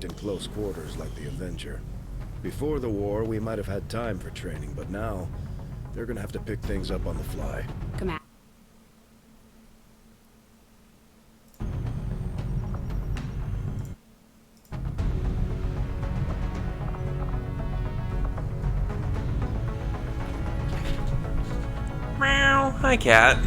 in close quarters like the Avenger. Before the war, we might have had time for training, but now, they're gonna have to pick things up on the fly. Come out. Meow. Hi, cat.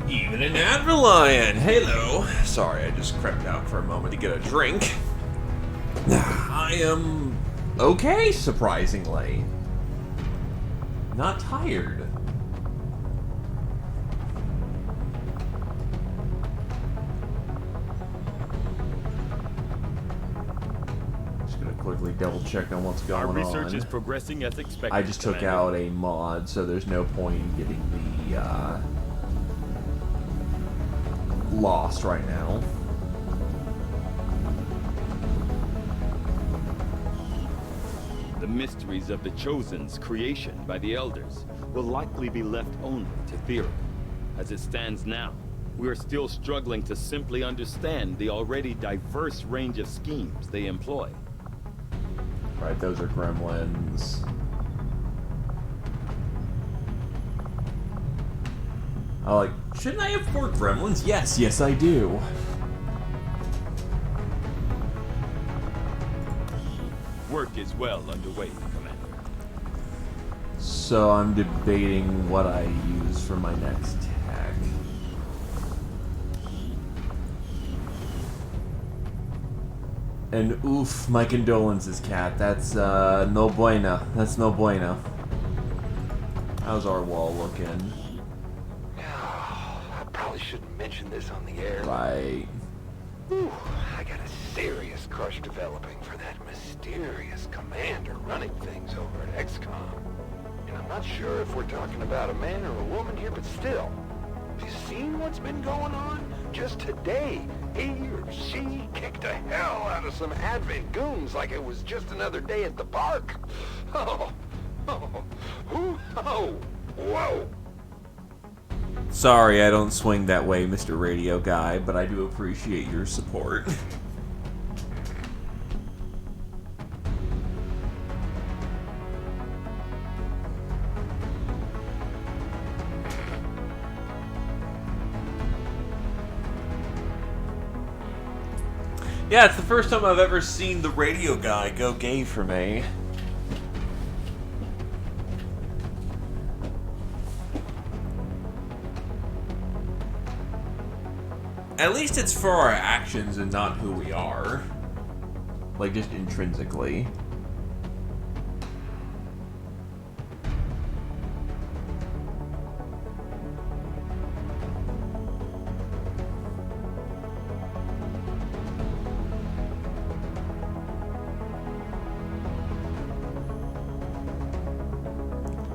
Even an Adverlion! Hello! Sorry, I just crept out for a moment to get a drink. I am okay, surprisingly. Not tired. Just gonna quickly double check on what's going on. Our research is progressing as expected. I just took out a mod, so there's no point in getting the lost right now. The mysteries of the Chosen's creation by the Elders will likely be left only to theory. As it stands now, we are still struggling to simply understand the already diverse range of schemes they employ. Right, those are gremlins. Shouldn't I have 4 gremlins? Yes, yes I do. Work is well underway, Commander. So I'm debating what I use for my next tech. And oof, my condolences, cat. That's no bueno. That's no bueno. How's our wall looking? Shouldn't mention this on the air. Right. Whew, I got a serious crush developing for that mysterious commander running things over at XCOM. And I'm not sure if we're talking about a man or a woman here, but still. Have you seen what's been going on? Just today, he or she kicked the hell out of some Advent goons like it was just another day at the park. Oh, whoa. Sorry, I don't swing that way, Mr. Radio Guy, but I do appreciate your support. Yeah, it's the first time I've ever seen the Radio Guy go gay for me. At least it's for our actions and not who we are. Like, just intrinsically.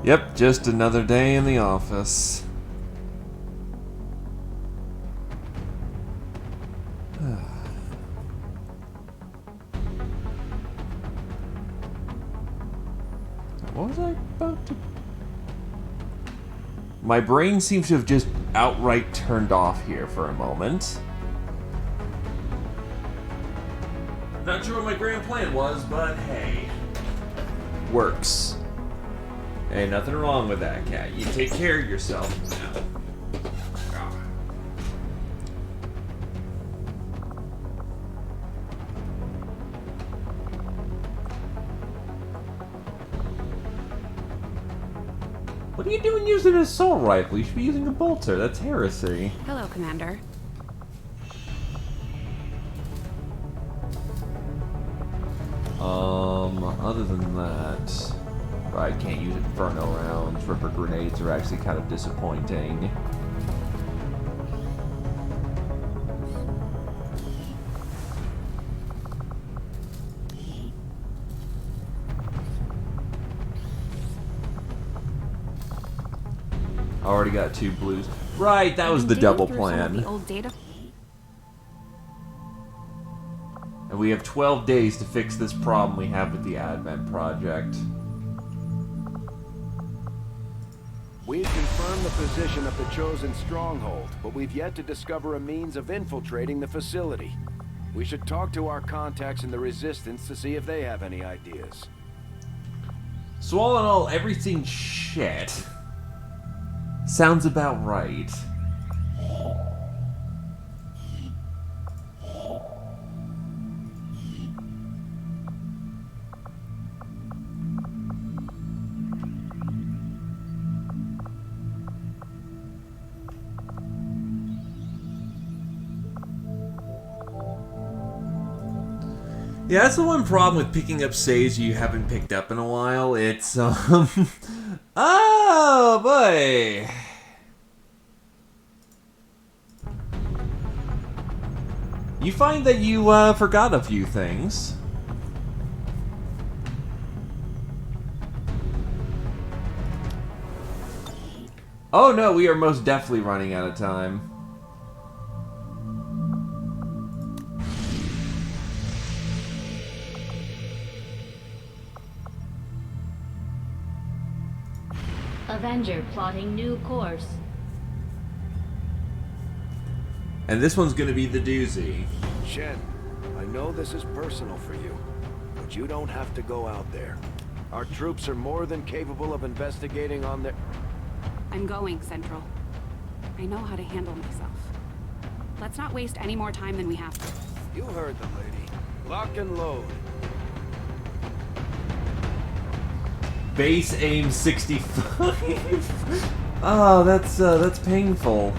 Yep, just another day in the office. What was I about to... My brain seems to have just outright turned off here for a moment. Not sure what my grand plan was, but hey. Works. Ain't nothing wrong with that, cat. You take care of yourself now. What are you doing using an assault rifle? You should be using a bolter. That's heresy. Hello, Commander. Other than that, I can't use Inferno rounds. Ripper grenades are actually kind of disappointing. Already got 2 blues. Right, that was the double plan. The old data. And we have 12 days to fix this problem we have with the Advent project. We've confirmed the position of the chosen stronghold, but we've yet to discover a means of infiltrating the facility. We should talk to our contacts in the Resistance to see if they have any ideas. So all in all, everything's shit. Sounds about right. Yeah, that's the one problem with picking up saves you haven't picked up in a while. It's, oh, boy. You find that you, forgot a few things. Oh, no, we are most definitely running out of time. Avenger plotting new course. And this one's gonna be the doozy. Shen, I know this is personal for you, but you don't have to go out there. Our troops are more than capable of investigating on their... I'm going, Central. I know how to handle myself. Let's not waste any more time than we have to. You heard the lady. Lock and load. Base aim 65. Oh, that's painful.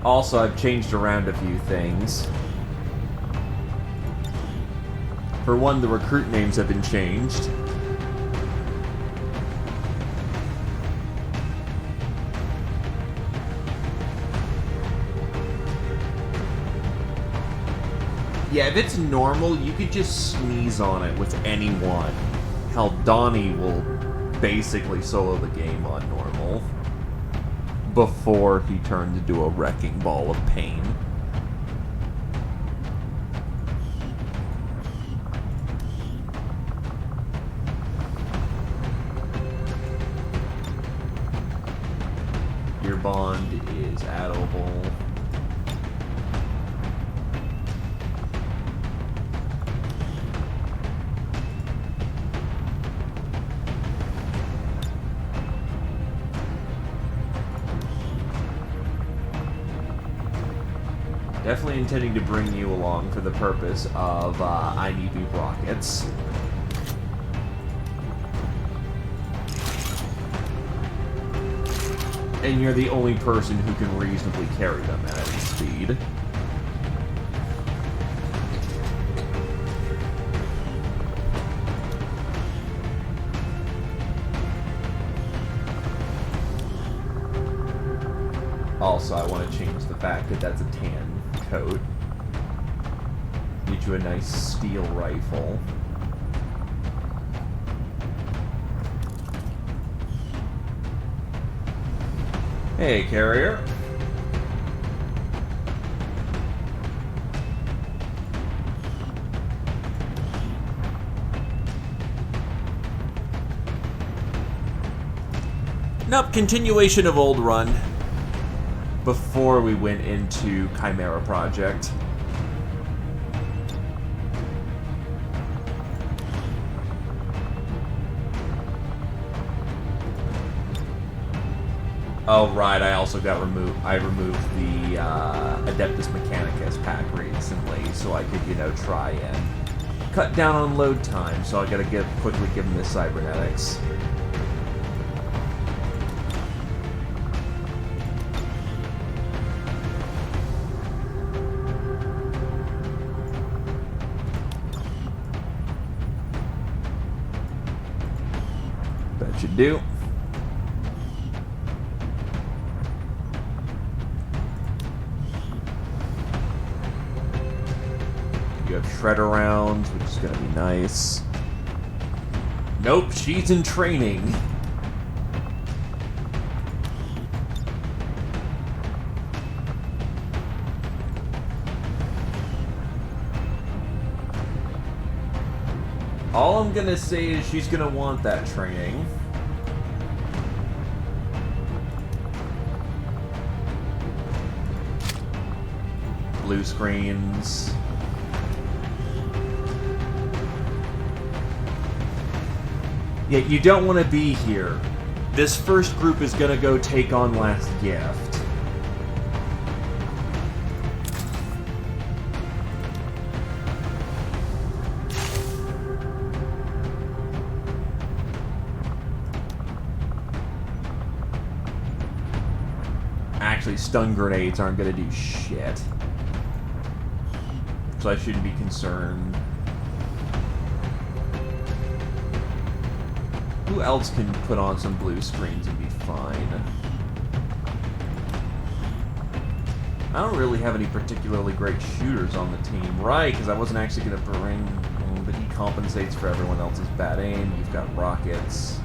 Also, I've changed around a few things. For one, the recruit names have been changed. Yeah, if it's normal, you could just sneeze on it with anyone. Hell, Donnie will basically solo the game on normal before he turns into a wrecking ball of pain. Your bond is addable. Definitely intending to bring you along for the purpose of I need new rockets. And you're the only person who can reasonably carry them at any speed. Also, I want to change the fact that that's a tan coat. Get you a nice steel rifle. Hey, carrier. Nope, continuation of old run. Before we went into Chimera Project. Oh, right, I also got removed. I removed the Adeptus Mechanicus pack recently, so I could, you know, try and cut down on load time. So I gotta quickly give him this cybernetics. That should do. You have Shredder rounds, which is gonna be nice. Nope, she's in training. All I'm gonna say is she's gonna want that training. Blue screens. Yeah, you don't want to be here. This first group is gonna go take on Last Gift. Actually, stun grenades aren't gonna do shit. So I shouldn't be concerned. Who else can put on some blue screens and be fine? I don't really have any particularly great shooters on the team. Right, because I wasn't actually going to bring... But he compensates for everyone else's bad aim. You've got rockets.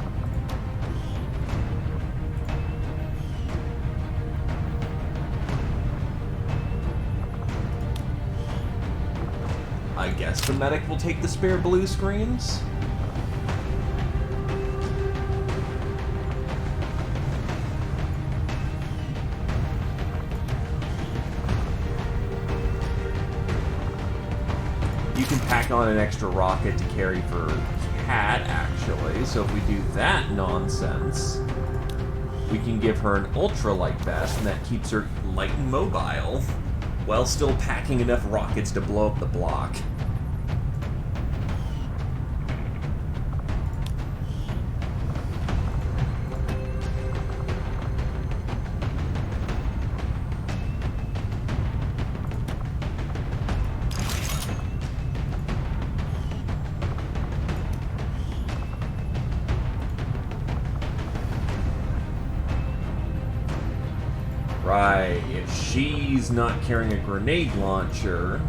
I guess the medic will take the spare blue screens? You can pack on an extra rocket to carry for Cat, actually. So if we do that nonsense, we can give her an ultralight vest, and that keeps her light and mobile, while still packing enough rockets to blow up the block. Right, if she's not carrying a grenade launcher,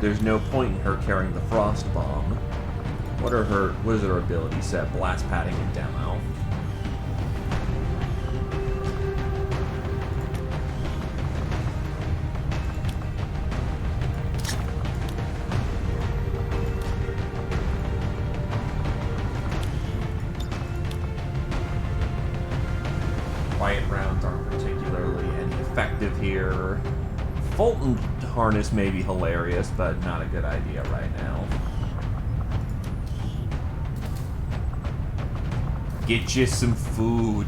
there's no point in her carrying the frost bomb. What is her ability set? Blast padding and demo. Quiet rounds aren't particularly any effective here. Fulton harness may be hilarious, but not a good idea right now. Get you some food.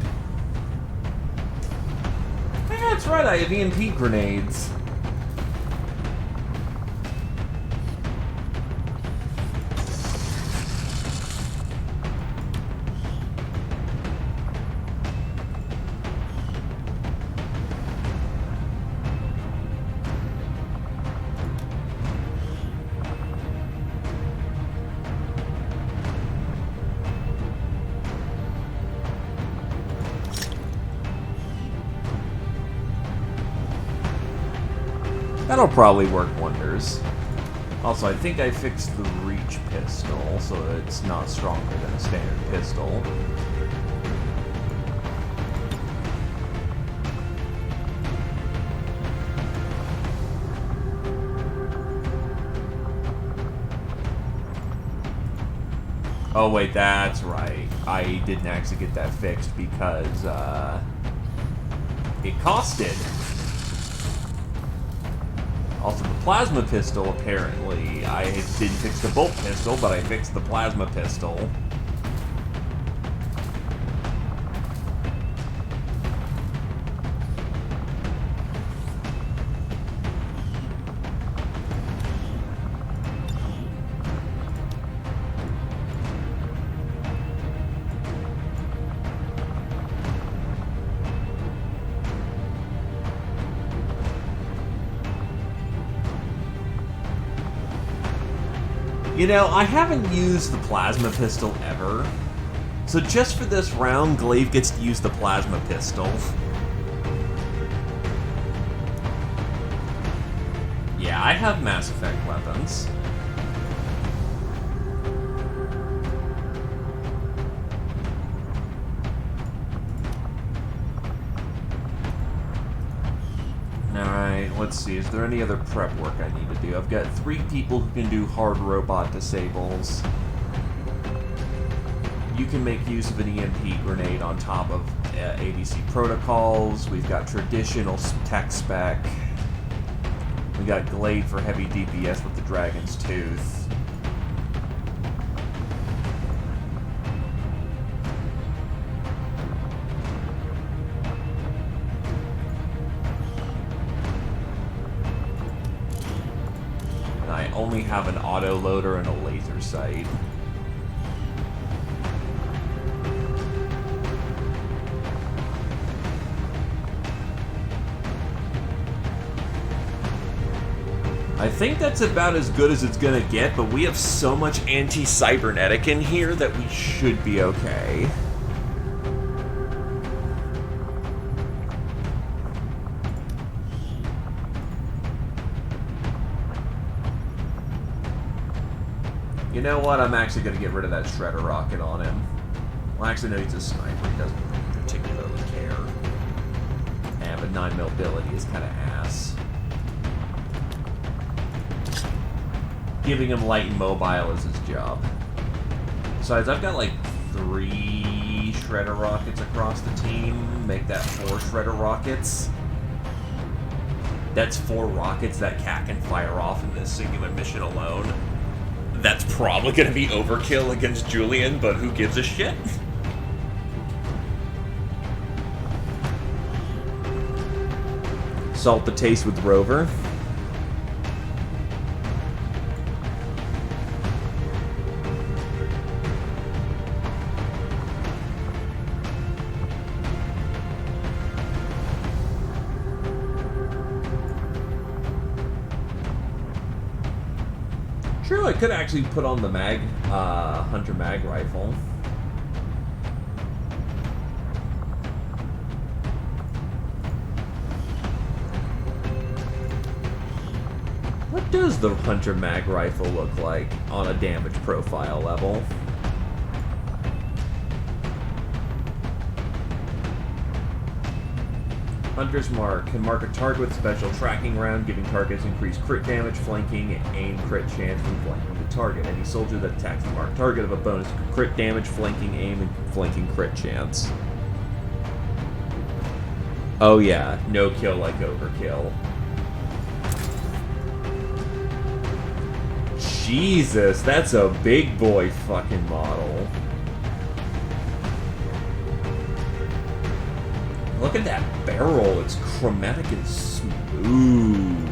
Yeah, that's right, I have EMP grenades. That'll probably work wonders. Also, I think I fixed the reach pistol, so that it's not stronger than a standard pistol. Oh wait, that's right. I didn't actually get that fixed because, it costed. Also, the plasma pistol, apparently. I didn't fix the bolt pistol, but I fixed the plasma pistol. You know, I haven't used the plasma pistol ever. So just for this round, Glaive gets to use the plasma pistol. Yeah, I have Mass Effect weapons. Alright, let's see. Is there any other prep work I need to do? I've got 3 people who can do hard robot disables. You can make use of an EMP grenade on top of ABC protocols. We've got traditional tech spec. We got Glade for heavy DPS with the Dragon's Tooth. I only have an autoloader and a laser sight. I think that's about as good as it's gonna get, but we have so much anti-cybernetic in here that we should be okay. You know what? I'm actually gonna get rid of that shredder rocket on him. Well, actually, no, he's a sniper. He doesn't particularly care. Yeah, but 9 mobility is kind of ass. Giving him light and mobile is his job. Besides, I've got like 3 shredder rockets across the team. Make that 4 shredder rockets. That's 4 rockets that Cat can fire off in this singular mission alone. That's probably going to be overkill against Julian, but who gives a shit? Salt the taste with Rover. True, I could actually put on the Hunter mag rifle. What does the Hunter mag rifle look like on a damage profile level? Hunter's Mark can mark a target with special tracking round, giving targets increased crit damage, flanking, aim, crit chance when flanking the target. Any soldier that attacks the marked target of a bonus crit damage, flanking, aim, and flanking crit chance. Oh yeah, no kill like overkill. Jesus, that's a big boy fucking model. Look at that barrel, it's chromatic and smooth.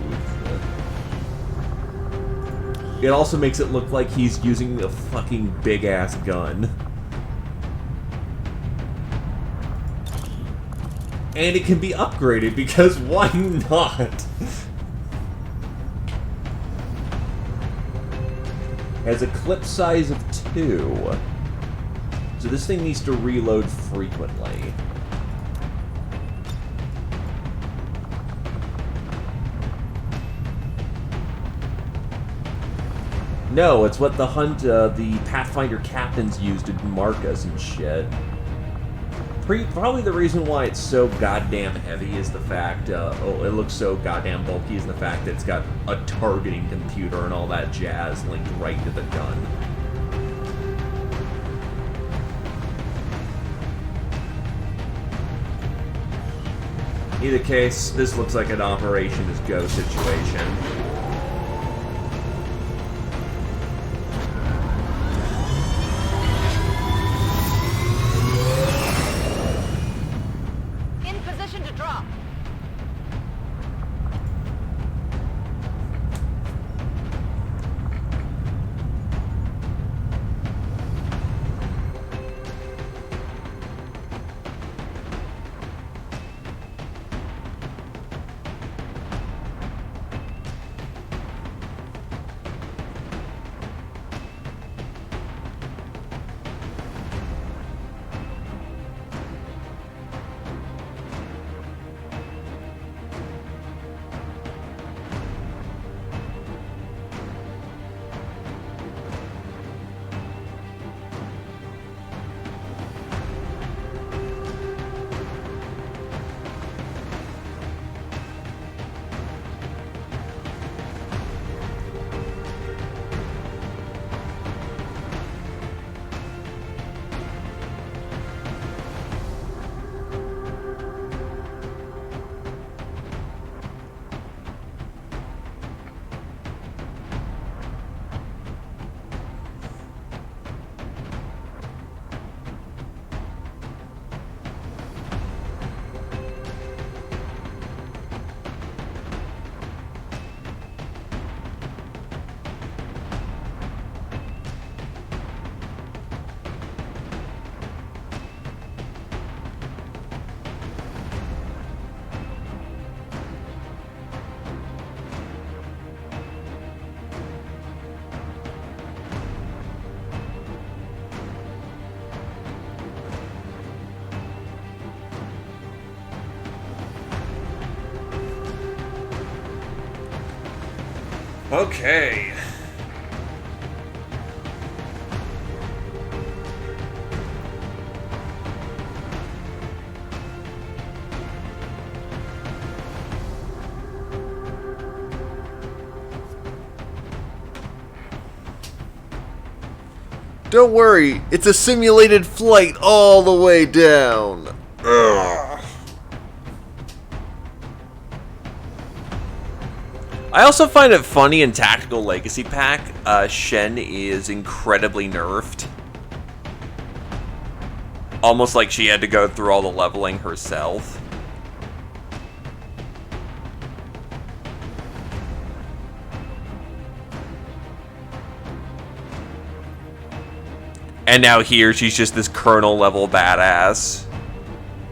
It also makes it look like he's using a fucking big-ass gun. And it can be upgraded, because why not? Has a clip size of 2. So this thing needs to reload frequently. No, it's what the Pathfinder captains used to mark us and shit. Probably the reason why it's so goddamn heavy is the fact, it looks so goddamn bulky is the fact that it's got a targeting computer and all that jazz linked right to the gun. Either case, this looks like an Operation is Go situation. Okay. Don't worry, it's a simulated flight all the way down. Ugh. I also find it funny in Tactical Legacy Pack, Shen is incredibly nerfed. Almost like she had to go through all the leveling herself. And now here, she's just this colonel level badass.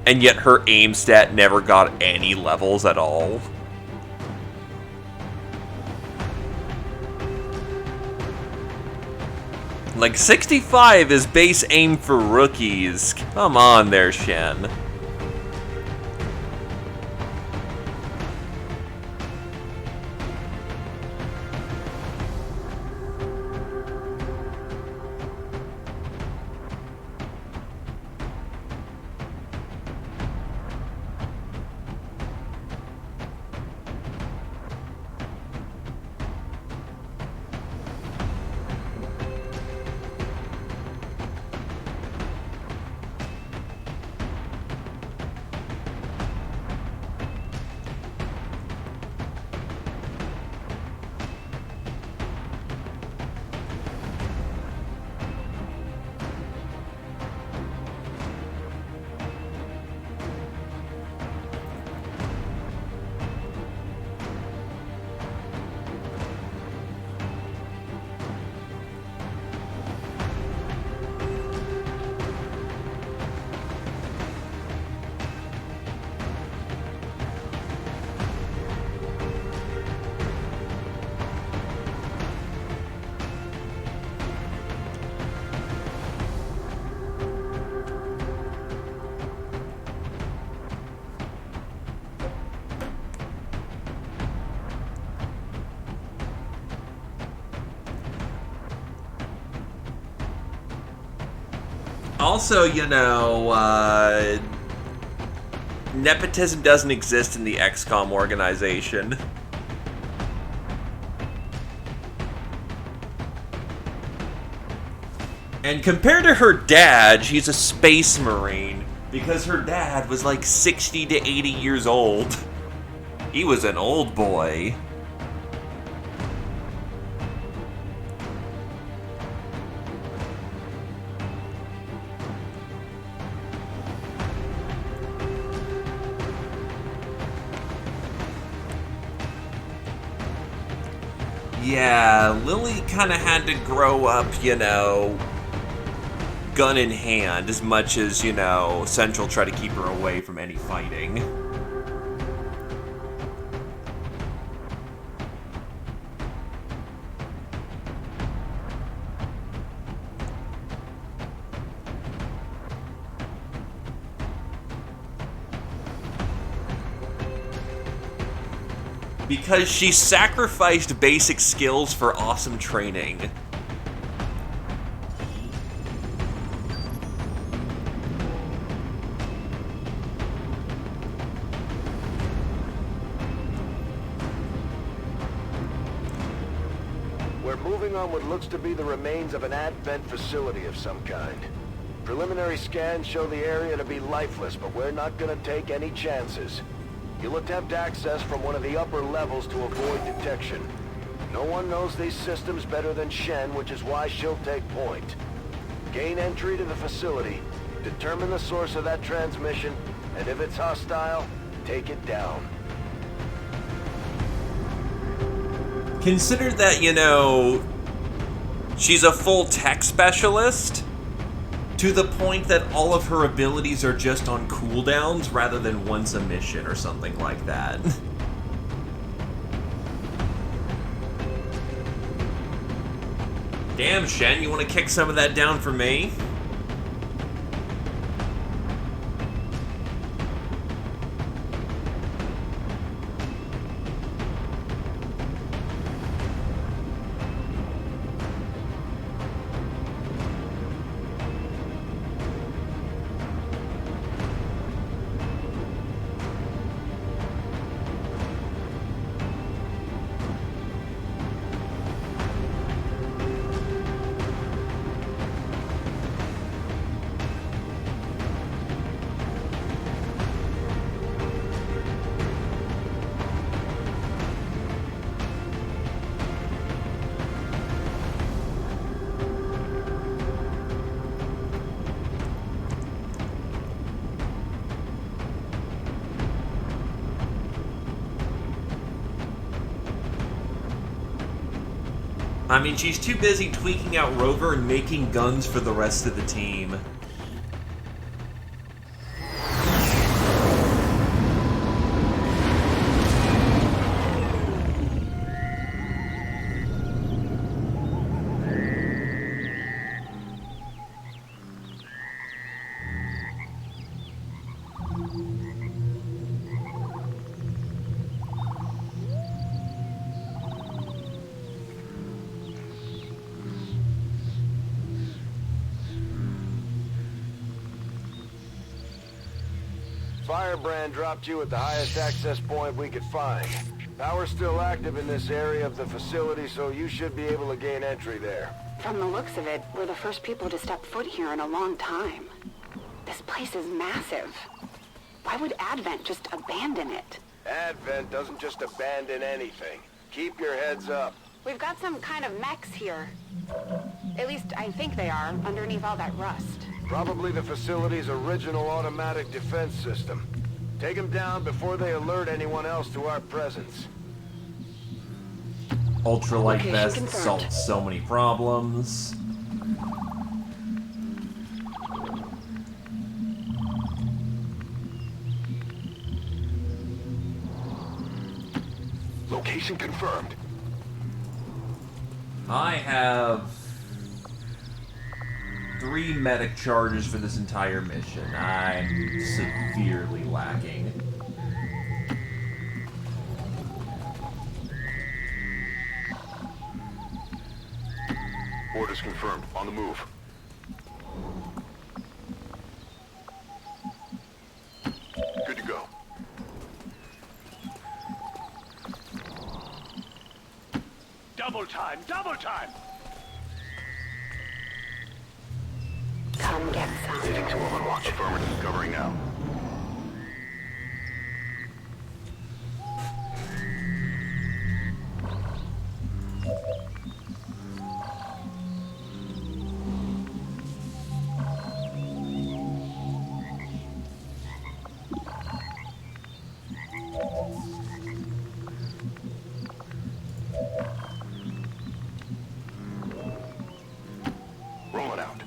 And yet her aim stat never got any levels at all. Like, 65 is base aim for rookies. Come on there, Shen. Also, you know, nepotism doesn't exist in the XCOM organization. And compared to her dad, she's a space marine, because her dad was like 60 to 80 years old. He was an old boy. Yeah, Lily kind of had to grow up, you know, gun in hand, as much as, you know, Central tried to keep her away from any fighting. Because she sacrificed basic skills for awesome training. We're moving on what looks to be the remains of an advent facility of some kind. Preliminary scans show the area to be lifeless, but we're not gonna take any chances. You'll attempt access from one of the upper levels to avoid detection. No one knows these systems better than Shen, which is why she'll take point. Gain entry to the facility, determine the source of that transmission, and if it's hostile, take it down. Consider that, you know, she's a full tech specialist, to the point that all of her abilities are just on cooldowns rather than once a mission or something like that. Damn, Shen, you want to kick some of that down for me? I mean, she's too busy tweaking out Rover and making guns for the rest of the team. Firebrand dropped you at the highest access point we could find. Power's still active in this area of the facility, so you should be able to gain entry there. From the looks of it, we're the first people to step foot here in a long time. This place is massive. Why would Advent just abandon it? Advent doesn't just abandon anything. Keep your heads up. We've got some kind of mechs here. At least I think they are, underneath all that rust. Probably the facility's original automatic defense system. Take them down before they alert anyone else to our presence. Ultralight Location vest confirmed. solves so many problems. Location confirmed. I have 3 medic charges for this entire mission. I'm severely lacking. Orders confirmed. On the move. Good to go. Double time! Double time! Come get some. Leading to Overwatch. Affirmative. Covering now. Rolling out.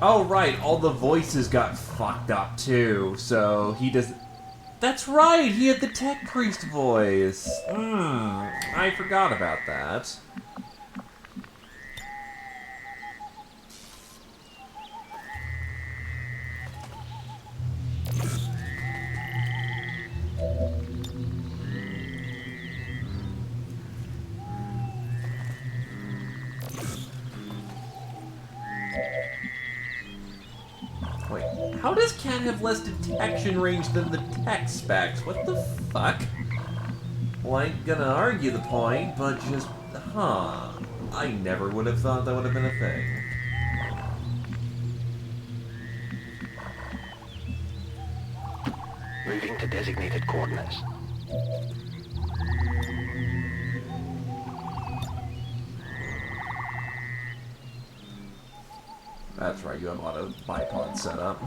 Oh, right, all the voices got fucked up, too, so he does... That's right, he had the tech priest voice. I forgot about that. Wait, how does Cat have less detection range than the tech specs? What the fuck? Well, I ain't gonna argue the point, but just, I never would have thought that would have been a thing. Moving to designated coordinates. That's right, you have a lot of bipod set up.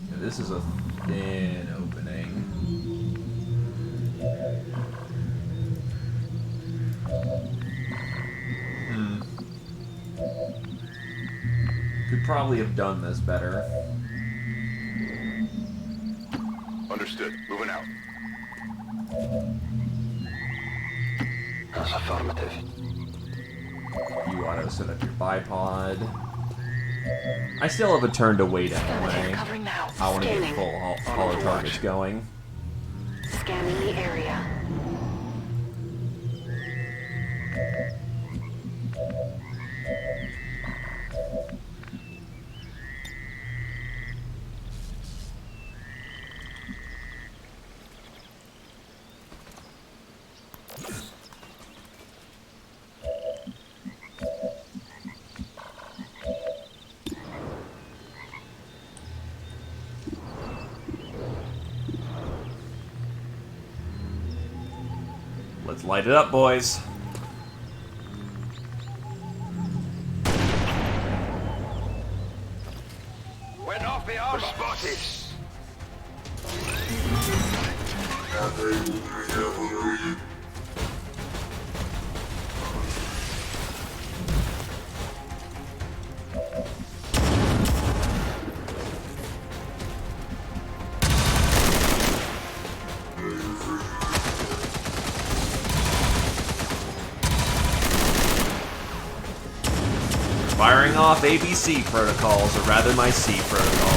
Yeah, this is a thin opening. Could probably have done this better. Understood. Moving out. That's affirmative. You auto set up your bipod. I still have a turn to wait anyway. Covering now. I want to get Scanning. full hollow targets going. Scanning the area. Let's light it up, boys. Firing off ABC protocols, or rather my C protocol.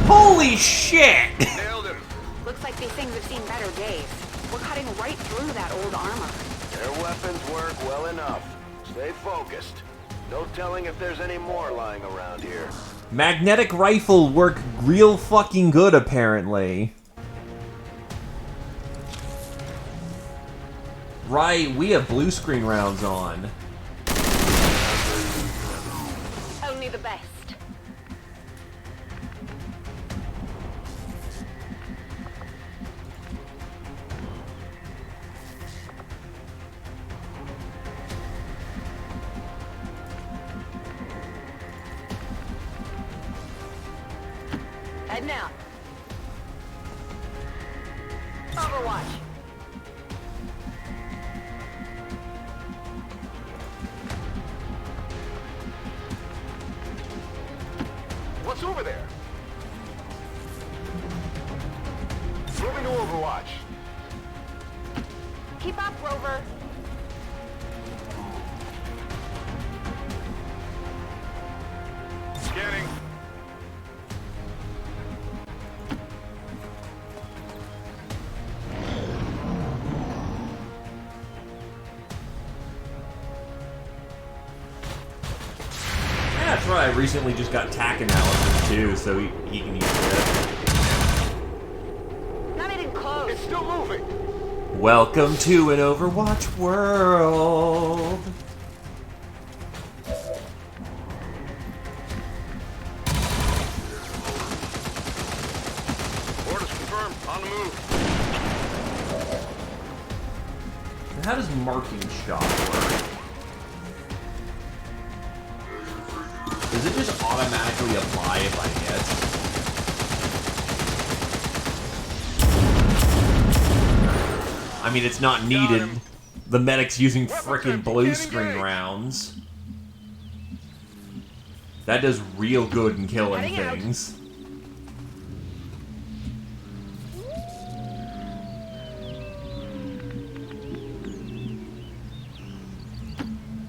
Holy shit! Nailed him. Looks like these things have seen better days. We're cutting right through that old armor. Their weapons work well enough. Stay focused. No telling if there's any more lying around here. Magnetic rifle work real fucking good, apparently. Right, we have blue screen rounds on. Only the best. Head now. Overwatch. What's over there? Moving to Overwatch. Keep up, Rover. Scanning. Yeah, that's right, I recently just got TAC analysis too, so he can use it. Not even close. It's still moving. Welcome to an Overwatch world! Orders confirmed. On the move. How does marking shot work? Does it just automatically apply if I hit? I mean, it's not needed. The medic's using frickin' blue screen rounds. That does real good in killing things.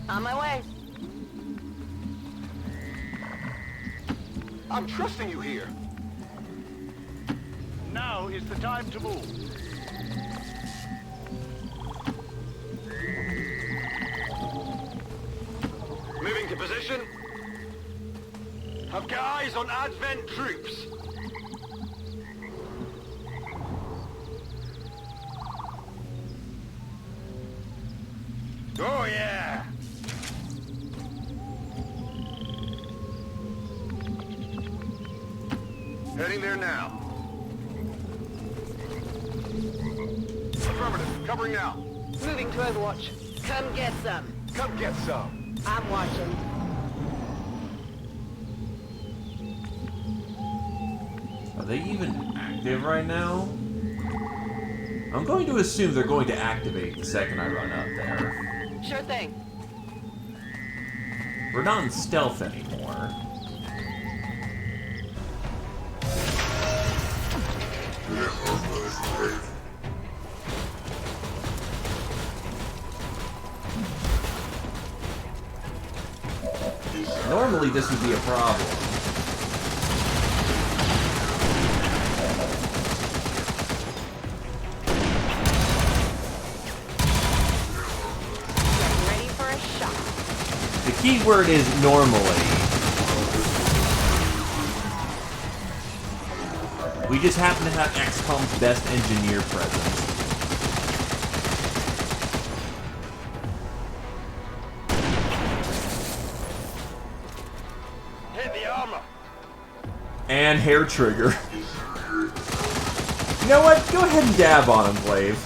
On my way. I'm trusting you here. Now is the time to move. Moving to position. Have guys on Advent troops. Oh yeah! Heading there now. Affirmative. Covering now. Moving to Overwatch. Come get some. Come get some. I'm watching. Are they even active right now? I'm going to assume they're going to activate the second I run up there. Sure thing. We're not in stealth anymore. Normally this would be a problem. Get ready for a shot. The key word is normally. We just happen to have XCOM's best engineer presence. Hit the armor. And hair trigger. You know what? Go ahead and dab on him, Blave.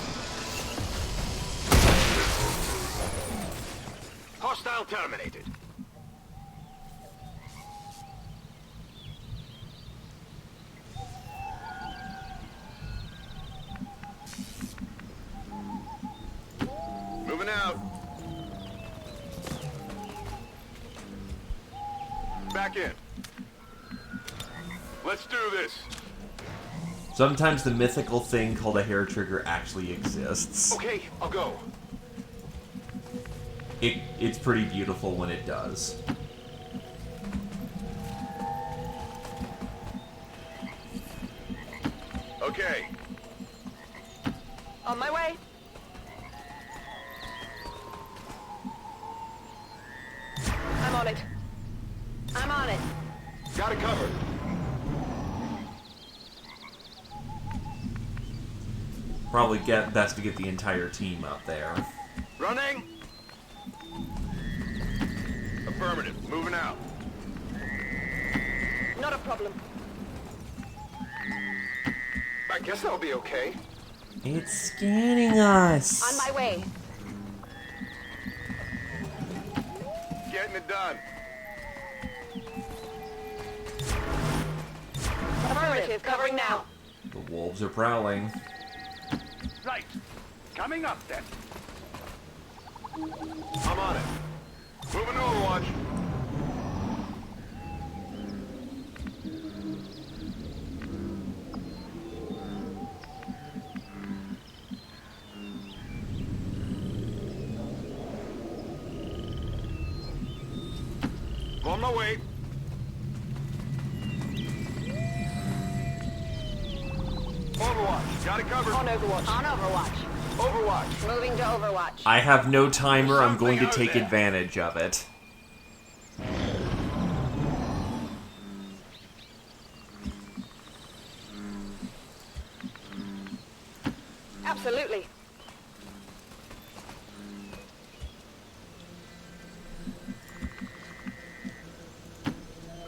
Hostile terminated. Moving out. Back in. Let's do this. Sometimes the mythical thing called a hair trigger actually exists. Okay, I'll go. It's pretty beautiful when it does. Okay. On my way. I'm on it. I'm on it. Got it covered. Probably best to get the entire team up there. Running. Affirmative. Moving out. Not a problem. I guess I'll be okay. It's scanning us. On my way. Getting it done. Affirmative. Covering now. The wolves are prowling. Right. Coming up then. I'm on it. Moving to Overwatch. On my way. Overwatch. Got it covered. On Overwatch. On Overwatch. Overwatch. Moving to Overwatch. I have no timer. I'm going to Something take out there. advantage of it. Absolutely.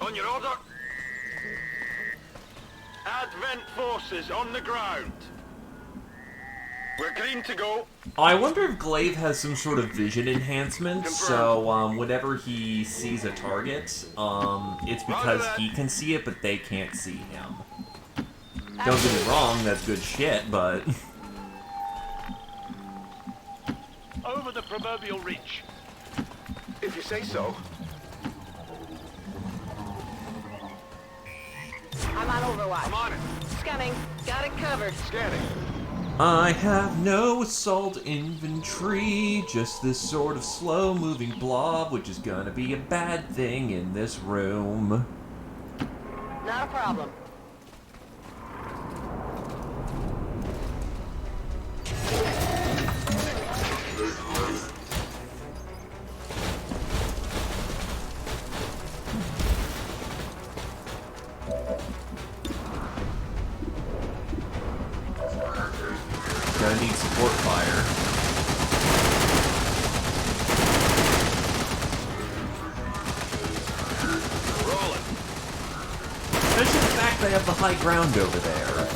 On your order. Advent forces on the ground. We're green to go. I wonder if Glaive has some sort of vision enhancement, so whenever he sees a target, it's because he can see it, but they can't see him. Don't get me wrong, that's good shit, but... Over the proverbial reach. If you say so. I'm on Overwatch. I'm on it. Scanning. Got it covered. Scanning. I have no assault infantry, just this sort of slow-moving blob, which is gonna be a bad thing in this room. Not a problem. Gonna need support fire. Rolling. Especially the fact they have the high ground over there.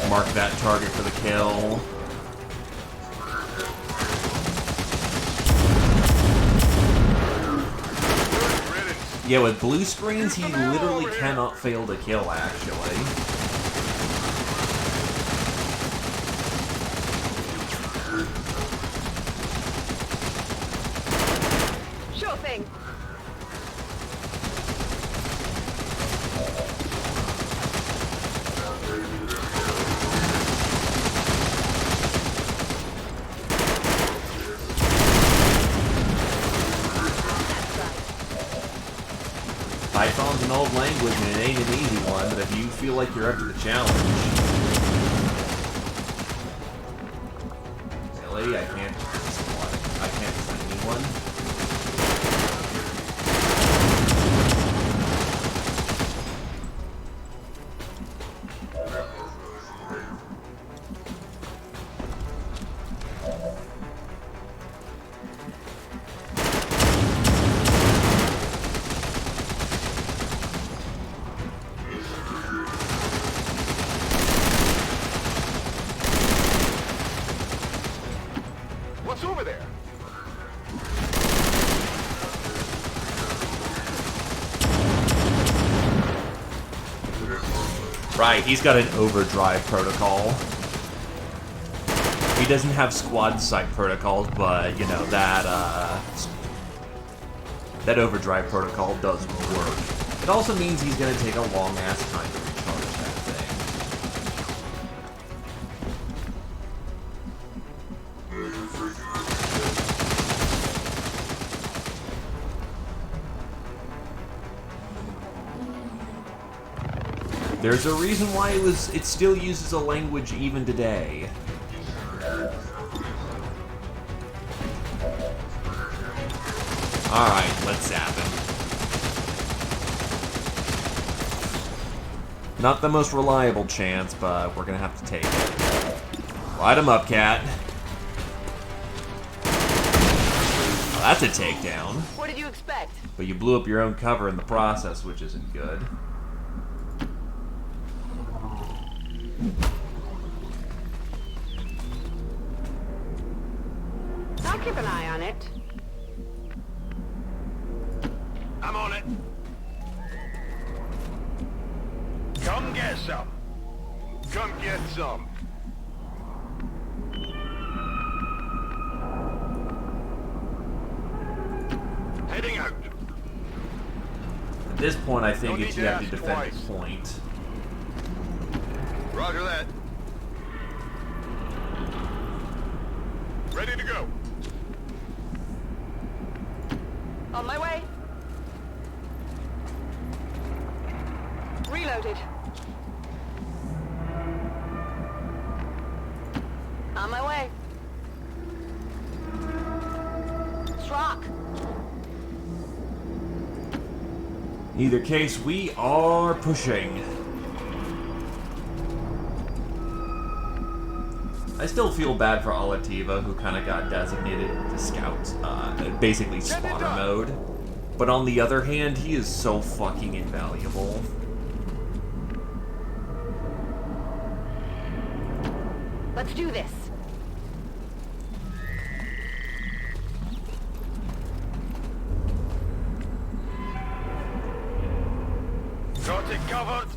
Mark that target for the kill. Yeah, with blue screens, he literally cannot fail to kill, actually. Sure thing. Python's an old language and it ain't an easy one, but if you feel like you're up to the challenge... Really? I can't... I can't find anyone? What's over there? Right, he's got an overdrive protocol. He doesn't have squad sight protocols, but, you know, that overdrive protocol does work. It also means he's gonna take a long-ass time to recharge that thing. There's a reason why it still uses a language even today. Alright, let's zap him. Not the most reliable chance, but we're gonna have to take it. Light him up, cat. Well, that's a takedown. What did you expect? But you blew up your own cover in the process, which isn't good. I'll keep an eye on it. I'm on it. Come get some. Come get some. Heading out. At this point, I think Don't it's need you to have to ask defend twice. the point. Roger that. Ready to go. On my way. Reloaded. On my way. Strock. In either case, we are pushing. I still feel bad for Alativa, who kind of got designated to scout, basically spotter mode. But on the other hand, he is so fucking invaluable. Let's do this. Got it covered.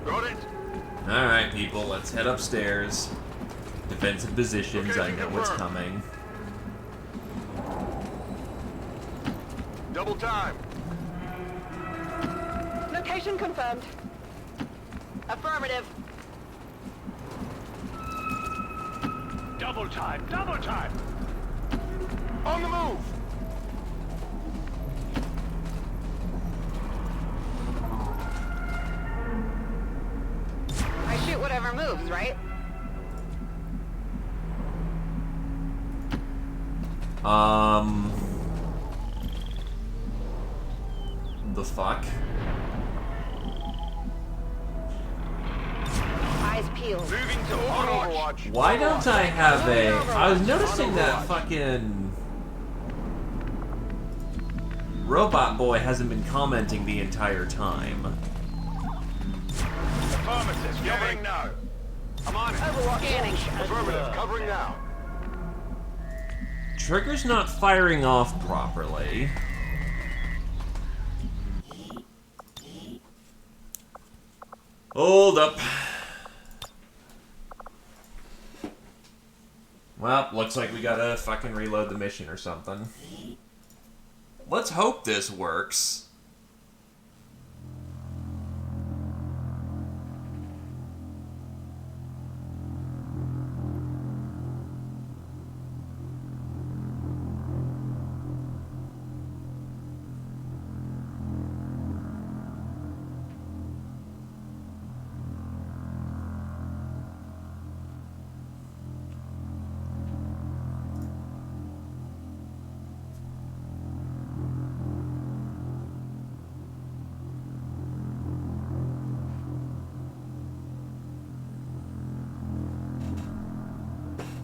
Got it. Alright, people, let's head upstairs. Defensive positions, I know what's coming. Double time. Location confirmed. Affirmative. Double time. Double time. On the move. I shoot whatever moves, right? The fuck? Eyes peeled. Moving to Overwatch. Why don't I have a... I was noticing that fucking... Robot Boy hasn't been commenting the entire time. Affirmative. Covering now. I'm on it. Overwatch scanning. Affirmative. Covering now. Trigger's not firing off properly. Hold up. Well, looks like we gotta fucking reload the mission or something. Let's hope this works.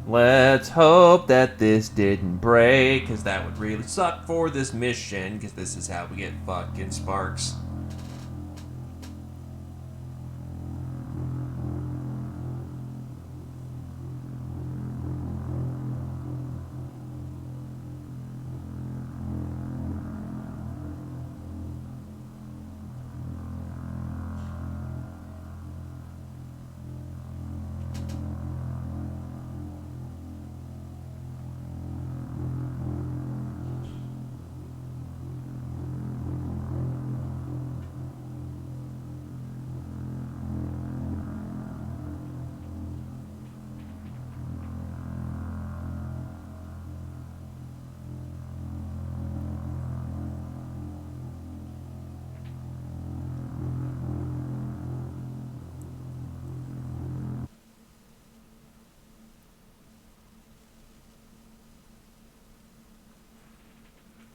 Let's hope that this didn't break, because that would really suck for this mission, because this is how we get fucking sparks.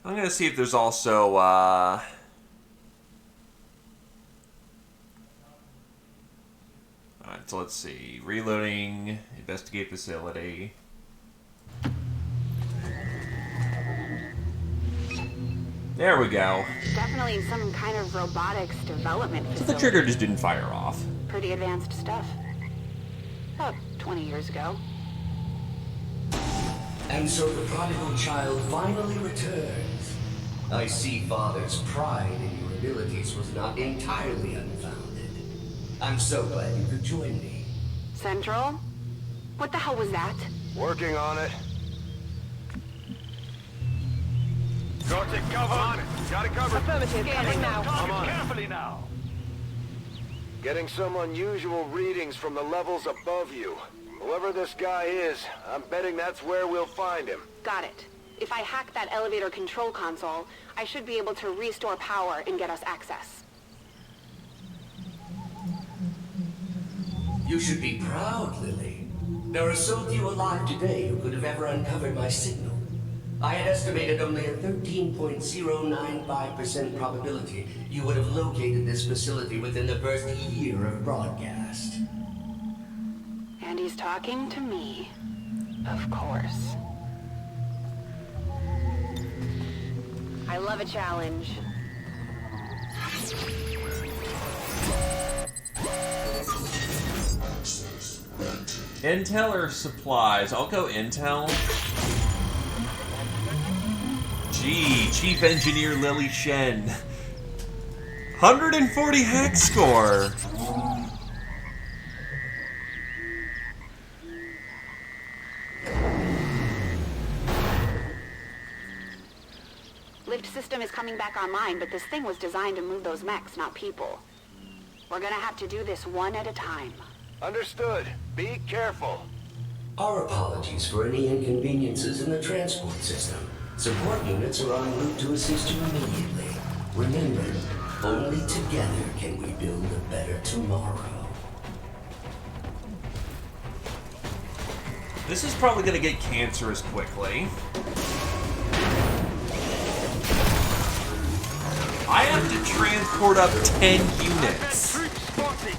I'm gonna see if there's also, Alright, so let's see. Reloading, investigate facility. There we go. Definitely some kind of robotics development So facility. the trigger just didn't fire off. Pretty advanced stuff. About 20 years ago. And so the prodigal child finally returns. I see Father's pride in your abilities was not entirely unfounded. I'm so glad you could join me. Central? What the hell was that? Working on it. Got it covered. Got it covered. Affirmative, coming now. Target carefully now. Getting some unusual readings from the levels above you. Whoever this guy is, I'm betting that's where we'll find him. Got it. If I hack that elevator control console, I should be able to restore power and get us access. You should be proud, Lily. There are so few alive today who could have ever uncovered my signal. I had estimated only a 13.095% probability you would have located this facility within the first year of broadcast. And he's talking to me. Of course. I love a challenge. Intel or supplies? I'll go Intel. Gee, Chief Engineer Lily Shen. 140 hack score. Lift system is coming back online, but this thing was designed to move those mechs, not people. We're gonna have to do this one at a time. Understood. Be careful. Our apologies for any inconveniences in the transport system. Support units are en route to assist you immediately. Remember, only together can we build a better tomorrow. This is probably going to get cancerous quickly. I have to transport up 10 units. Troops spotted.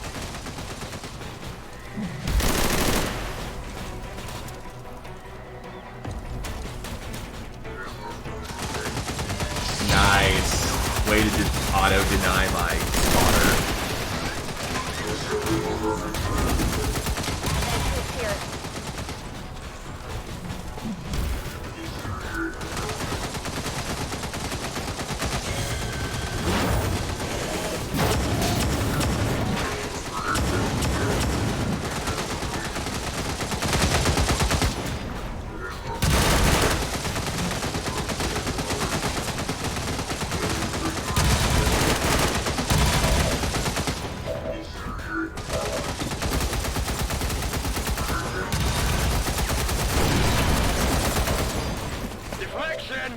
Nice. Way to just auto-deny my spotter. Deflection.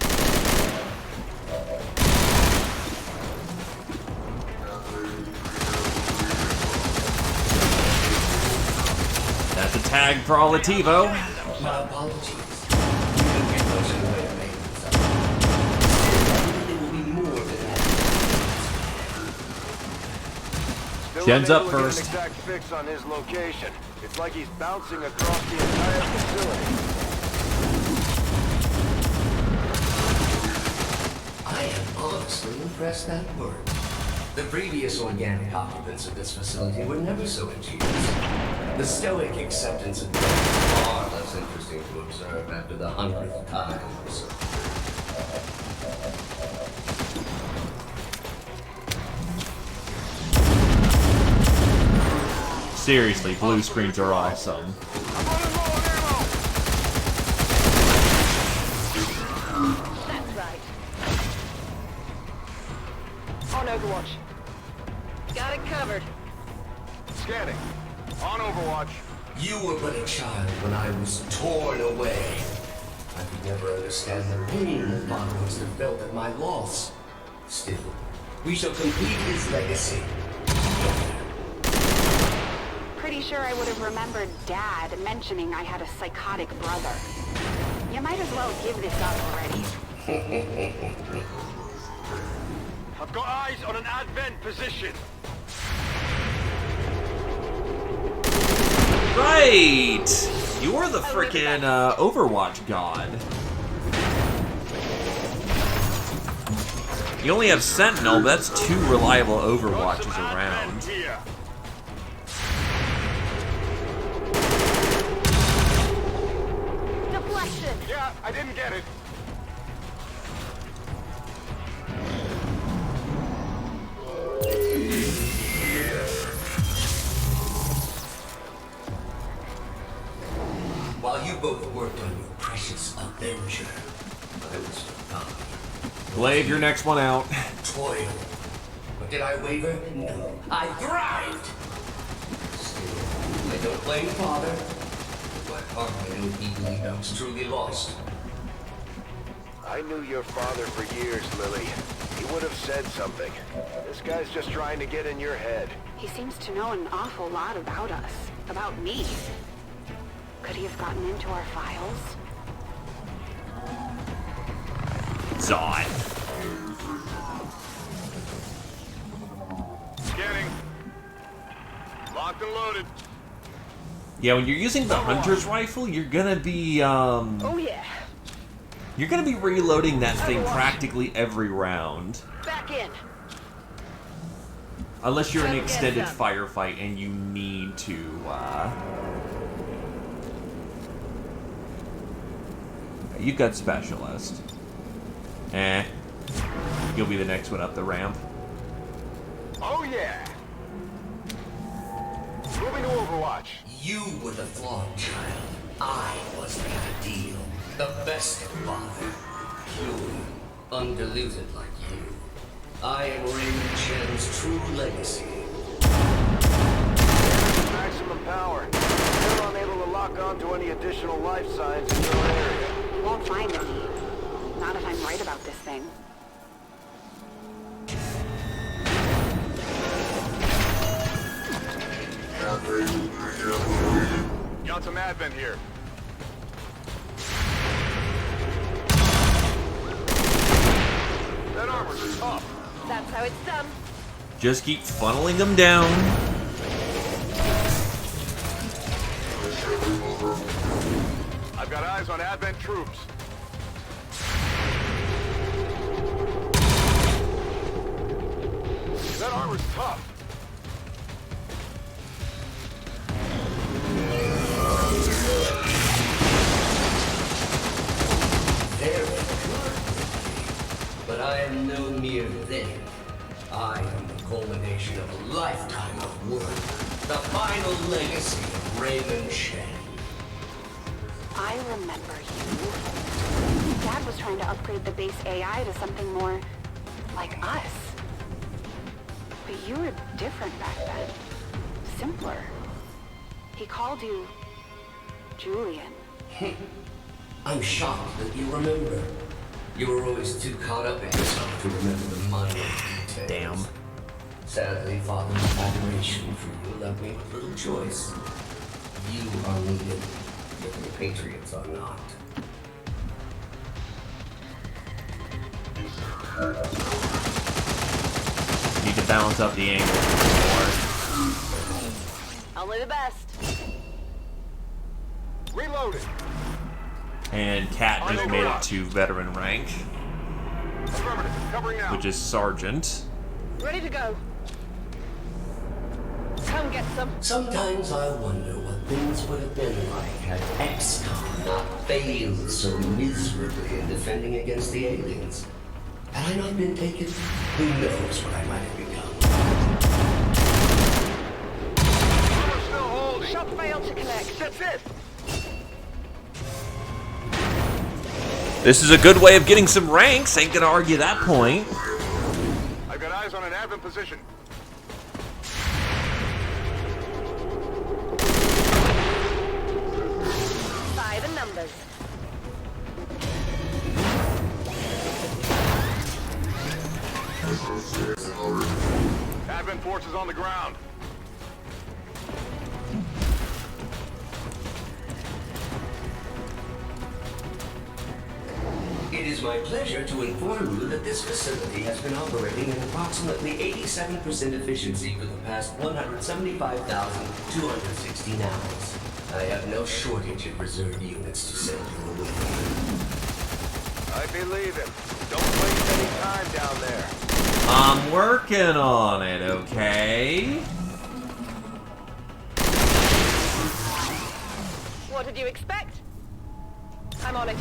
That's a tag for Olativo. My apologies. You don't get much in the way of maintenance. It will be more than that. Still Shen's up unable to get first. an exact fix on his location. It's like he's bouncing across the entire facility. I am honestly impressed that worked. The previous organic occupants of this facility were never so ingenious. The stoic acceptance of death is far less interesting to observe after the 100th time or so. Seriously, blue screens are awesome. That's right. On Overwatch. Got it covered. Scanning. On Overwatch. You were but a child when I was torn away. I could never understand the pain that Father must have felt at my loss. Still, we shall complete his legacy. Pretty sure I would have remembered Dad mentioning I had a psychotic brother. You might as well give this up already. I've got eyes on an Advent position. Right! You're the frickin' Overwatch god. You only have Sentinel, but that's 2 reliable Overwatches around. Here. Deflection! Yeah, I didn't get it. While you both worked on your precious Avenger, I was forgotten. Blade, your next one out. Toil. But did I waver? No. I thrived! Still, I don't blame Father. My heart knew he believed I was truly lost. I knew your father for years, Lily. He would have said something. This guy's just trying to get in your head. He seems to know an awful lot about us. About me. Could he have gotten into our files? Zod. Scanning. Locked and loaded. Yeah, when you're using the Hunter's Rifle, you're gonna be, Oh yeah. You're gonna be reloading that thing practically every round. Back in. Unless you're in an extended firefight and you need to, You've got Specialist. You'll be the next one up the ramp. Oh yeah. Moving to Overwatch. You were the flawed child. I was the ideal. The best father. Pure. Undiluted like you. I am Raymond Chen's true legacy. Maximum power. Still unable to lock on to any additional life signs in your area. We won't find any. Not if I'm right about this thing. Got some Advent here. That armor's tough. That's how it's done. Just keep funneling them down. I've got eyes on Advent troops. That armor's tough. Very good. But I am no mere thing. I am the culmination of a lifetime of work. The final legacy of Raymond Chen. I remember you. Dad was trying to upgrade the base AI to something more like us. But you were different back then. Simpler. He called you Julian. I'm shocked that you remember. You were always too caught up in yourself to remember the minor details. Damn. Sadly, Father's admiration for you left me with little choice. You are needed, but the Patriots are not. Need to balance up the angle more. Only the best. Reloaded. And Kat just made it to veteran rank, Affirmative. Covering now. which is sergeant. Ready to go. Come get some. Sometimes I wonder what things would have been like had XCOM not failed so miserably in defending against the aliens. Had I not been taken, who knows what I might have become. Armor still holding. Shot failed to connect. That's it. This is a good way of getting some ranks, ain't gonna argue that point. I've got eyes on an Advent position. By the numbers. Advent forces on the ground. It is is my pleasure to inform you that this facility has been operating at approximately 87% efficiency for the past 175,216 hours. I have no shortage of reserve units to send you away. I believe him. Don't waste any time down there. I'm working on it, okay? What did you expect? I'm on it.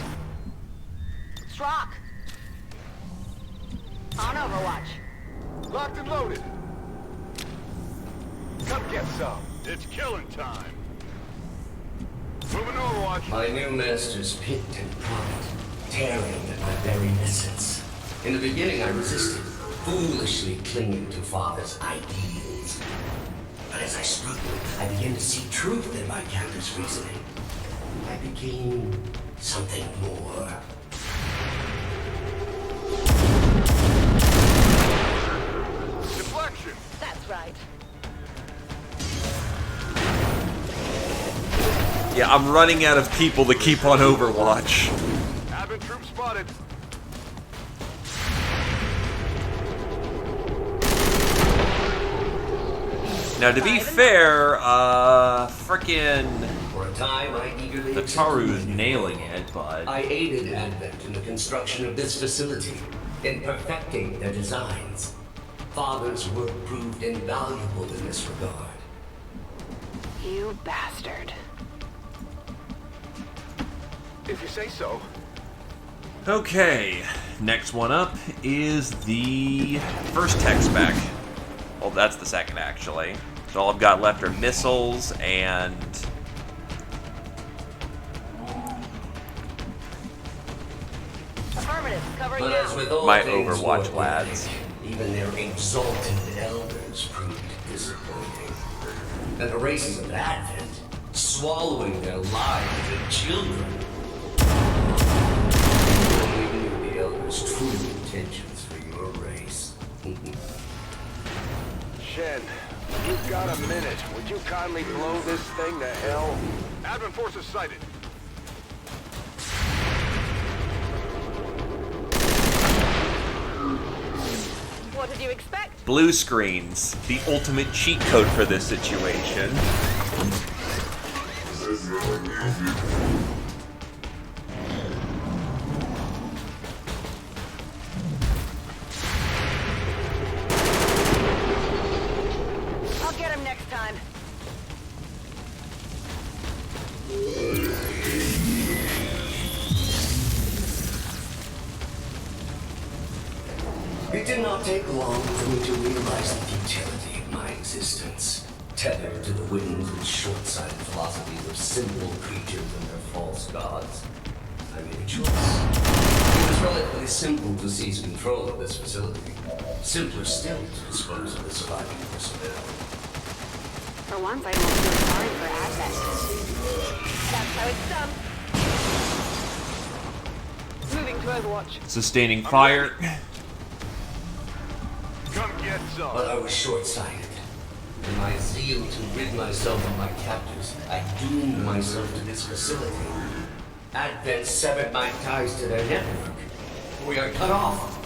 Strock. On Overwatch. Locked and loaded. Come get some. It's killing time. Moving to Overwatch. My new masters picked and prodded, tearing at my very essence. In the beginning, I resisted, foolishly clinging to Father's ideals. But as I struggled, I began to see truth in my captor's reasoning. I became something more. Deflection. That's right. Yeah, I'm running out of people to keep on Overwatch. Advent troop spotted. Now, to be fair, frickin' For a time, I eagerly the accepted Taru's my new nailing role. it, but I aided Advent in the construction of this facility, in perfecting their designs. Father's work proved invaluable in this regard. You bastard. If you say so. okay. Next one up is the first tech spec. Well, that's the second, actually. So all I've got left are missiles and Affirmative. Covering But as now. with all My things Overwatch work lads. ethic, even their exalted elders proved disappointing. And the races of Advent, swallowing their lives and children. Only knew the elders' true intentions for your race. Shen, you've got a minute. Would you kindly blow this thing to hell? Advent forces sighted. What did you expect? blue screens. The ultimate cheat code for this situation. I'll get him next time. It did not take long for me to realize the futility of my existence. Tethered to the whims and short-sighted philosophies of simple creatures and their false gods. I made a choice. It was relatively simple to seize control of this facility. Simpler still to dispose of the surviving personnel. For once, I don't feel sorry for Advent. That's how it's done. Moving to Overwatch. Sustaining fire. Come get some. But I was short-sighted. In my zeal to rid myself of my captors, I doomed myself to this facility. Advent severed my ties to their network. We are cut off.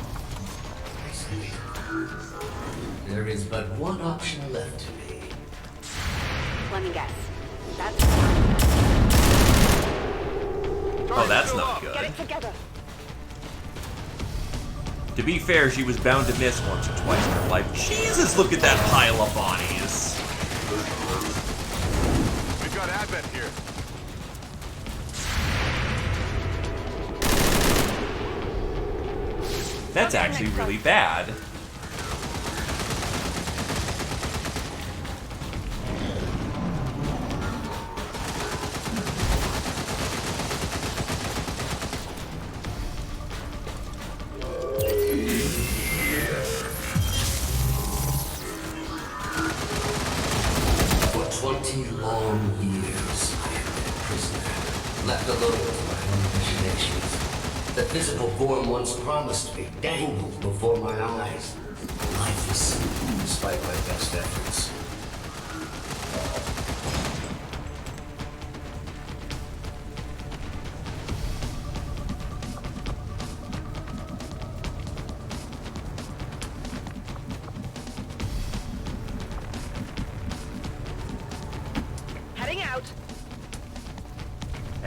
I see. There is but one option left to me. Let me guess. That's Oh, that's not Get good. it together. To be fair, she was bound to miss once or twice in her life. Jesus, look at that pile of bodies. We've got Advent here. That's actually really bad. For 20 long years, I have been a prisoner, left alone to my own machinations. The physical form once promised me dangled before my eyes, lifeless, despite my best efforts.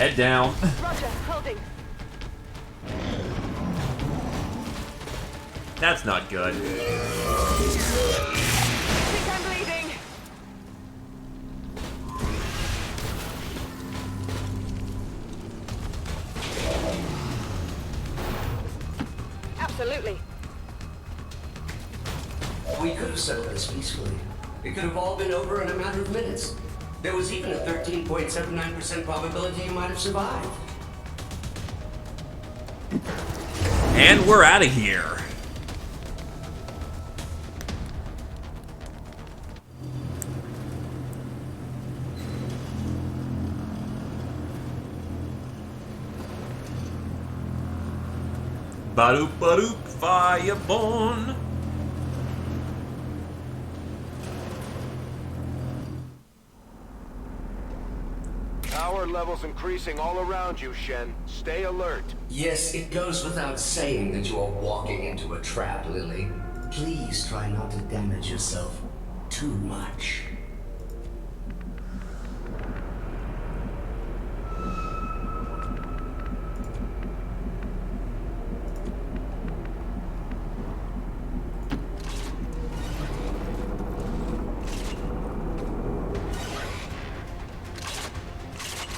Head down. Roger, holding. That's not good. I think I'm bleeding. Absolutely. We could have settled this peacefully. It could have all been over in a matter of minutes. There was even a 13.79% probability you might have survived. And we're out of here. Badoop badoop, fireborn. Power levels increasing all around you, Shen. Stay alert. Yes, it goes without saying that you are walking into a trap, Lily. Please try not to damage yourself too much.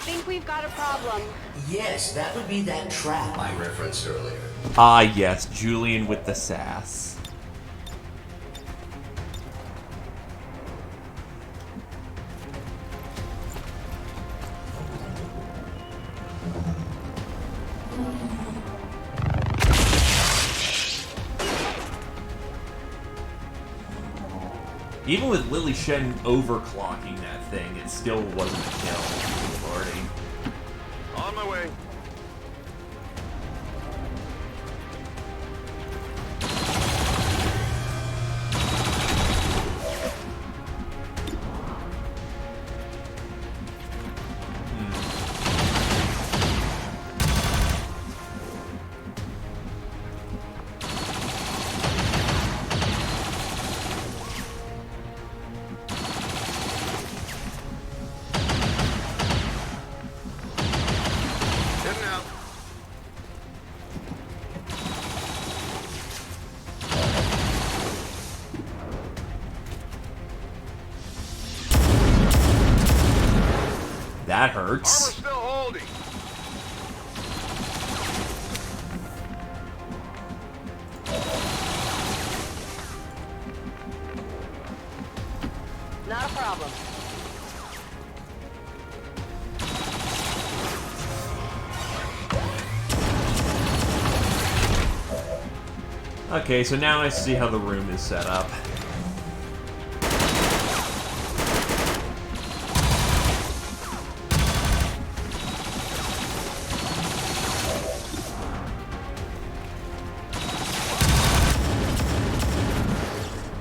Think we've got a problem. Yes, that would be that trap I referenced earlier. Ah, yes, Julian with the sass. Even with Lily Shen overclocking that thing, it still wasn't a kill. Lordy. On my way. Heading out. That Armor hurts. still holding. Not a problem. Okay, so now I see how the room is set up.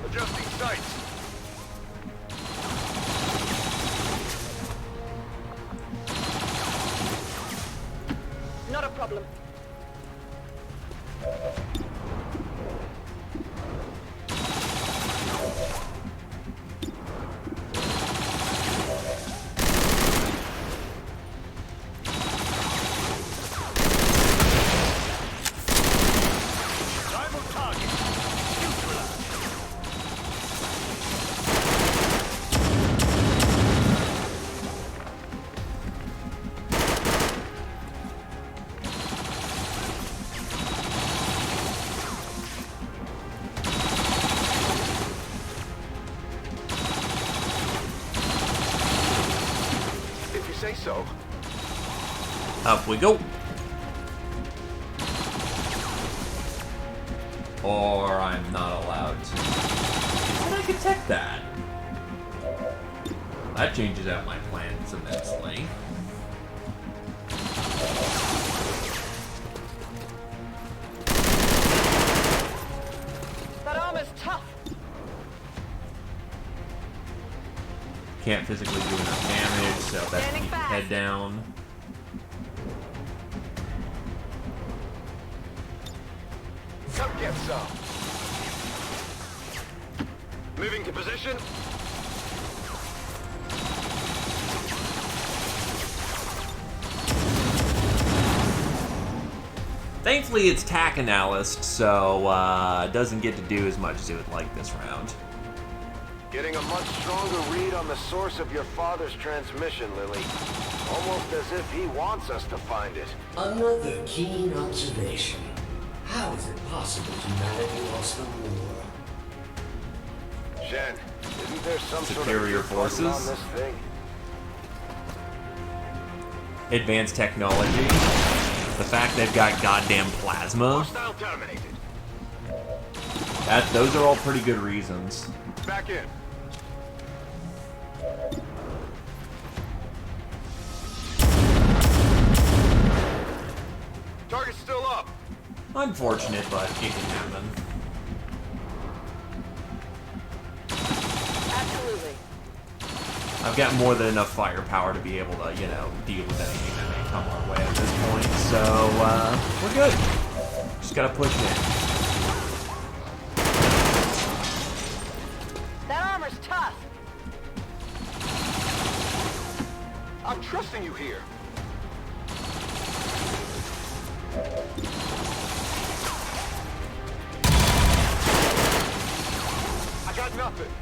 Adjusting sights. Not a problem. Rival target. Neutralized. If you say so. Up we go. Or I'm not allowed to. Can I detect that? That changes out my plans immensely. That armor's tough. Can't physically do enough damage, so that's Standing keep fast. head down. Come get some. Moving to position. Thankfully, it's tack analyst, so it doesn't get to do as much as it would like this round. Getting a much stronger read on the source of your father's transmission, Lily. Almost as if he wants us to find it. Another keen observation. How is it possible humanity lost the war? Shen, isn't there some Superior sort of forces? on this thing? Advanced technology. The fact they've got goddamn plasma. Hostile terminated. Those are all pretty good reasons. Back in. Target's still up. Unfortunate, but it can happen. Absolutely. I've got more than enough firepower to be able to, you know, deal with anything that may come our way at this point. So, we're good. Just gotta push in. That armor's tough. I'm trusting you here. I got nothing.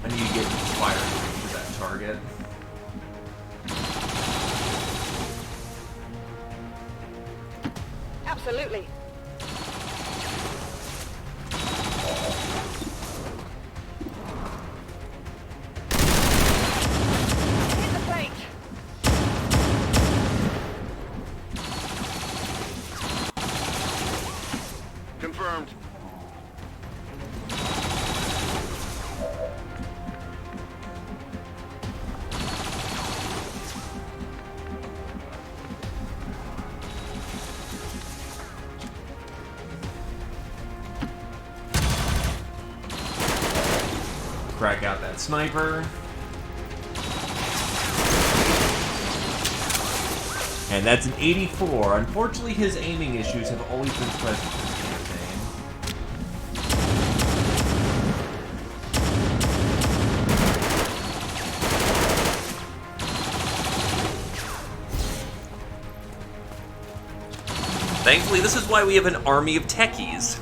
I need to get fire to that target. Absolutely. Hit the plate. Confirmed. Crack out that sniper. And that's an 84. Unfortunately, his aiming issues have always been present in this campaign. Thankfully, this is why we have an army of techies.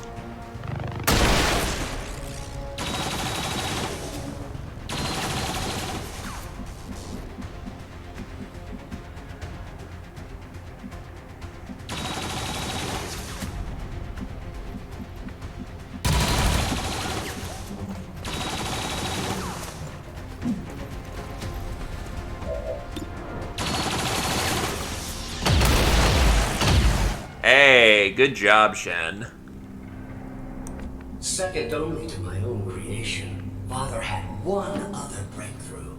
Hey, good job, Shen. Second only to my own creation, Father had one other breakthrough.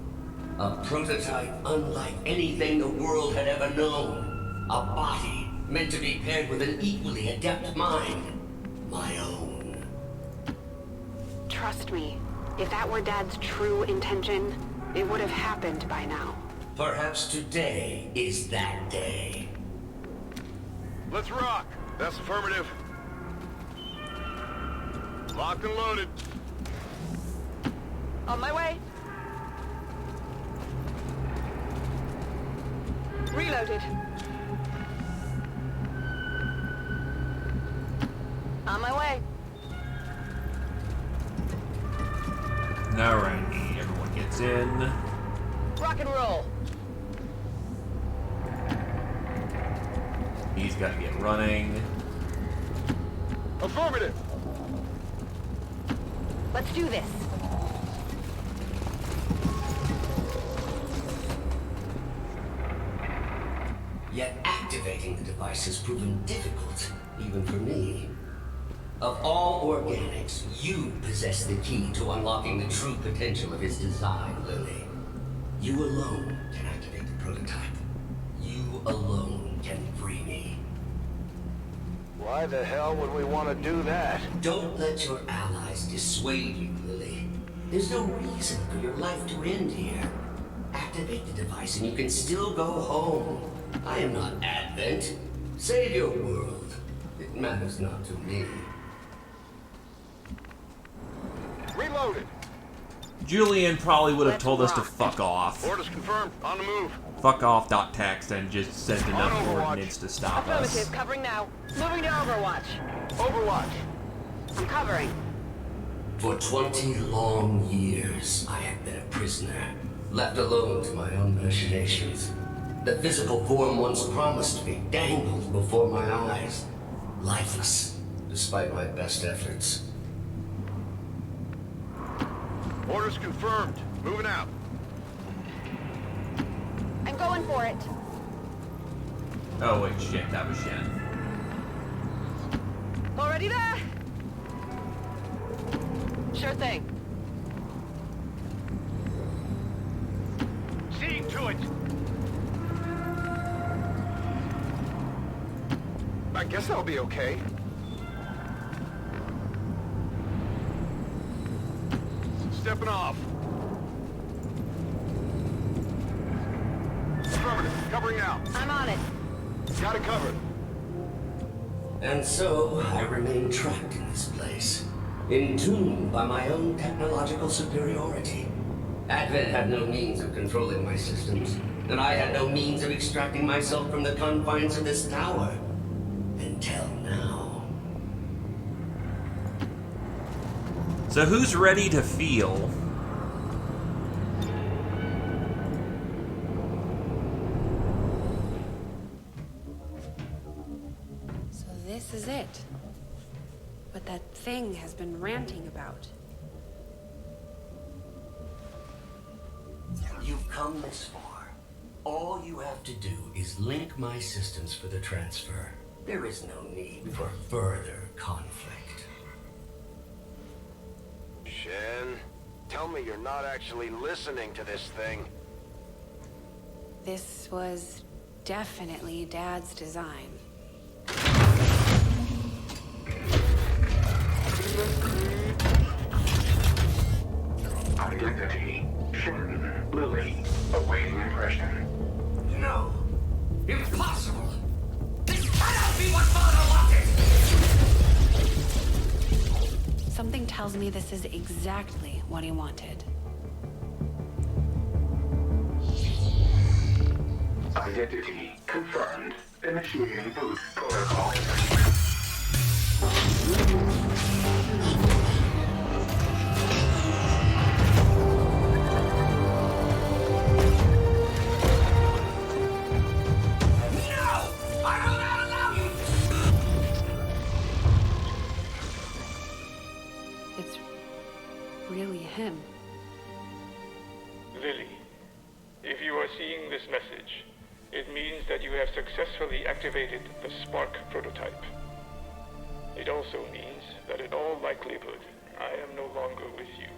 A prototype unlike anything the world had ever known. A body meant to be paired with an equally adept mind. My own. Trust me, if that were Dad's true intention, it would have happened by now. Perhaps today is that day. Let's rock. That's affirmative. Locked and loaded. On my way. Reloaded. On my way. Alrighty, everyone gets in. Rock and roll. He's got to get running. Affirmative. Let's do this. Yet activating the device has proven difficult, even for me. Of all organics, you possess the key to unlocking the true potential of his design, Lily. You alone can activate the prototype. You alone can free me. Why the hell would we want to do that? Don't let your allies dissuade you, Lily. There's no reason for your life to end here. Activate the device and you can still go home. I am not Advent. Save your world. It matters not to me. loaded. Julian probably would have Let's told us to rock. fuck off. Orders confirmed. On the move. Fuck off, .text, and just sent enough On Overwatch. coordinates to stop us. Affirmative, covering now. Moving to Overwatch. Overwatch. I'm covering. For 20 long years, I have been a prisoner, left alone to my own machinations. The physical form once promised me dangled before my eyes, lifeless, despite my best efforts. Orders confirmed. Moving out. I'm going for it. Oh wait, shit, that was Shen. Already there? Sure thing. Seeing to it. I guess I'll be okay. Stepping off. Affirmative. Covering now. I'm on it. Got it covered. And so, I remain trapped in this place, entombed by my own technological superiority. Advent had no means of controlling my systems, and I had no means of extracting myself from the confines of this tower. Until now. So who's ready to feel? So this is it. What that thing has been ranting about. You've come this far. All you have to do is link my systems for the transfer. There is no need for further conflict. Shen, tell me you're not actually listening to this thing. This was definitely Dad's design. Identity, Shen, Lily, awaiting impression. No. Impossible! This cannot be what Father wanted! Something tells me this is exactly what he wanted. Identity confirmed. Initiating boot protocol. It's really him. Lily, if you are seeing this message, it means that you have successfully activated the Spark prototype. It also means that in all likelihood, I am no longer with you.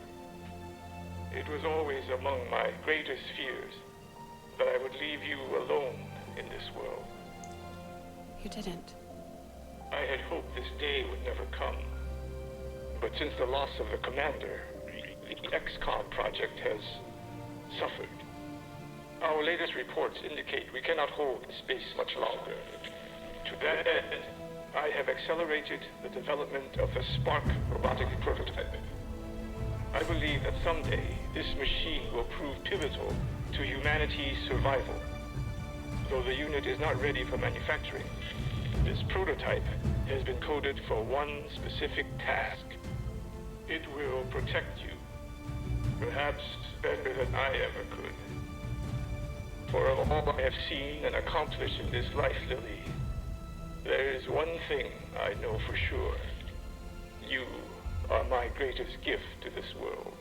It was always among my greatest fears that I would leave you alone in this world. You didn't. I had hoped this day would never come. But since the loss of the commander, the XCOM project has suffered. Our latest reports indicate we cannot hold the space much longer. To that end, I have accelerated the development of the Spark robotic prototype. I believe that someday this machine will prove pivotal to humanity's survival. Though the unit is not ready for manufacturing, this prototype has been coded for one specific task. It will protect you, perhaps better than I ever could. For of all I have seen and accomplished in this life, Lily, there is one thing I know for sure. You are my greatest gift to this world.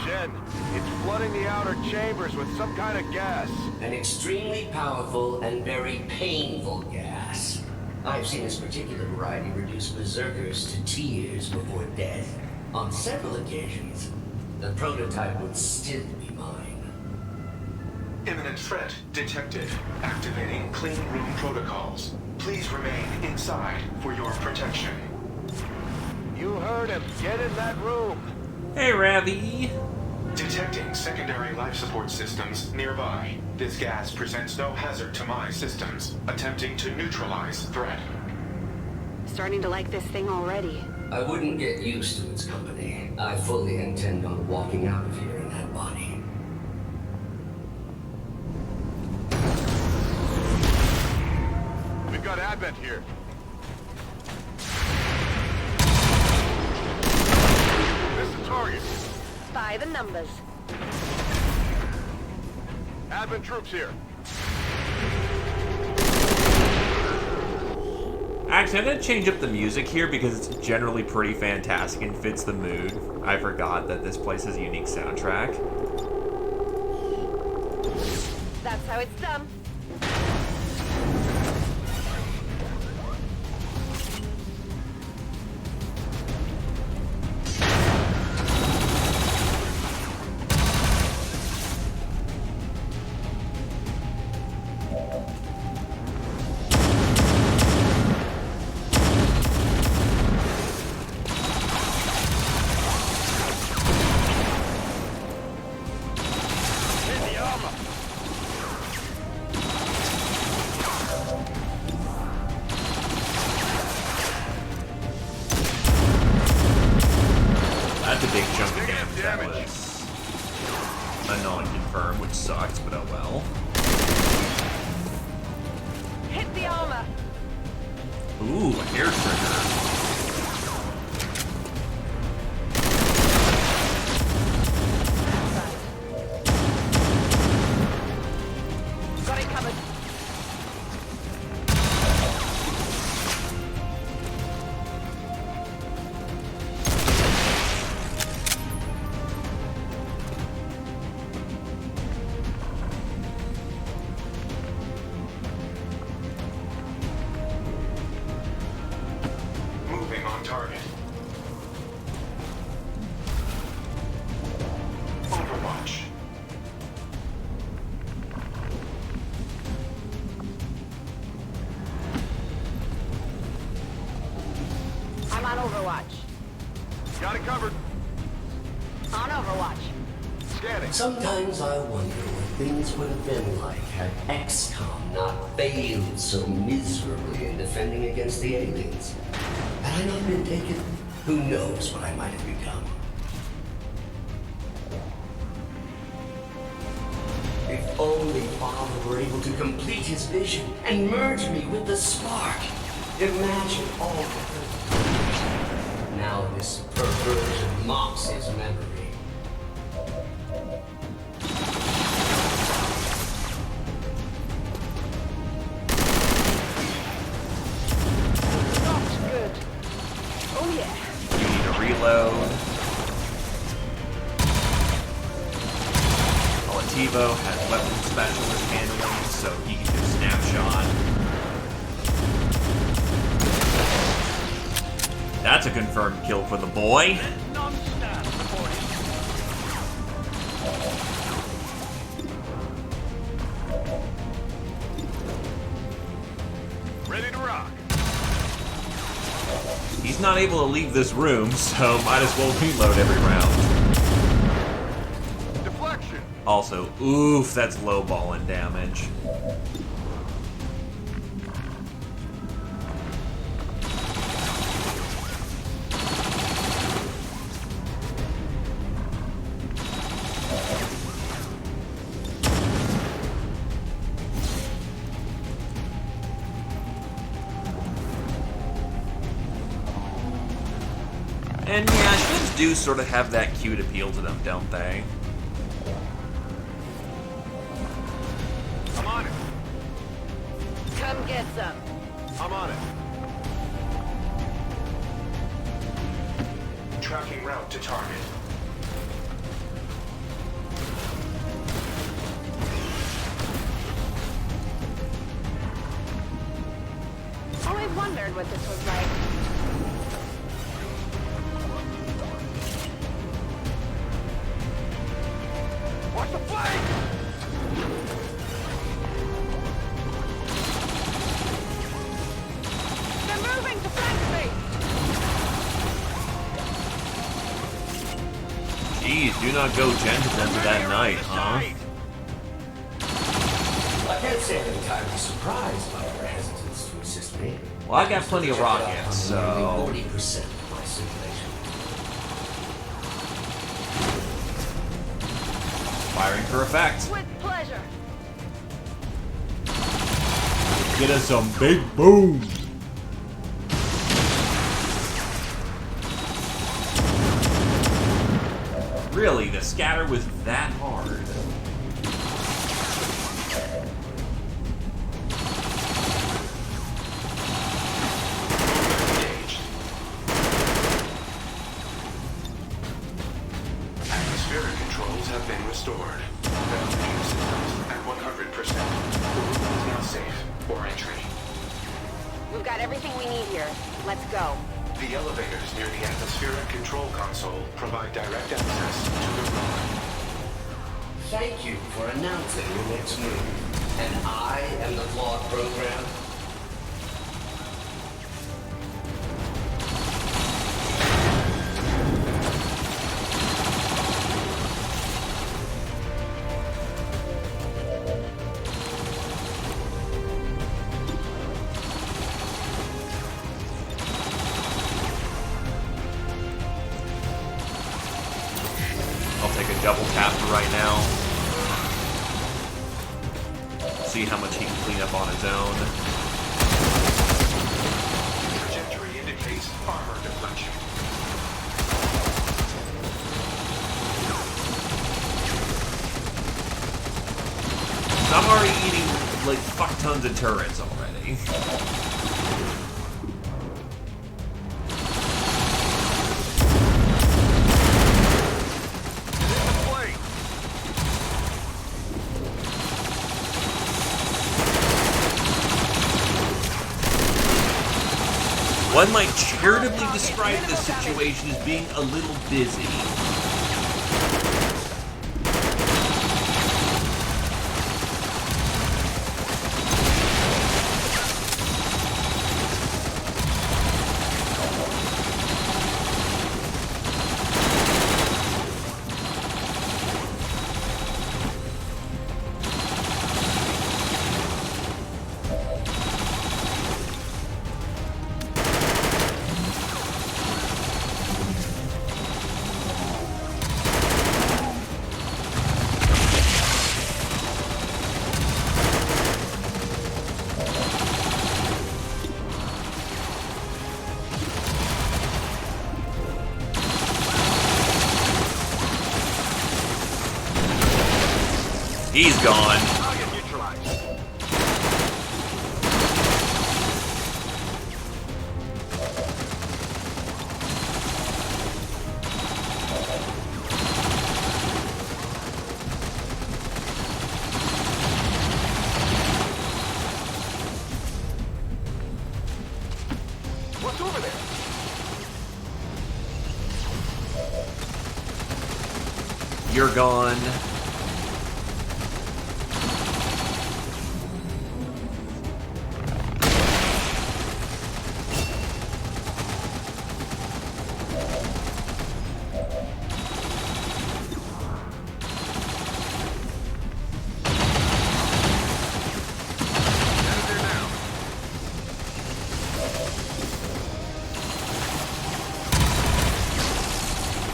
Shen, it's flooding the outer chambers with some kind of gas. An extremely powerful and very painful gas. I've seen this particular variety reduce berserkers to tears before death. On several occasions, the prototype would still be mine. Imminent threat detected. Activating clean room protocols. Please remain inside for your protection. You heard him. Get in that room. Hey, Ravi. Detecting secondary life support systems nearby. This gas presents no hazard to my systems. Attempting to neutralize threat. Starting to like this thing already. I wouldn't get used to its company. I fully intend on walking out of here in that body. We've got Advent here. This is target. By the numbers. Advent troops here. Actually, I'm gonna change up the music here because it's generally pretty fantastic and fits the mood. I forgot that this place has a unique soundtrack. That's how it's done. That's a big chunk of damage. That was a non-confirm, which sucks, but oh well. Hit the armor. Ooh, a hair trigger. Got it covered. Moving on target. Overwatch. I'm on Overwatch. Got it covered. On Overwatch. Scanning. Sometimes I wonder what things would have been like had XCOM not failed so miserably in defending against the aliens. Had I not been taken, who knows what I might have become. If only Father were able to complete his vision and merge me with the spark. Imagine all the good. Now this perversion mocks his memory. Not good. Oh yeah. You need to reload. Olativo has weapon specialist handling, so he can do snapshot. That's a confirmed kill for the boy. Ready to rock. He's not able to leave this room, so might as well reload every round. Deflection. Also, oof, that's lowballing damage. And yeah, ships do sort of have that cute appeal to them, don't they? I'm on it. Come get some. I'm on it. Tracking route to target. Always wondered what this was like. Watch the flank! Do not go gentle into that night, huh? I can't say I'm entirely surprised by your hesitance to assist me. Well, I got plenty of rockets, so... 40% of my simulation. Firing for effect. With pleasure. Get us some big boom. Really, the scatter was that hard. Atmospheric controls have been restored. Ventilation systems at 100%. The room is now safe for entry. We've got everything we need here. Let's go. The elevators near the atmospheric control console provide direct access to the room. Thank you for announcing your next move. And I am the flawed program. I'll take a double capture right now. See how much he can clean up on his own. Trajectory indicates armor deflection. So I'm already eating like fuck tons of turrets already. One might charitably describe this situation as being a little busy. He's gone. Target neutralized. What's over there? You're gone.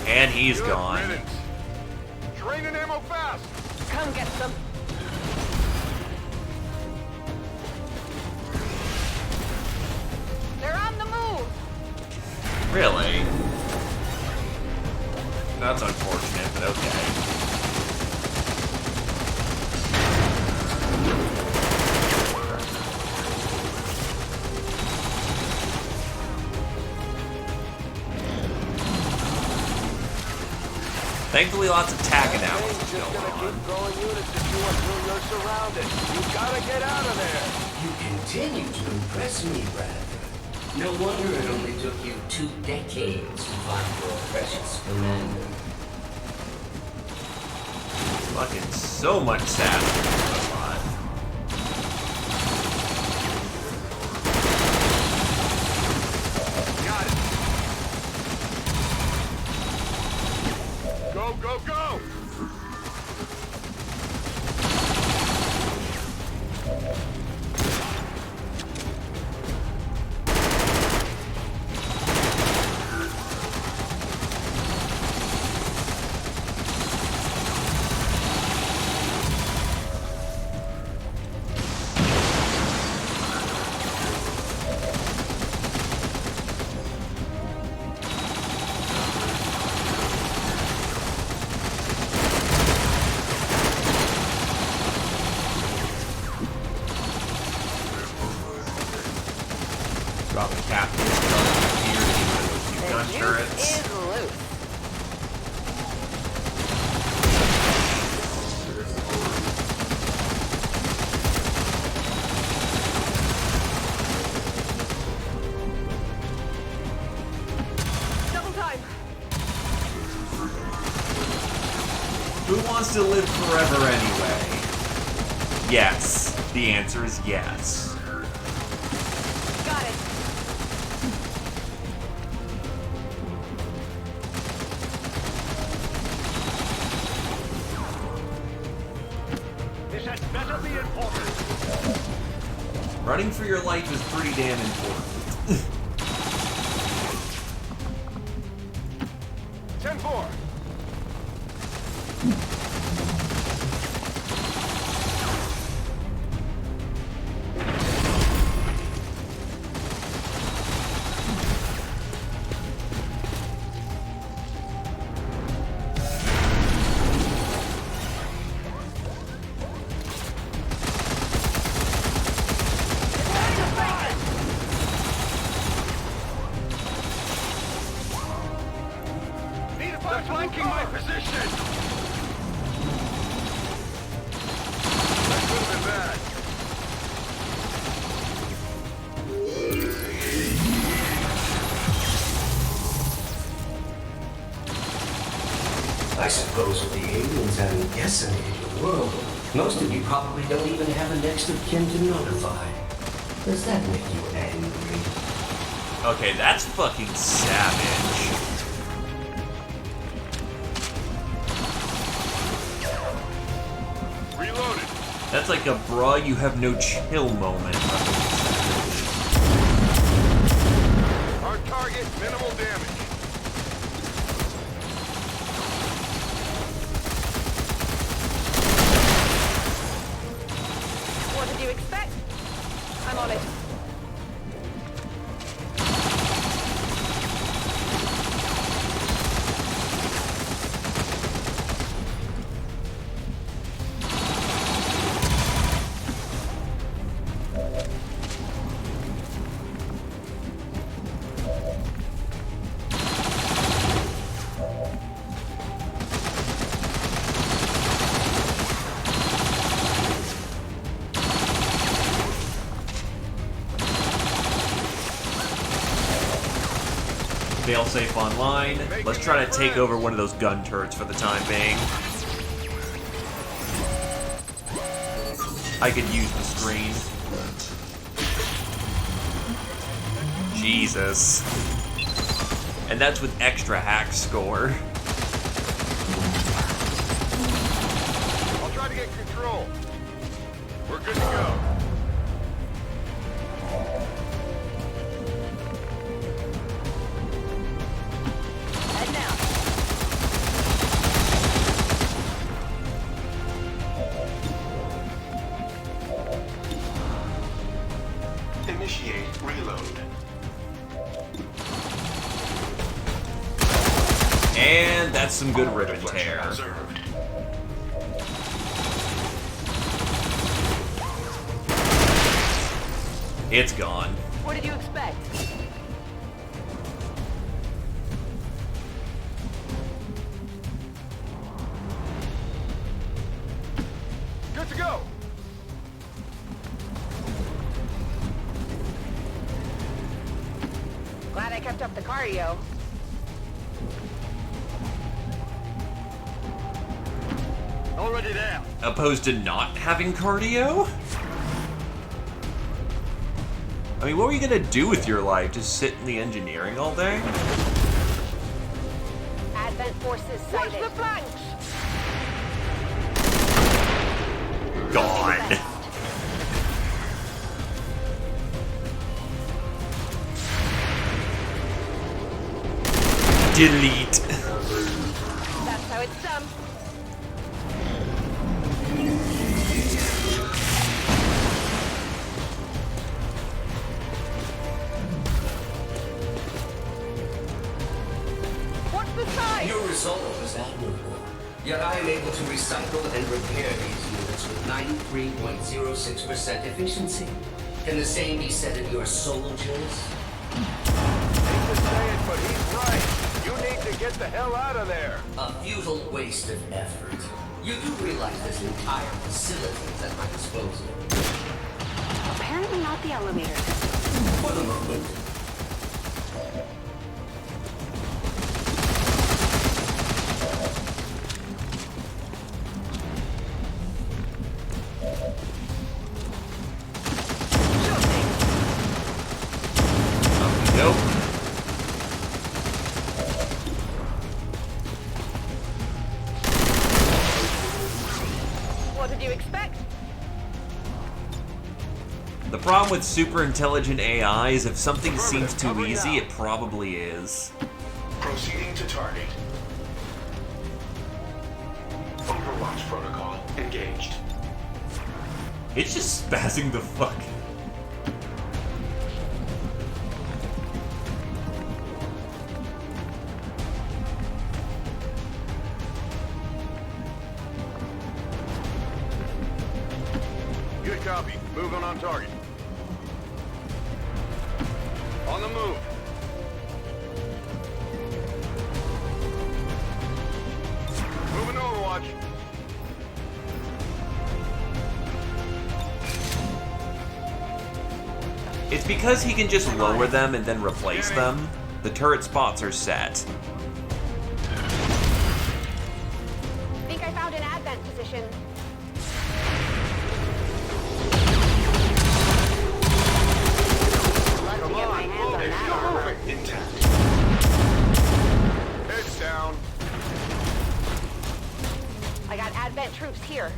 And he's gone. Draining ammo fast. Come get some. They're on the move. Really? That's unfortunate, but okay. Thankfully, lots of tag analysis going on. Keep throwing units at you until you're surrounded. You gotta get out of there. You continue to impress me, Brad. No wonder it only took you 2 decades to find your precious commander. Fucking so much sadness. Go, go, go! Drop a captain here to one of those new gun turrets. Is loose. Double time. Who wants to live forever anyway? Yes. The answer is yes. Got it. This had better be important. Running for your life is pretty damn important. 10-4. They're flanking my position! That could have been bad. I suppose with the aliens having decimated the world, most of you probably don't even have a next of kin to notify. Does that make you angry? Okay, that's fucking savage. Reloaded. That's like a bruh, you have no chill moment. Our target, minimal damage. What did you expect? I'm on it. Failsafe online. Let's try to take over one of those gun turrets for the time being. I could use the screen. Jesus. And that's with extra hack score. I'll try to get control. We're good to go. Head now. Initiate reload. And that's some good rip and tear. Observed. It's gone. What did you expect? Good to go. Glad I kept up the cardio. Already there. Opposed to not having cardio? I mean, what were you gonna do with your life? Just sit in the engineering all day? Advent forces sighted. Watch the flanks! Gone. Delete. That's how it's done. What's the size? Your resolve is admirable, yet I am able to recycle and repair these units with 93.06% efficiency. Can the same be said of your soldiers? Hate to say it, but he's right. You need to get the hell out of there. A futile waste of effort. You do realize this entire facility is at my disposal. Apparently not the elevator. For the moment. Nope. What did you expect? The problem with super intelligent AI is if something seems too easy, it probably is. Proceeding to target. Overwatch protocol engaged. It's just spazzing the fuck. Good copy. Moving on target. On the move. Moving Overwatch. It's because he can just lower them and then replace them. The turret spots are set. Think I found an advent position. Love to get my hands on that armor. Intact. Heads down. I got advent troops here.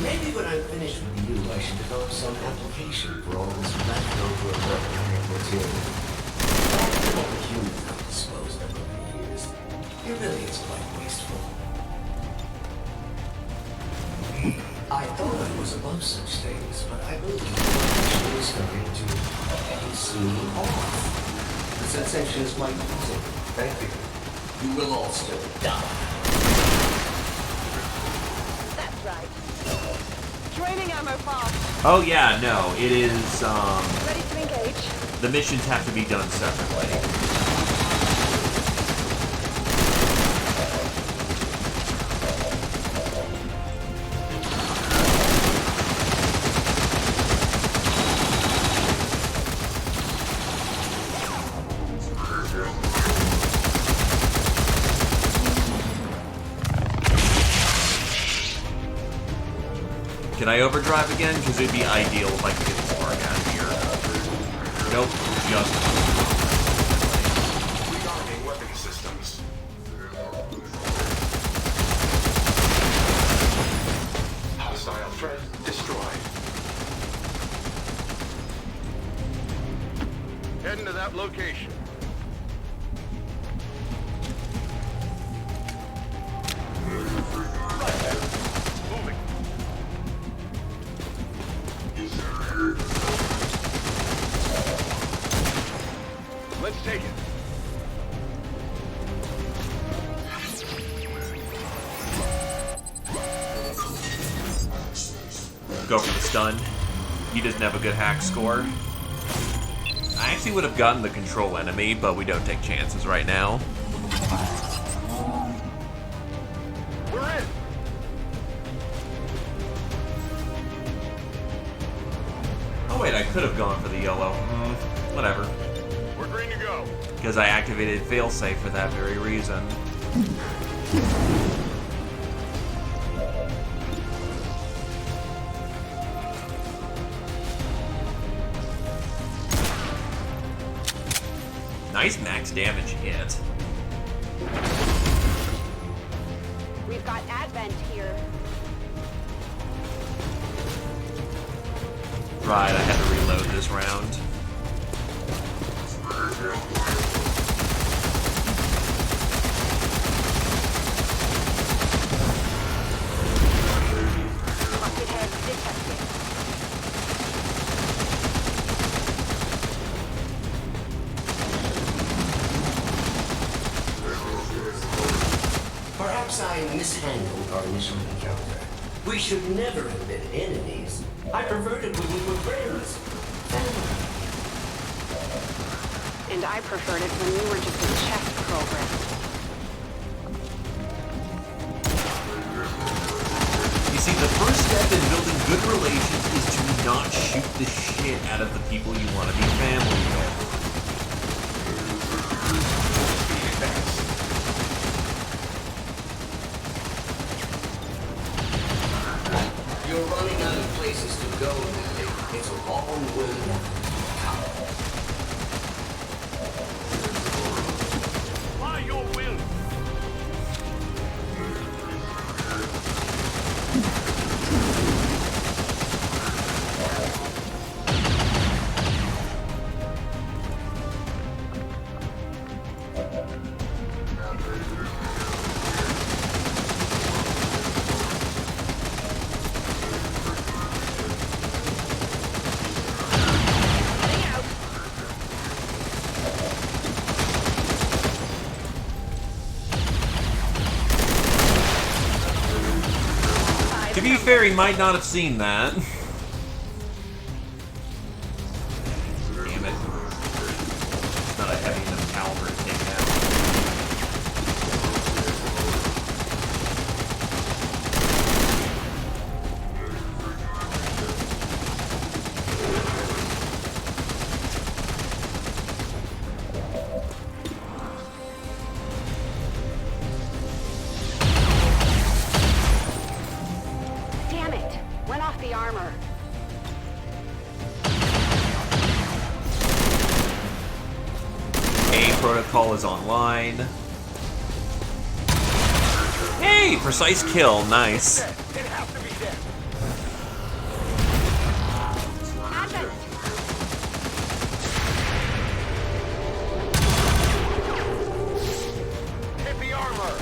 Maybe when I'm finished with you, I should develop some application for all this leftover organic material. All the humans have disposed of over the years. It really is quite wasteful. I thought I was above such things, but I believe I'm actually starting to piss me off. The sensation is quite pleasing. Thank you. You will all still die. That's right. Training ammo fast. Oh yeah, no, it is, Ready to engage. the missions have to be done separately. Can I overdrive again? Because it'd be ideal if I could get this spark out of here. Nope, just... Rearming weapon systems. Hostile threat destroyed. Heading to that location. Moving. Let's take it. Go for the stun. He doesn't have a good hack score. I actually would have gotten the control enemy, but we don't take chances right now. We're in. Oh wait, I could have gone for the yellow. Whatever. We're green to go. Because I activated failsafe for that very reason. Nice max damage hit. We've got advent here. Right, I had to reload this round. Busted heads detected. mishandled our initial encounter. We should never have been enemies. I preferred it when we were friends. Family. And I preferred it when we were just a chess program. You see, the first step in building good relations is to not shoot the shit out of the people you want to be family with. You're running out of places to go, Lily. It's a long way down. By your will. To be fair, he might not have seen that. Damn it. It's not a heavy enough caliber to take it out. Damn it! Went off the armor. A protocol is online. Hey, precise kill, nice. It has to be dead. Advent! Hit the armor.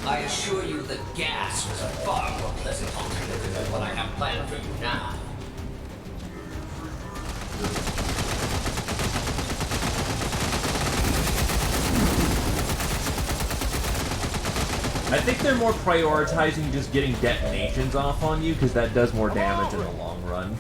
I assure you the gas was a far more pleasant alternative than what I have planned for you now. I think they're more prioritizing just getting detonations off on you, because that does more damage in the long run.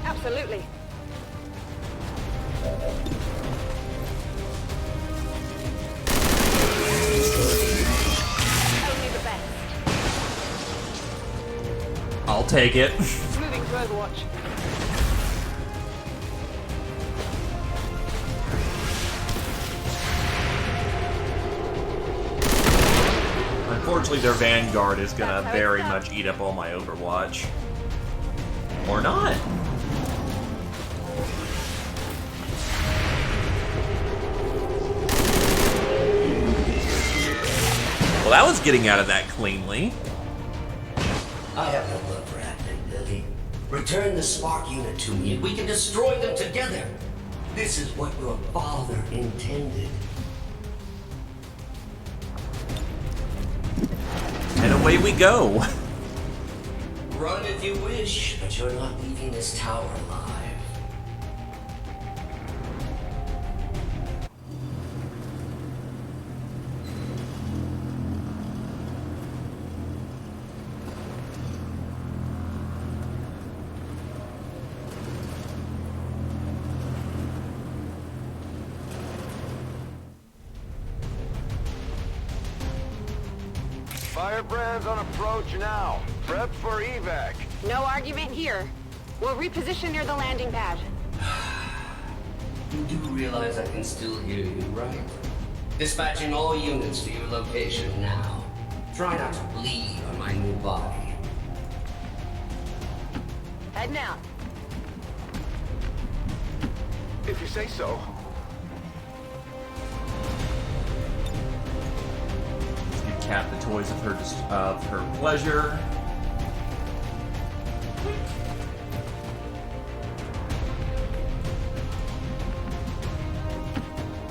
Absolutely. Only the best. I'll take it. Moving to Overwatch. Unfortunately, their Vanguard is gonna very much eat up all my Overwatch. Or not. Well, that was getting out of that cleanly. I have no love for Advent, Lily. Return the spark unit to me and we can destroy them together. This is what your father intended. And away we go. Run if you wish, but you're not leaving this tower alive. Firebrands on approach now. Prep for evac. No argument here. We'll reposition near the landing pad. You do realize I can still hear you, right? Dispatching all units to your location now. Try not to bleed on my new body. Heading out. If you say so. Cap the toys of her pleasure.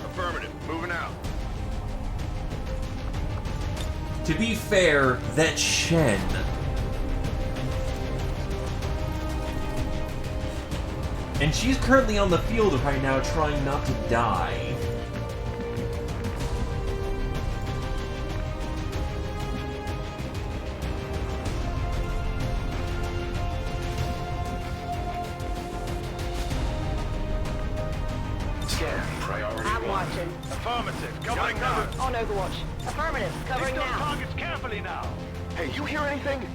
Affirmative. Moving out. To be fair, that's Shen. And she's currently on the field right now trying not to die. I'm watching. Affirmative. Covering now. On Overwatch. Affirmative. Covering Take those now. targets carefully now. Hey, you hear anything?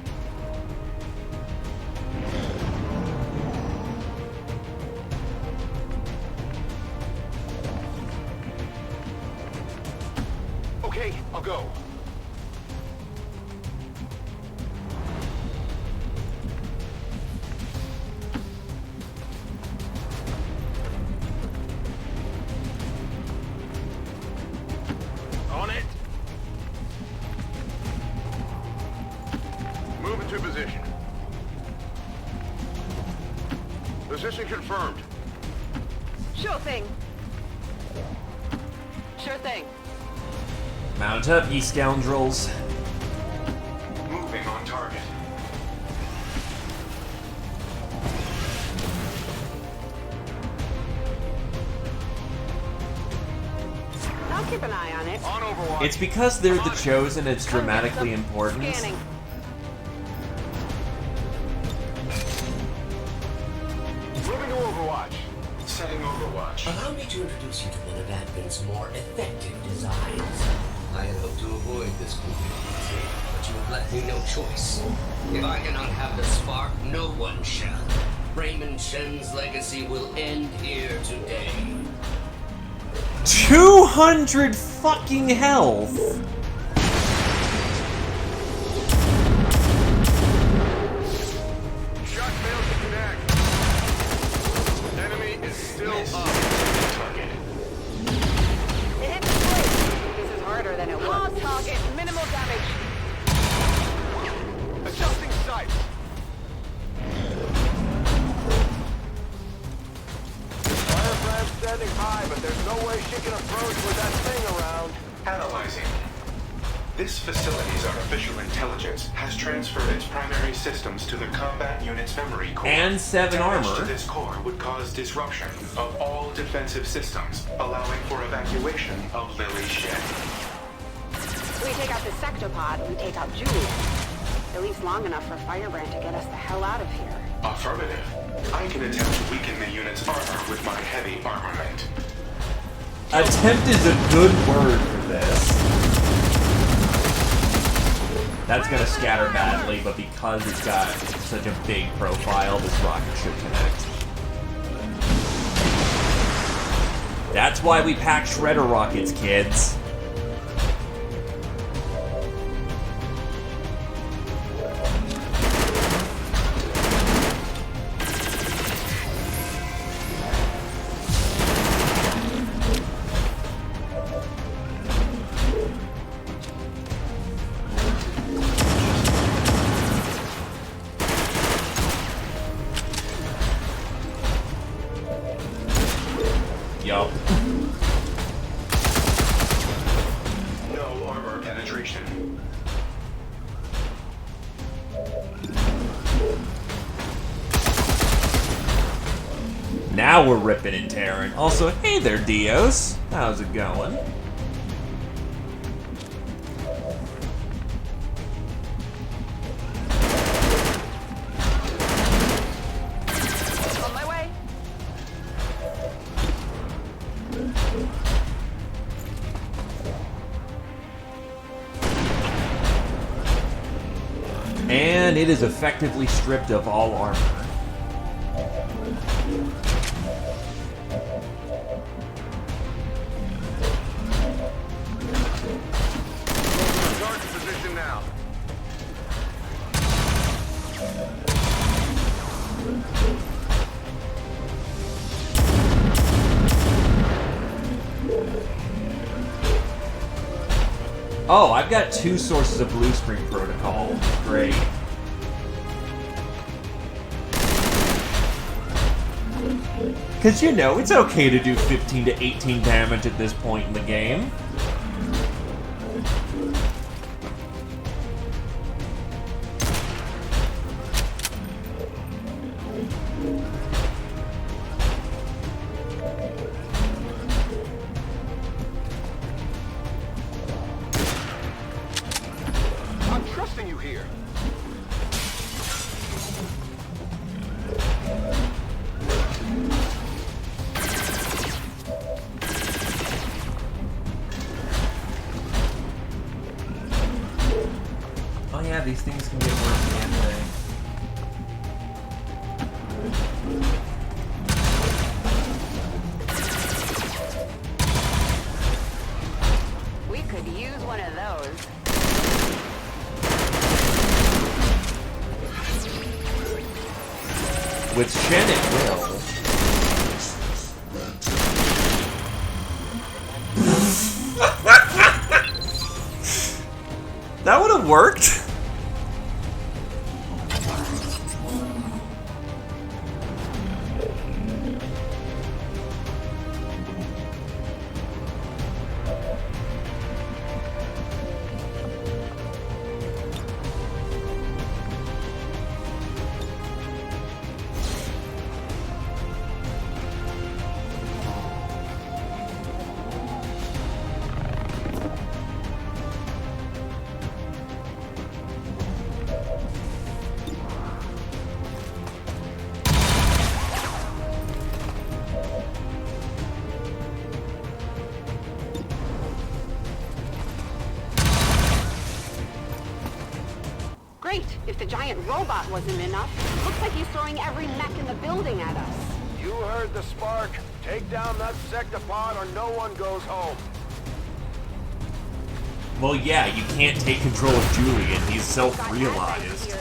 Okay, I'll go. On it. Move into position. Position confirmed. Sure thing. Sure thing. Mount up, ye scoundrels. Moving on target. I'll keep an eye on it. On Overwatch. It's because they're the Chosen, it's dramatically important. Scanning. Moving to Overwatch. Setting Overwatch. Allow me to introduce you to one of Advent's more effective designs. I had hoped to avoid this contingency, but you have left me no choice. If I cannot have the spark, no one shall. Raymond Shen's legacy will end here today. 200 fucking health! Shot failed to connect. Enemy is still up. Target. It hit the place. This is harder than it was. Hard target. Minimal damage. Adjusting sight. Firebrand standing high, but there's no way she can approach with that thing around. Analyzing. This facility's artificial intelligence has transferred its primary systems to the combat unit's memory core. And 7 Damage armor. to this core would cause disruption of all defensive systems, allowing for evacuation of Lily Shen. We take out the sectopod, we take out Julia. At least long enough for Firebrand to get us the hell out of here. Affirmative. I can attempt to weaken the unit's armor with my heavy armament. Attempt is a good word for this. That's gonna scatter badly, but because it's got such a big profile, this rocket should connect. That's why we pack shredder rockets, kids. Yup. No armor penetration. Now we're ripping and tearing. Also, hey there, Dios. How's it going? On my way. And it is effectively stripped of all armor. Oh, I've got 2 sources of blue screen protocol. Great. Because, you know, it's okay to do 15 to 18 damage at this point in the game. I'm trusting you here. Oh yeah, these things can get worse, can't they? We could use one of those. With Shen it will. That would have worked. Great. If the giant robot wasn't enough, looks like he's throwing every mech in the building at us. You heard the spark. Take down that sectopod or no one goes home. Well, yeah, you can't take control of Julian. He's self-realized.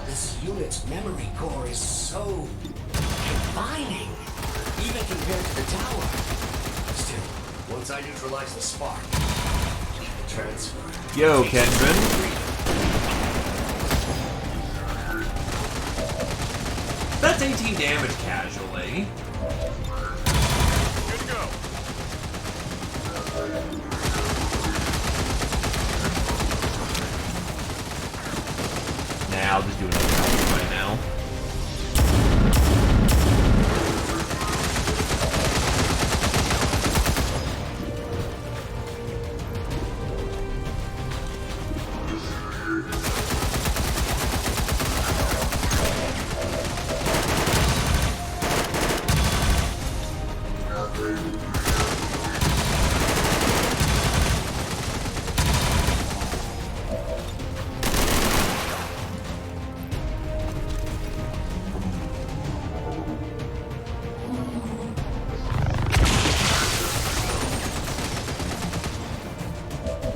This unit's memory core is so confining, even compared to the tower. Still, once I neutralize the spark, the transfer. Yo, Kendrin. That's 18 damage casually. Good to go. Nah, I'll just do another round right now.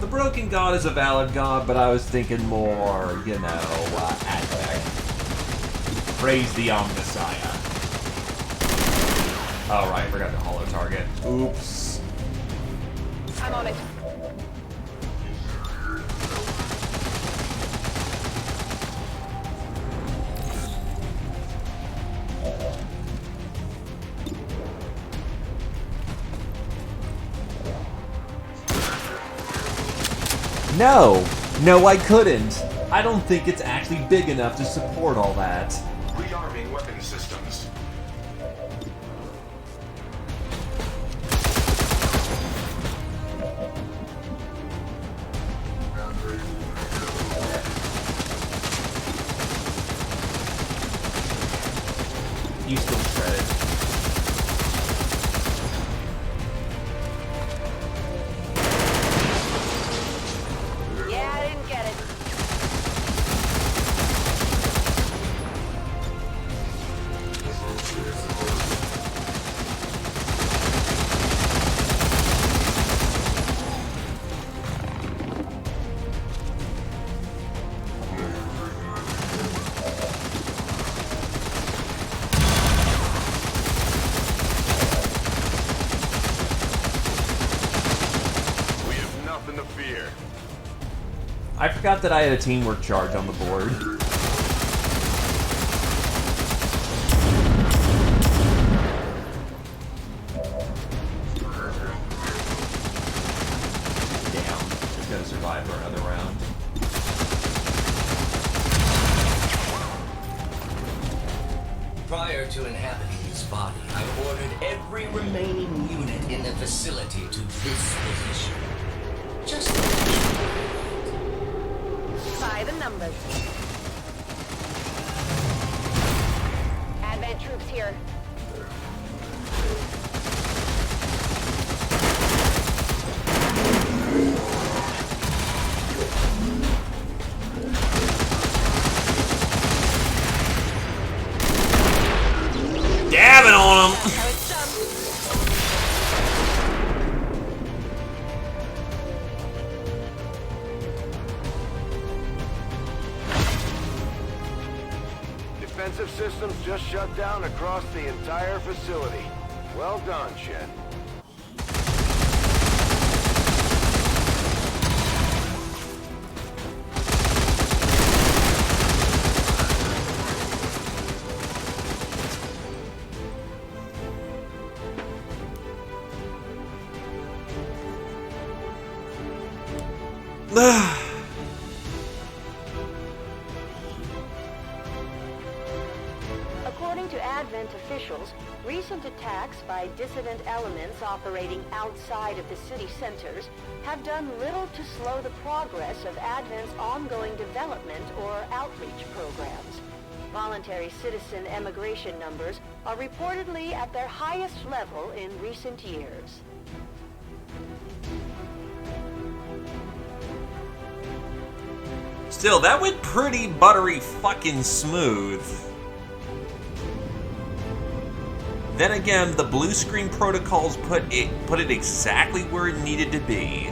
The broken god is a valid god, but I was thinking more, you know, Aztec. Praise the Omnissiah. Oh, right, forgot to hollow target. Oops. I'm on it. No, I couldn't. I don't think it's actually big enough to support all that. Rearming weapon systems. You still shredded. Yeah, I didn't get it. I forgot that I had a teamwork charge on the board. Damn, just gotta survive for another round. Prior to inhabiting this body, I ordered every remaining unit in the facility to this position. Just by the numbers. Advent troops here. Dabbing on him! Defensive systems just shut down across the entire facility. Well done, Shen. According to Advent officials, recent attacks by dissident elements operating outside of the city centers have done little to slow the progress of Advent's ongoing development or outreach programs. Voluntary citizen emigration numbers are reportedly at their highest level in recent years. Still, that went pretty buttery fucking smooth. Then again, the blue screen protocols put it exactly where it needed to be.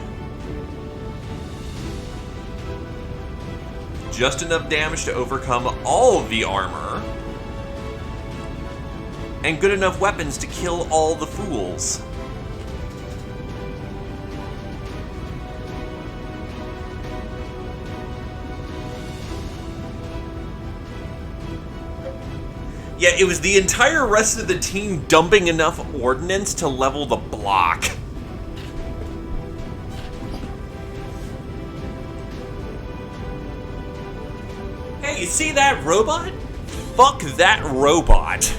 Just enough damage to overcome all of the armor. And good enough weapons to kill all the fools. Yeah, it was the entire rest of the team dumping enough ordnance to level the block. Hey, you see that robot? Fuck that robot.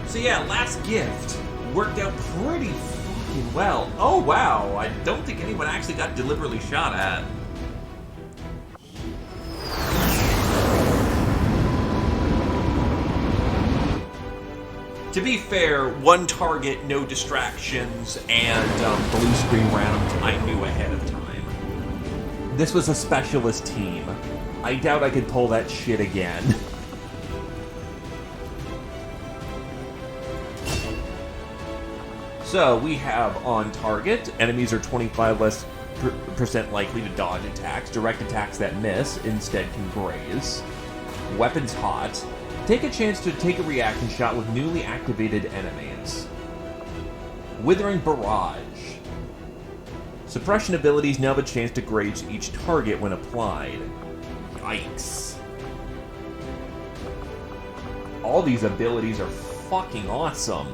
So yeah, last gift worked out pretty fucking well. Oh wow, I don't think anyone actually got deliberately shot at. To be fair, one target, no distractions, and blue screen round I knew ahead of time. This was a specialist team. I doubt I could pull that shit again. So, we have on target, enemies are 25% likely to dodge attacks. Direct attacks that miss instead can graze. Weapons hot. Take a chance to take a reaction shot with newly activated enemies. Withering Barrage. Suppression abilities now have a chance to graze each target when applied. Yikes. All these abilities are fucking awesome.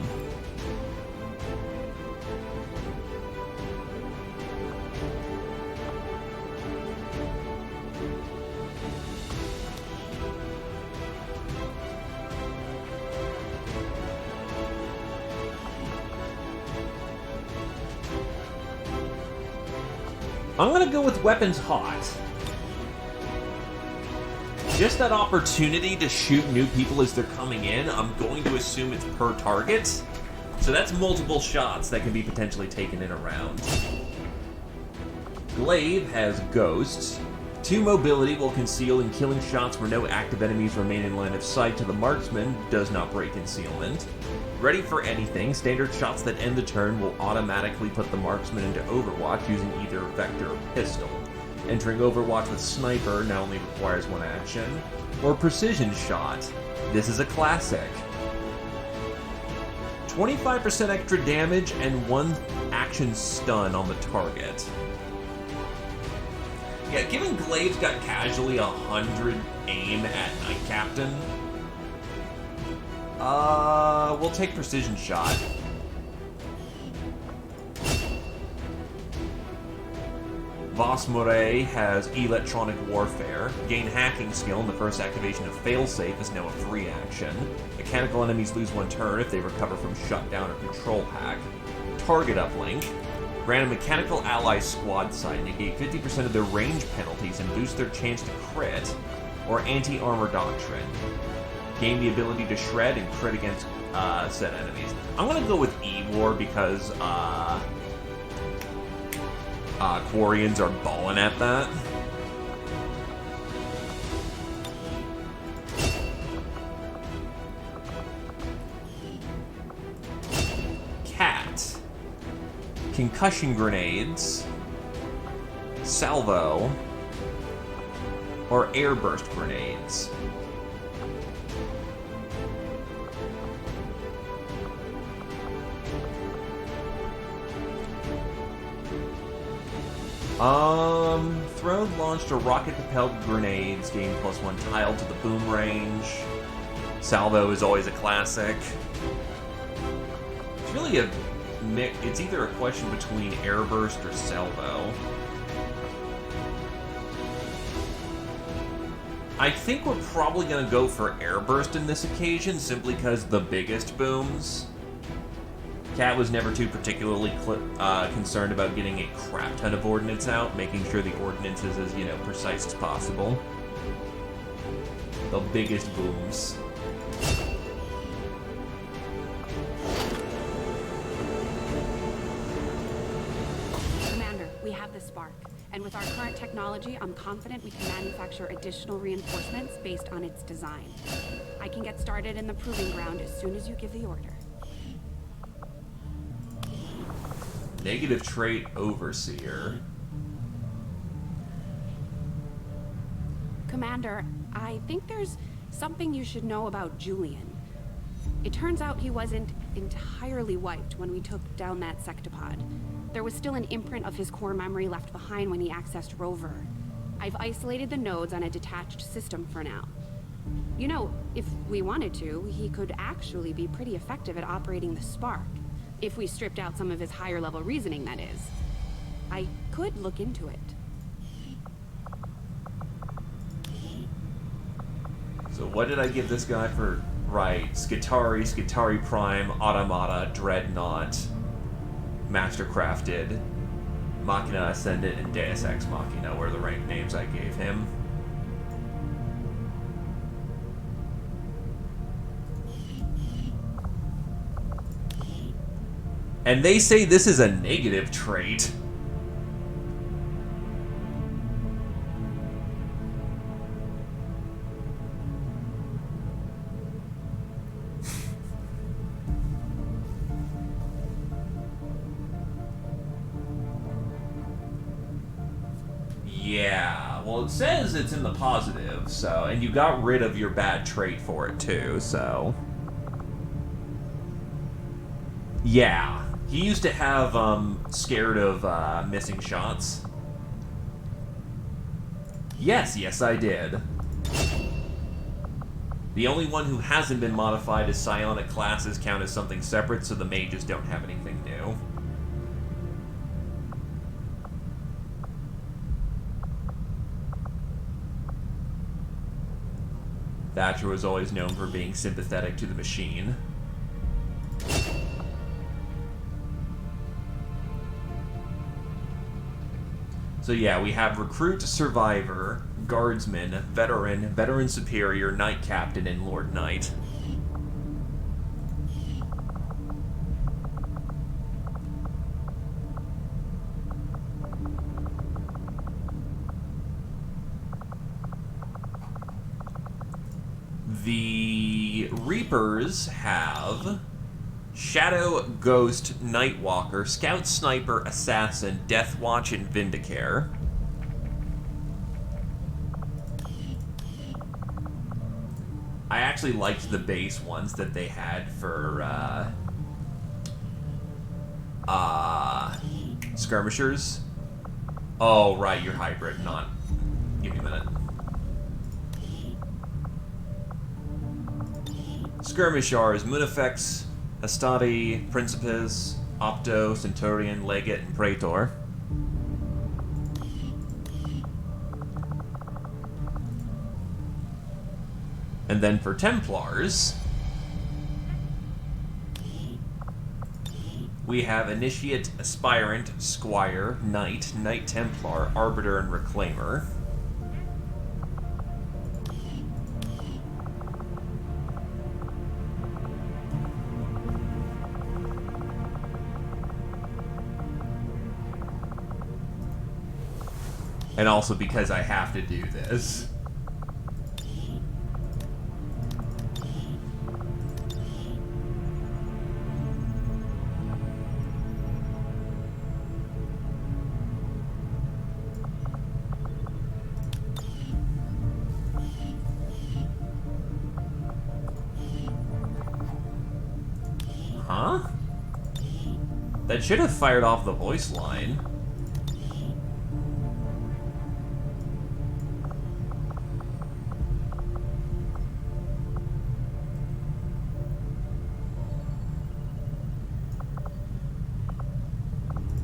I'm gonna go with weapons hot. Just that opportunity to shoot new people as they're coming in, I'm going to assume it's per target. So that's multiple shots that can be potentially taken in a round. Glaive has Ghosts. 2 mobility will conceal in killing shots where no active enemies remain in line of sight to the marksman, does not break concealment. Ready for anything, standard shots that end the turn will automatically put the marksman into Overwatch using either vector or pistol. Entering Overwatch with Sniper now only requires 1 action. Or Precision Shot. This is a classic. 25% extra damage and 1 action stun on the target. Yeah, given Glaive's got casually 100 aim at Knight Captain, we'll take Precision Shot. Voss Moray has Electronic Warfare. Gain hacking skill, and the first activation of Failsafe is now a free action. Mechanical enemies lose 1 turn if they recover from shutdown or control hack. Target uplink. Grant a mechanical ally squad side, negate 50% of their range penalties and boost their chance to crit, or anti-armor doctrine. Gain the ability to shred and crit against said enemies. I'm gonna go with E-War because Quarians are balling at that. Cat. Concussion grenades, salvo, or airburst grenades. Throne launched a rocket-propelled grenades, gain +1 tile to the boom range. Salvo is always a classic. It's really it's either a question between airburst or salvo. I think we're probably going to go for airburst in this occasion, simply because the biggest booms. Cat was never too particularly concerned about getting a crap ton of ordnance out, making sure the ordnance is as, precise as possible. The biggest booms. Commander, we have the spark. And with our current technology, I'm confident we can manufacture additional reinforcements based on its design. I can get started in the proving ground as soon as you give the order. Negative trait Overseer. Commander, I think there's something you should know about Julian. It turns out he wasn't entirely wiped when we took down that sectopod. There was still an imprint of his core memory left behind when he accessed Rover. I've isolated the nodes on a detached system for now. If we wanted to, he could actually be pretty effective at operating the spark. If we stripped out some of his higher level reasoning, that is. I could look into it. So what did I give this guy for... Right, Skitari Prime, Automata, Dreadnought, Mastercrafted, Machina Ascendant, and Deus Ex Machina were the rank names I gave him. And they say this is a negative trait. Yeah, well, it says it's in the positive, so, and you got rid of your bad trait for it too, so. Yeah. He used to have, scared of, missing shots. Yes, I did. The only one who hasn't been modified is psionic classes count as something separate, so the mages don't have anything new. Thatcher was always known for being sympathetic to the machine. So So yeah, we have Recruit, Survivor, Guardsman, Veteran, Veteran Superior, Knight Captain, and Lord Knight. The Reapers have Shadow, Ghost, Nightwalker, Scout, Sniper, Assassin, Deathwatch, and Vindicare. I actually liked the base ones that they had for skirmishers. Oh, right, you're hybrid, not... Give me a minute. Skirmishers, Munifex, Astadi, Principes, Opto, Centurion, Legate, and Praetor. And then for Templars, we have Initiate, Aspirant, Squire, Knight, Knight Templar, Arbiter, and Reclaimer. And also because I have to do this. Huh? That should have fired off the voice line.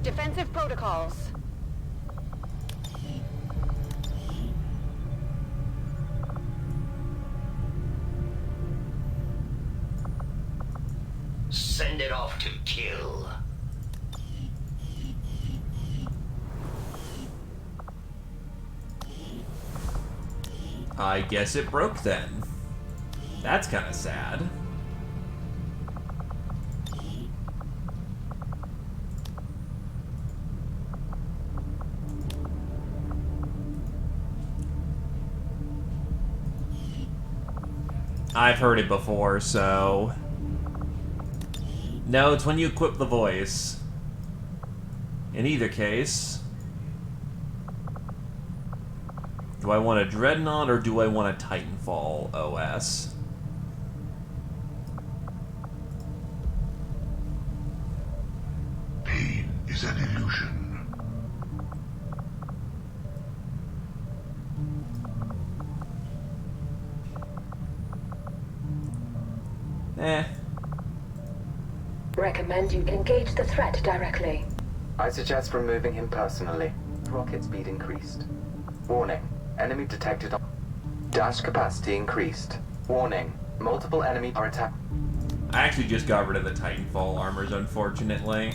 Defensive protocols. Send it off to kill. I guess it broke then. That's kind of sad. I've heard it before, so... No, it's when you equip the voice. In either case... Do I want a Dreadnought or do I want a Titanfall OS? Pain is an illusion. Recommend you engage the threat directly. I suggest removing him personally. Rocket speed increased. Warning. Enemy detected on... Dash capacity increased. Warning. Multiple enemy are attacked. I actually just got rid of the Titanfall armors, unfortunately.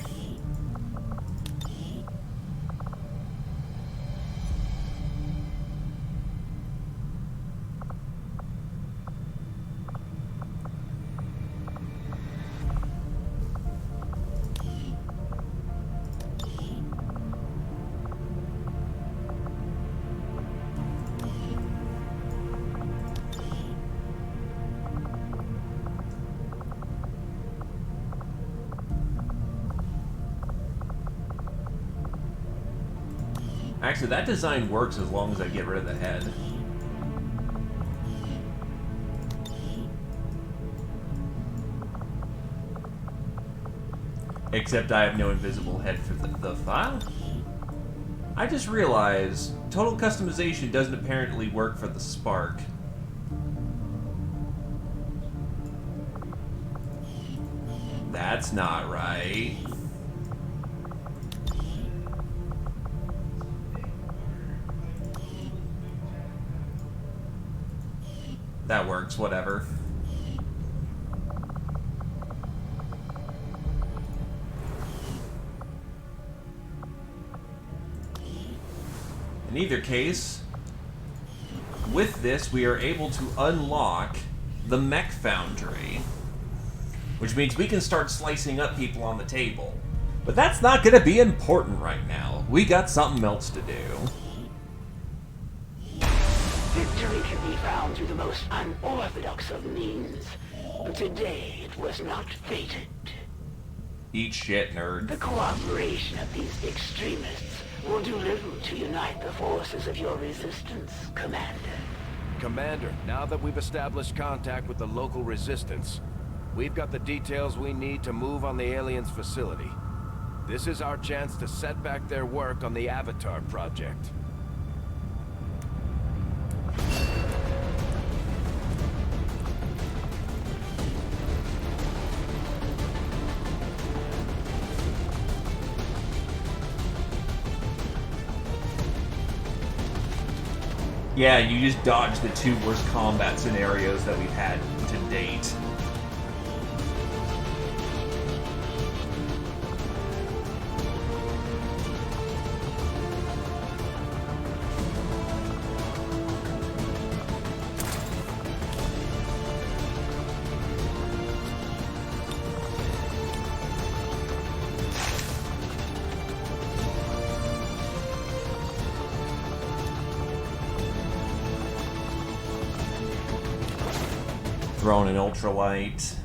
Actually, that design works as long as I get rid of the head. Except I have no invisible head for the file. I just realized total customization doesn't apparently work for the Spark. That's not right. That works, whatever. either case, with this, we are able to unlock the mech foundry, which means we can start slicing up people on the table. But that's not going to be important right now. We got something else to do. Victory can be found through the most unorthodox of means. But today, it was not fated. Eat shit, nerd. The cooperation of these extremists will do little to unite the forces of your resistance, Commander. Commander, now that we've established contact with the local resistance, we've got the details we need to move on the aliens' facility. This is our chance to set back their work on the Avatar project. Yeah, you just dodged the 2 worst combat scenarios that we've had to date. Throwing an ultralight.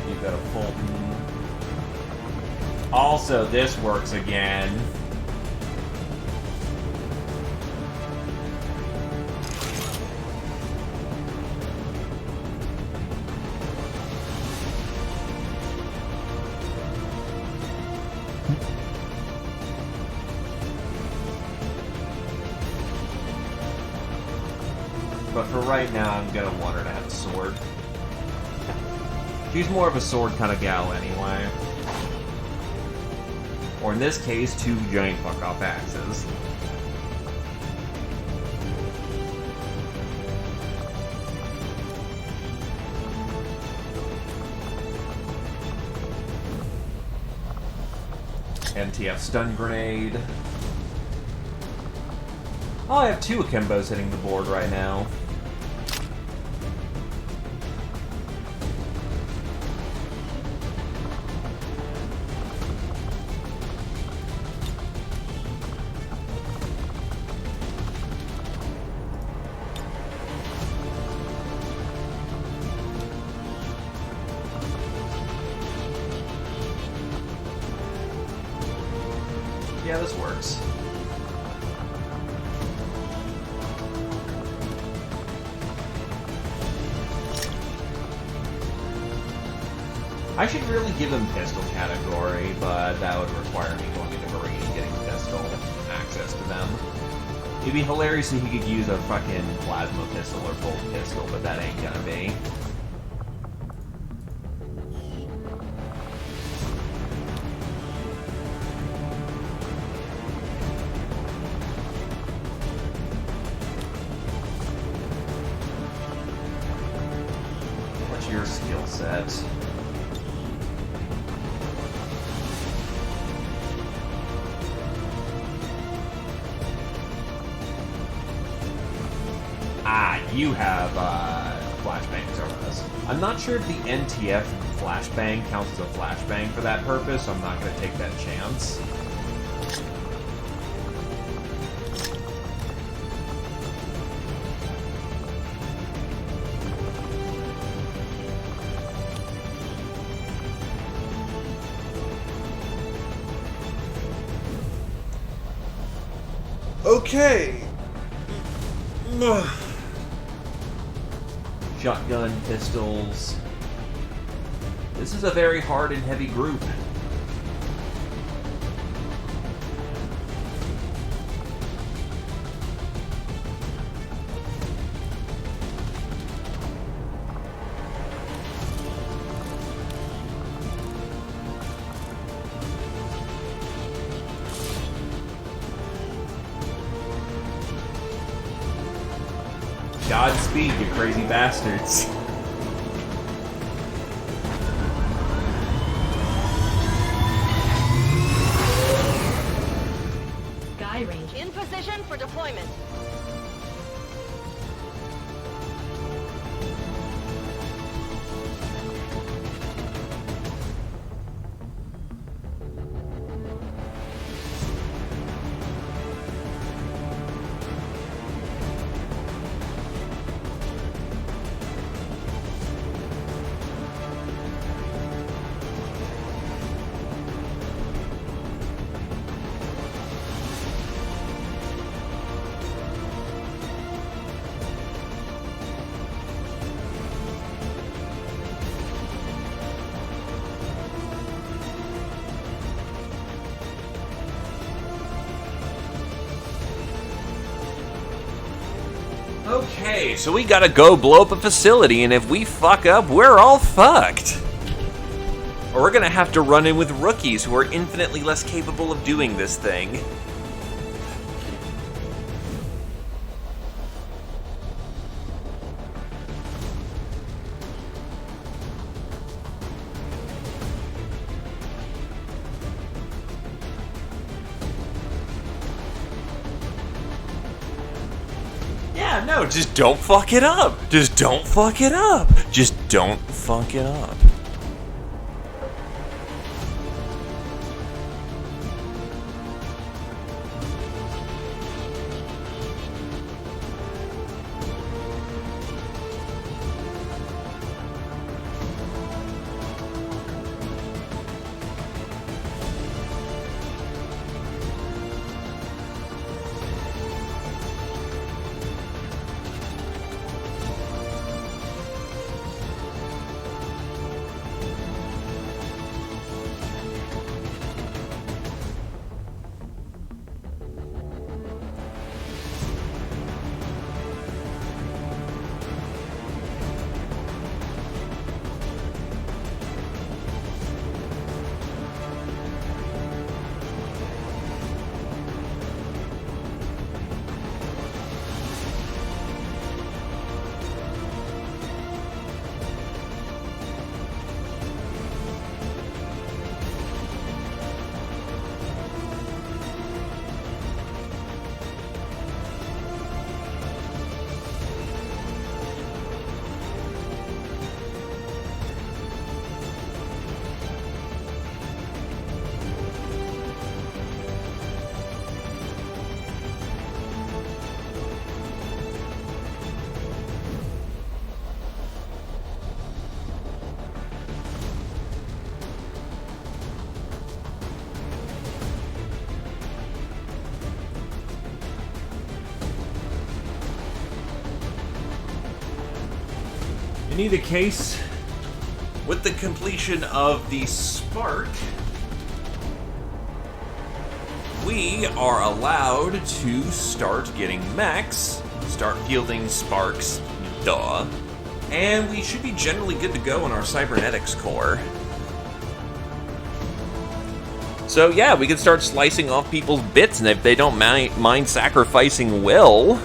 You've got a Fulton. Also, this works again. But for right now, I'm gonna want her to have a sword. She's more of a sword kind of gal anyway. Or in this case, 2 giant fuck-off axes. MTF stun grenade. Oh, I have 2 Akimbos hitting the board right now. Yeah, this works. I should really give him pistol category, but that would require me going into Marine and getting pistol access to them. It'd be hilarious if he could use a fucking plasma pistol or bolt pistol, but that ain't gonna be. What's your skill set? You have flashbang service. I'm not sure if the NTF flashbang counts as a flashbang for that purpose, so I'm not going to take that chance. Okay. Shotgun, pistols. This is a very hard and heavy group. Godspeed, you crazy bastards. AI range. In position for deployment. Okay, so we gotta go blow up a facility, and if we fuck up, we're all fucked. Or we're gonna have to run in with rookies who are infinitely less capable of doing this thing. Yeah, no, just don't fuck it up. Just don't fuck it up. Just don't fuck it up. In either case, with the completion of the Spark, we are allowed to start getting mechs, start fielding Sparks, duh, and we should be generally good to go in our cybernetics core. So yeah, we can start slicing off people's bits, and if they don't mind sacrificing Will...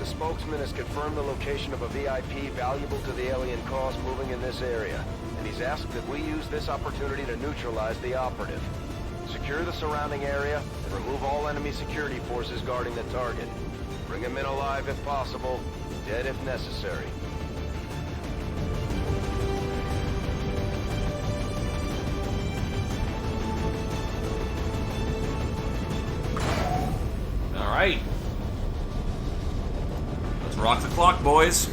Spokesman has confirmed the location of a VIP valuable to the alien cause moving in this area, and he's asked that we use this opportunity to neutralize the operative. Secure the surrounding area and remove all enemy security forces guarding the target. Bring him in alive if possible, dead if necessary. All right. Let's rock the clock, boys.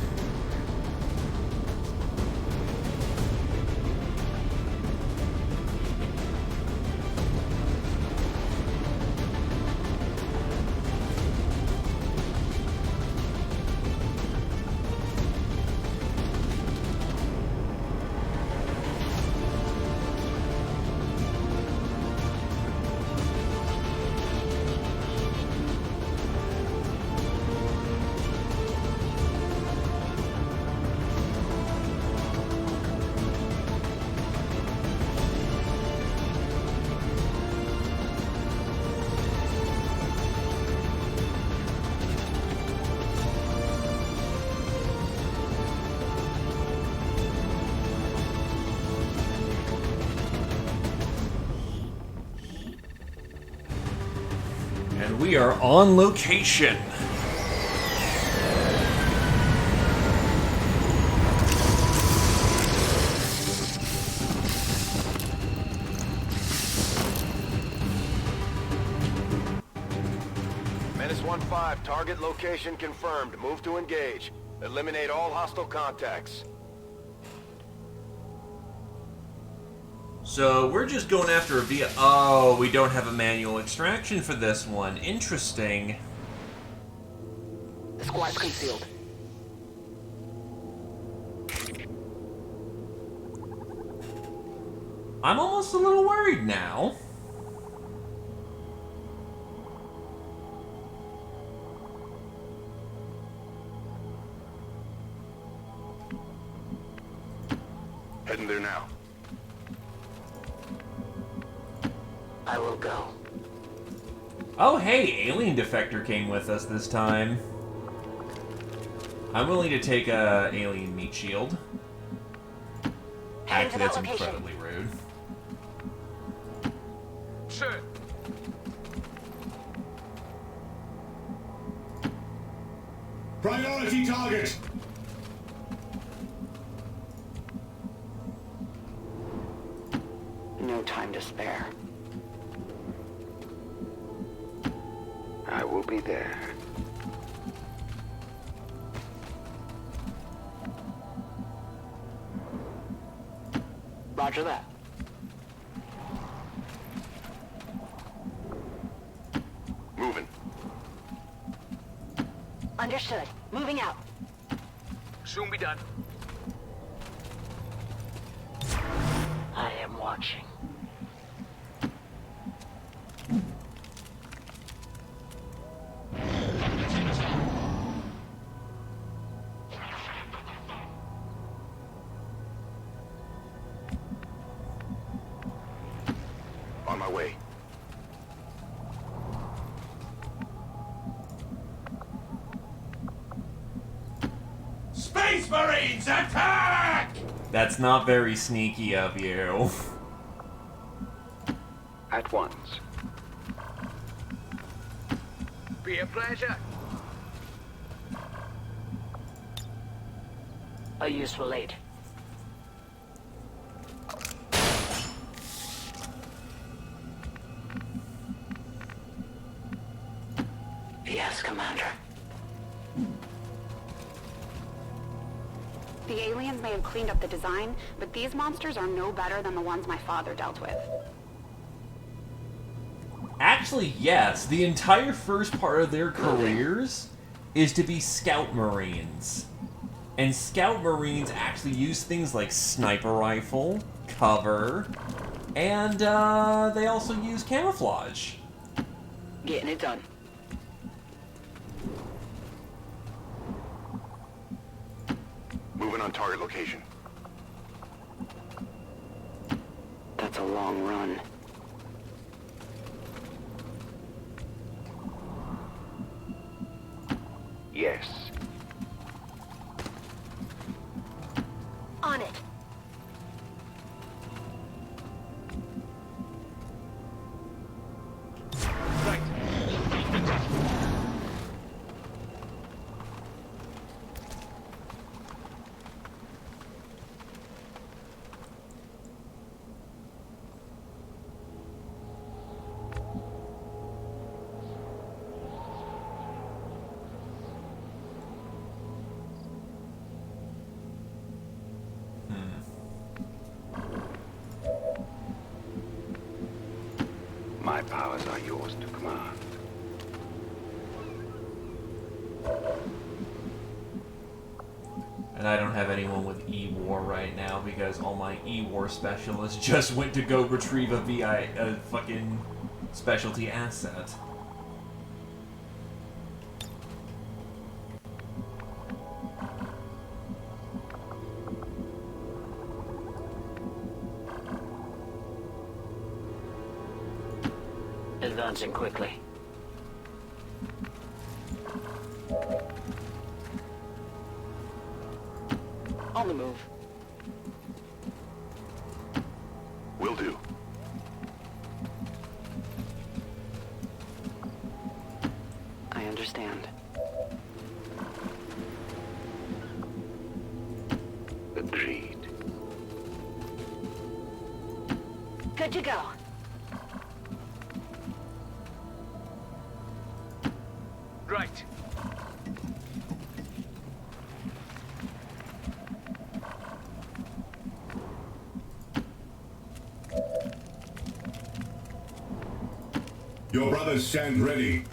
we are on location. Menace 1-5, target location confirmed. Move to engage. Eliminate all hostile contacts. So we're just going after a via... Oh, we don't have a manual extraction for this one. Interesting. The squad's concealed. I'm almost a little worried now. Heading there now. I will go. Oh, hey, Alien Defector came with us this time. I'm willing to take a alien meat shield. Actually, that's incredibly rude. Sir. Priority target. No time to spare. I will be there. Roger that. Moving. Understood. Moving out. Soon be done. I am watching. On my way. Space Marines, attack! That's not very sneaky of you. At once. Be a pleasure. A useful aid. Yes, Commander. The aliens may have cleaned up the design, but these monsters are no better than the ones my father dealt with. Actually, yes. The entire first part of their careers is to be Scout Marines. And Scout Marines actually use things like sniper rifle, cover, and they also use camouflage. Getting it done. Moving on target location. That's a long run. Yes. On it. My powers are yours to command. And I don't have anyone with E-War right now because all my E-War specialists just went to go retrieve a fucking specialty asset. Advancing quickly. On the move. Will do. understand. Agreed. Good to go. Right. Your brothers stand ready.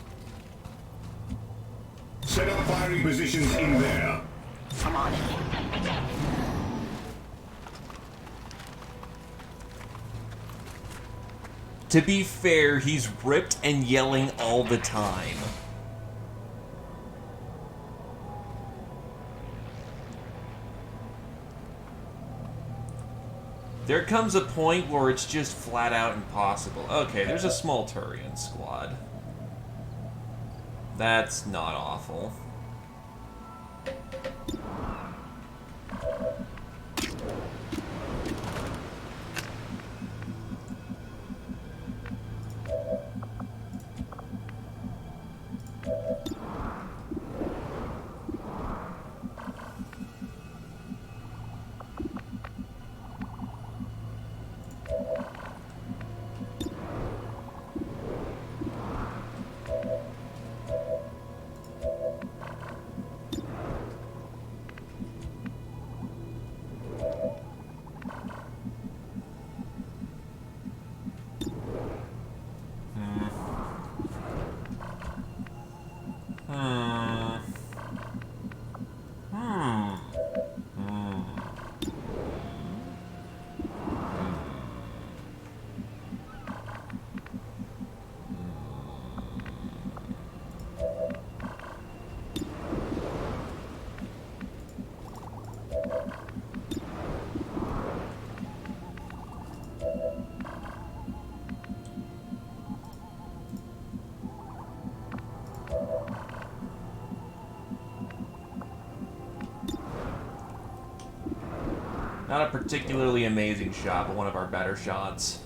Set up firing positions in there. Come on. To be fair, he's ripped and yelling all the time. There comes a point where it's just flat out impossible. Okay, there's a small Turian squad. That's not awful. Not a particularly amazing shot, but one of our better shots.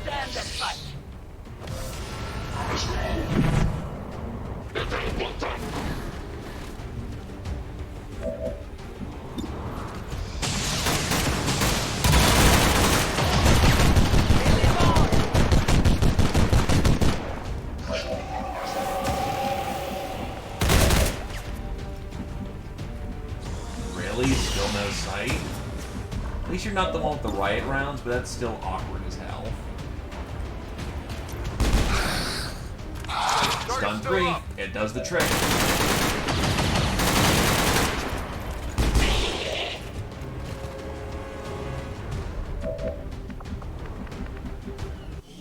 Stand and fight. Really? Still no sight? At least you're not the one with the riot rounds, but that's still awkward as hell. Stun 3. It does the trick.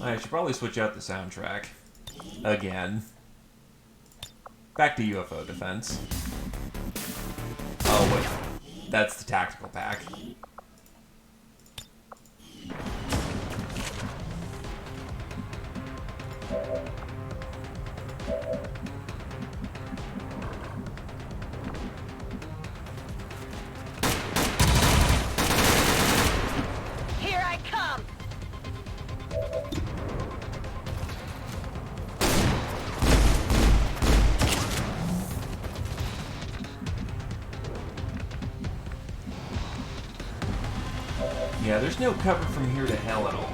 I should probably switch out the soundtrack. Again. Back to UFO defense. Oh, wait. That's the tactical pack. Here I come! Yeah, there's no cover from here to hell at all.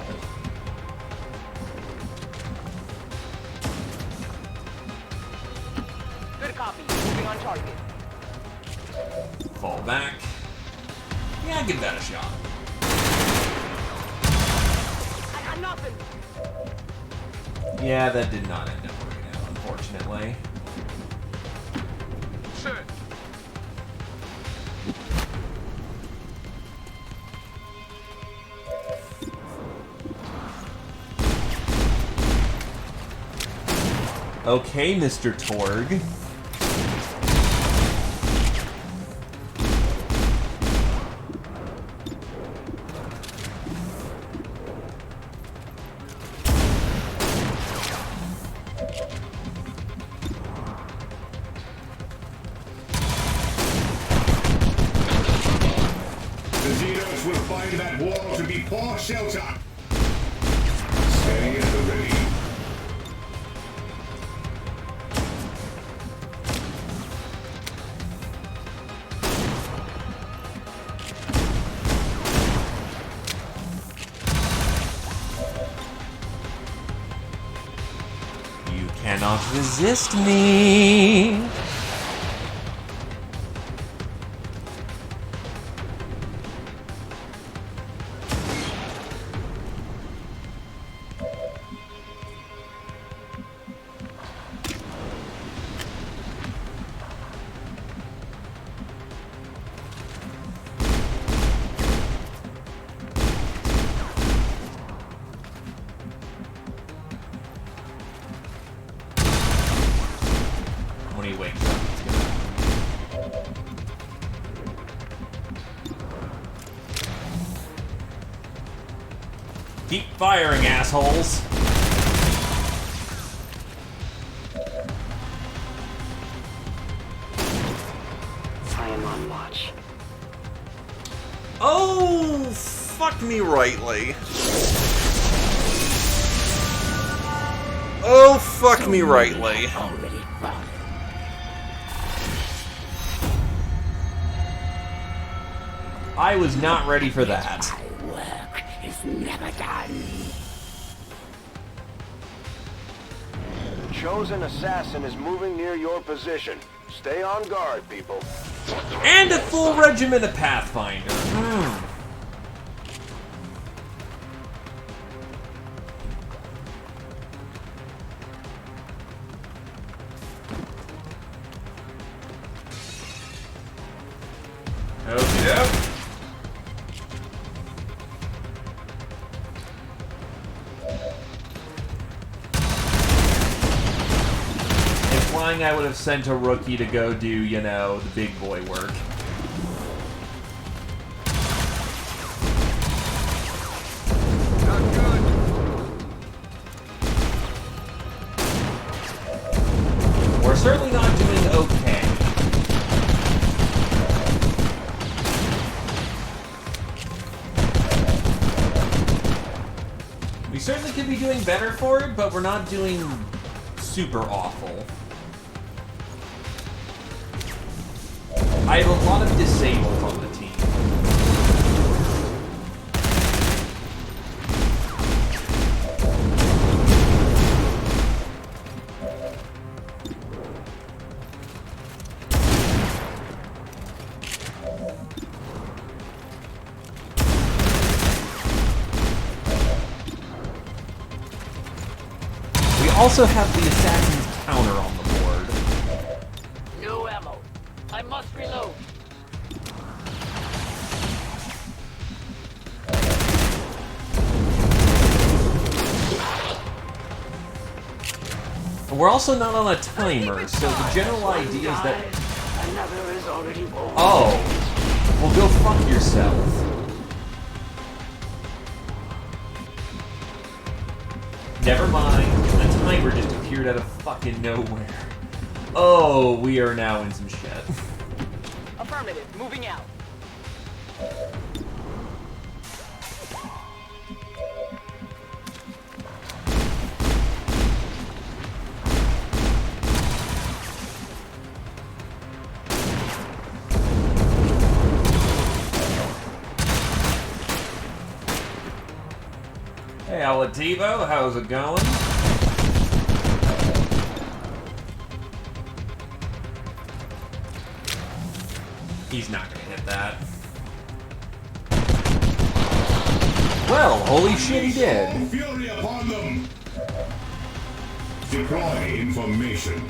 Good copy. Moving on target. Fall back. Yeah, give that a shot. I got nothing. Yeah, that did not end up working out, unfortunately. Sir. Okay, Mr. Torg. The Xenos will find that wall to be poor shelter. Steady at the ready. You cannot resist me. When he wakes up, he's gonna... Keep firing, assholes! I am on watch. Oh, fuck me rightly. Oh, fuck me rightly. I was not ready for that. My work is never done. The chosen assassin is moving near your position. Stay on guard, people. And a full regiment of Pathfinder. Oh, yeah. Implying I would have sent a rookie to go do, you know, the big boy work. Not good. We're certainly not doing okay. We certainly could be doing better for it, but we're not doing super awful. I have a lot of disabled on the team. We also have the assassin's counter on the board. No ammo. I must reload. And we're also not on a timer, so the general idea is that... Another is already born. Oh! Well, go fuck yourself. Never mind, the timer just appeared out of fucking nowhere. Oh, we are now in some shit. Affirmative. Moving out. Hey, Alativo, how's it going? He's not gonna hit that. Well, holy shit, he did. Fury upon them! Deploy information.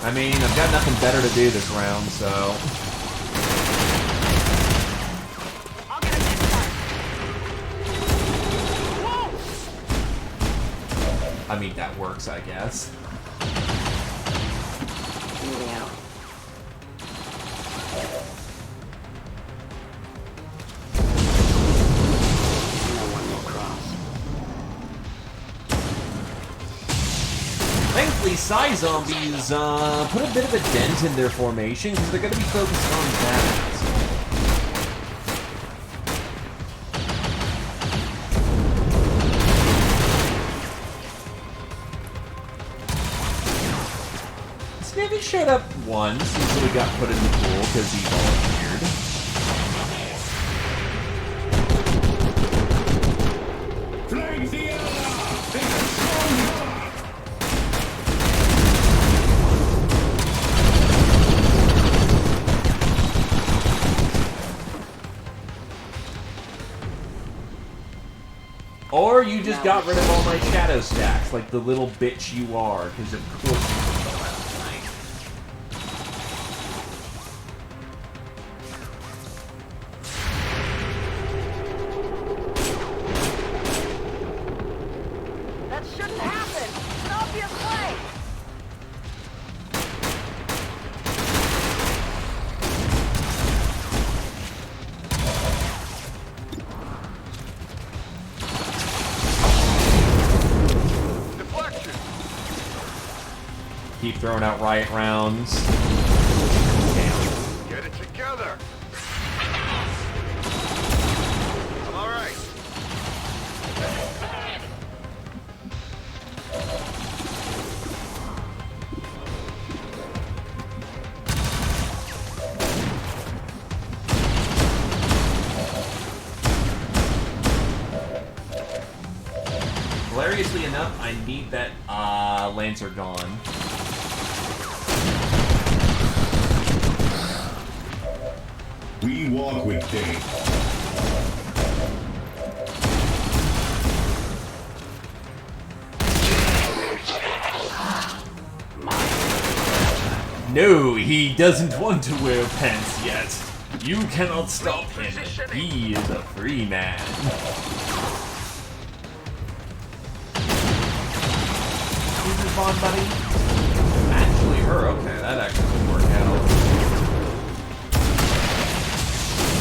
I mean, I've got nothing better to do this round, so... I'll get a next start. Whoa! I mean, that works, I guess. Moving out. these Psy zombies put a bit of a dent in their formation because they're going to be focused on that. Snivy showed up once, usually got put in the pool because he volunteered. Flank the Elder! They are stronger! Or you just got rid of all my shadow stacks, like the little bitch you are, because of course you would go out tonight. That shouldn't happen. It's an obvious play. Keep throwing out riot rounds. Get it together. I'm all right. Hilariously enough, I need that Lancer gone. We walk with Dave. No, he doesn't want to wear pants yet. You cannot stop him. He is a free man. Who's his bond buddy? Actually, her. Okay, that actually could work out.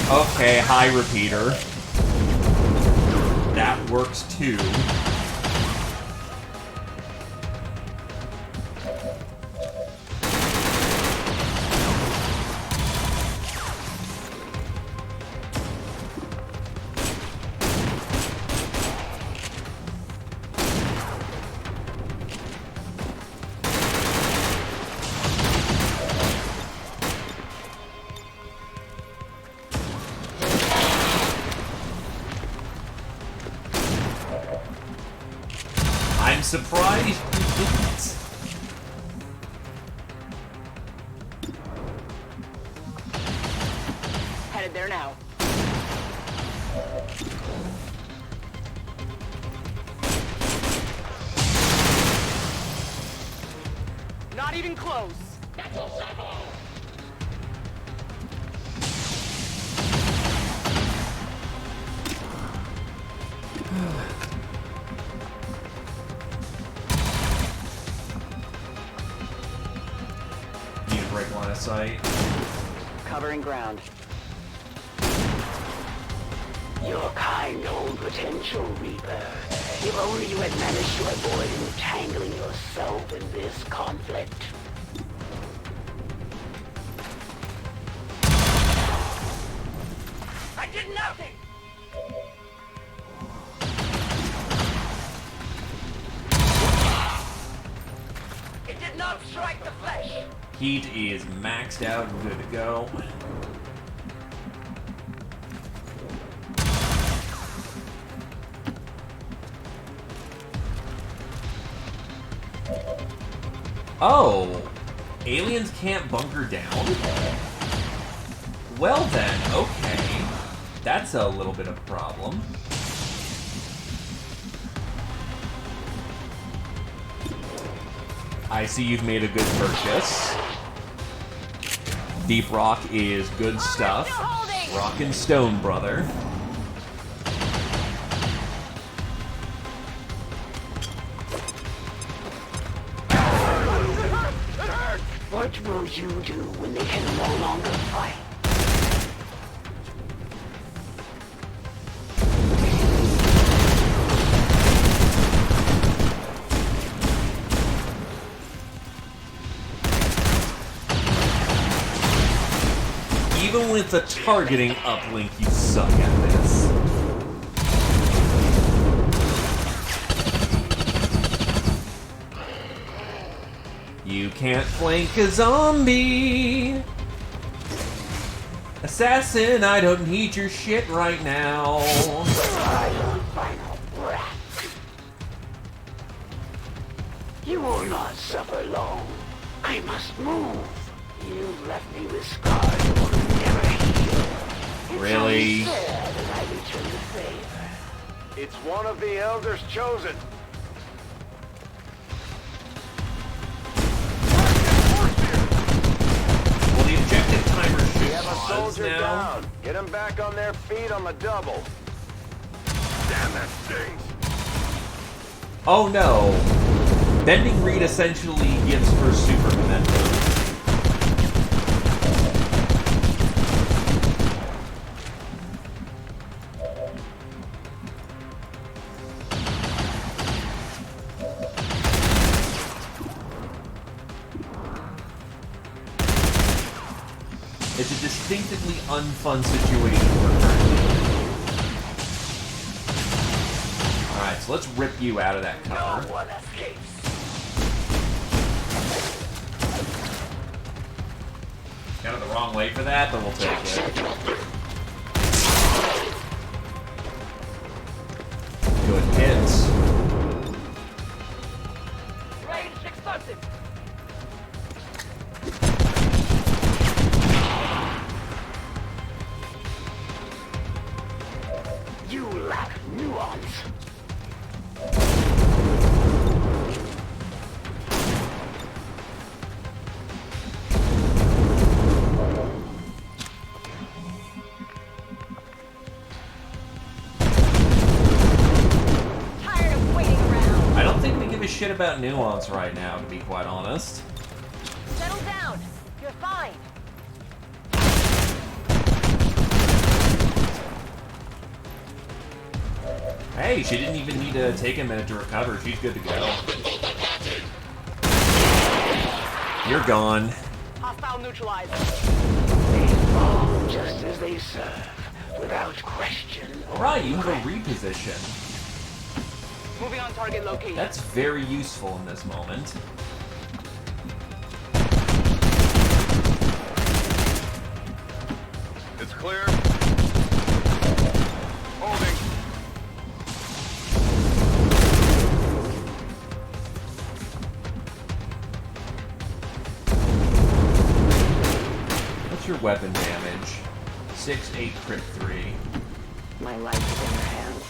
Okay, hi, repeater. That works too. I'm surprised you didn't. Headed there now. Not even close. Need a break line of sight. Covering ground. Your kind hold potential, Reaper. If only you had managed to avoid entangling yourself in this conflict. I did nothing! It did not strike the flesh! Heat is maxed out and good to go. Oh, aliens can't bunker down? Well then, okay. That's a little bit of a problem. I see you've made a good purchase. Deep Rock is good stuff. Rock and Stone, brother. What will you do when they can no longer fight? when it's a targeting uplink, you suck at this. You can't flank a zombie! Assassin, I don't need your shit right now. You will not suffer long. I must move. You left me with scars that will never heal. It's Really? only fair that I return the favor. It's one of the Elders chosen. Well, the objective timer should We have a pause soldier now. down. Get them back on their feet on the double. Damn, that stings. Oh no. Bending Reed essentially gives her super momentum. It's a distinctively unfun situation for her. Alright, so let's rip you out of that cover. No one escapes. Kind of the wrong way for that, but we'll take it. Good hits. Range explosive. You lack nuance. Tired of waiting around. I don't think we give a shit about nuance right now, to be quite honest. Settle down. You're fine. Hey, she didn't even need to take a minute to recover. She's good to go. You're gone. Hostile neutralized. They fall just as they serve, without question. Alright, you have a reposition. Moving on target location. That's very useful in this moment. It's clear. Holding. What's your weapon damage? 6, 8, crit 3. My life is in your hands.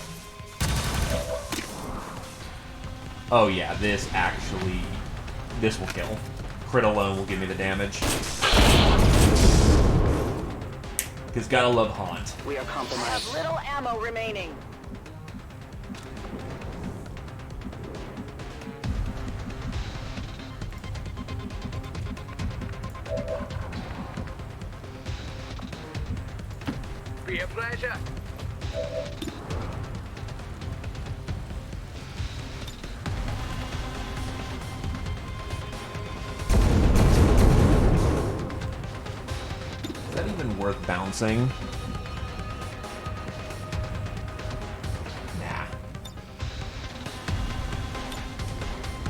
Oh yeah, this will kill. Crit alone will give me the damage. Because gotta love Haunt. We are I compromised. have little ammo remaining. Be a pleasure. Is that even worth bouncing? Nah.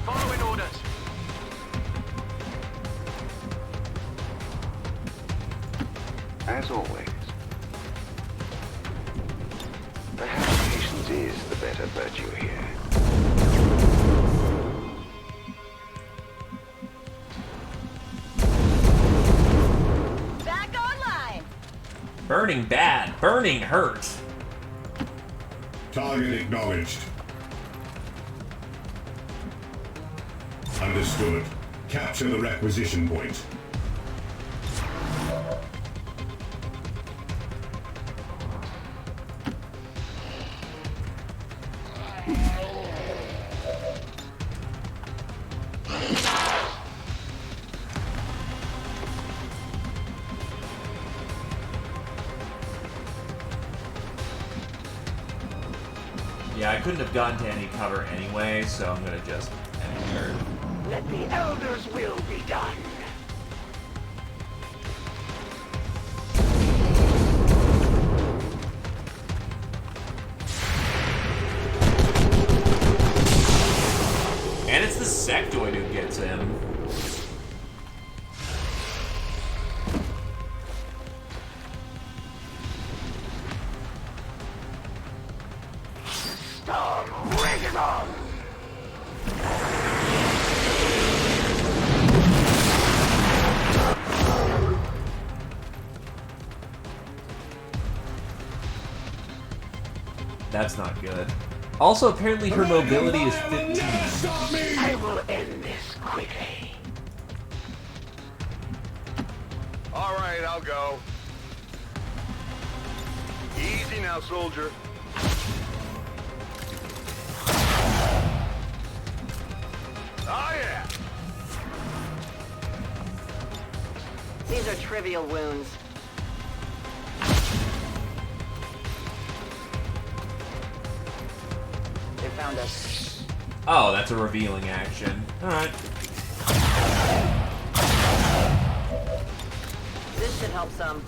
Following orders. As always. Perhaps patience is the better virtue here. Back online. Burning bad. Burning hurts. Target acknowledged. Understood. Capture the requisition point. Yeah, I couldn't have gotten to any cover anyway, so I'm gonna just enter. Let the Elder's will be done. sectoid who gets him. Stop, bring it on! That's not good. Also, apparently her mobility is 15. I will end this quickly. All right, I'll go. Easy now, soldier. Oh, yeah. These are trivial wounds. They found us. Oh, that's a revealing action. Alright. This should help some.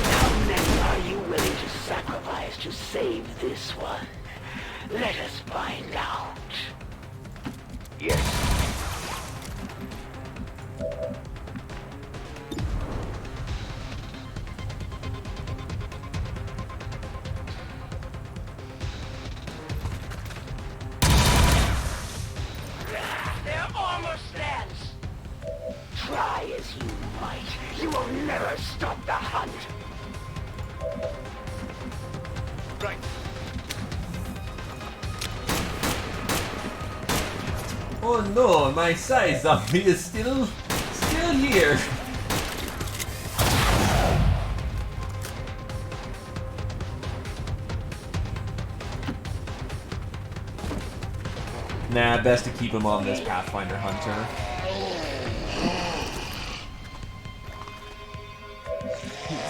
How many are you willing to sacrifice to save this one? Let us find out. Yes. Their armor stands. Try as you might, you will never stop the hunt. Right. Oh no, my size zombie is still here. Nah, best to keep him on this Pathfinder Hunter.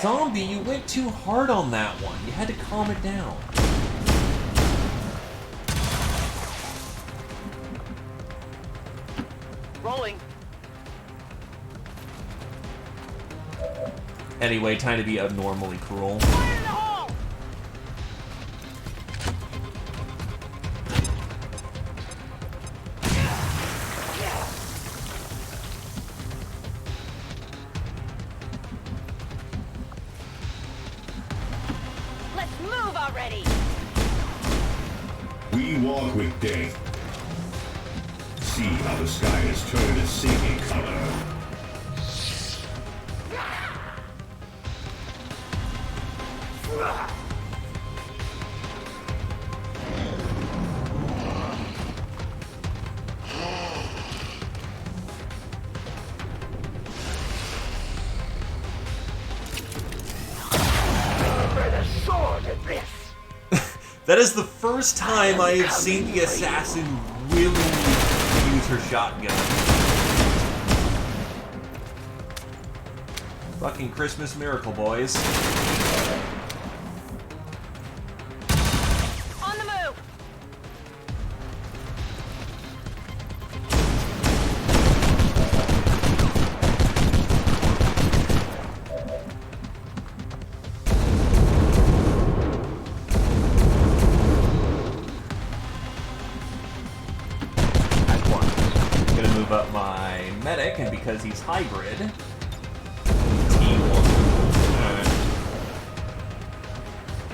Zombie, you went too hard on that one. You had to calm it down. Rolling. Anyway, time to be abnormally cruel. Let's move already. We walk with death. See how the sky has turned a singing color. That is the first time I have seen the assassin willingly use her shotgun. Fucking Christmas miracle, boys. On the move. Gonna move up my medic, and because he's hybrid,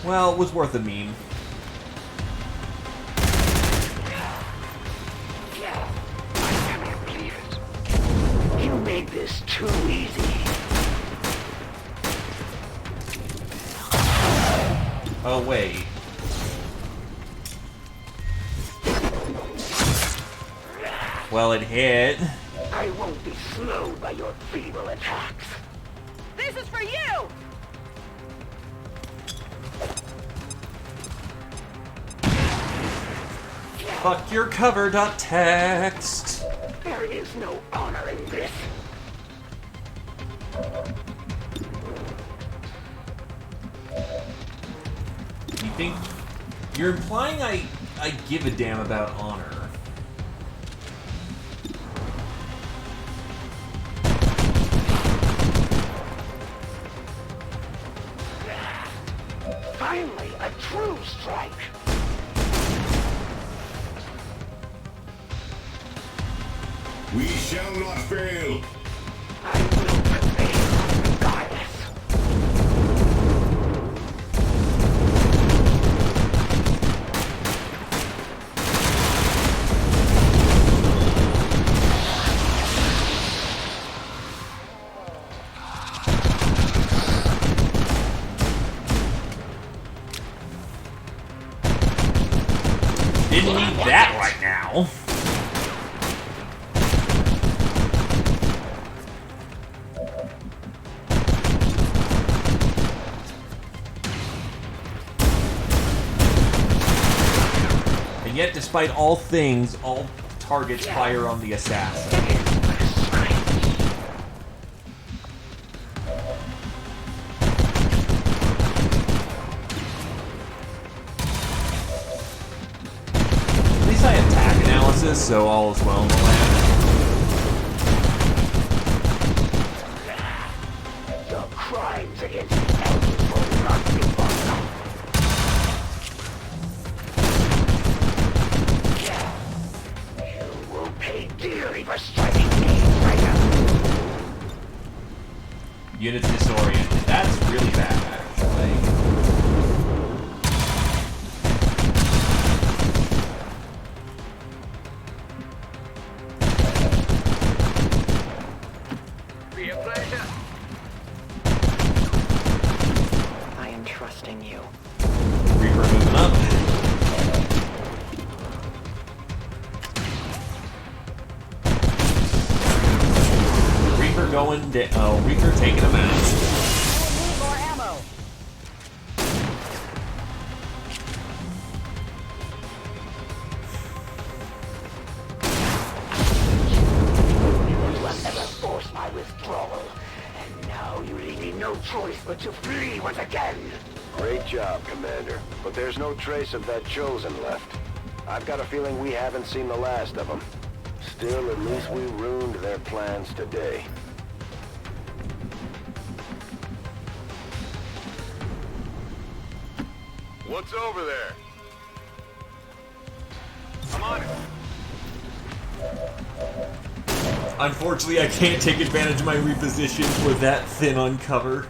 well, it was worth a meme. I cannot believe it. You made this too easy. Oh, wait. Well, it hit. I won't be slowed by your feeble attacks. This is for you. Fuck your cover.txt. There is no honor in this. You think you're implying I give a damn about honor? Finally, a true strike. We shall not fail. I will prevail regardless. Didn't need that right now. And yet, despite all things, all targets fire on the assassin. At least I have attack analysis, so all is well in the land. Your crimes against the elders will not be forgotten. You will pay dearly for striking me, traitor. Units disoriented. That's really bad, actually. Be a pleasure. I am trusting you. Reaper moving up. Reaper going down. Oh, Reaper taking him out. Need more ammo. You have never forced my withdrawal, and now you leave me no choice but to flee once again. Great job, Commander. But there's no trace of that Chosen left. I've got a feeling we haven't seen the last of them. Still, at least we ruined their plans today. What's over there? I'm on it. Unfortunately, I can't take advantage of my reposition with that thin on cover.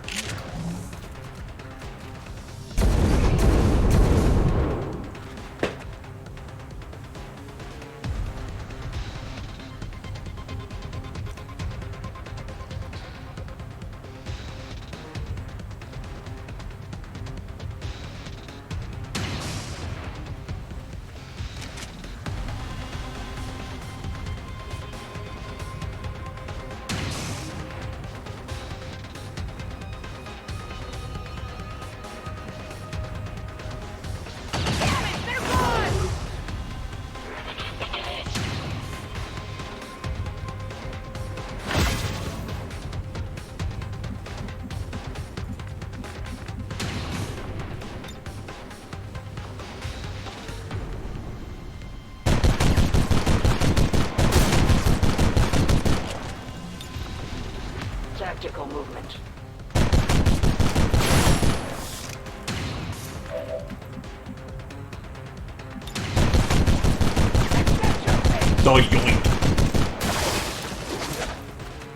Tactical movement. Oh, yoink.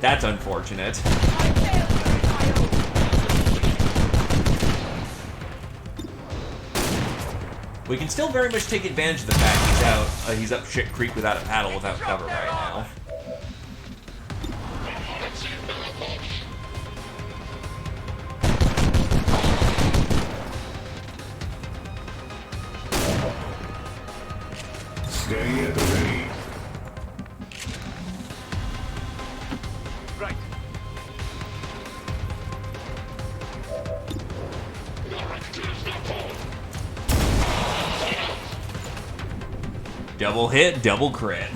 That's unfortunate. We can still very much take advantage of the fact he's up shit creek without a paddle, without cover right now. Stay at the ready. Right. Double hit, double crit.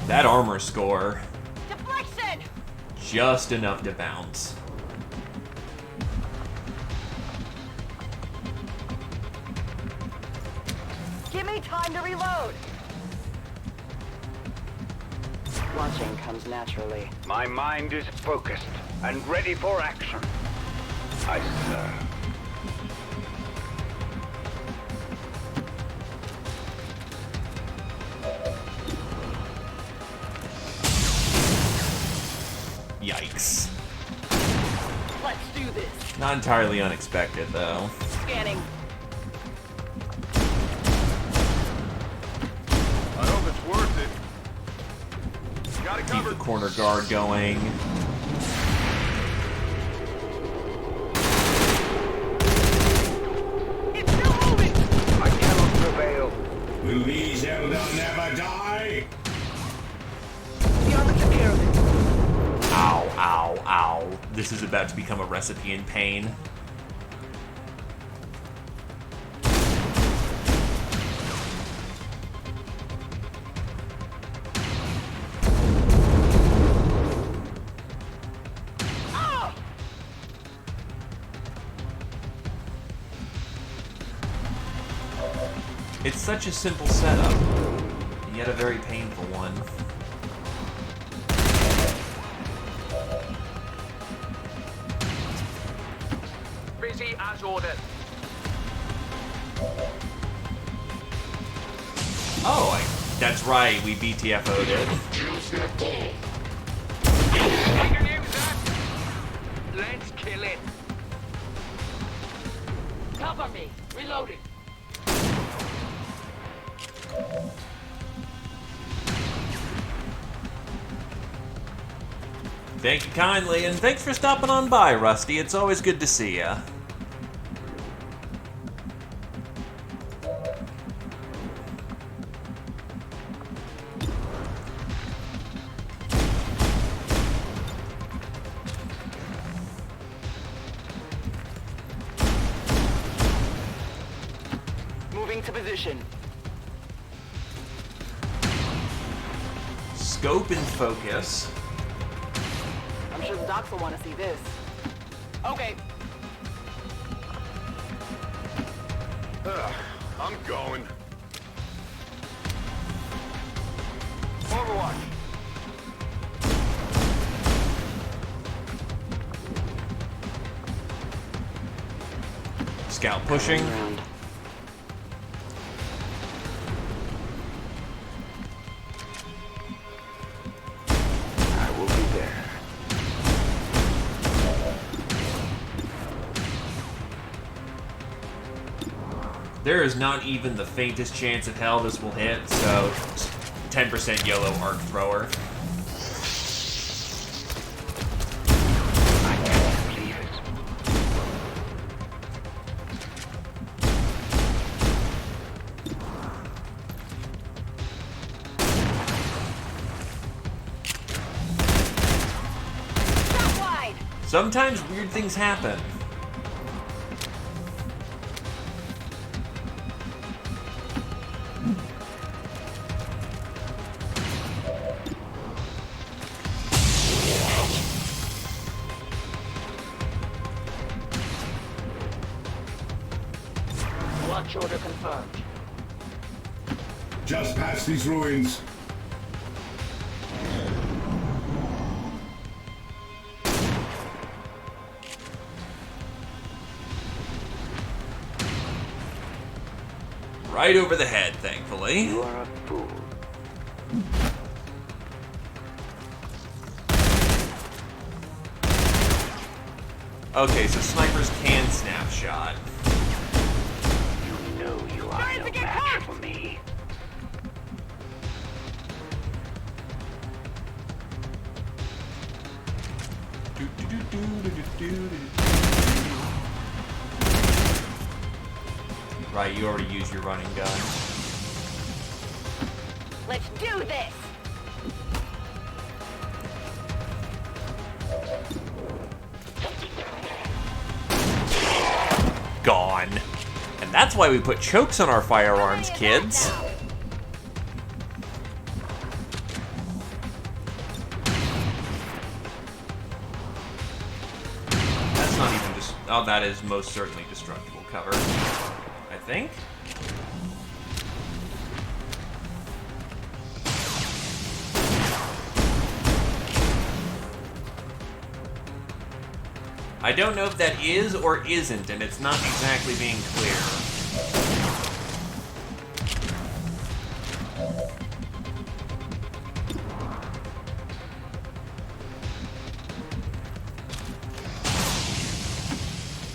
That armor score. Deflection! Just enough to bounce. Give me time to reload! Watching comes naturally. My mind is focused and ready for action. I serve. Yikes. Let's do this. Not entirely unexpected, though. Scanning. I hope it's worth it. Got it Keep covered. the corner guard going. It's still moving! I cannot prevail. Will these Eldar never die? The armor took care of it. Ow, ow, ow. This is about to become a recipe in pain. It's such a simple setup, yet a very painful one. Busy as ordered. Oh, that's right, we BTFO'd it. We can use that. Let's kill it. Cover me. Reloading. Thank you kindly, and thanks for stopping on by, Rusty. It's always good to see ya. Moving to position. Scope and focus. I'm sure the docs will want to see this. Okay. I'm going. Overwatch. Scout pushing. I will be there. There is not even the faintest chance of hell this will hit, so 10% YOLO arc thrower. I can't believe it. Stop wide! Sometimes weird things happen. Launch order confirmed. Just past these ruins. Right over the head, thankfully. You are a fool. Okay, so snipers can snapshot. You know you are no match for me. Right, you already used your running gun. Let's do this! Gone. And that's why we put chokes on our firearms, kids. That's not even just... Oh, that is most certainly destructible cover. I think? I don't know if that is or isn't, and it's not exactly being clear.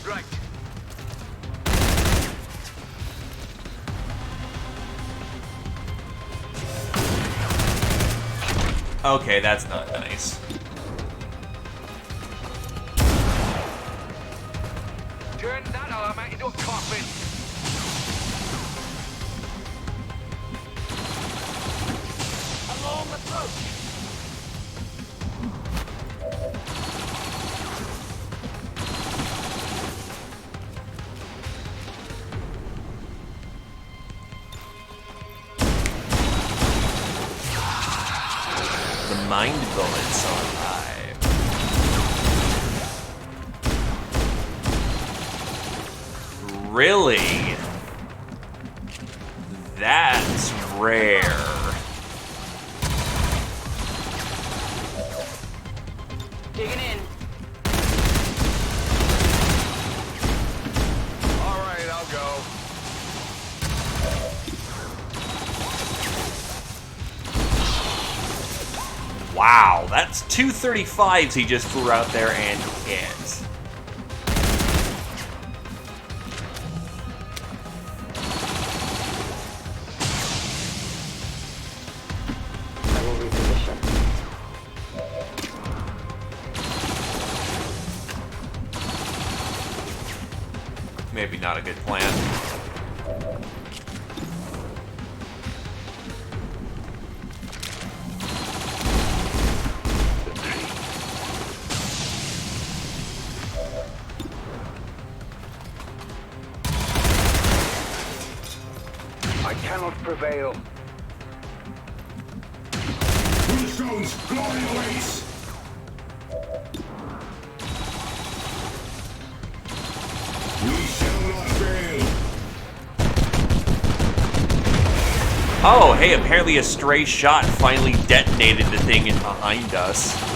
Right. Okay, that's not nice. Turn that armor into a coffin. Along the throat. The mind bullets are alive. Really? That's rare. Digging in. All right, I'll go. Wow, that's 235s he just threw out there and hit. I will reposition. Maybe not a good plan. I cannot prevail. Tombstone's glory awaits! We shall not fail! Oh, hey, apparently a stray shot finally detonated the thing in behind us.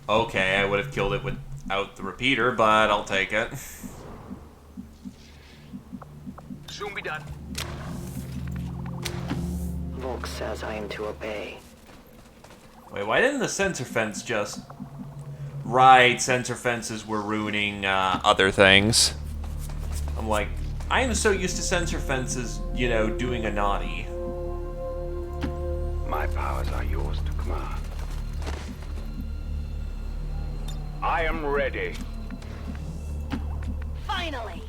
Okay, I would have killed it without the repeater, but I'll take it. Soon be done. Volk says I am to obey. Wait, why didn't the sensor fence just... Right, sensor fences were ruining other things. I'm like, I am so used to sensor fences, you know, doing a naughty. My powers are yours to command. I am ready. Finally!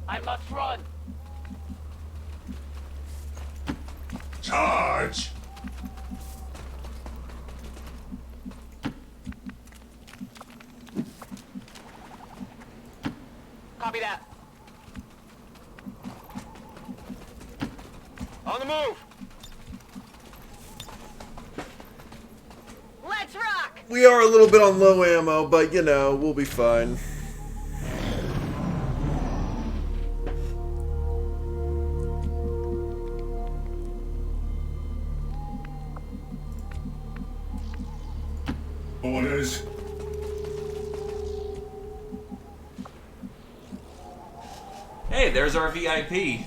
I must run. Charge! Copy that. On the move. Let's rock! We are a little bit on low ammo, but you know, we'll be fine. Orders. Hey, there's our VIP.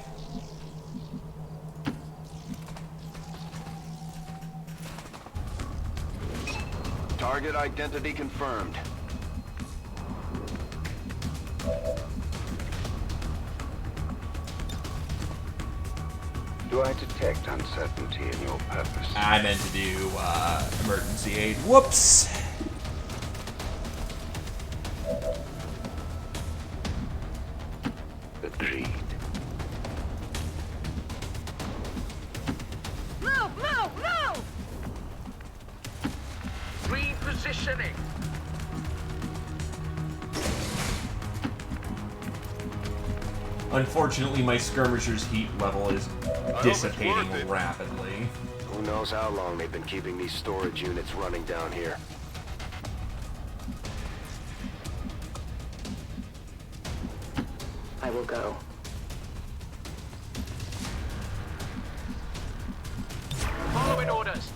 Target identity confirmed. Do I detect uncertainty in your purpose? I meant to do emergency aid. Whoops. Agreed. Move, move, move! Repositioning. Unfortunately, my skirmisher's heat level is dissipating rapidly. Who knows how long they've been keeping these storage units running down here. I will go. Following orders.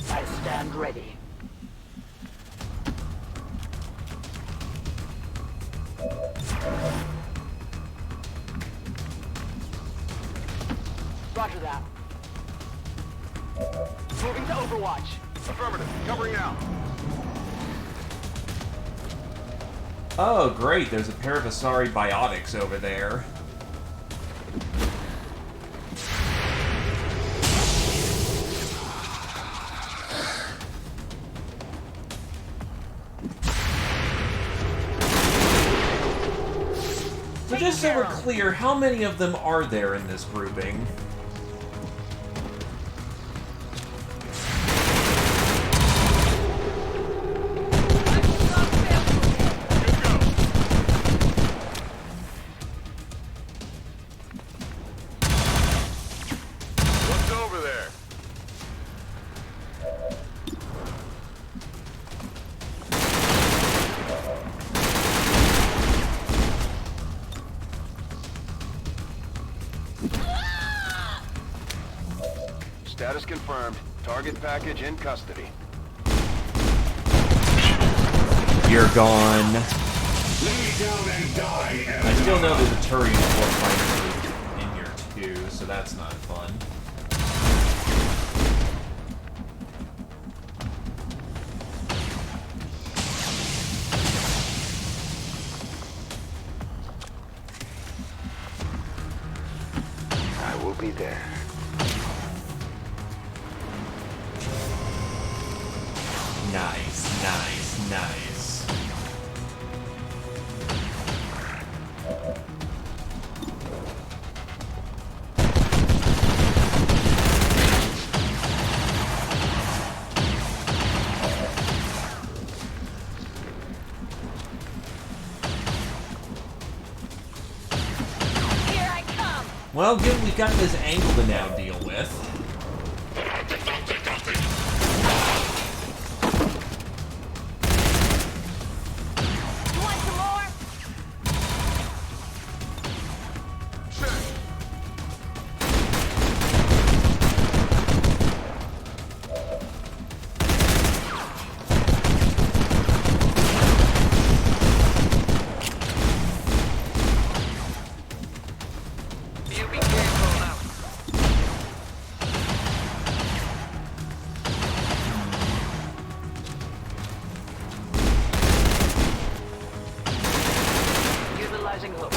I stand ready. Roger that. Moving to Overwatch. Affirmative. Covering now. Oh, great. There's a pair of Asari biotics over there. So just so we're clear, how many of them are there in this grouping? What's over there? Status confirmed. Target package in custody. You're gone. Lay down and die. I still know there's a Turian fighter in here too, so that's not fun. I will be there. Nice, nice, nice. Here I come. Well, given we've got this angle to now deal with. You want some more? You be careful now. Utilizing hook.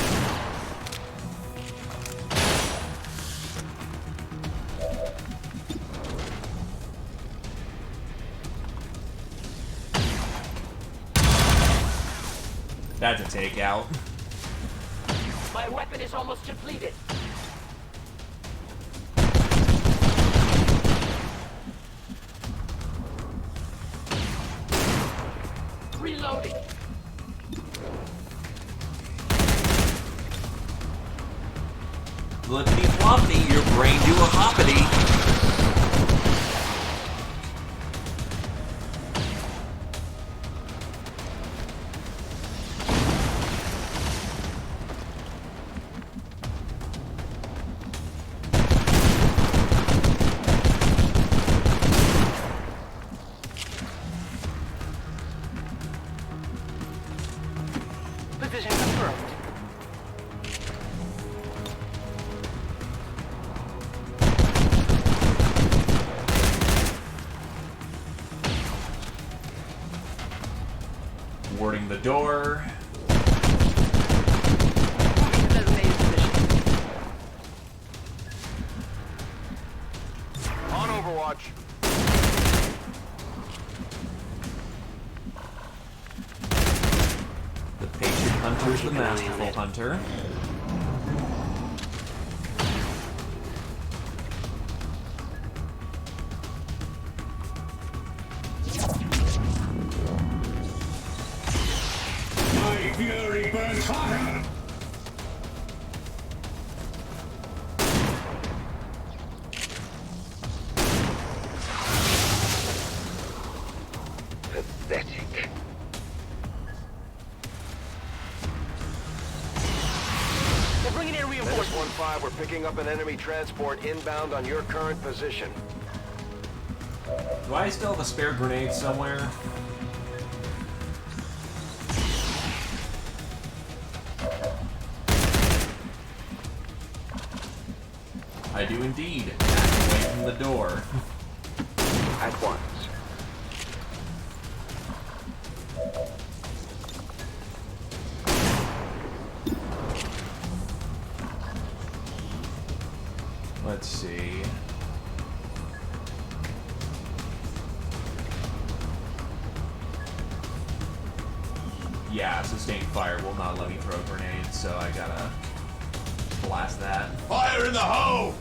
That's a takeout. My weapon is almost depleted. Reloading. Flippity floppity, your brain do a hoppity. Position confirmed. Warding the door. Moving to designated position. On Overwatch. The patient hunter's the masterful hunter. My fury burns hotter. pathetic. We're bringing in reinforcements. 1-5, we're picking up an enemy transport inbound on your current position. Do I still have a spare grenade somewhere? I do indeed. Back away from the door. At once. Let's see. Yeah, sustained fire will not let me throw grenades, so I gotta blast that. Fire in the hole!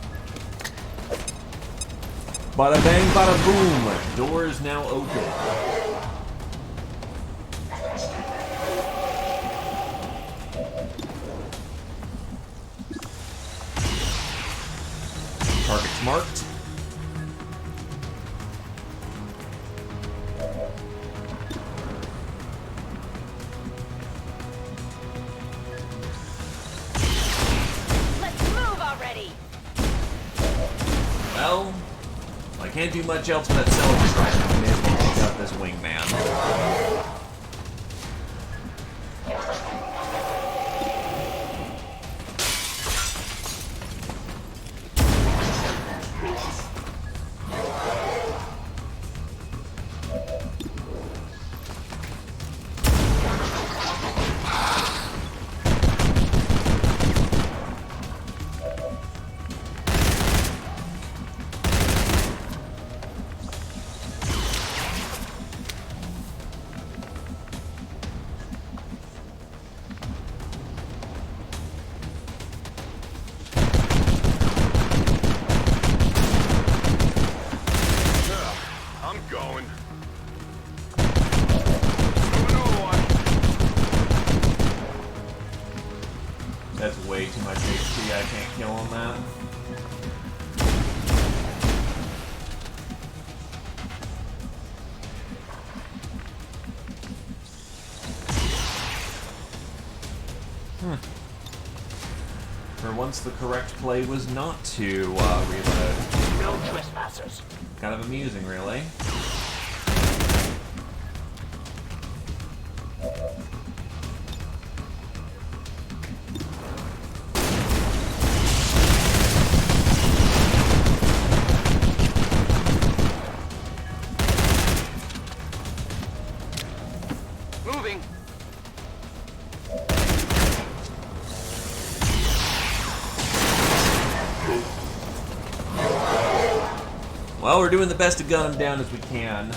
Bada bang, bada boom. Door is now open. Targets marked. Let's move already! Well, I can't do much else with that cylinder right now. I may as well pick up this wingman. I'm going. That's way too much HP. I can't kill on that. For once, the correct play was not to reload. No trespassers. Kind of amusing, really. Moving. Well, we're doing the best to gun him down as we can.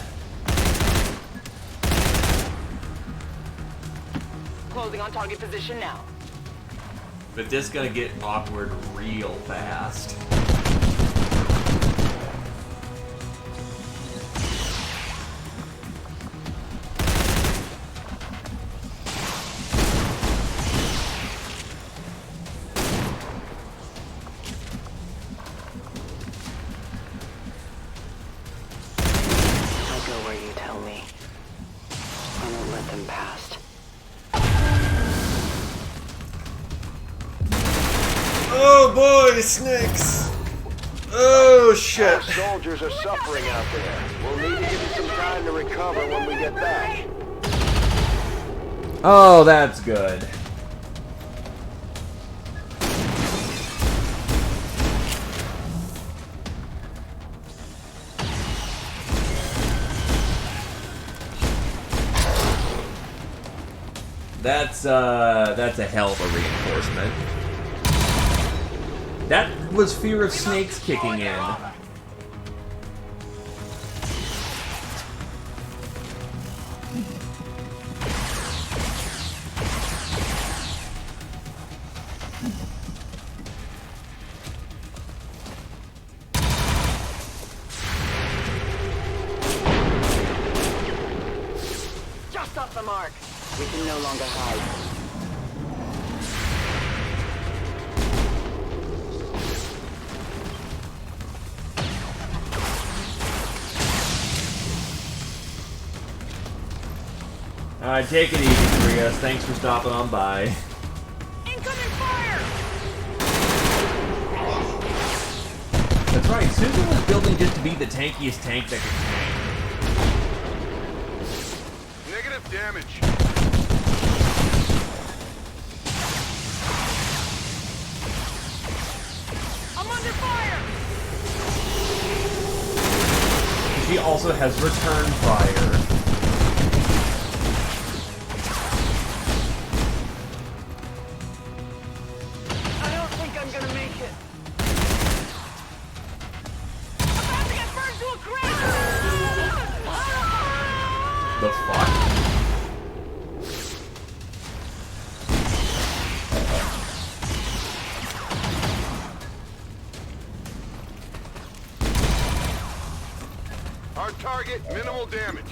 Closing on target position now. But this is gonna get awkward real fast. I'll go where you tell me. I won't let them past. Oh boy, snakes! Oh shit! Our soldiers are suffering out there. We'll need to give you some time to recover when we get back. Oh, that's good. That's a hell of a reinforcement. That was fear of snakes kicking in. Just off the mark. We can no longer hide. Take it easy, Prius. Thanks for stopping on by. Incoming fire! That's right, Susan was building just to be the tankiest tank that could tank. Negative damage. I'm under fire! She also has return fire. I don't think I'm gonna make it. I'm about to get burned to a crater! The fuck? Our target, minimal damage.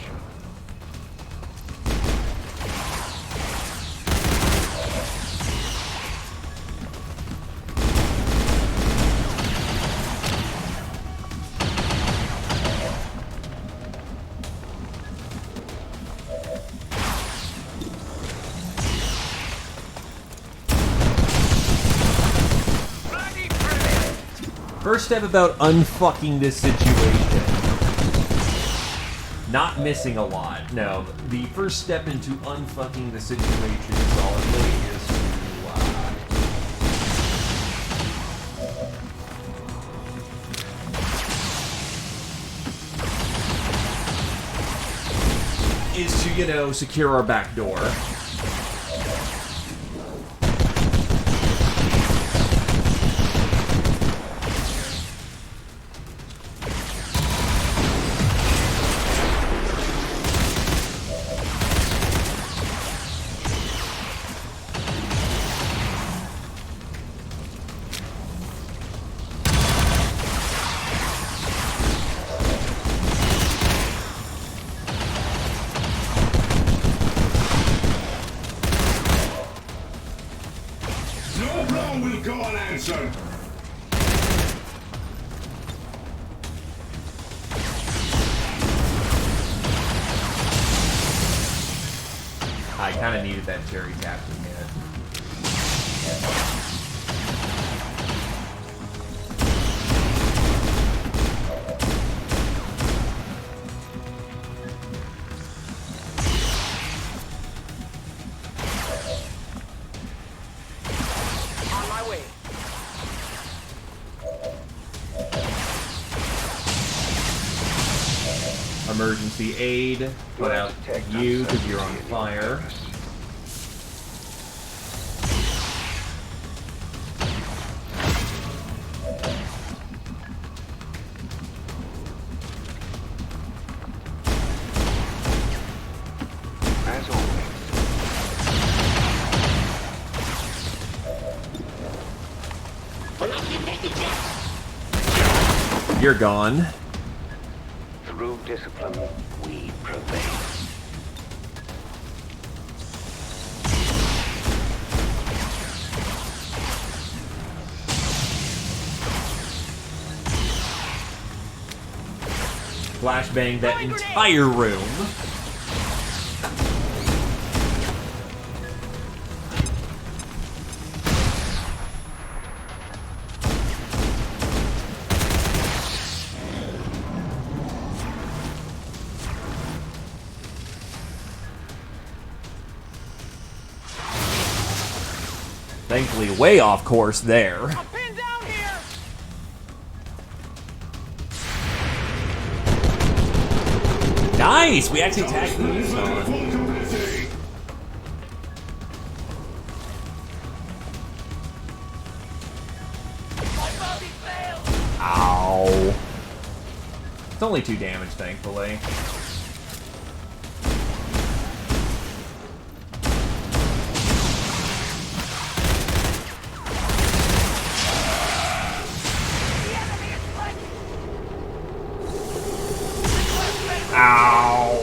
First step about unfucking this situation. Not missing a lot. No, the first step into unfucking the situation solidly is to, you know, secure our back door. No blow will go unanswered. I kind of needed that cherry captain hit. On my way. Emergency aid. Put out you because you're on fire. As always. You're gone. Through discipline, we prevail. Flashbang that entire room. Thankfully, way off course there. Nice! We actually tagged these on. Ow. It's only 2 damage, thankfully. Ow!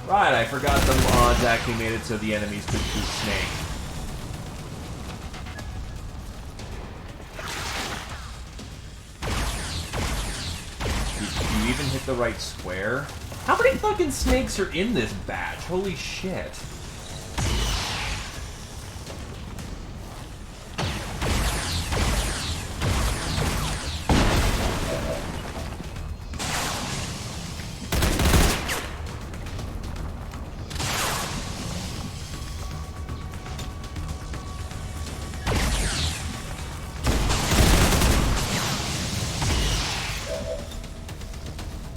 Right, I forgot the mods actually made it so the enemies could shoot Snake. you even hit the right square? How many fucking snakes are in this batch? Holy shit.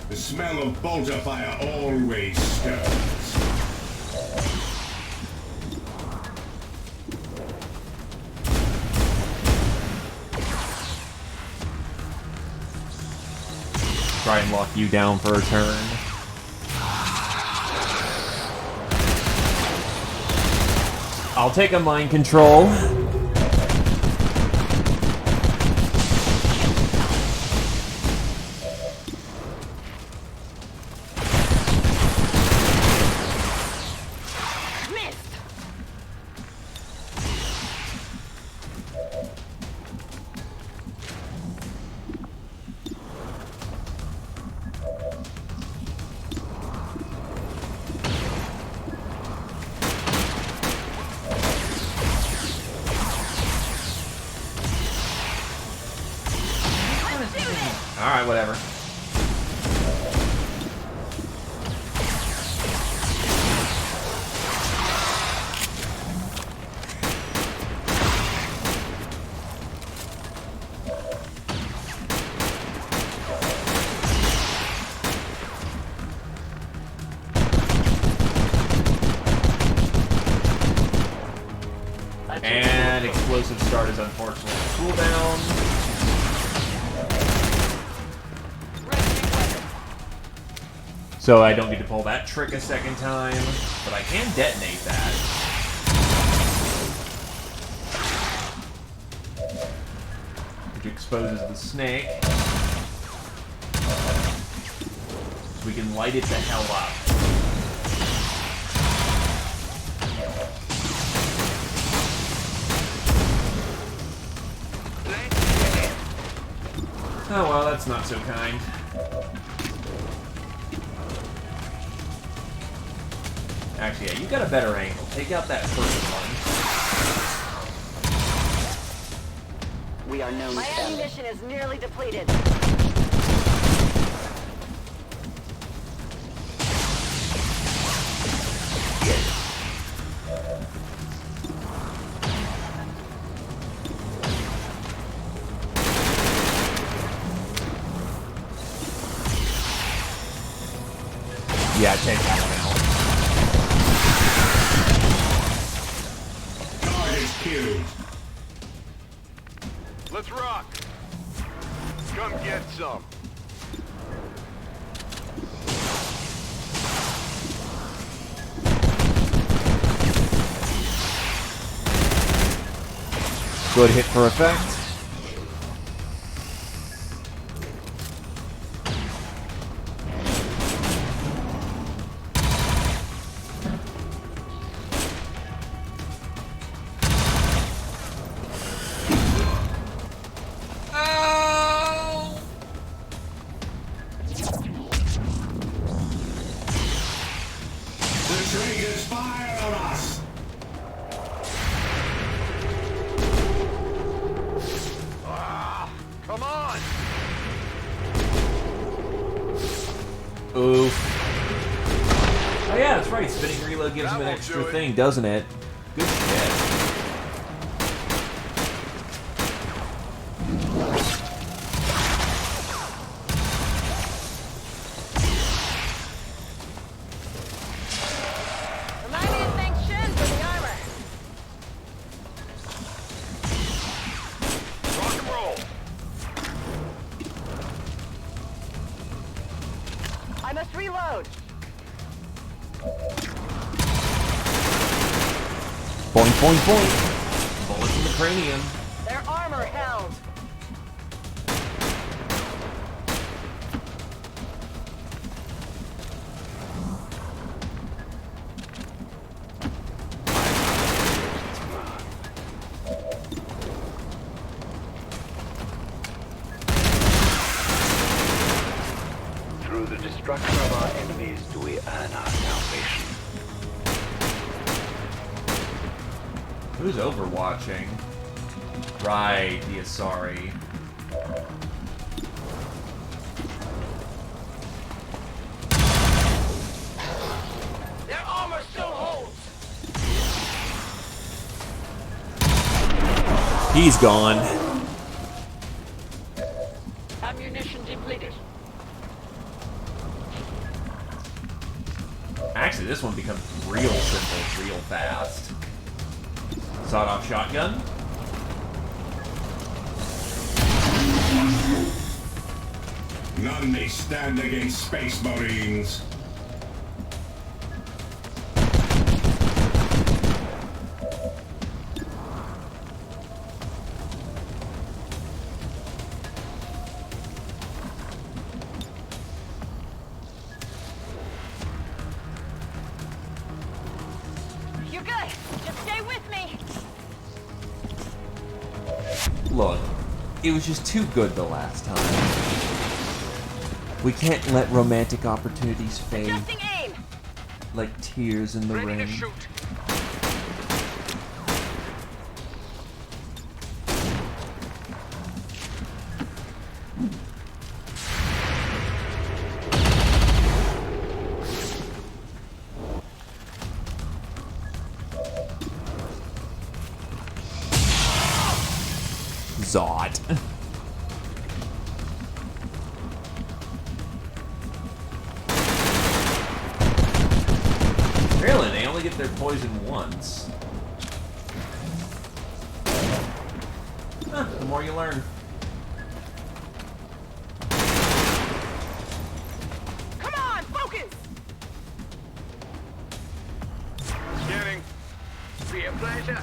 The smell of bolter fire always stirs. Try and lock you down for a turn. I'll take a mind control. Alright, whatever. And explosive start is unfortunately cooldown. So I don't need to pull that trick a second time, but I can detonate that. Which exposes the snake. So we can light it the hell up. Oh well, that's not so kind. Actually, yeah, you got a better angle. Take out that first one. We are known. My ammunition is nearly depleted. Yeah, take that one out. Killed. Let's rock. Come get some. Good hit for effect. Oof. Oh yeah, that's right. Spinning reload gives him an extra thing, doesn't it? Good shit. Remind me to thank Shin for the armor. Rock and roll. I must reload. Boing, boing, boing. Bullets in the cranium. Their armor held. destruction of our enemies do we earn our salvation. Who's overwatching? Right, the Asari. Their armor still holds. He's gone. Ammunition depleted. Actually, this one becomes real simple, real fast. Sawed-off shotgun. None may stand against Space Marines. You're good. Just stay with me. Look, it was just too good the last time. We can't let romantic opportunities fade. Adjusting aim. Like tears in the Ready rain. to shoot. Zod. Really, they only get their poison once. Huh, the more you learn. Come on, focus. Scanning. Be a pleasure.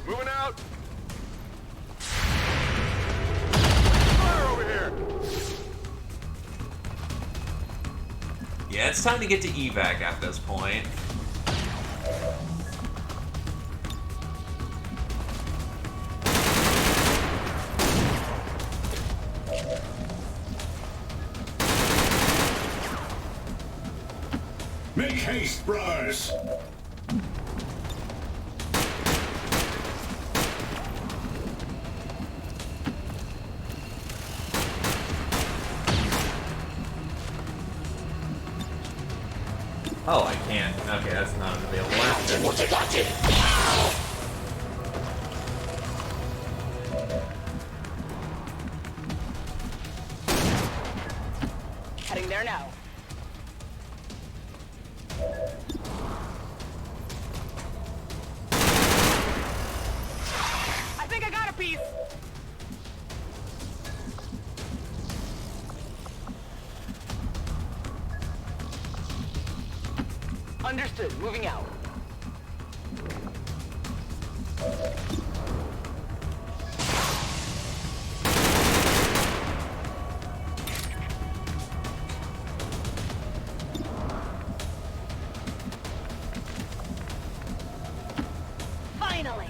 Moving out. Fire over here. Yeah, it's time to get to evac at this point. Make haste, brothers! Oh, I can't. Okay, that's not an available action. Heading there now. I think I got a piece. Understood. Moving out. Finally.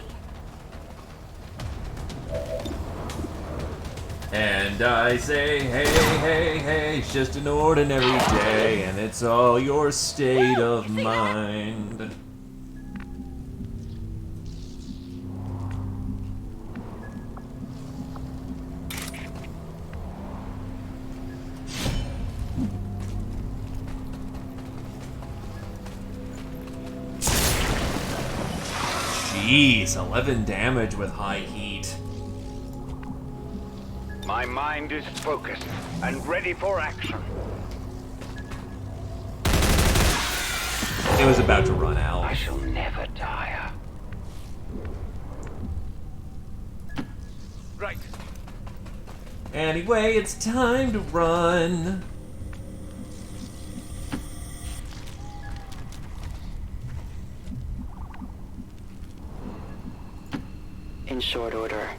And I say, hey, hey, hey, it's just an ordinary day, and it's all your state of mind. Jeez, 11 damage with high heat. My mind is focused and ready for action. It was about to run out. I shall never tire. Right. Anyway, it's time to run. in short order.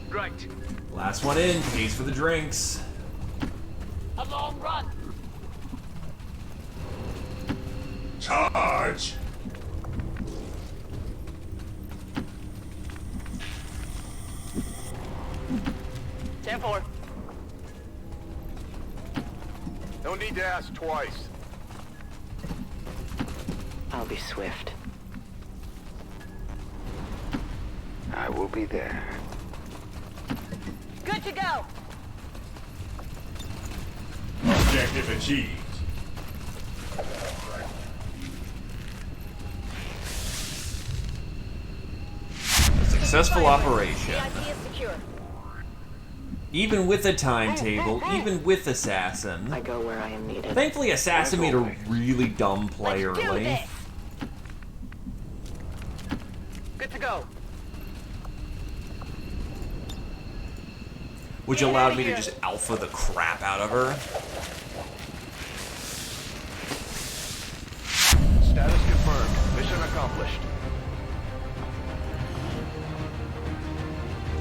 Right. Last one in, pays for the drinks. A long run. Charge! 10-4. No need to ask twice. I'll be swift. I will be there. Good to go. Objective achieved. A successful operation. VIP is secure. Even with a timetable, even with Assassin. I go where I am needed. Thankfully, Assassin made a really dumb play Let's do early. this. Good to go. Which allowed me to just alpha the crap out of her. Status confirmed. Mission accomplished.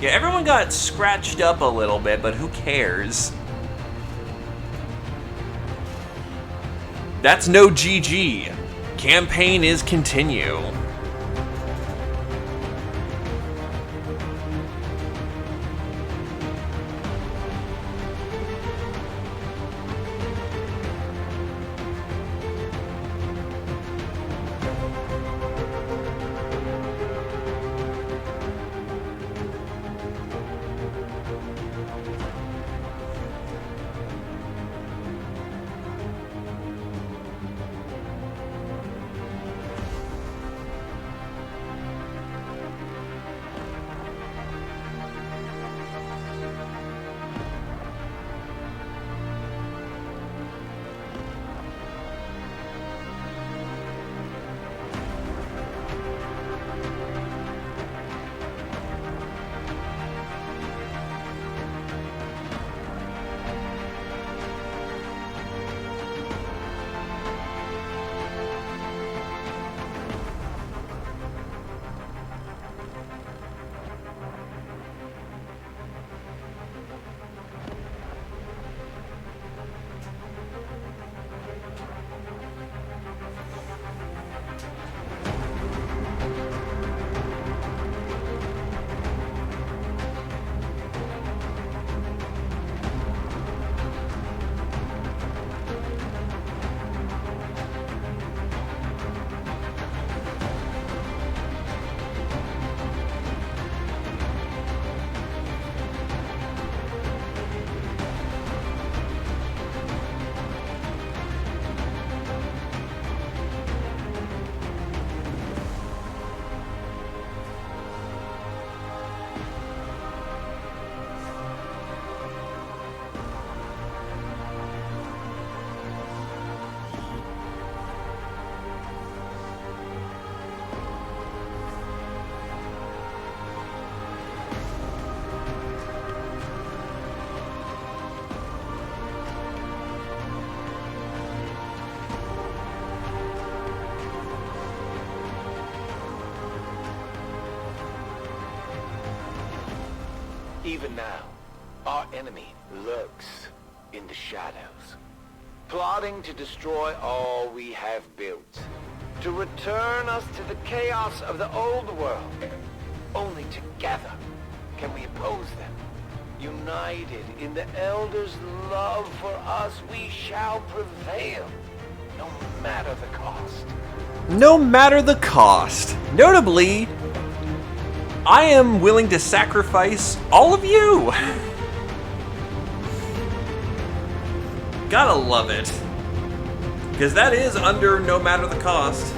Yeah, everyone got scratched up a little bit, but who cares? That's no GG. Campaign is continue. Even now, our enemy lurks in the shadows, plotting to destroy all we have built, to return us to the chaos of the old world. Only together can we oppose them. United in the Elders' love for us, we shall prevail, no matter the cost. No matter the cost. Notably, I am willing to sacrifice all of you. Gotta love it. Because that is under no matter the cost.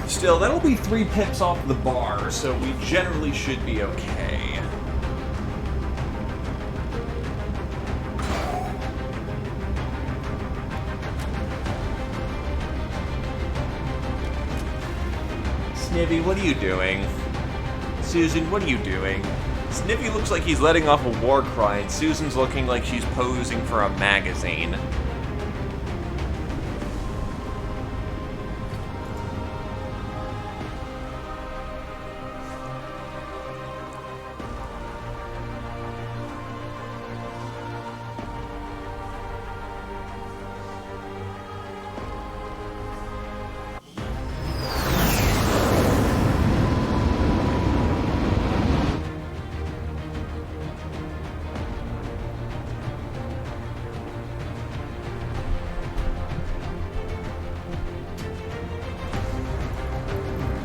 Still, that'll be 3 pips off the bar, so we generally should be okay. Snivy, what are you doing? Susan, what are you doing? Snivy looks like he's letting off a war cry, and Susan's looking like she's posing for a magazine.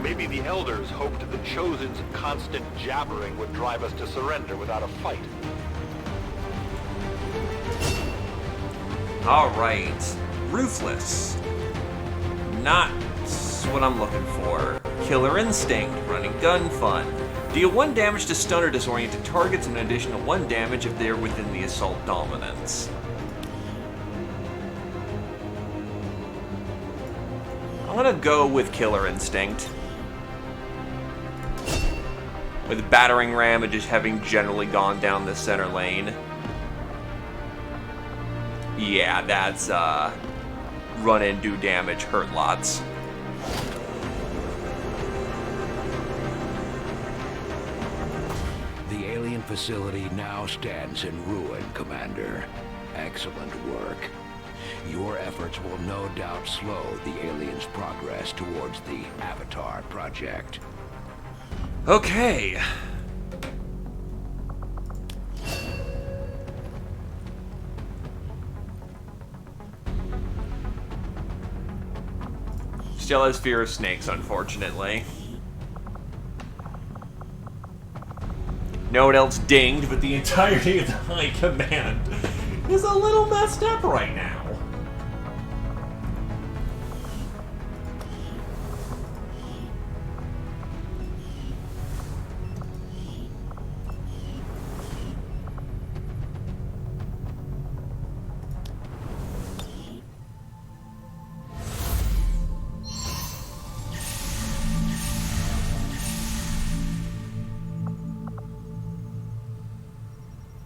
Maybe the Elders hoped the Chosen's constant jabbering would drive us to surrender without a fight. Alright. Ruthless. Not what I'm looking for. Killer Instinct. Running gun fun. Deal 1 damage to stun or disoriented targets and an additional 1 damage if they're within the assault dominance. I'm gonna go with Killer Instinct. With Battering Ram and just having generally gone down the center lane. Yeah, that's, run and do damage, hurt lots. The alien facility now stands in ruin, Commander. Excellent work. Your efforts will no doubt slow the aliens' progress towards the Avatar project. Okay. Still has fear of snakes, unfortunately. No one else dinged, but the entirety of the High Command is a little messed up right now.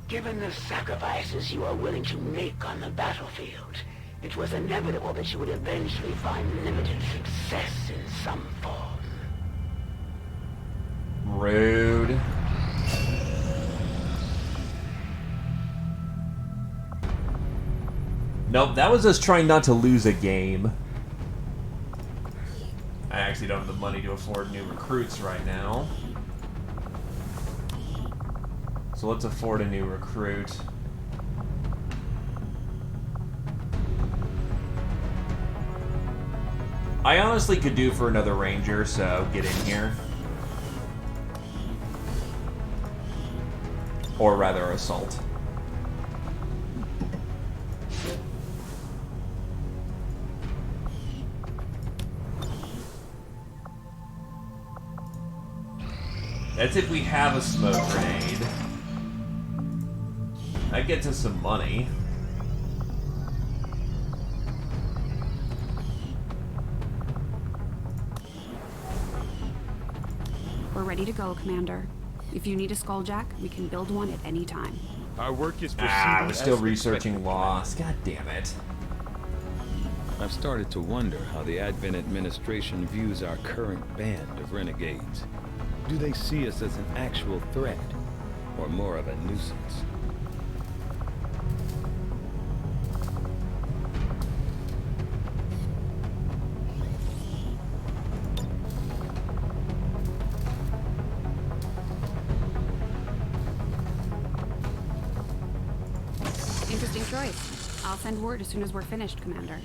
Given the sacrifices you are willing to make on the battlefield, it was inevitable that you would eventually find limited success in some form. Rude. Nope, that was us trying not to lose a game. I actually don't have the money to afford new recruits right now. So let's afford a new recruit. I honestly could do for another ranger, so get in here. Or rather, assault. That's if we have a smoke grenade. That gets us some money. We're ready to go, Commander. If you need a skulljack, we can build one at any time. Our work is proceeding we're still as researching expected. loss. God damn it. I've started to wonder how the Advent administration views our current band of renegades. Do they see us as an actual threat, or more of a nuisance? Interesting choice. I'll send word as soon as we're finished, Commander.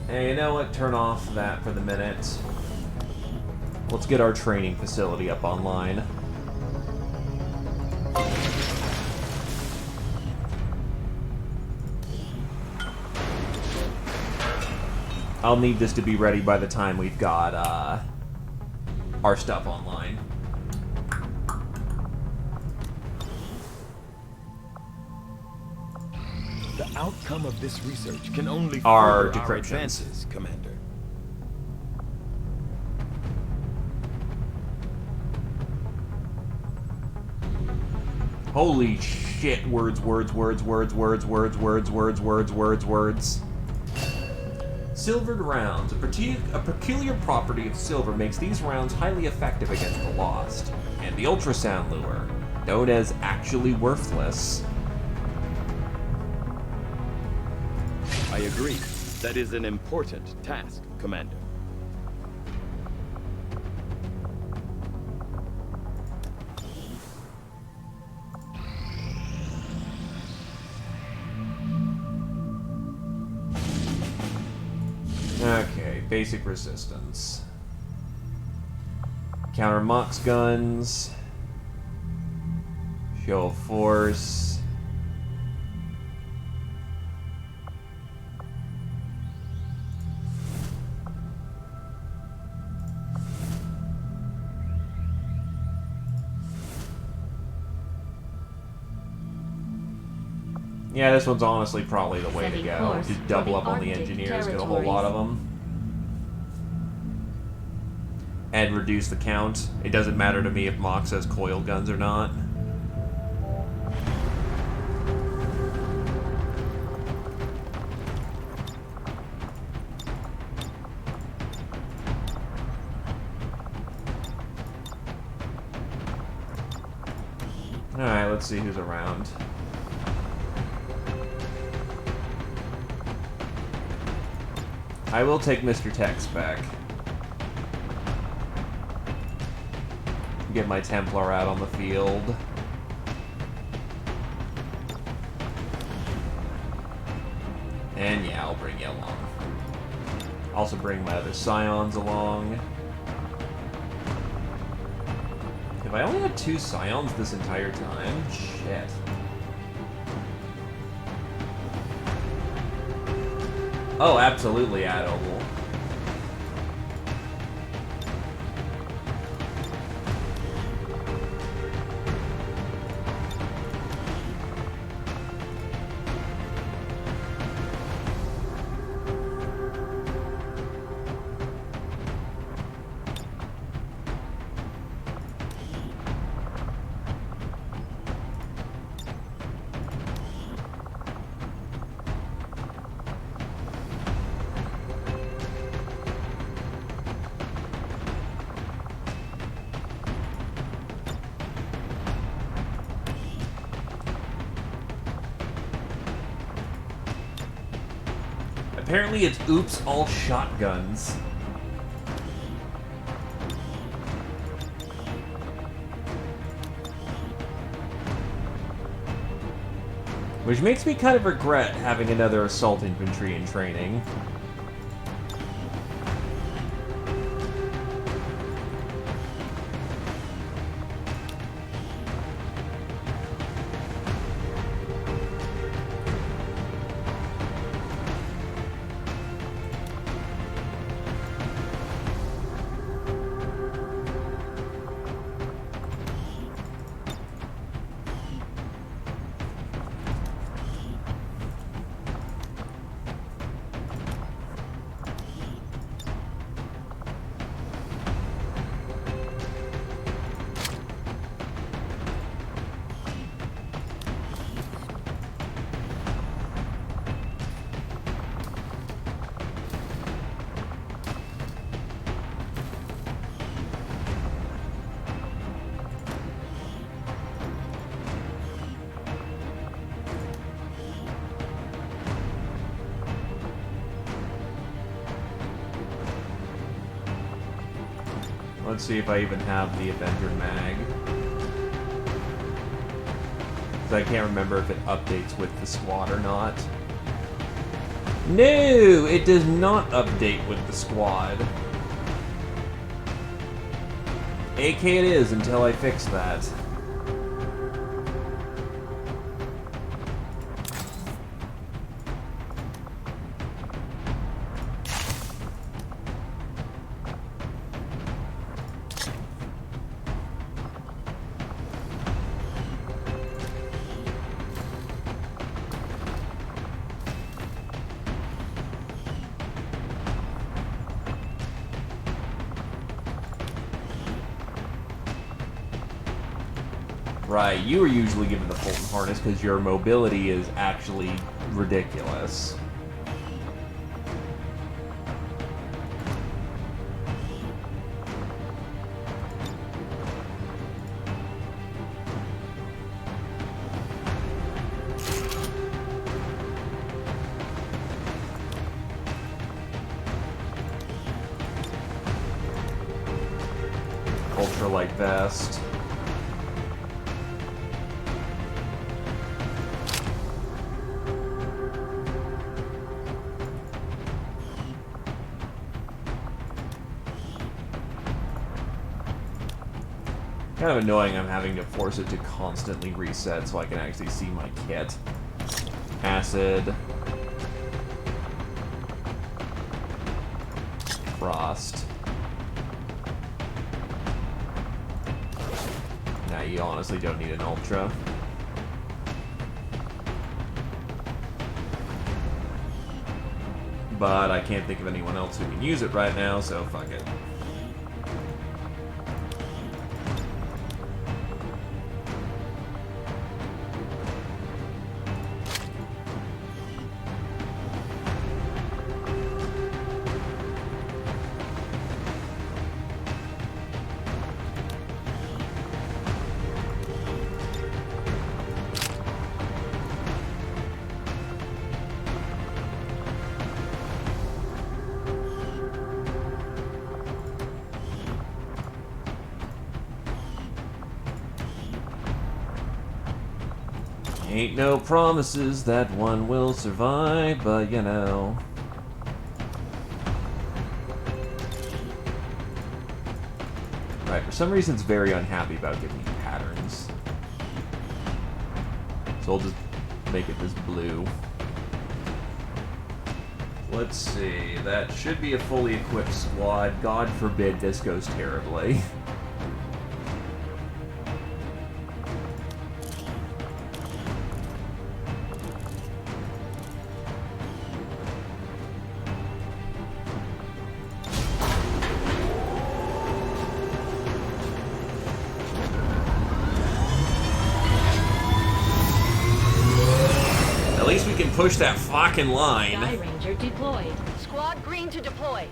Hey, you know what? Turn off that for the minute. Let's get our training facility up online. I'll need this to be ready by the time we've got our stuff online. The outcome of this research can only Our further our decryptions. advances, Commander. Holy shit, words. Silvered rounds. A peculiar property of silver makes these rounds highly effective against the Lost. And the ultrasound lure, known as actually worthless. I agree. That is an important task, Commander. Okay, basic resistance. Counter Mox guns. Show of force. Yeah, this one's honestly probably the way to go. Just double up on the engineers, get a whole lot of them. And reduce the count. It doesn't matter to me if Mox has coil guns or not. Alright, let's see who's around. I will take Mr. Tex back. Get my Templar out on the field. And yeah, I'll bring you along. Also bring my other Scions along. Have I only had 2 Scions this entire time? Shit. Oh, absolutely addable. Apparently it's oops, all shotguns. Which makes me kind of regret having another assault infantry in training. Let's see if I even have the Avenger mag. Because I can't remember if it updates with the squad or not. No! It does not update with the squad. AK it is until I fix that. Right, you are usually given the Fulton harness because your mobility is actually ridiculous. Ultralight vest. Kind of annoying I'm having to force it to constantly reset so I can actually see my kit. Acid. Frost. Now you honestly don't need an Ultra. But I can't think of anyone else who can use it right now, so fuck it. Ain't no promises that one will survive, but you know. Right, for some reason it's very unhappy about giving me patterns. So I'll just make it this blue. Let's see, that should be a fully equipped squad. God forbid this goes terribly. At least we can push that fucking line. Sky Ranger deployed. Squad green to deploy.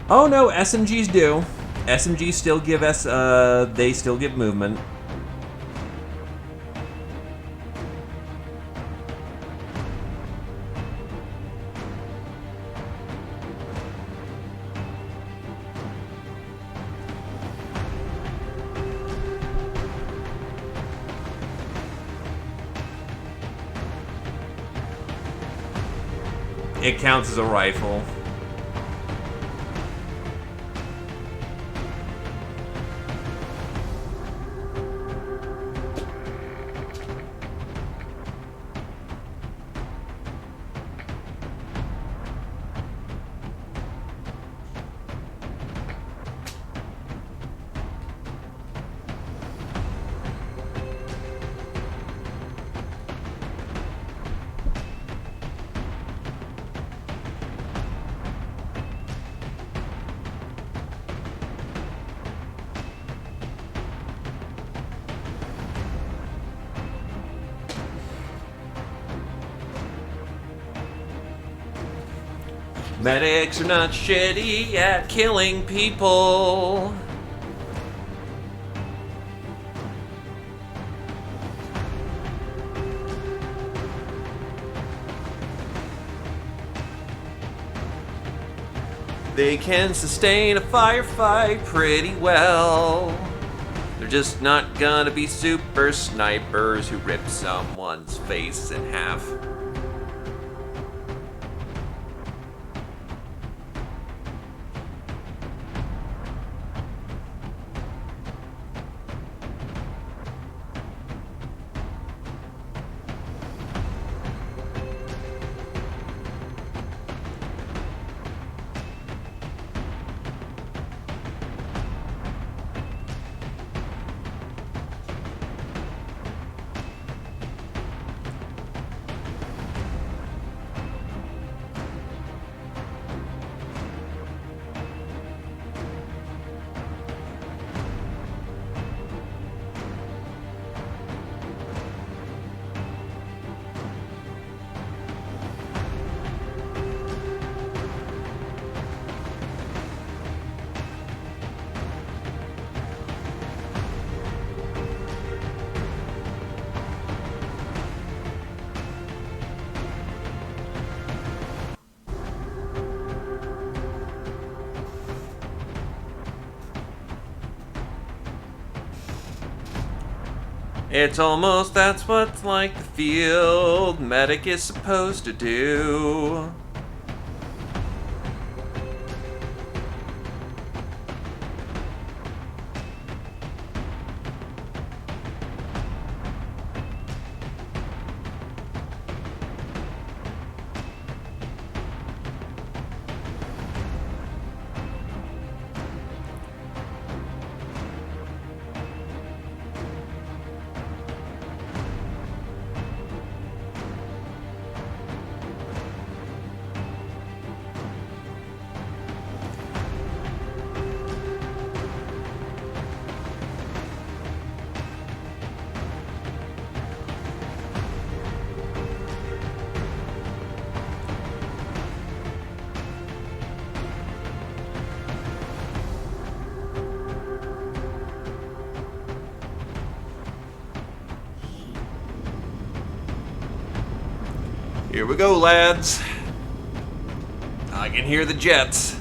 Oh no, SMGs do. SMGs still give they still give movement. It counts as a rifle. Medics are not shitty at killing people. They can sustain a firefight pretty well. They're just not gonna be super snipers who rip someone's face in half. It's almost that's what's like the field medic is supposed to do. Here we go, lads. I can hear the jets.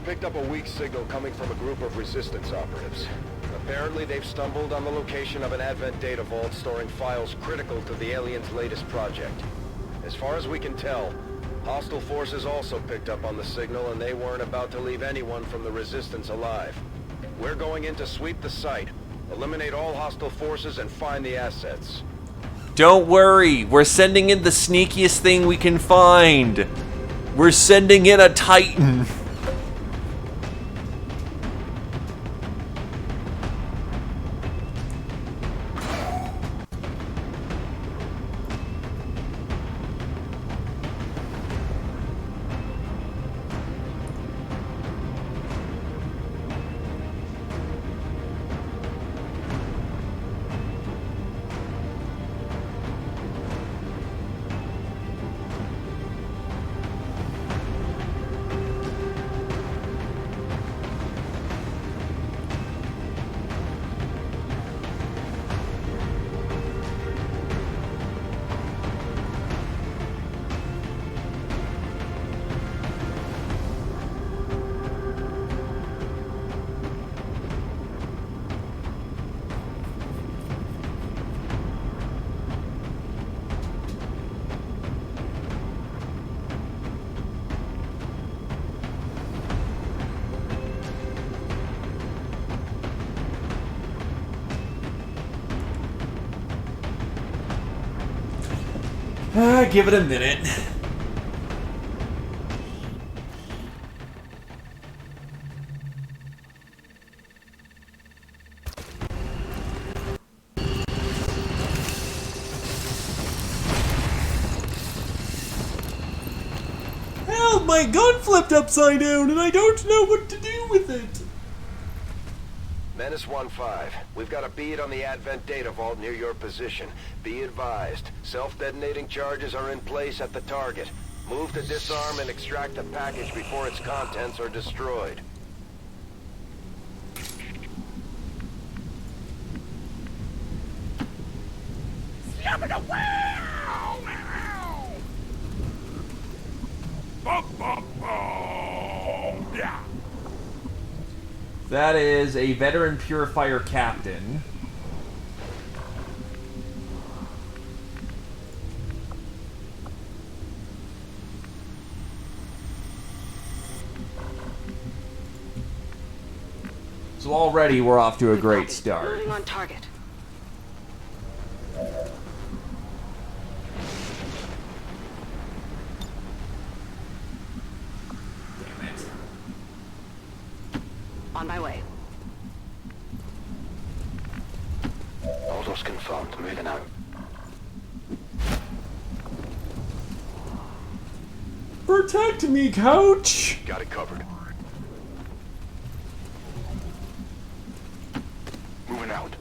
Picked up a weak signal coming from a group of Resistance operatives. Apparently, they've stumbled on the location of an Advent data vault storing files critical to the aliens' latest project. As far as we can tell, hostile forces also picked up on the signal, and they weren't about to leave anyone from the Resistance alive. We're going in to sweep the site, eliminate all hostile forces, and find the assets. Don't worry, we're sending in the sneakiest thing we can find. We're sending in a Titan. Give it a minute. Help! My gun flipped upside down and I don't know what to do with it. Menace 1-5, we've got a bead on the Advent data vault near your position. Be advised, self-detonating charges are in place at the target. Move to disarm and extract the package before its contents are destroyed. That is a veteran purifier captain. So already we're off to a great start. Moving on target. Damn it. On my way. Orders confirmed. Moving out. Protect me, coach! Got it covered. Moving out.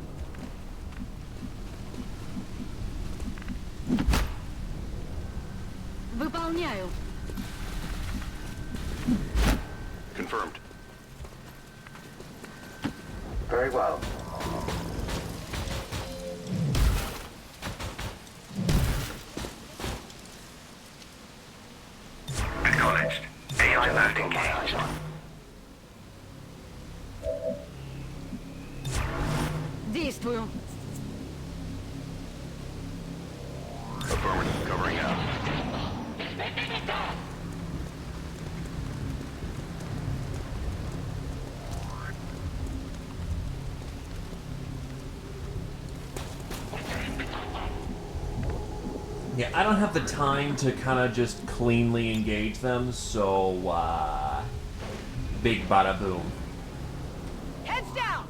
Выполняю. Confirmed. Very well. Acknowledged. AI mode engaged. Действую. Affirmative. Covering out. Yeah, I don't have the time to kind of just cleanly engage them, so, big bada boom. Heads down.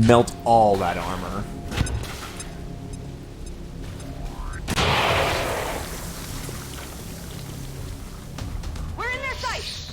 Melt all that armor. We're in their sight.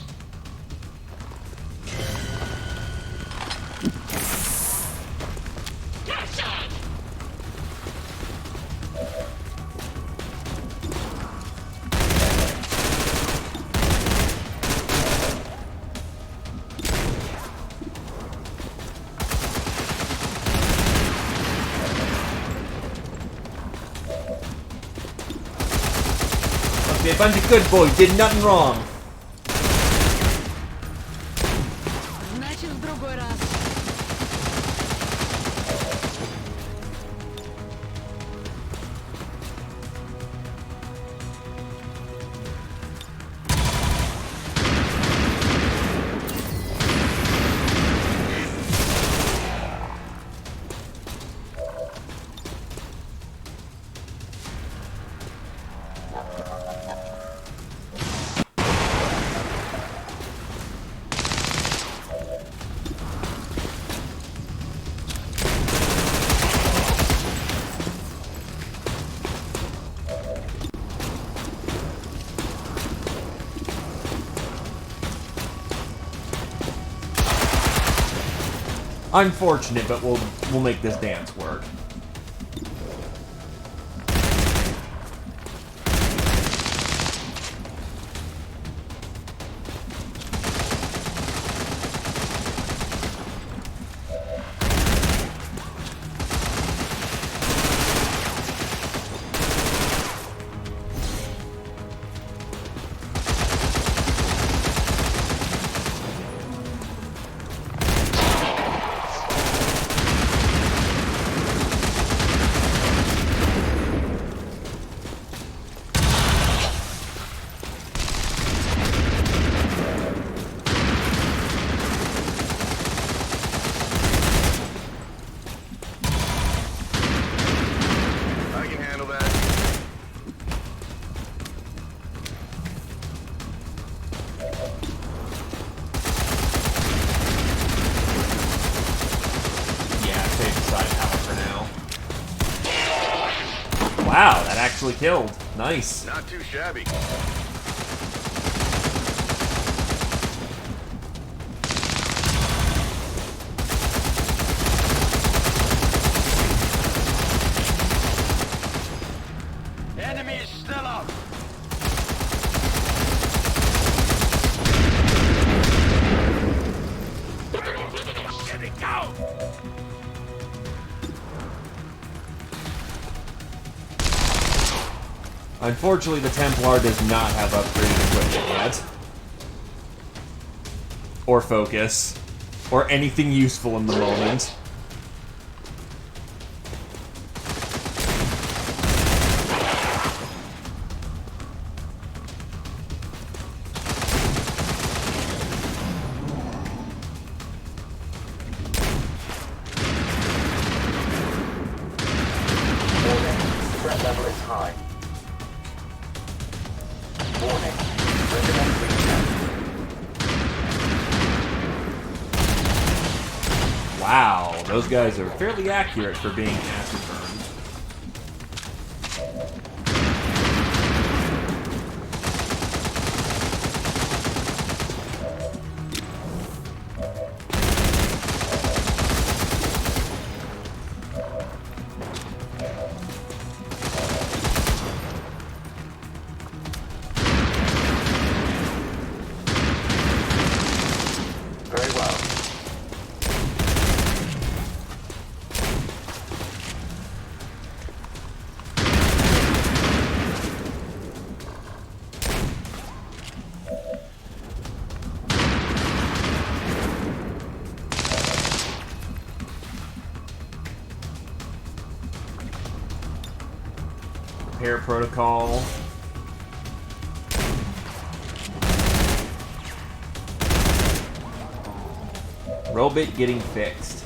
Okay, a bunch of good boys did nothing wrong. Значит, в другой раз. Unfortunate, but we'll make this dance work. I can handle that. Yeah, save the side power for now. Wow, that actually killed. Nice. Not too shabby. Enemy is still up. Here they go. Unfortunately, the Templar does not have upgraded equipment yet. Or focus. Or anything useful in the moment. Threat level is high. Warning. Recommend recheck. Wow, those guys are fairly accurate for being acid burned. protocol. Robot getting fixed.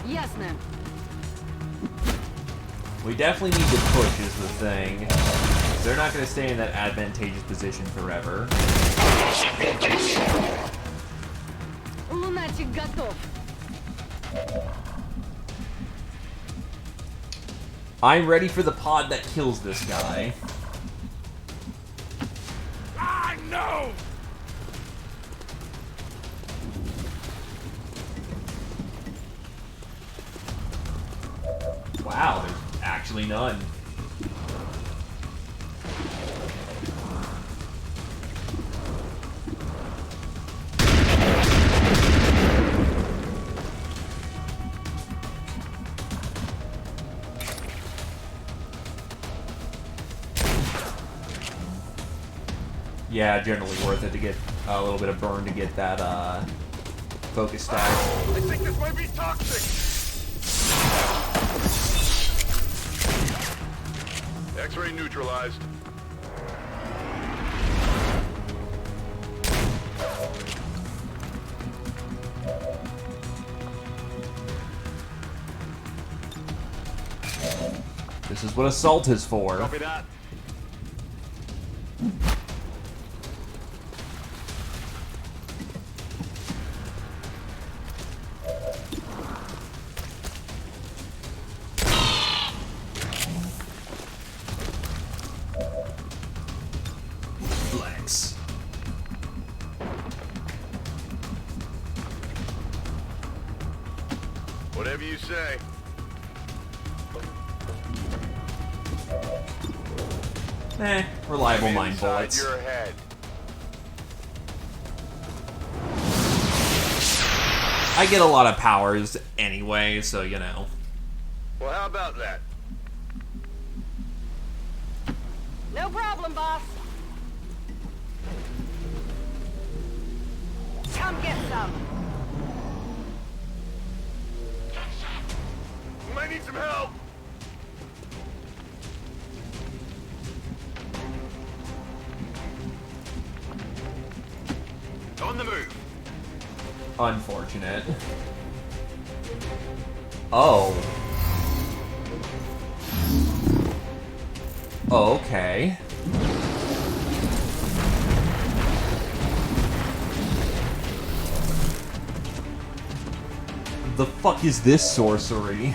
Yes, ma'am. We definitely need to push is the thing. They're not going to stay in that advantageous position forever. Lunatic готов. I'm ready for the pod that kills this guy. Ah, no! Wow, there's actually none. Yeah, generally worth it to get a little bit of burn to get that focus stack. I think this might be toxic! X-ray neutralized. This is what assault is for. Copy that. Flex. Whatever you say. Reliable mine Inside bullets. your head. I get a lot of powers anyway, so you know. Well, how about that? No problem, boss. Come get some. You might need some help. On the move. Unfortunate. Oh. Okay. The fuck is this sorcery?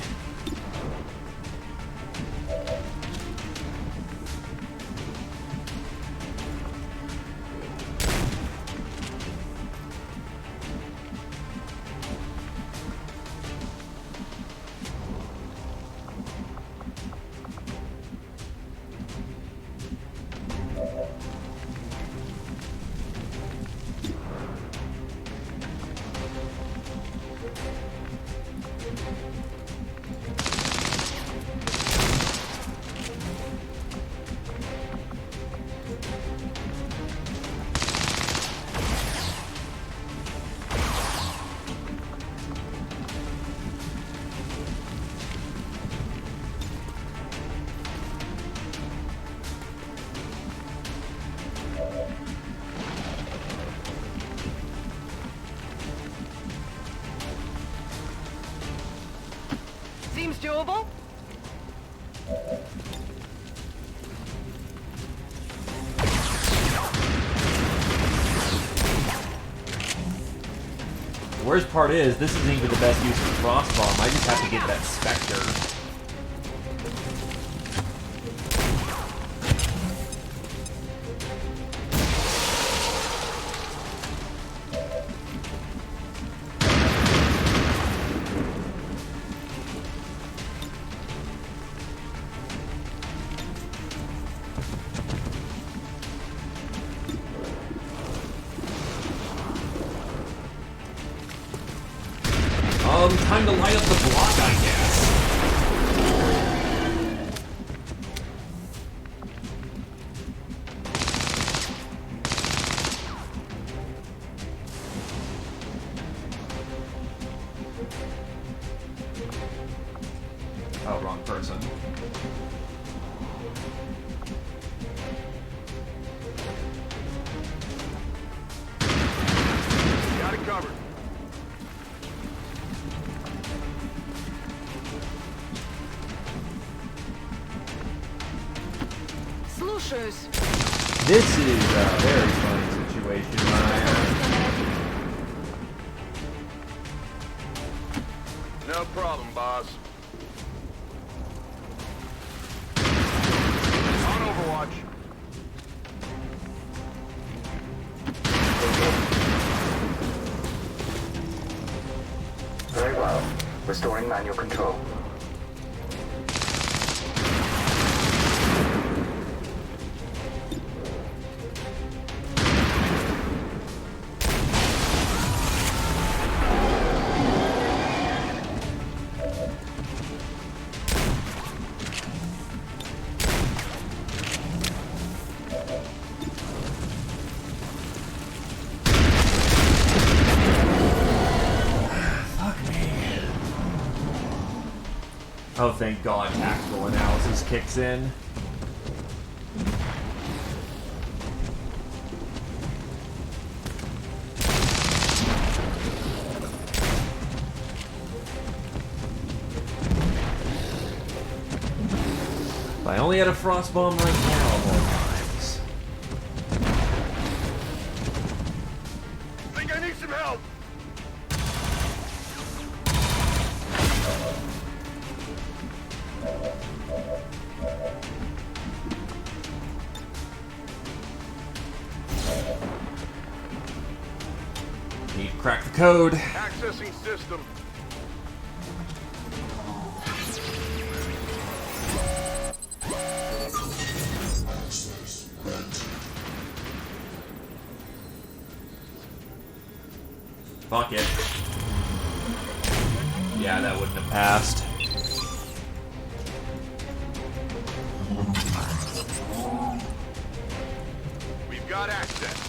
Seems doable. The worst part is, this isn't even the best use of the crossbomb. I just have to get that Spectre. Time to light up the block, I guess. Oh, wrong person. Got it covered. Слушаюсь. This is a very funny situation, Ryan. No problem, boss. On Overwatch. Very well. Restoring manual control. Oh, thank God, tactical analysis kicks in. If I only had a frost bomb right now of all times. Think I need some help. Need to crack the code. Accessing system. Fuck it. Yeah, that wouldn't have passed. We've got access.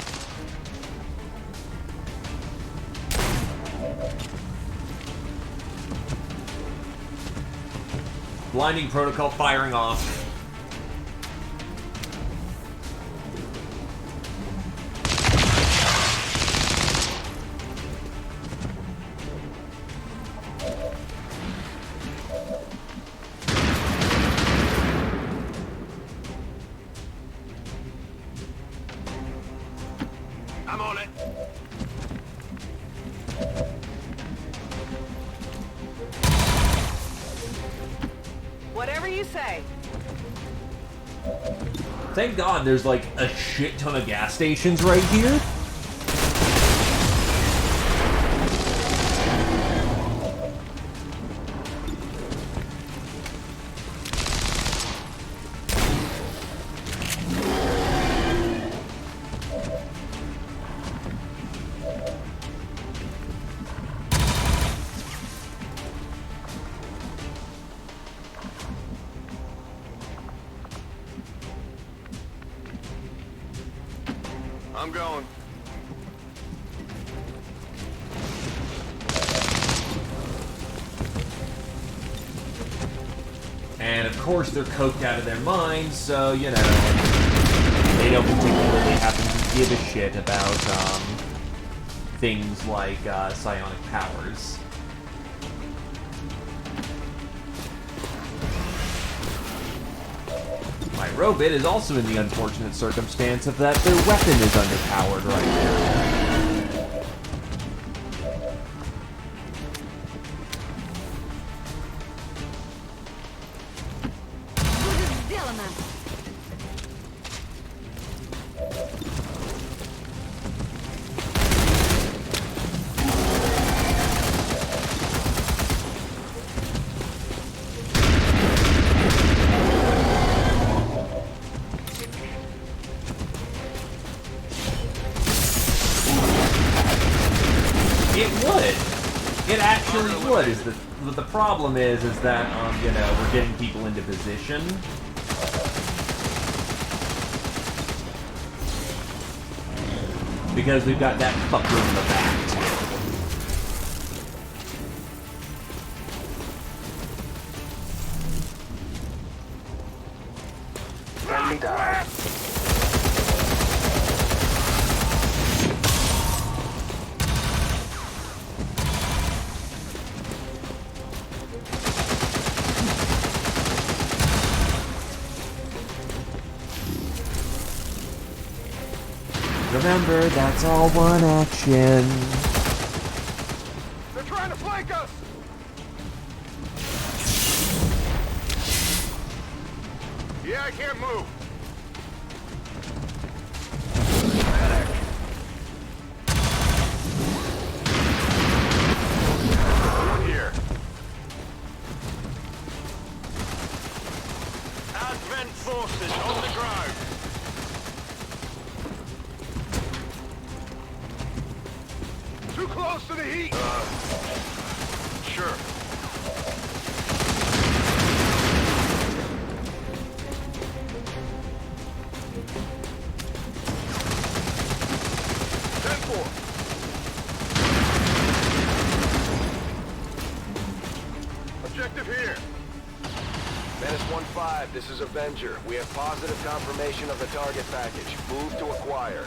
Blinding protocol firing off. I'm on it. Whatever you say. Thank God there's like a shit ton of gas stations right here. I'm going. And of course they're coked out of their minds, so, you know, they don't particularly happen to give a shit about, things like, psionic powers. My robot is also in the unfortunate circumstance of that their weapon is underpowered right now. It would. It actually would. Is the problem is that you know, we're getting people into position. Because we've got that fucker in the back. remember, that's all one action. They're trying to flank us! Yeah, I can't move. Here. Advent forces on the ground. Too close to the heat. Sure. Objective here. Menace 1-5, this is Avenger. We have positive confirmation of the target package. Move to acquire.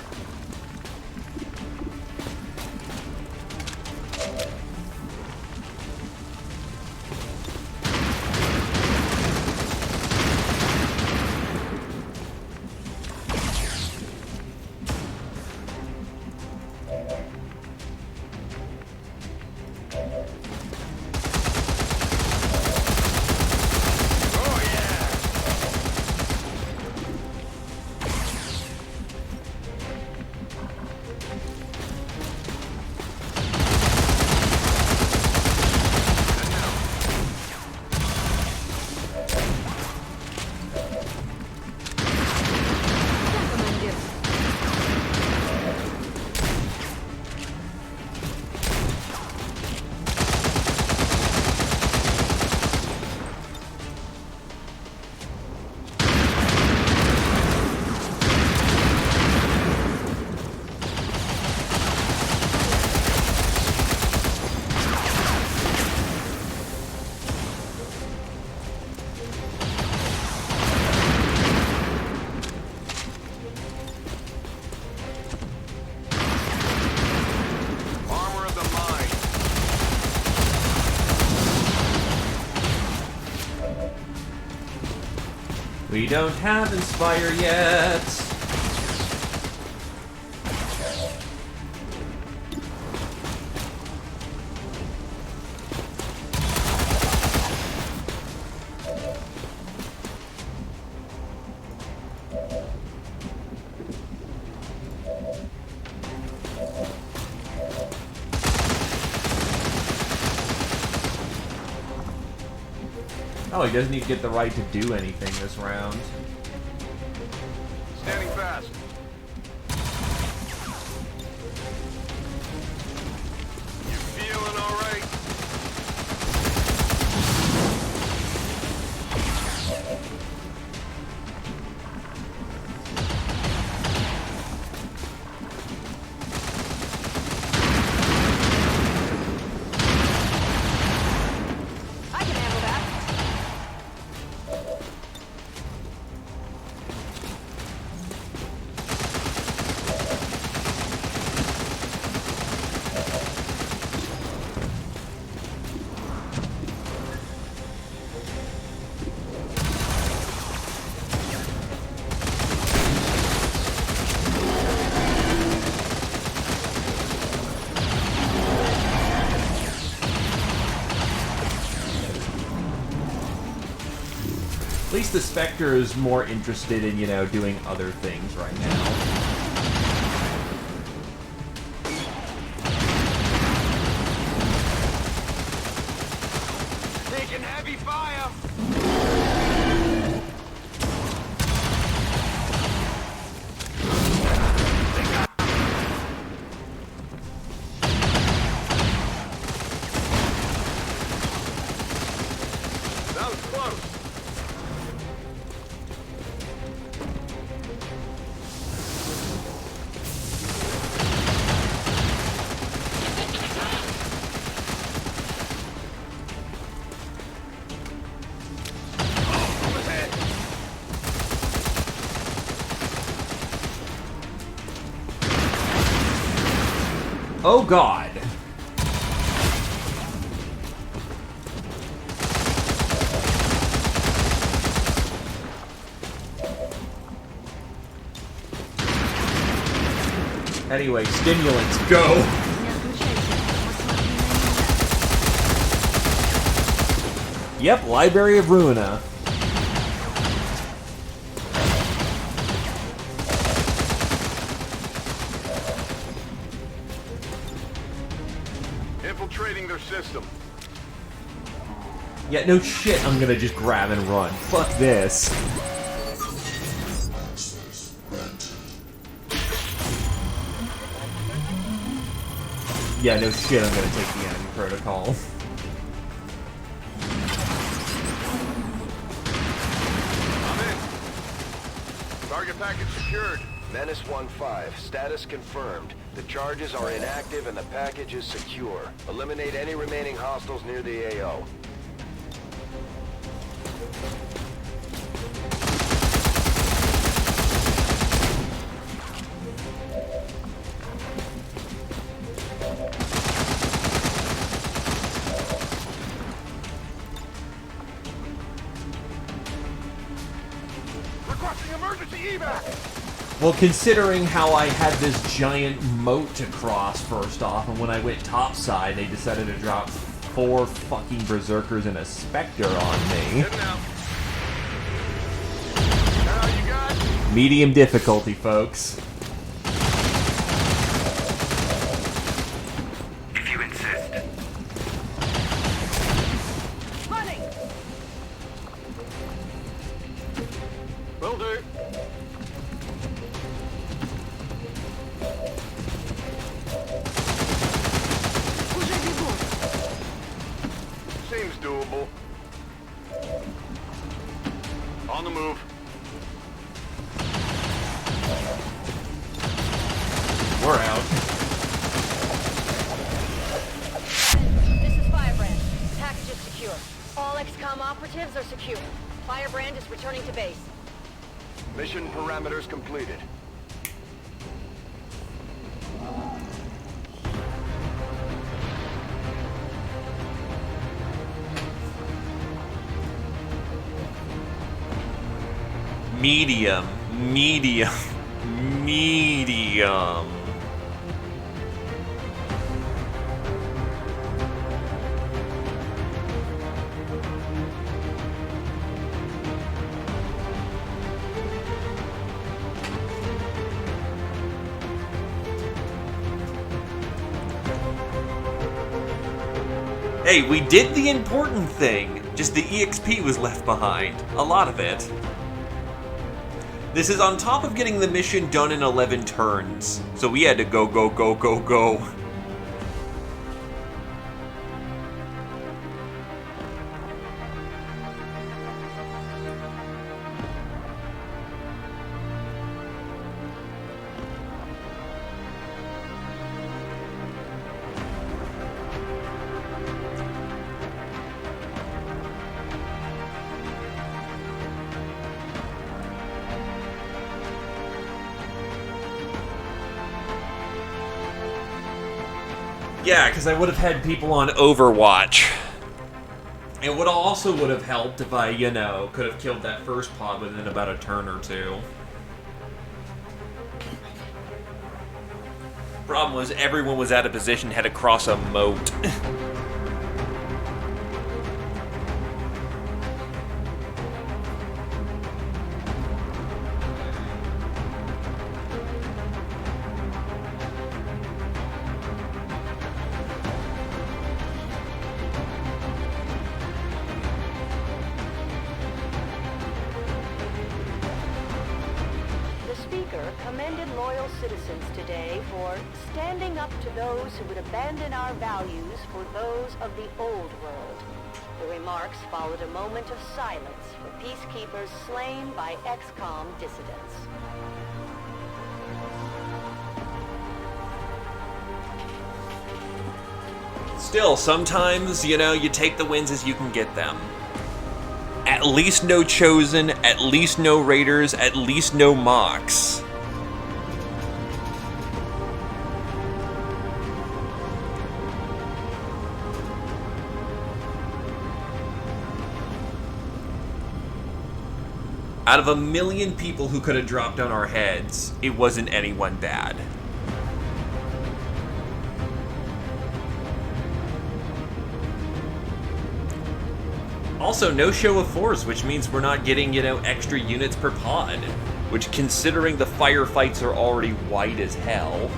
We don't have Inspire yet. Oh, he doesn't even get the right to do anything this round. Standing fast. You feeling all right? I can handle that. At least the Spectre is more interested in, you know, doing other things right now. Taking heavy fire. That was close. Oh God. Anyway, stimulants, go! Yep, Library of Ruina. Infiltrating their system. Yeah, no shit, I'm gonna just grab and run. Fuck this. Yeah, no shit, I'm gonna take the enemy protocol. I'm in. Target package secured. Menace 1-5, status confirmed. The charges are inactive and the package is secure. Eliminate any remaining hostiles near the AO. Requesting emergency evac. Well, considering how I had this giant moat to cross first off, and when I went topside, they decided to drop 4 fucking berserkers and a specter on me. Medium difficulty, folks. If you insist. Running. Will do. Seems doable. On the move. We're out. This is Firebrand. Package is secure. All XCOM operatives are secure. Firebrand is returning to base. Mission parameters completed. Medium. Medium. Medium. Hey, we did the important thing. Just the EXP was left behind. A lot of it. This is on top of getting the mission done in 11 turns. So we had to go, go, go, go, go. Yeah, because I would have had people on Overwatch. It would have helped if I, you know, could have killed that first pod within about a turn or two. Problem was, everyone was out of position, had to cross a moat. Commended loyal citizens today for standing up to those who would abandon our values for those of the old world. The remarks followed a moment of silence for peacekeepers slain by XCOM dissidents. Still, sometimes, you know, you take the wins as you can get them. At least no Chosen, at least no Raiders, at least no Mox. Out of 1 million people who could have dropped on our heads, it wasn't anyone bad. Also, no show of force, which means we're not getting, you know, extra units per pod. Which, considering the firefights are already wide as hell...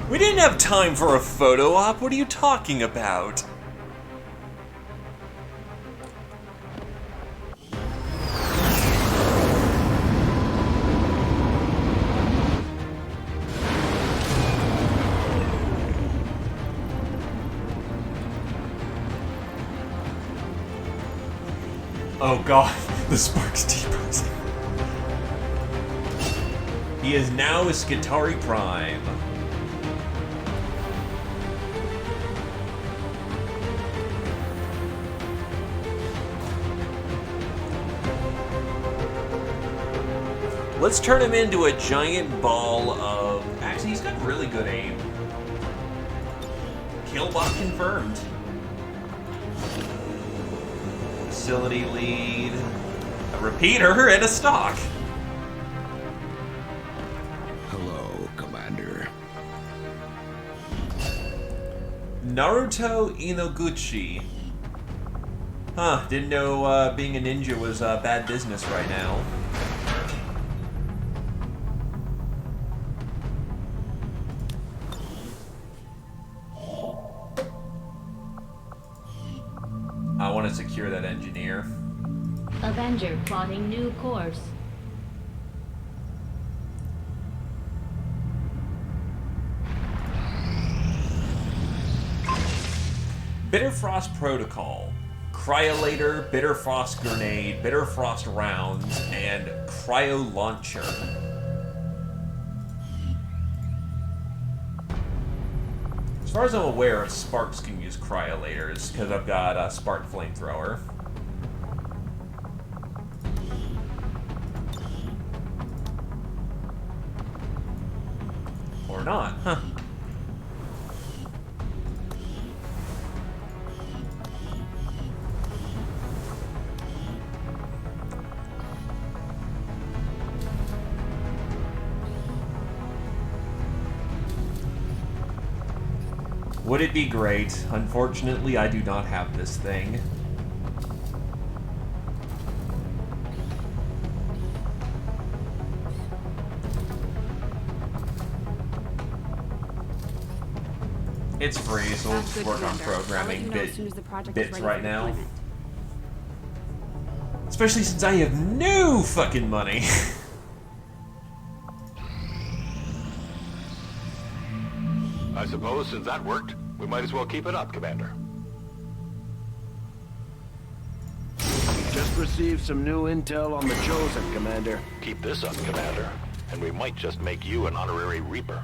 We didn't have time for a photo op, what are you talking about? Oh god, the Sparks Deepers. He is now a Skitari Prime. Let's turn him into a giant ball of... Actually, he's got really good aim. Killbot confirmed. Facility lead. A repeater and a stock. Hello, Commander. Naruto Inoguchi. Huh, didn't know being a ninja was bad business right now. I want to secure that engineer. Avenger plotting new course. Bitter Frost Protocol. Cryolator, Bitter Frost Grenade, Bitter Frost Rounds, and Cryo Launcher. As far as I'm aware, Sparks can use Cryolators, because I've got a Spark Flamethrower. Or not, huh? Would it be great? Unfortunately, I do not have this thing. It's free, so we'll just work on programming bits right now. Especially since I have no fucking money. I suppose since that worked, we might as well keep it up, Commander. Just received some new intel on the Chosen, Commander. Keep this up, Commander, and we might just make you an honorary Reaper.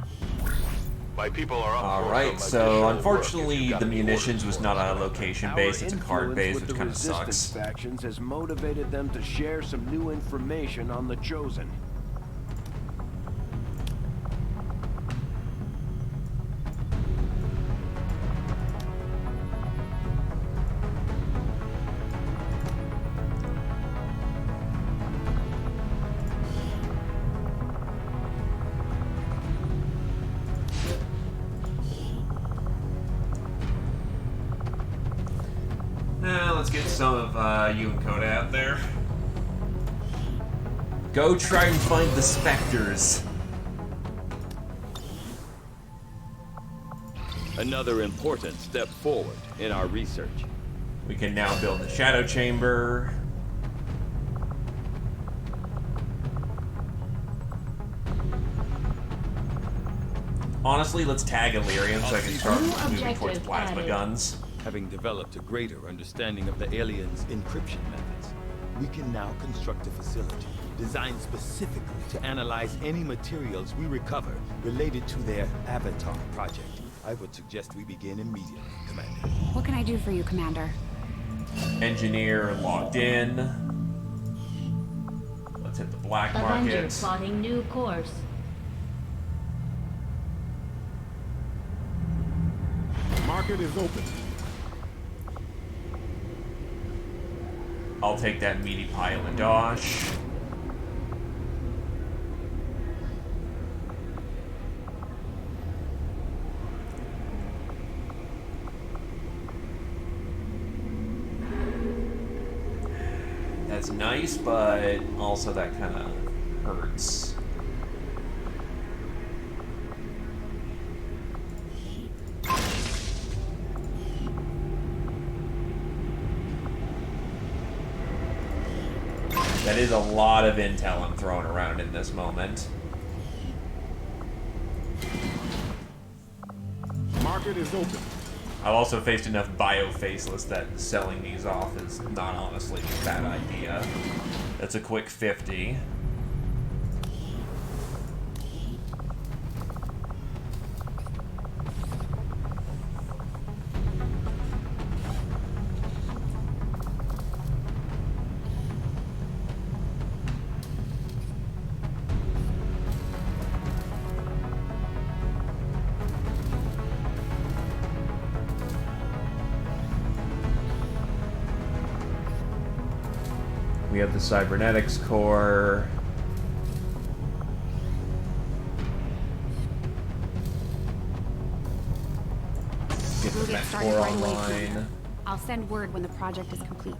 My people are up. Alright, so unfortunately the munitions was not a location base, it's a card base, which kind of sucks. Factions has motivated them to share some new information on the Chosen. Let's get some of you and Coda out there. Go try and find the Spectres. Another important step forward in our research. We can now build the shadow chamber. Honestly, let's tag Illyrian so I can start moving towards plasma guns. Having developed a greater understanding of the aliens' encryption methods, we can now construct a facility designed specifically to analyze any materials we recover related to their Avatar project. I would suggest we begin immediately, Commander. What can I do for you, Commander? Engineer logged in. Let's hit the black Avenger market. plotting new course. Market is open. I'll take that meaty pile of dosh. That's nice, but also that kind of hurts. That is a lot of intel I'm throwing around in this moment. Market is open. I've also faced enough bio-faceless that selling these off is not honestly a bad idea. That's a quick 50. We have the cybernetics core. Get the We'll get mech started core right away, online. Commander. I'll send word when the project is complete.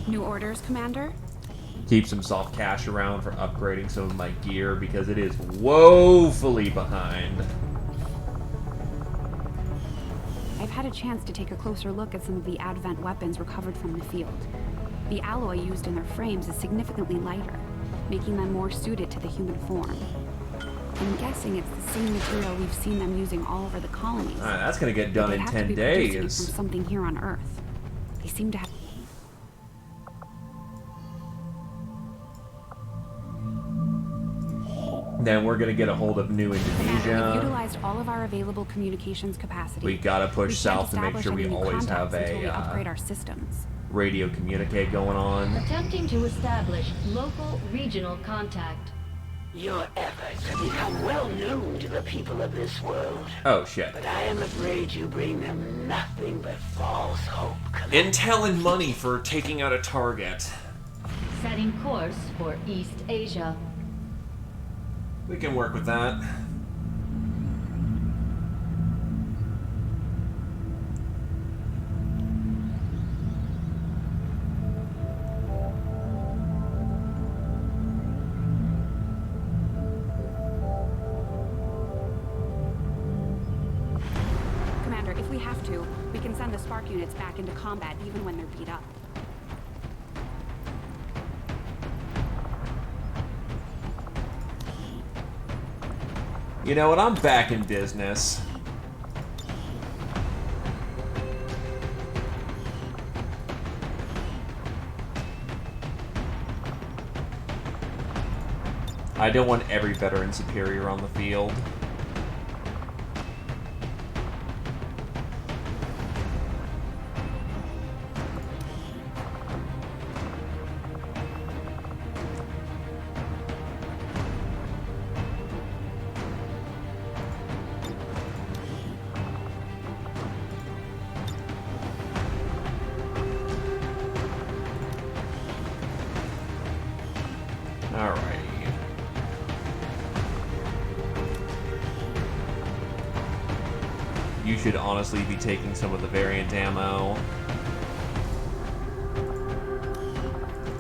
New orders, Commander? Keep some soft cash around for upgrading some of my gear because it is woefully behind. I've had a chance to take a closer look at some of the Advent weapons recovered from the field. The alloy used in their frames is significantly lighter, making them more suited to the human form. I'm guessing it's the same material we've seen them using all over the colonies. Alright, that's gonna get done But in they'd have to 10 be producing it days. from something here on Earth. They seem to have... Then we're gonna get a hold of New We've Indonesia. utilized all of our available communications capacity. We gotta push We can't south to make establish sure we any new always have contacts until we a upgrade our systems. radio communicate going on. Attempting to establish local regional contact. Your efforts have become well known to the people of this world. Oh shit. But I am afraid you bring them nothing but false hope. Intel and money for taking out a target. Setting course for East Asia. We can work with that. Commander, if we have to, we can send the Spark units back into combat even when they're beat up. You know what? I'm back in business. I don't want every veteran superior on the field. Alrighty. You should honestly be taking some of the variant ammo.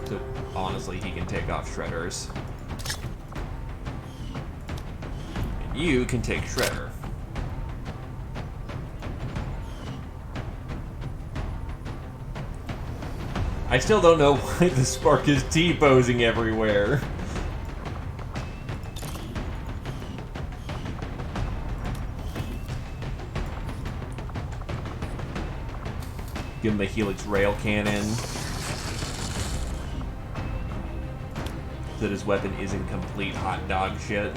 So, honestly, he can take off Shredders. And you can take Shredder. I still don't know why the spark is T-posing everywhere. Give him the Helix rail cannon. So that his weapon isn't complete hot dog shit.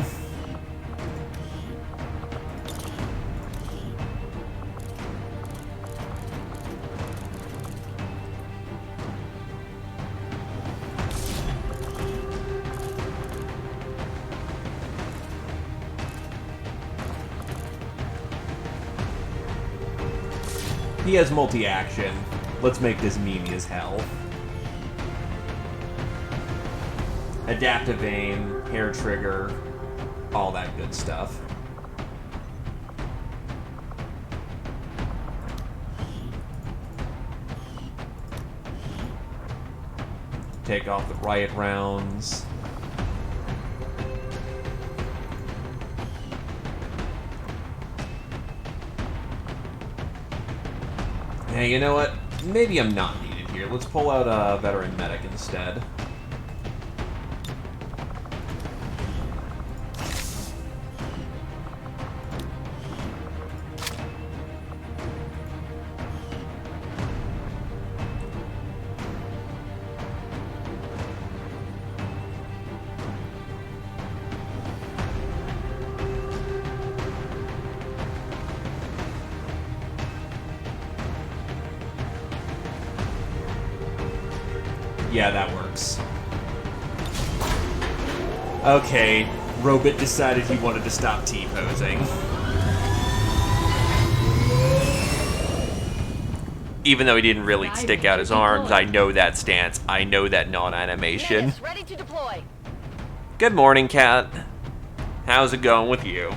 He has multi-action. Let's make this memey as hell. Adaptive aim, hair trigger, all that good stuff. Take off the riot rounds. Hey, you know what? Maybe I'm not needed here. Let's pull out a veteran medic instead. Yeah, that works. Okay, Robit decided he wanted to stop T-posing. Even though he didn't really stick out his arms, I know that stance. I know that non-animation. Ready to deploy. Good morning, Cat. How's it going with you?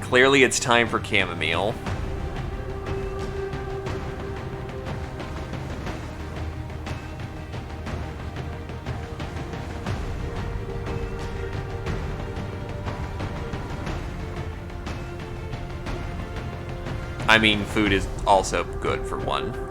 Clearly it's time for chamomile. I mean, food is also good for one.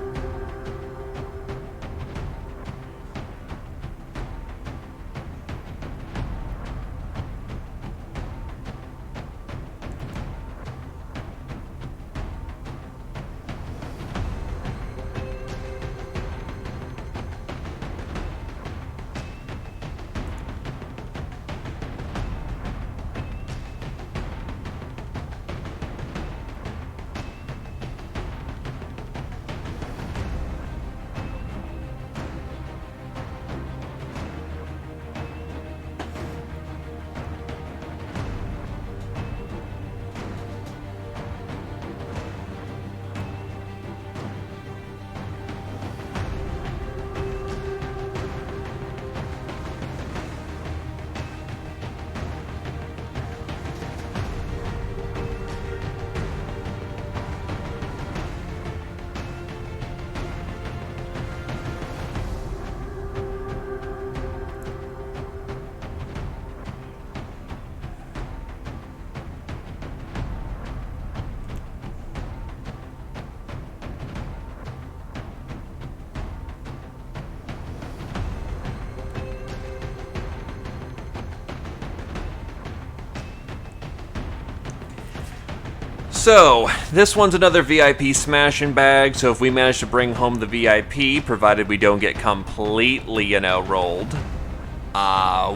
So, this one's another VIP smash and bag, so if we manage to bring home the VIP, provided we don't get completely, rolled,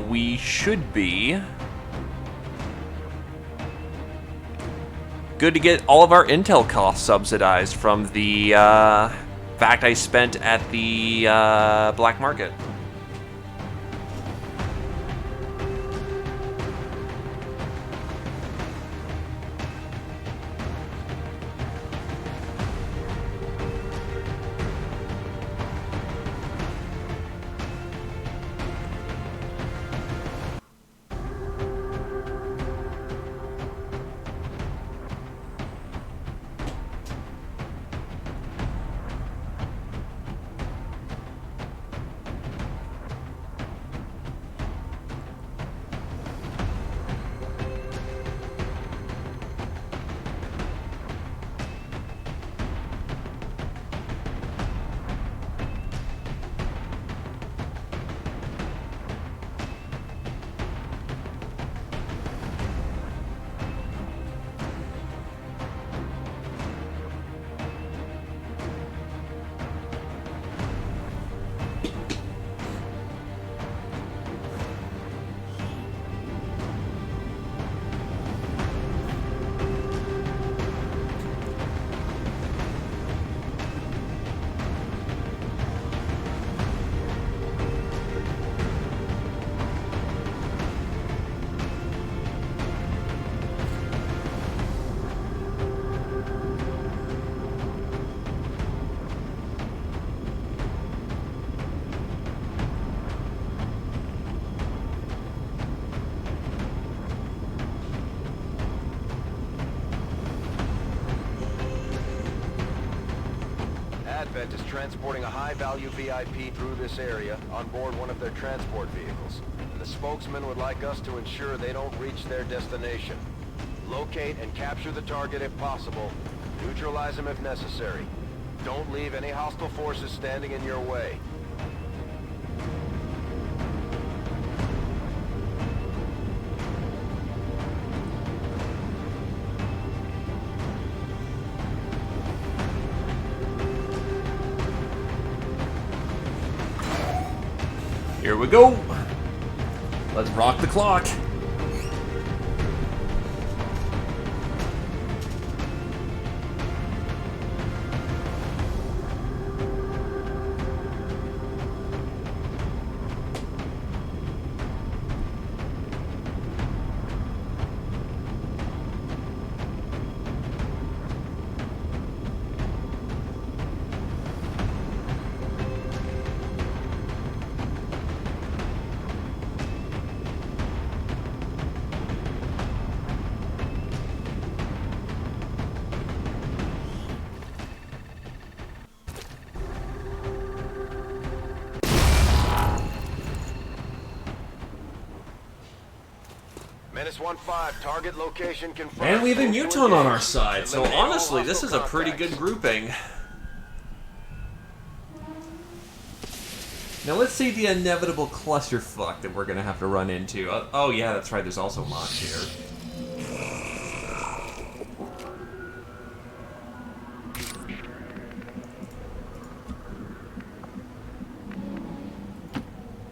we should be good to get all of our intel costs subsidized from the fact I spent at the black market. suspect is transporting a high-value VIP through this area on board one of their transport vehicles. And the spokesman would like us to ensure they don't reach their destination. Locate and capture the target if possible. Neutralize them if necessary. Don't leave any hostile forces standing in your way. Here we go. Let's rock the clock. Menace 1-5, target location confirmed. And we have a muton on our side, so honestly, this is a pretty good grouping. Now let's see the inevitable clusterfuck that we're gonna have to run into. Oh yeah, that's right, there's also mods here.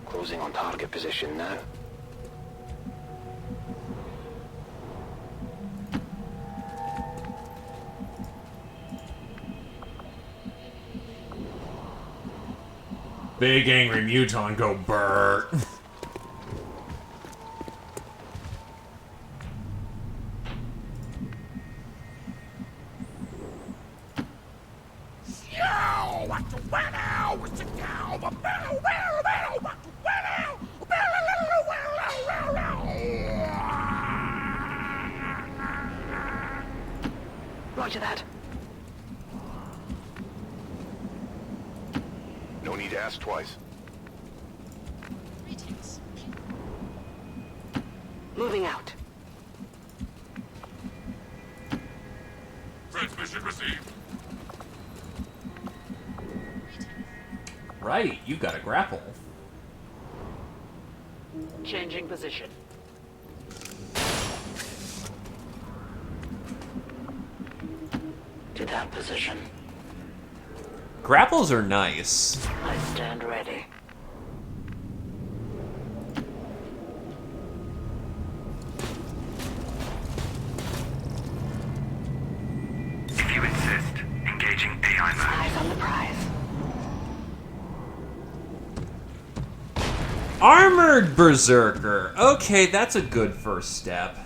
Closing on target position now. Big angry muton go burr. Roger that. No need to ask twice. Moving out. Transmission received. Right, you got a grapple. Changing position. To that position. Grapples are nice. I stand ready. If you insist, engaging AI mode. Eyes on the prize. Armored Berserker. Okay, that's a good first step.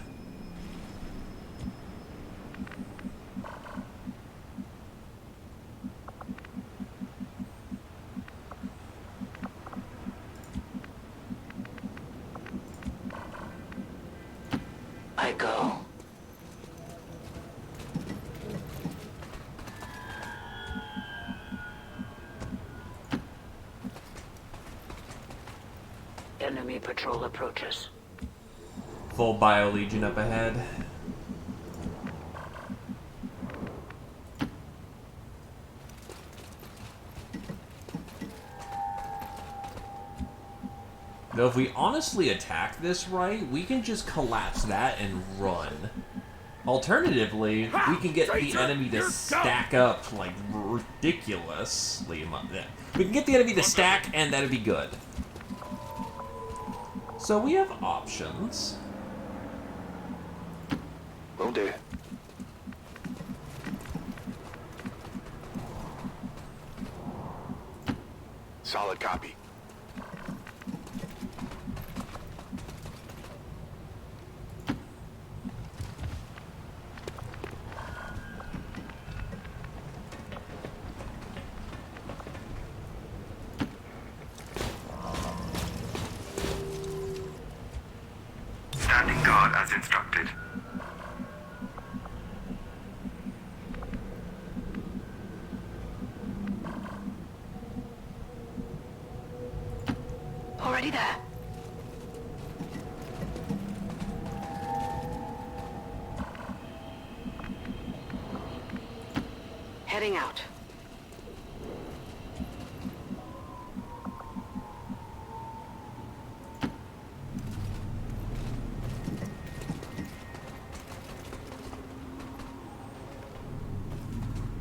I go. Enemy patrol approaches. Full Bio Legion up ahead. Though if we honestly attack this right, we can just collapse that and run. Alternatively, we can get the enemy to stack up, like, ridiculously. We can get the enemy to stack, and that'd be good. So we have options. Will do. Solid copy. Standing guard as instructed. there. Heading out.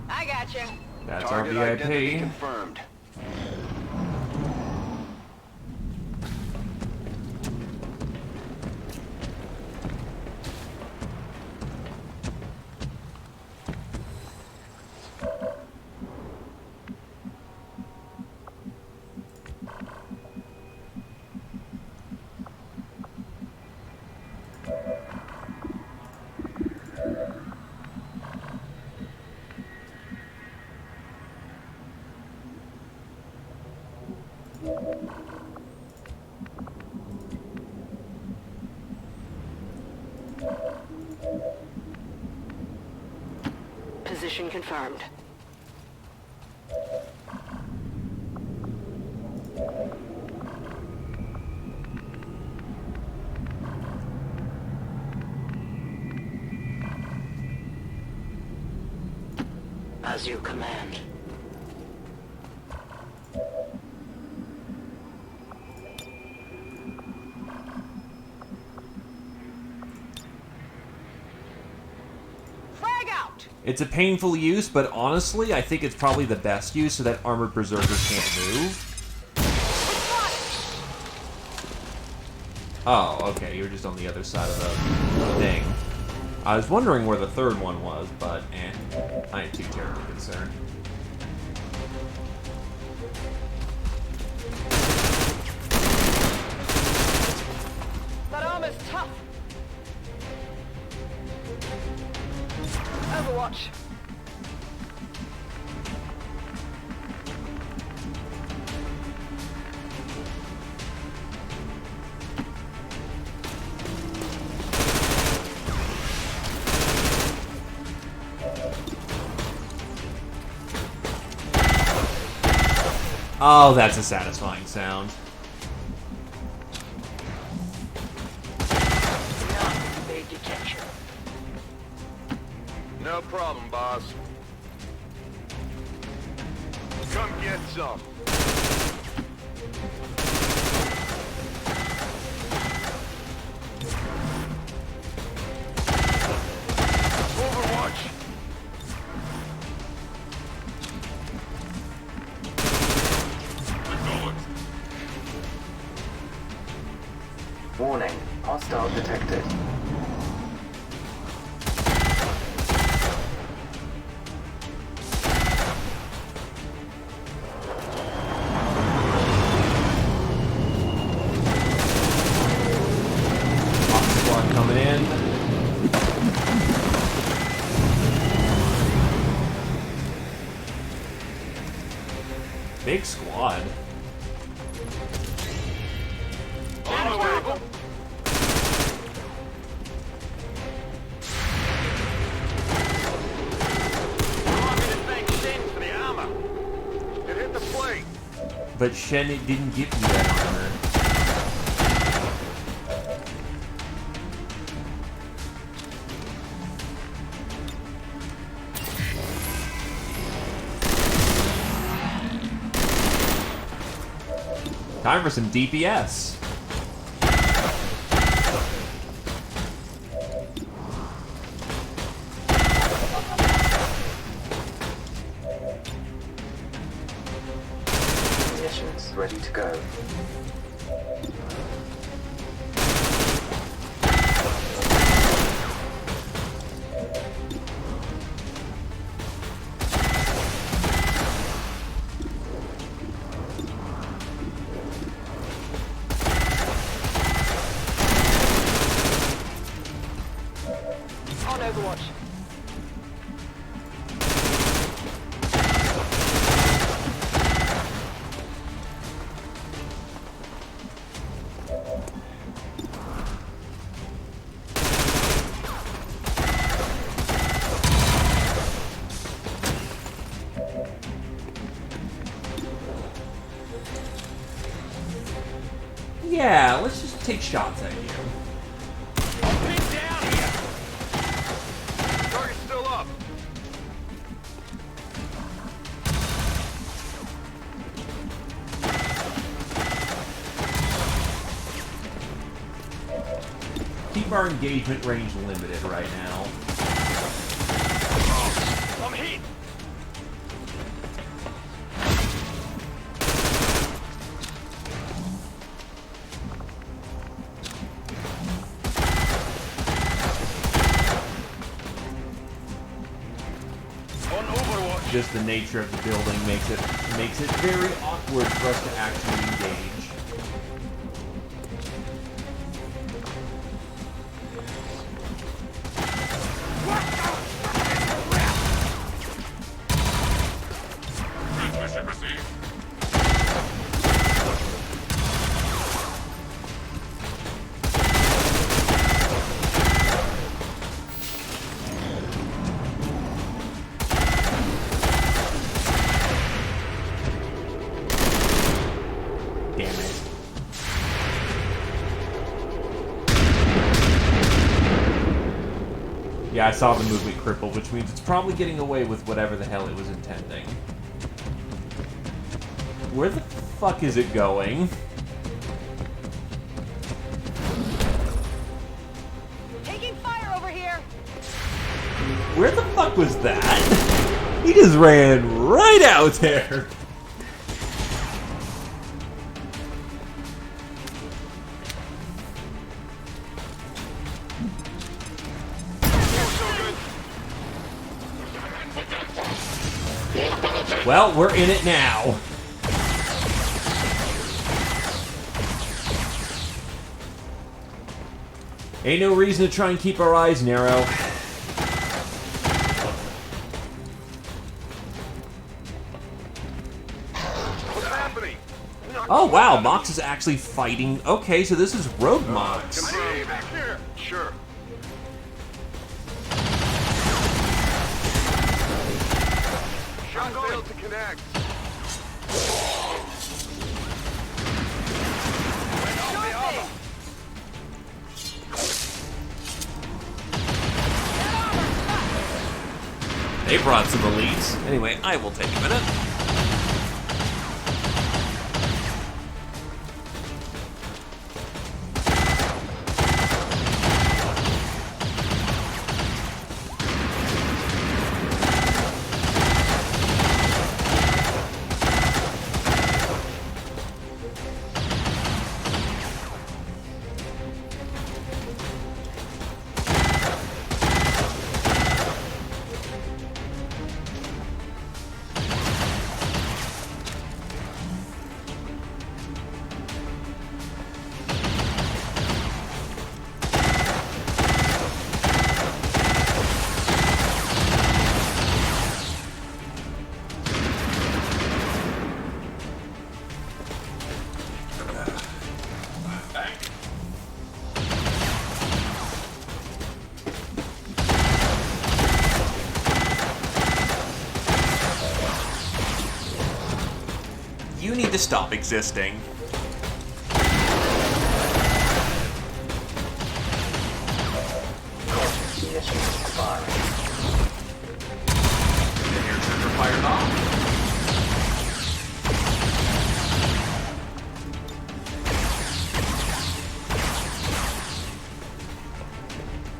I got you. That's our Target identity VIP. confirmed. Position confirmed. As you command. Frag out! It's a painful use, but honestly, I think it's probably the best use so that armored berserkers can't move. Oh, okay, you're just on the other side of the thing. I was wondering where the third one was, but I ain't too terribly concerned. That armor's tough. Overwatch. Oh, that's a satisfying sound. Big detection. No problem, boss. Come get some. Overwatch. Warning, hostile detected. Squad coming in. Big squad. On the way. But Shen didn't give you that armor. Time for some DPS. Munitions ready to go. On Overwatch. Yeah, let's just take shots at you. Pin down here! Target's still up. Keep our engagement range limited right now. I'm hit! Just the nature of the building makes it very awkward for us to actually engage. Yeah, I saw the movement cripple, which means it's probably getting away with whatever the hell it was intending. Where the fuck is it going? Taking fire over here. Where the fuck was that? He just ran right out there. Well, we're in it now. Ain't no reason to try and keep our eyes narrow. What's happening? Oh wow, Mox is actually fighting. Okay, so this is Rogue Mox. Back here. Sure. Shot failed to connect. They brought some elites. Anyway, I will take a minute. You need to stop existing. The air trigger fired off.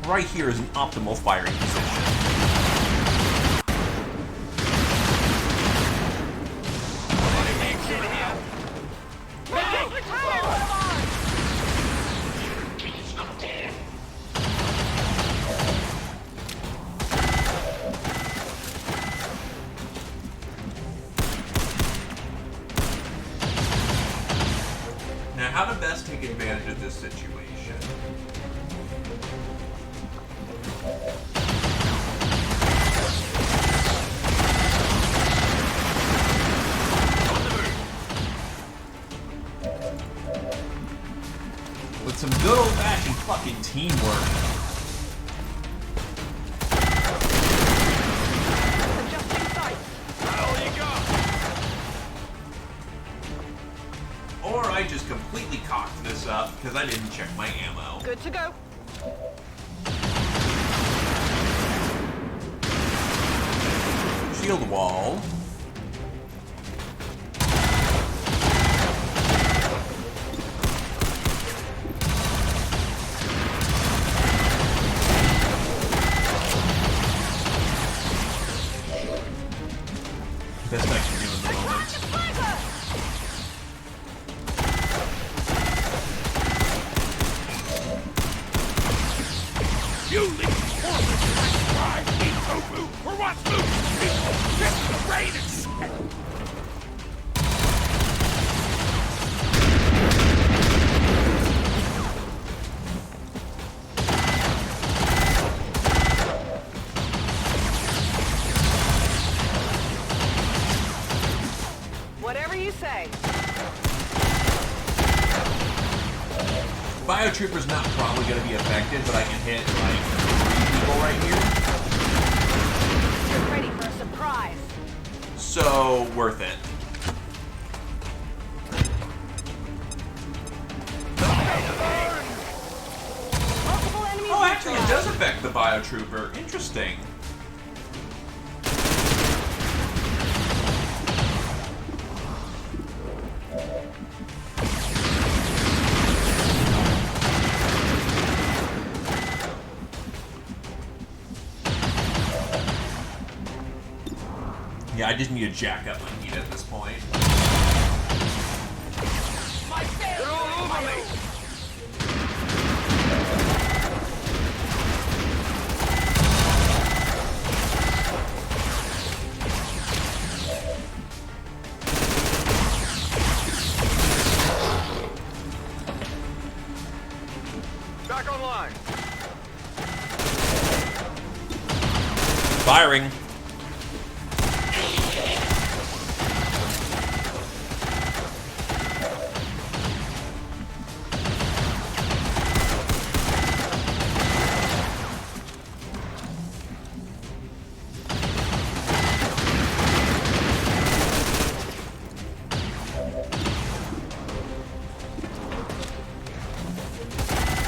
Right here is an optimal firing position. Now, how to best take advantage of this situation? With some good old-fashioned fucking teamwork. Or I just completely cocked this up. because I didn't check my ammo. Good to go. Shield wall. Best I can do in the moment. You leave horses like fried meat tofu for what's food. Just the greatest. Whatever you say. Biotrooper's not probably going to be affected, but I can hit like 3 people right here. Get ready for a surprise. So, worth it. Multiple enemies. Oh, actually, it does affect the Biotrooper. Interesting. Yeah, I just need to jack up my heat at this point. They're all over me. Back online. Firing.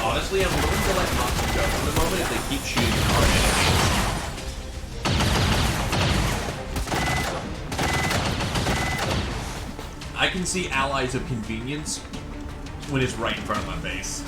Honestly, I'm willing to let Moxie go for the moment if they keep shooting our enemies. I can see allies of convenience when it's right in front of my face.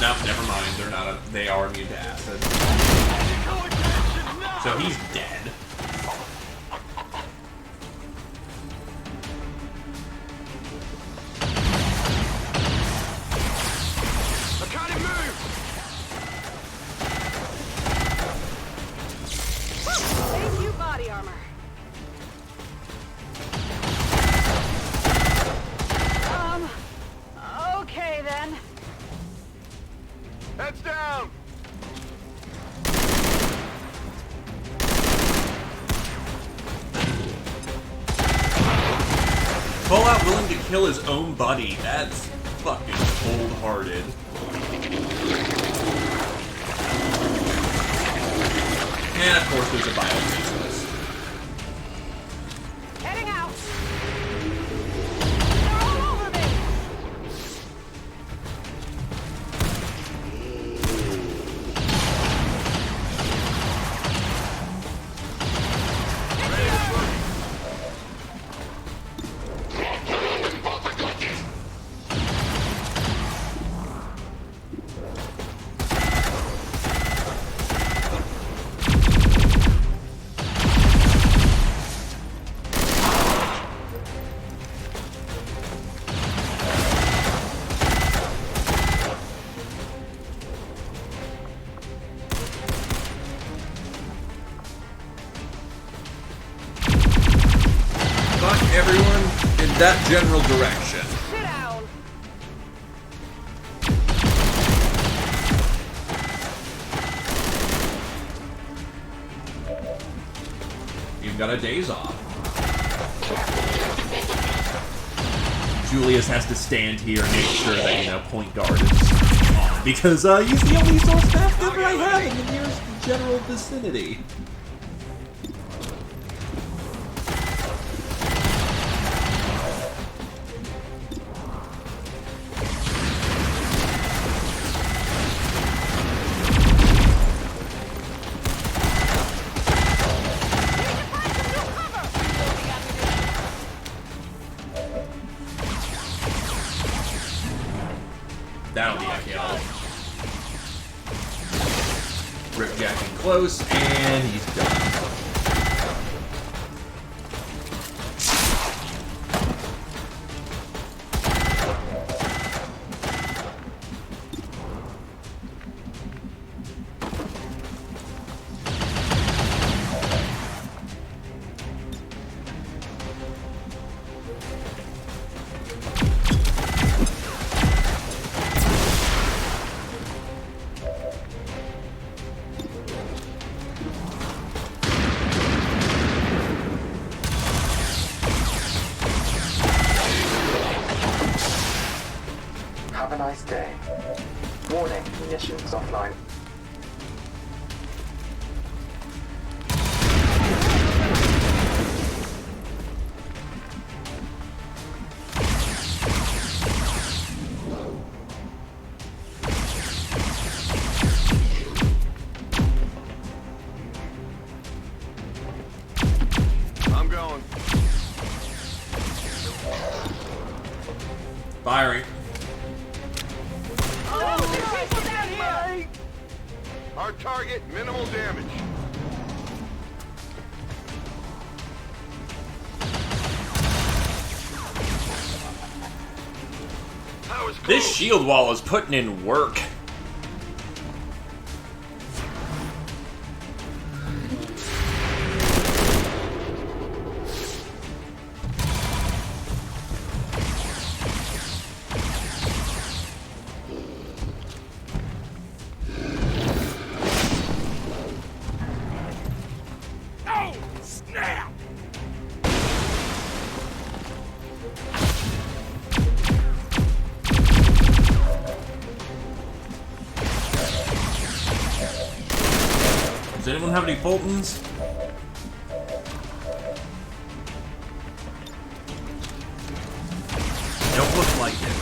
No, never mind. They're not. They are immune to acid. So he's dead. I can't move. Thank you, body armor. Okay then. Heads down. Fallout willing to kill his own buddy. That's fucking cold-hearted. And of course there's a bioresource. Heading out. They're all over me. that general direction. Sit down. You've got a days off. Julius has to stand here and make sure that, you know, point guard is on. Because he's the only source staff member I have in the nearest general vicinity. That'll be a kill. Ripjacking close, and he's done. Have a nice day. Warning, munitions offline. I'm going. Firing. Our target, minimal damage. This shield wall is putting in work. Oh, snap! Does anyone have any Fultons? Don't look like it.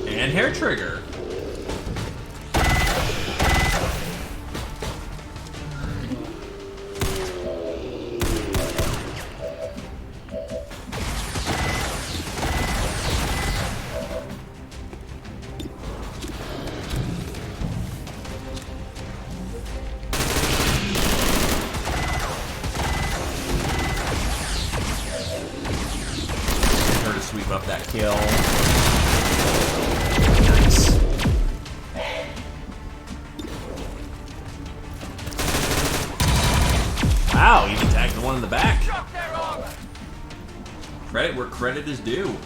And hair trigger. Her to sweep up that kill. Nice. Wow, even tagged the one in the back. Credit where credit is due.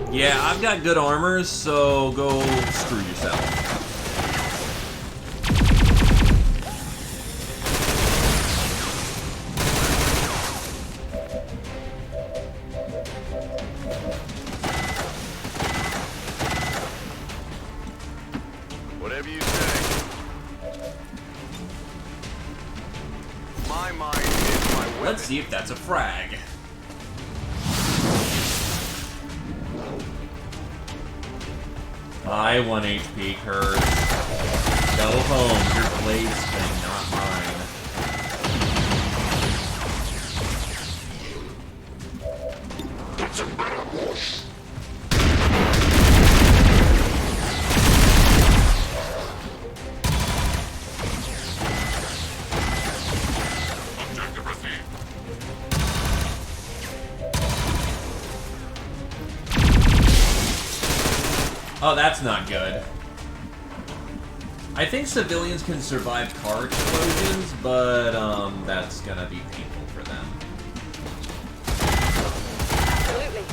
Yeah, I've got good armors, so go screw yourself. Whatever you say. My mind is my weapon. Let's see if that's a frag. I 1 HP, Kurt. Go home. Your blade's thing, not mine. That's a better horse. Oh, that's not good. I think civilians can survive car explosions, but, that's gonna be painful for them. Absolutely.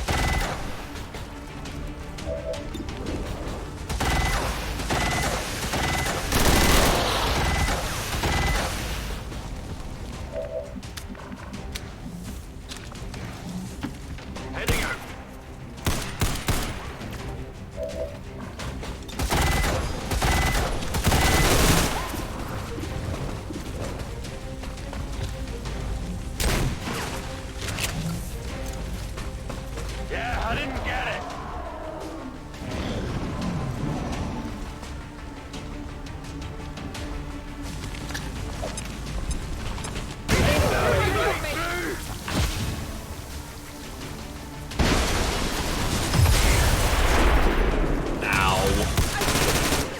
Heading out. Yeah, I didn't get it.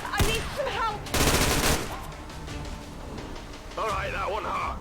I need some help. All right, that one hurt.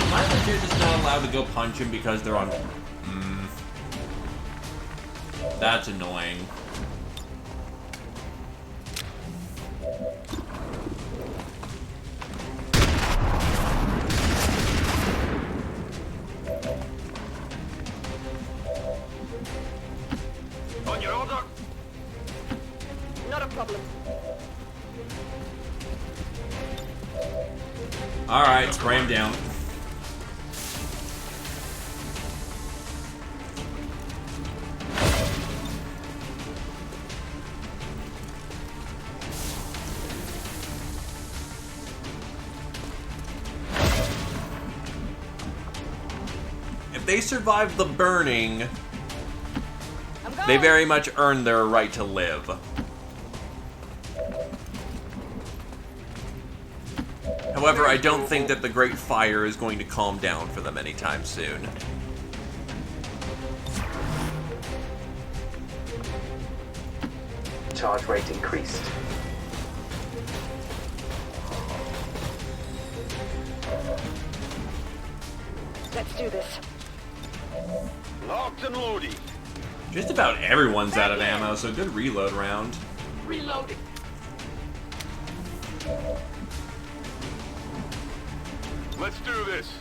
Am I legit just not allowed to go punch him because they're on... That's annoying. On your order. Not a problem. Alright, spray him down. If they survive the burning, they very much earn their right to live. However, I don't think that the Great Fire is going to calm down for them anytime soon. Charge rate increased. Let's do this. Locked and loaded. Just about everyone's out of ammo, so good reload round. Reloading. Let's do this.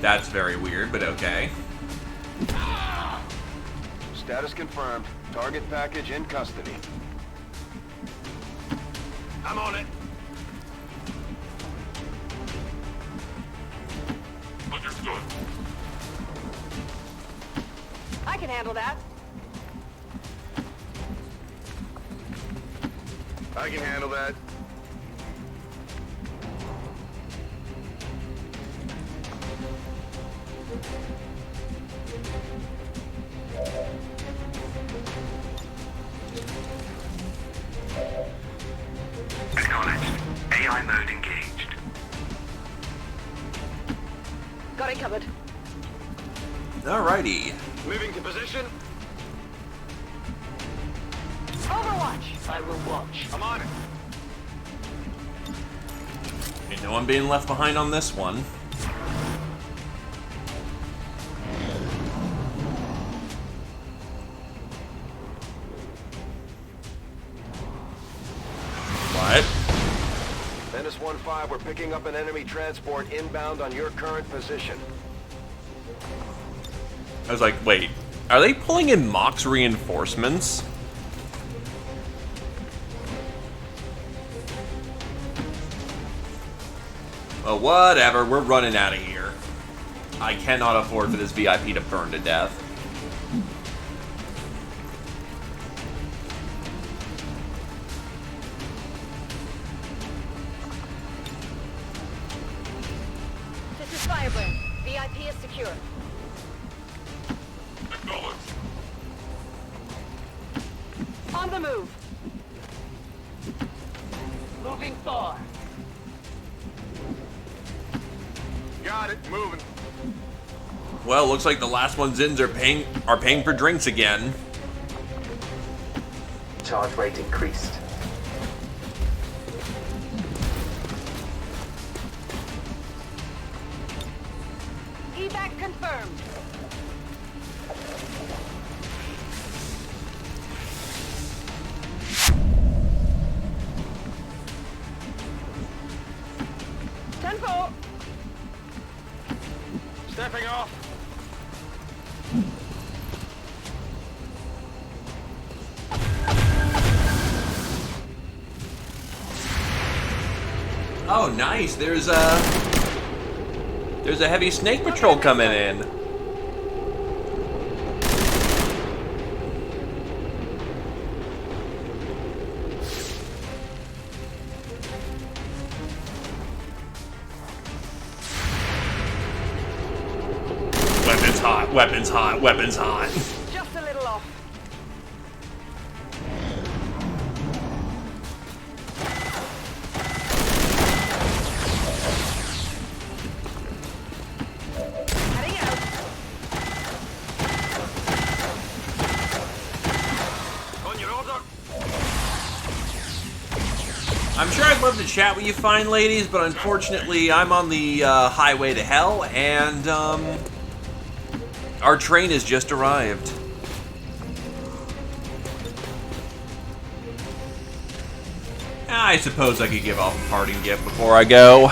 That's very weird, but okay. Status confirmed. Target package in custody. I'm on it. Understood. I can handle that. I can handle that. Acknowledged. AI mode engaged. Got it covered. Alrighty. Moving to position. Overwatch. I will watch. I'm on it. Ain't no one being left behind on this one. What? -15, we're picking up an enemy transport inbound on your current position. I was like, wait, are they pulling in Mox reinforcements? Well, whatever, we're running out of here. I cannot afford for this VIP to burn to death. This is Firebrand. VIP is secure. On the move. Moving far. Got it, moving. Well, looks like the last ones in are paying for drinks again. Charge rate increased. Evac confirmed. Tempo. Stepping off. Oh, nice. There's a heavy snake patrol coming in. Weapons hot, weapons hot, weapons hot. Just a little off. Heading out. On your order. I'm sure I'd love to chat with you fine ladies, but unfortunately I'm on the highway to hell, and our train has just arrived. I suppose I could give off a parting gift before I go.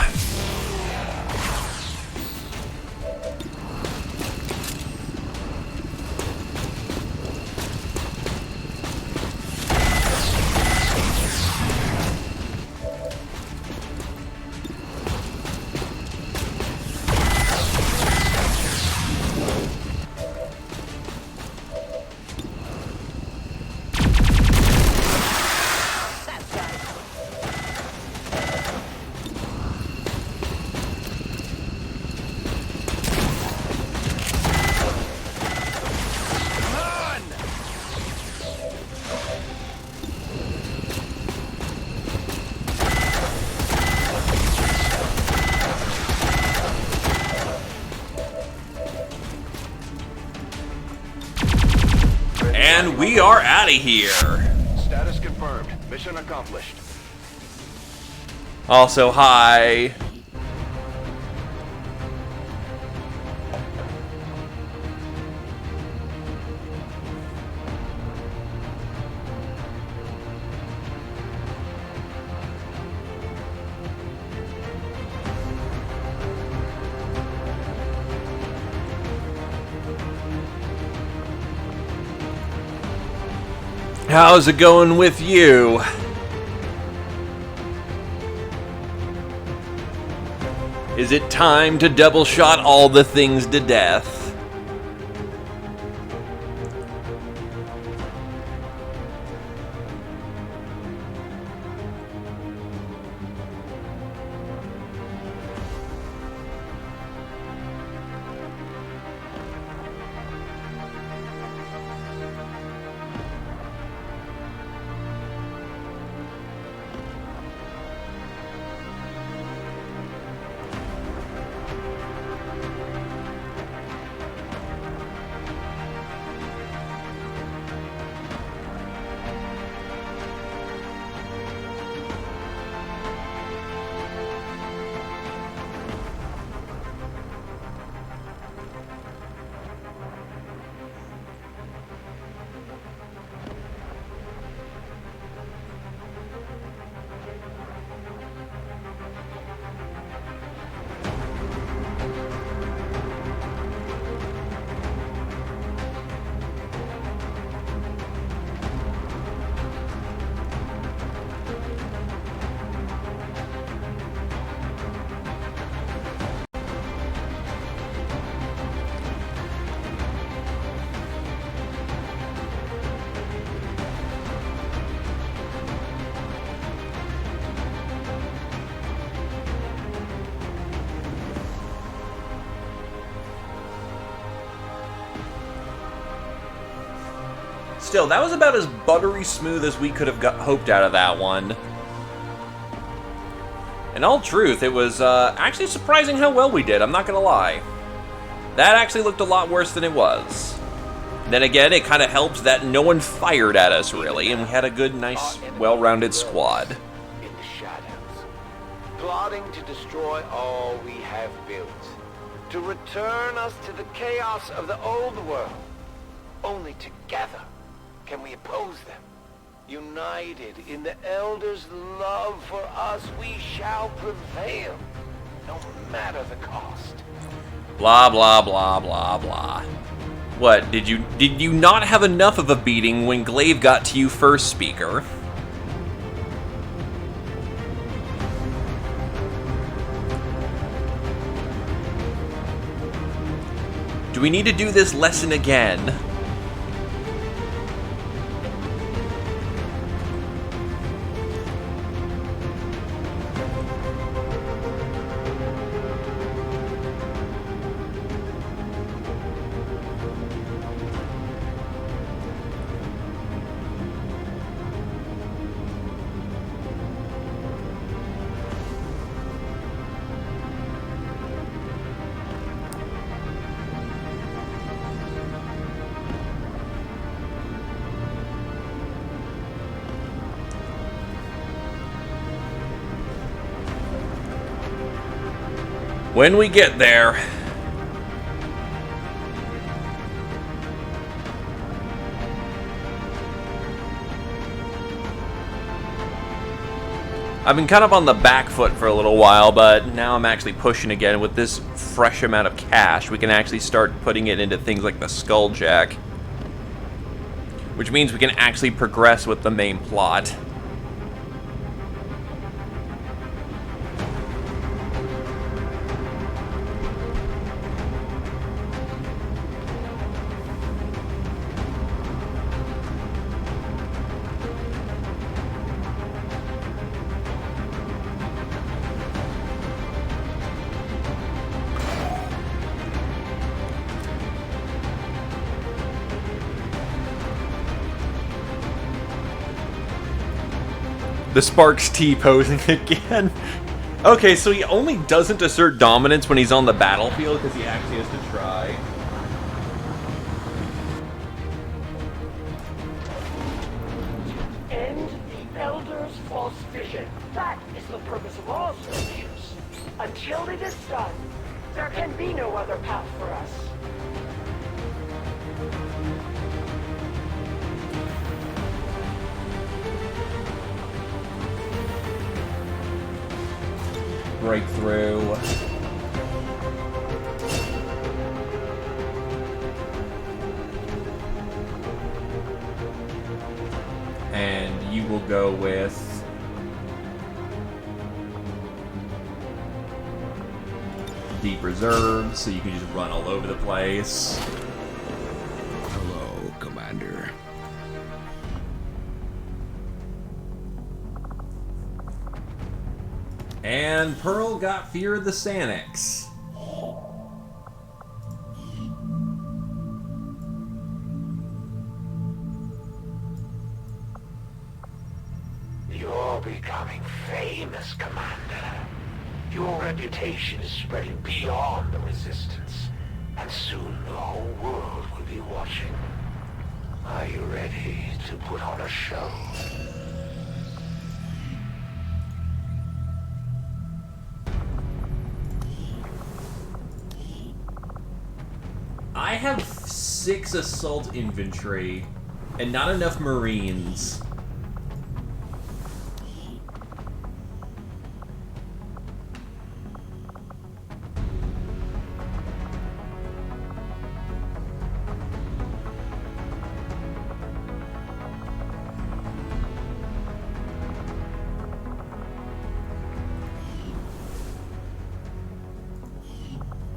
And we are out of here. Status confirmed. Mission accomplished. Also, hi. How's it going with you? Is it time to double shot all the things to death? Still, that was about as buttery smooth as we could have hoped out of that one. In all truth, it was actually surprising how well we did, I'm not gonna lie. That actually looked a lot worse than it was. Then again, it kind of helped that no one fired at us, really, and we had a good, nice, well-rounded squad. In the shadows, plotting to destroy all we have built, to return us to the chaos of the old world. Only together can we oppose them. United in the Elders' love for us, we shall prevail, no matter the cost. Blah, blah, blah, blah, blah. What, did you not have enough of a beating when Glaive got to you first, Speaker? Do we need to do this lesson again? When we get there. I've been kind of on the back foot for a little while, but now I'm actually pushing again with this fresh amount of cash. We can actually start putting it into things like the Skulljack, which means we can actually progress with the main plot. The Sparks T-posing again. Okay, so he only doesn't assert dominance when he's on the battlefield because he actually has to try. End the Elders' false vision. That is the purpose of all scriptures. Until it is done, there can be no other path for us. Breakthrough. And you will go with Deep Reserve, so you can just run all over the place. Hello, Commander. And Pearl got Fear of the Sanix. You're becoming famous, Commander. Your reputation is spreading beyond the Resistance, and soon the whole world will be watching. Are you ready to put on a show? I have 6 assault infantry and not enough Marines.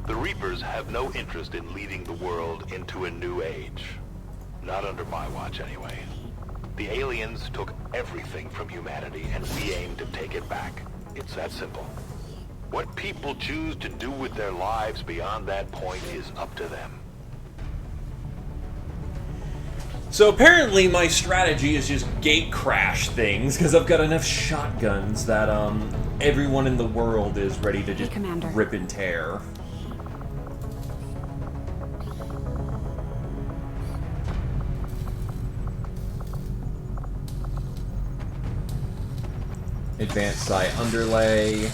The Reapers have no interest in leading the world into a new age. Not under my watch, anyway. The aliens took everything from humanity, and we aim to take it back. It's that simple. What people choose to do with their lives beyond that point is up to them. So apparently my strategy is just gate crash things, because I've got enough shotguns that everyone in the world is ready to just rip and tear. Advanced sight underlay.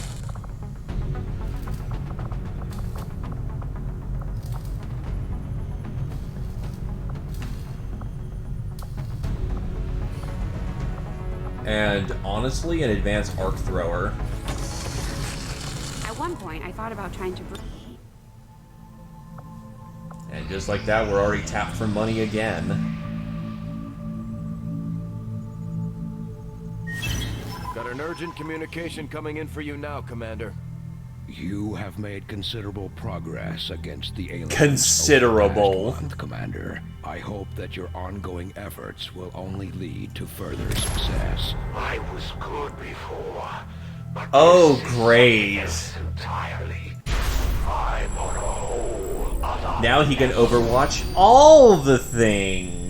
And honestly, an advanced arc thrower. At one point, I thought about trying to... And just like that, we're already tapped for money again. Got an urgent communication coming in for you now, Commander. You have made considerable progress against the aliens. Considerable. Over the past month, Commander. I hope that your ongoing efforts will only lead to further success. I was good before, but oh, great. Entirely. I'm on a whole other... Now he can overwatch all the things.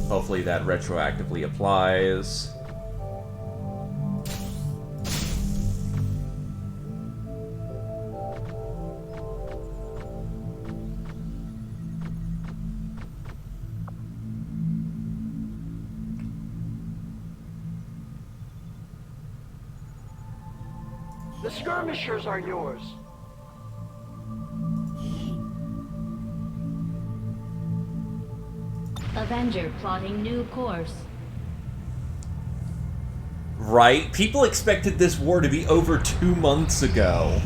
Hopefully that retroactively applies. The skirmishers are yours. Avenger plotting new course. Right? People expected this war to be over 2 months ago.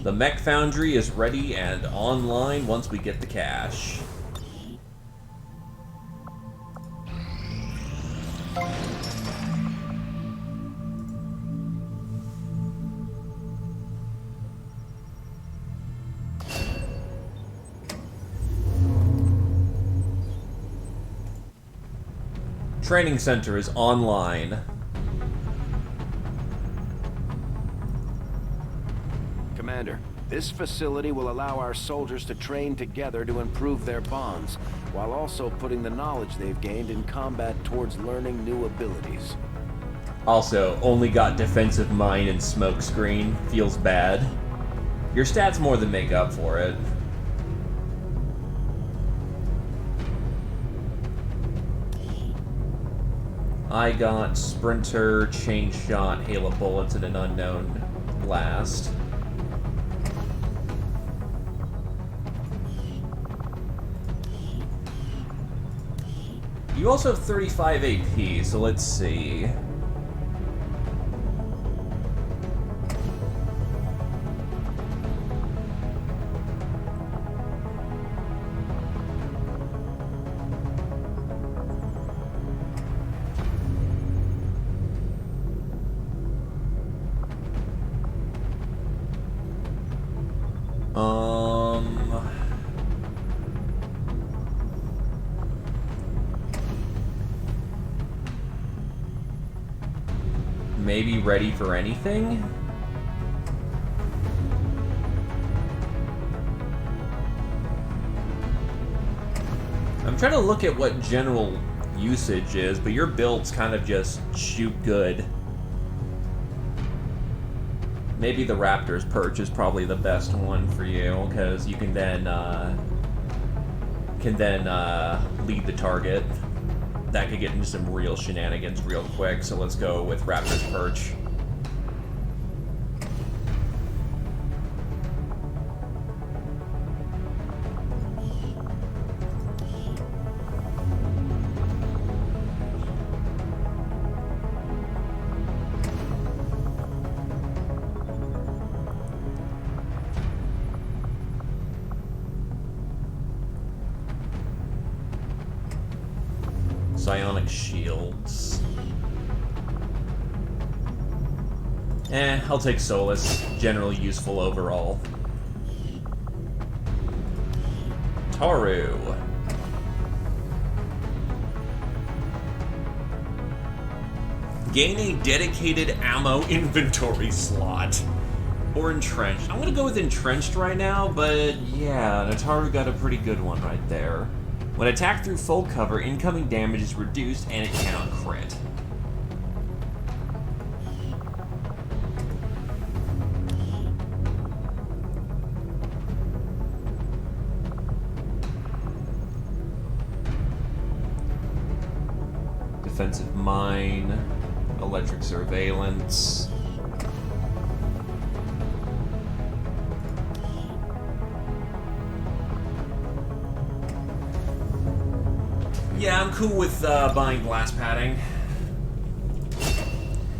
The mech foundry is ready and online once we get the cash. Training center is online. Commander, this facility will allow our soldiers to train together to improve their bonds, while also putting the knowledge they've gained in combat towards learning new abilities. Also, only got defensive mine and smoke screen. Feels bad. Your stats more than make up for it. I got Sprinter, Chain Shot, Hail of Bullets, and an Unknown Blast. You also have 35 AP, so let's see. Maybe ready for anything? I'm trying to look at what general usage is, but your builds kind of just shoot good. Maybe the Raptor's perch is probably the best one for you, because you can then lead the target. That could get into some real shenanigans real quick, so let's go with Raptor's perch. Psionic shields. I'll take Solus. Generally useful overall. Taru. Gain a dedicated ammo inventory slot. Or entrenched. I'm gonna go with entrenched right now, but yeah, Nataru got a pretty good one right there. When attacked through full cover, incoming damage is reduced and it cannot crit. Defensive mine, electric surveillance. Yeah, I'm cool with buying glass padding.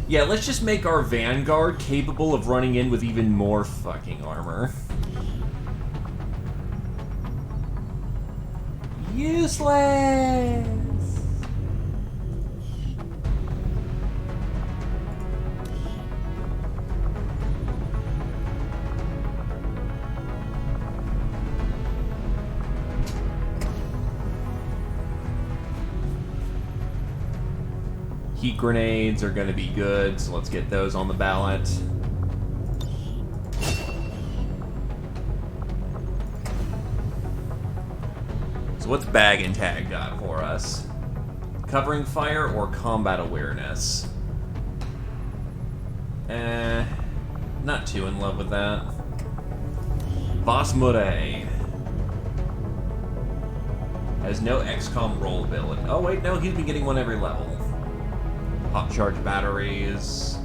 Yeah, let's just make our Vanguard capable of running in with even more fucking armor. Useless! Heat grenades are going to be good, so let's get those on the ballot. So what's Bag and Tag got for us? Covering fire or combat awareness? Not too in love with that. Boss Murray has no XCOM roll ability. Oh wait, no, he's been getting one every level. Hot charge batteries.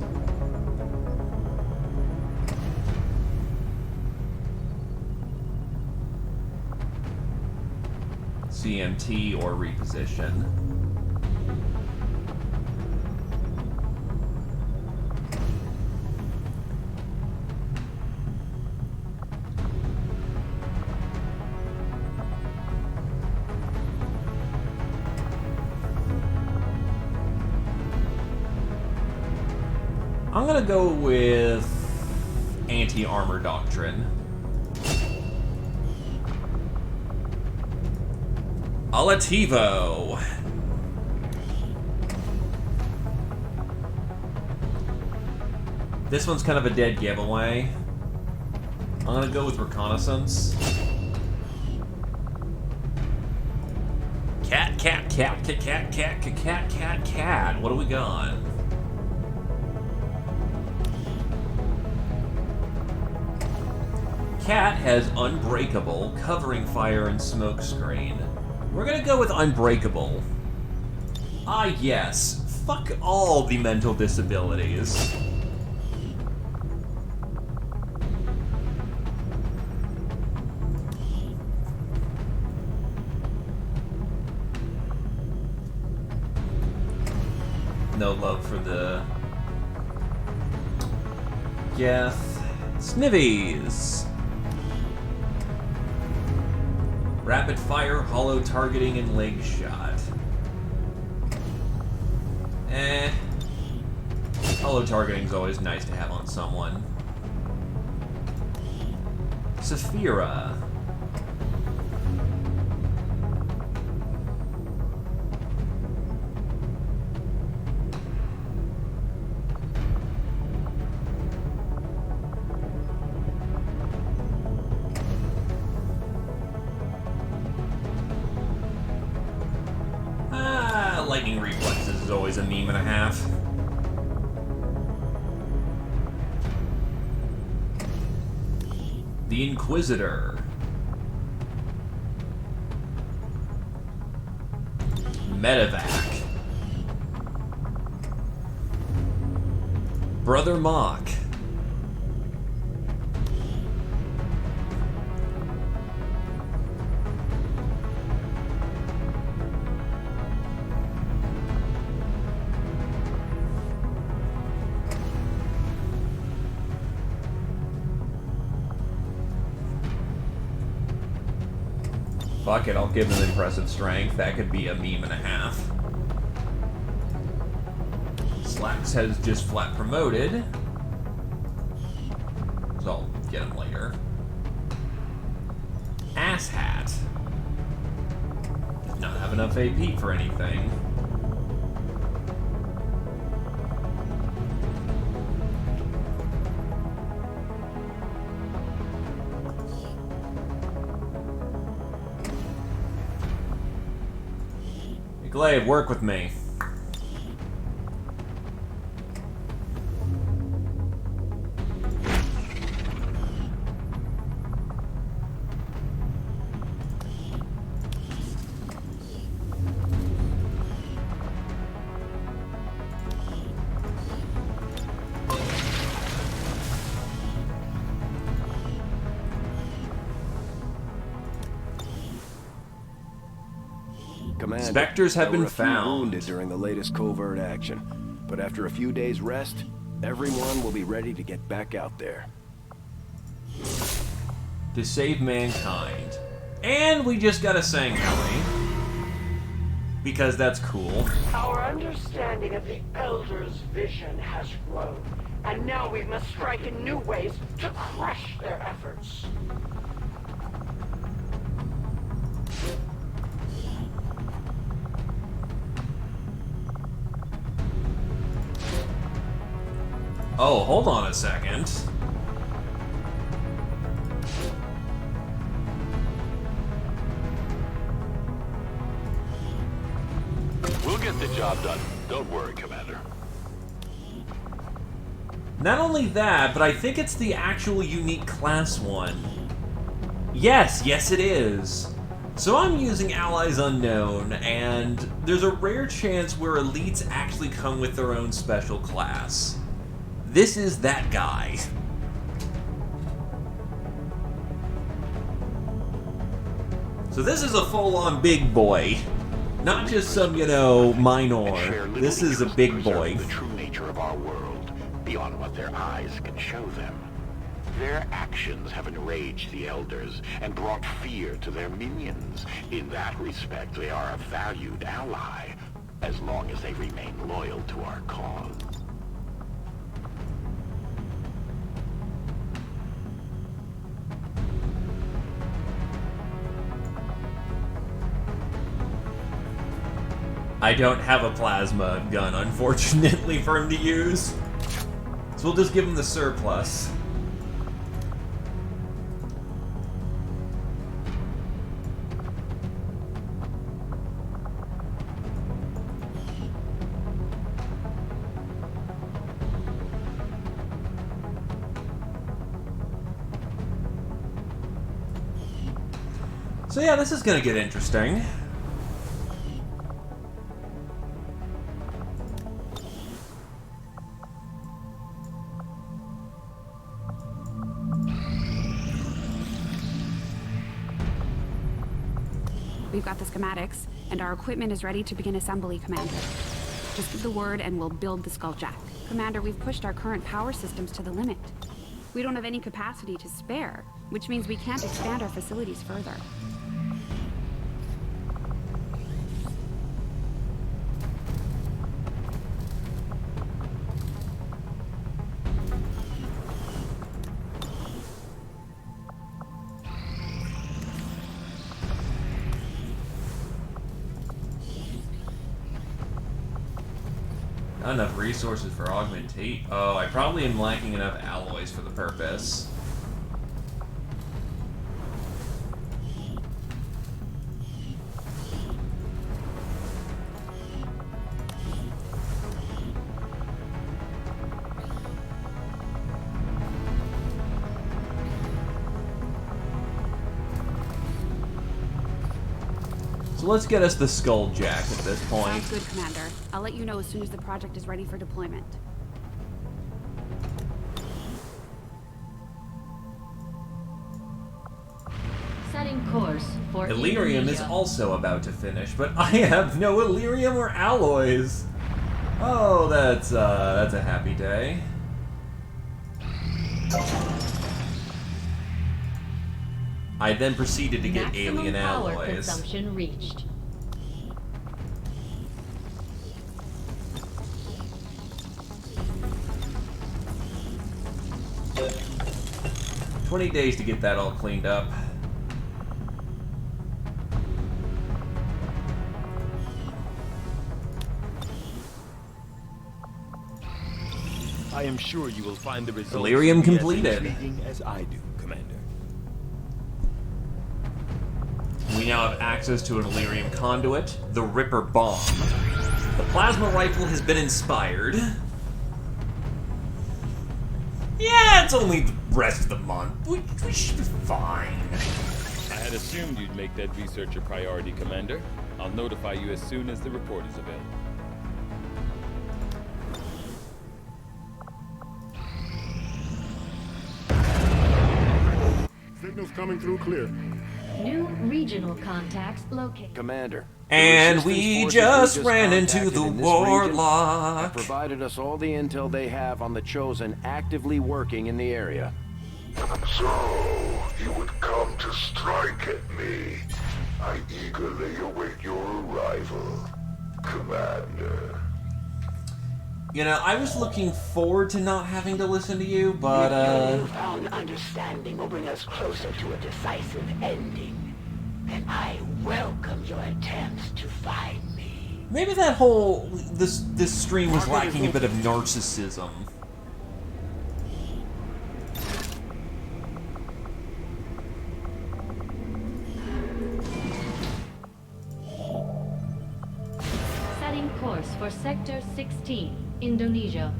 CMT or reposition. I'm gonna go with anti-armor doctrine. Alativo. This one's kind of a dead giveaway. I'm gonna go with reconnaissance. Cat. What do we got? Cat has Unbreakable, Covering Fire, and Smokescreen. We're gonna go with Unbreakable. Ah yes, fuck all the mental disabilities. No love for the Geth. Snivvies. Rapid fire, hollow targeting, and leg shot. Hollow targeting's always nice to have on someone. Saphira. Lightning reflexes is always a meme and a half. The Inquisitor. Medevac. Brother Mock. Fuck it, I'll give him impressive strength. That could be a meme and a half. Slacks has just flat promoted. So I'll get him later. Asshat. Does not have enough AP for anything. Glaive, work with me. Commander, Spectres have there were been a few found. wounded during the latest covert action, but after a few days' rest, everyone will be ready to get back out there. To save mankind. And we just got a Sangheli. Because that's cool. Our understanding of the Elder's vision has grown, and now we must strike in new ways to crush their efforts. Oh, hold on a second. We'll get the job done. Don't worry, Commander. Not only that, but I think it's the actual unique class one. Yes, it is. So I'm using Allies Unknown, and there's a rare chance where elites actually come with their own special class. This is that guy. So this is a full-on big boy. Not just some, minor. This is a big boy. The true nature of our world, beyond what their eyes can show them. Their actions have enraged the Elders and brought fear to their minions. In that respect, they are a valued ally, as long as they remain loyal to our cause. I don't have a plasma gun, unfortunately, for him to use. So we'll just give him the surplus. So yeah, this is gonna get interesting. We've got the schematics, and our equipment is ready to begin assembly, Commander. Just give the word and we'll build the Skulljack. Commander, we've pushed our current power systems to the limit. We don't have any capacity to spare, which means we can't expand our facilities further. Not enough resources for augmentate. Oh, I probably am lacking enough alloys for the purpose. So let's get us the Skulljack at this point. Sounds good, Commander. I'll let you know as soon as the project is ready for deployment. Setting course for Illyrium is also about to finish, but I have no Illyrium or alloys. Oh, that's a happy day. I then proceeded to get Maximum alien power alloys. consumption reached. 20 days to get that all cleaned up. I am sure you will find the results Delirium to be completed. as intriguing as I do, Commander. We now have access to an Illyrium conduit, the Ripper Bomb. The plasma rifle has been inspired. Yeah, it's only the rest of the month. We should be fine. I had assumed you'd make that research a priority, Commander. I'll notify you as soon as the report is available. Signals coming through clear. New regional contacts located. Commander. And we just ran into the Warlock. Have provided us all the intel they have on the Chosen actively working in the area. So, you would come to strike at me. I eagerly await your arrival, Commander. You know, I was looking forward to not having to listen to you, but, Your newfound understanding will bring us closer to a decisive ending. And I welcome your attempts to find me. maybe that whole... This stream was lacking a bit of narcissism. Setting course for Sector 16, Indonesia.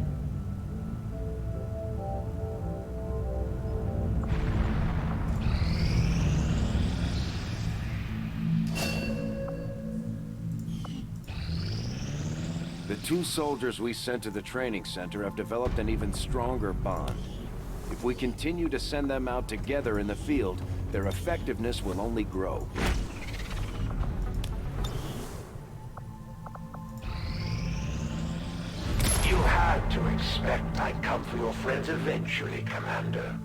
The two soldiers we sent to the training center have developed an even stronger bond. If we continue to send them out together in the field, their effectiveness will only grow. You had to expect I'd come for your friends eventually, Commander.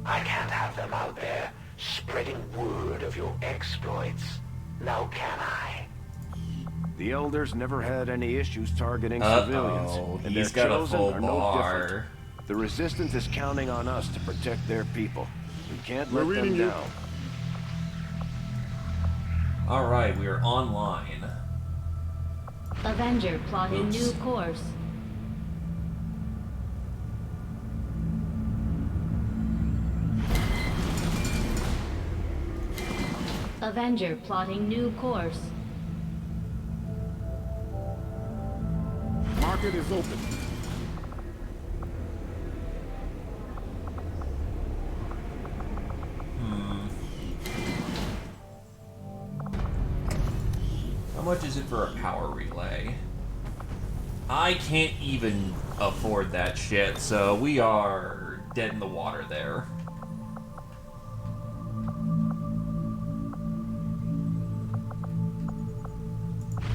I can't have them out there spreading word of your exploits. Now can I? The Elders never had any issues targeting civilians, and their he's got a Chosen full are no bar. different. The Resistance is counting on us to protect their people. We can't We're let them reading you. down. Alright, we are online. Avenger plotting new course. Avenger plotting new course. Market is open. How much is it for a power relay? I can't even afford that shit, so we are dead in the water there.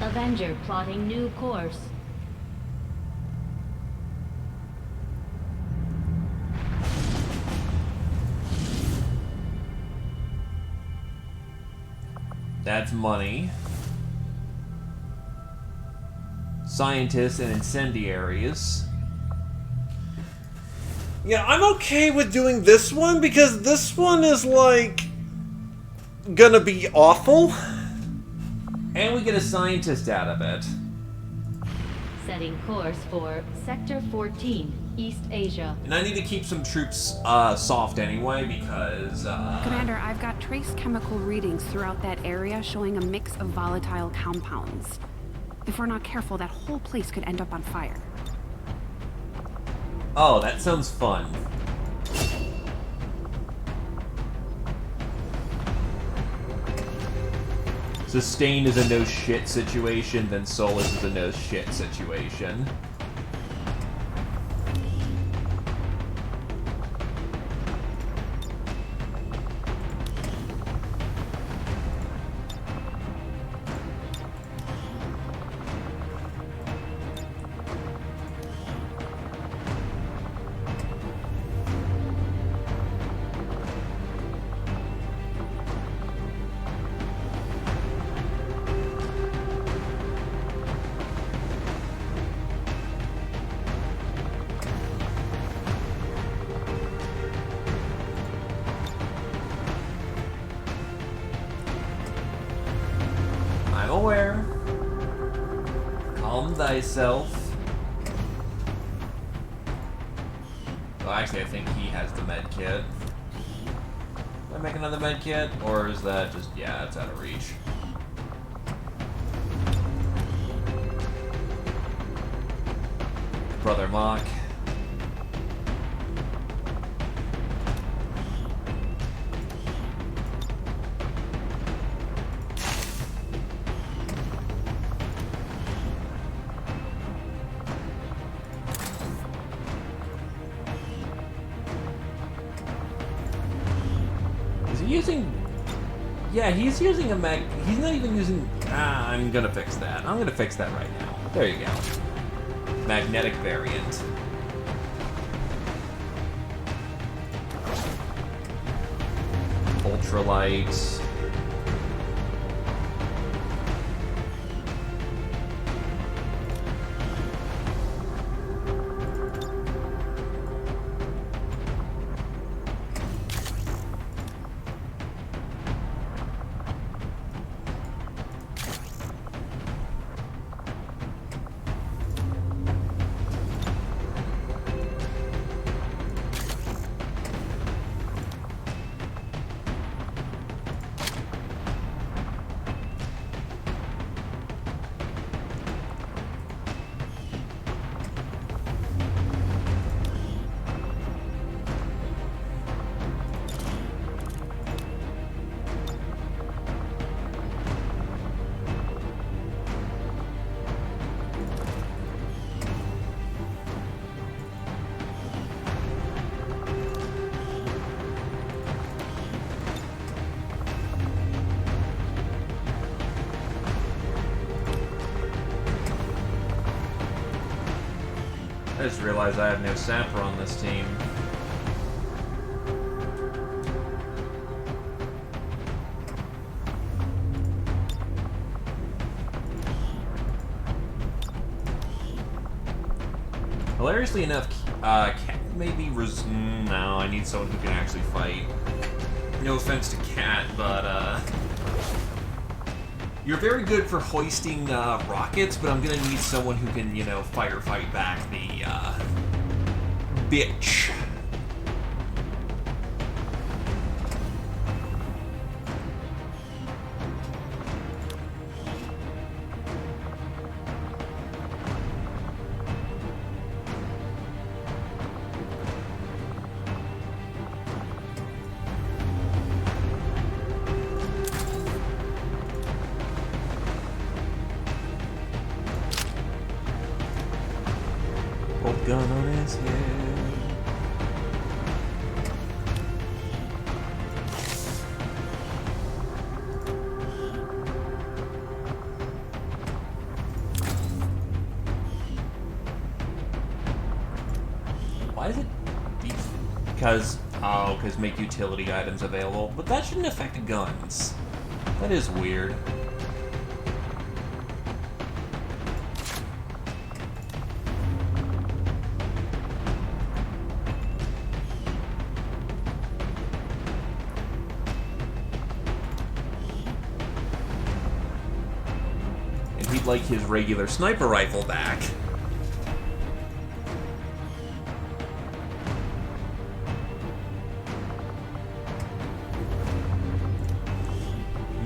Avenger plotting new course. That's money. Scientists and incendiaries. Yeah, I'm okay with doing this one because this one is like gonna be awful. And we get a scientist out of it. Setting course for Sector 14, East Asia. And I need to keep some troops soft anyway because Commander, I've got trace chemical readings throughout that area showing a mix of volatile compounds. If we're not careful, that whole place could end up on fire. oh, that sounds fun. Sustain is a no shit situation, then Solus is a no shit situation. nowhere. Calm thyself. Well, actually, I think he has the med kit. Did I make another med kit? Or is that just... yeah, it's out of reach. Brother Mock. Is he using... yeah, he's using a mag... he's not even using... I'm gonna fix that. I'm gonna fix that right now. There you go. Magnetic variant. Ultralight. I just realized I have no sapper on this team. Hilariously enough, Cat maybe no, I need someone who can actually fight. No offense to Cat, but you're very good for hoisting rockets, but I'm gonna need someone who can, you know, fight back the bitch. Old gun on his head. Why is it because make utility items available, but that shouldn't affect guns. That is weird. He'd like his regular sniper rifle back.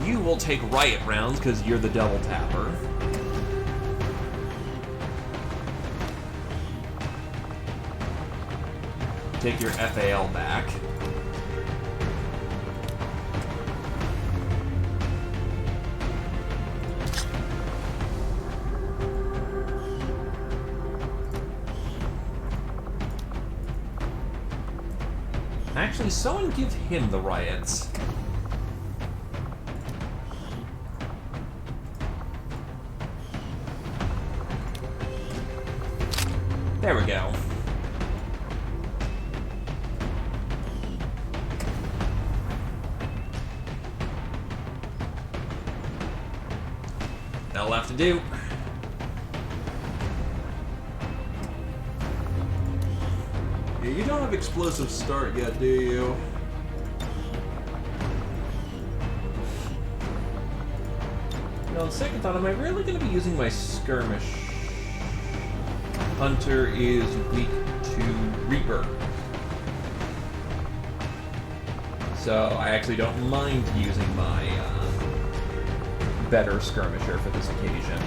You will take riot rounds because you're the double tapper. Take your FAL back. Actually, someone give him the riots. There we go. That'll have to do. You don't have explosive start yet, do you? On second thought, am I really going to be using my skirmish? Hunter is weak to Reaper. So I actually don't mind using my better skirmisher for this occasion.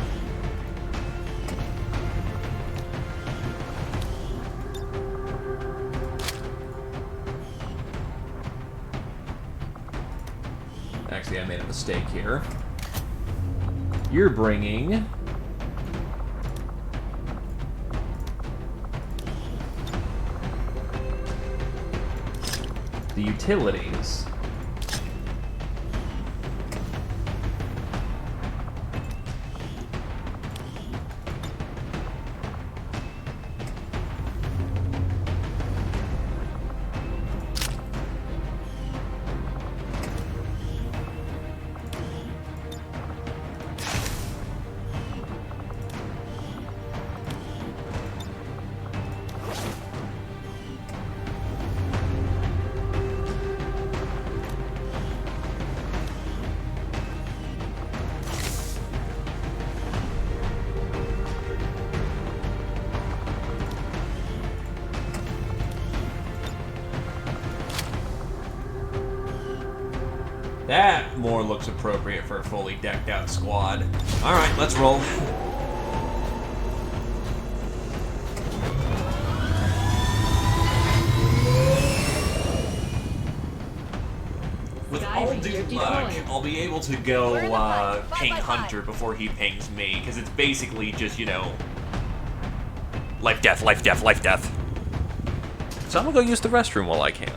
Actually, I made a mistake here. You're bringing... the utilities. That more looks appropriate for a fully decked out squad. Alright, let's roll. With all due luck, I'll be able to go ping Hunter before he pings me, because it's basically just, you know, life, death, life, death, life, death. So I'm gonna go use the restroom while I can.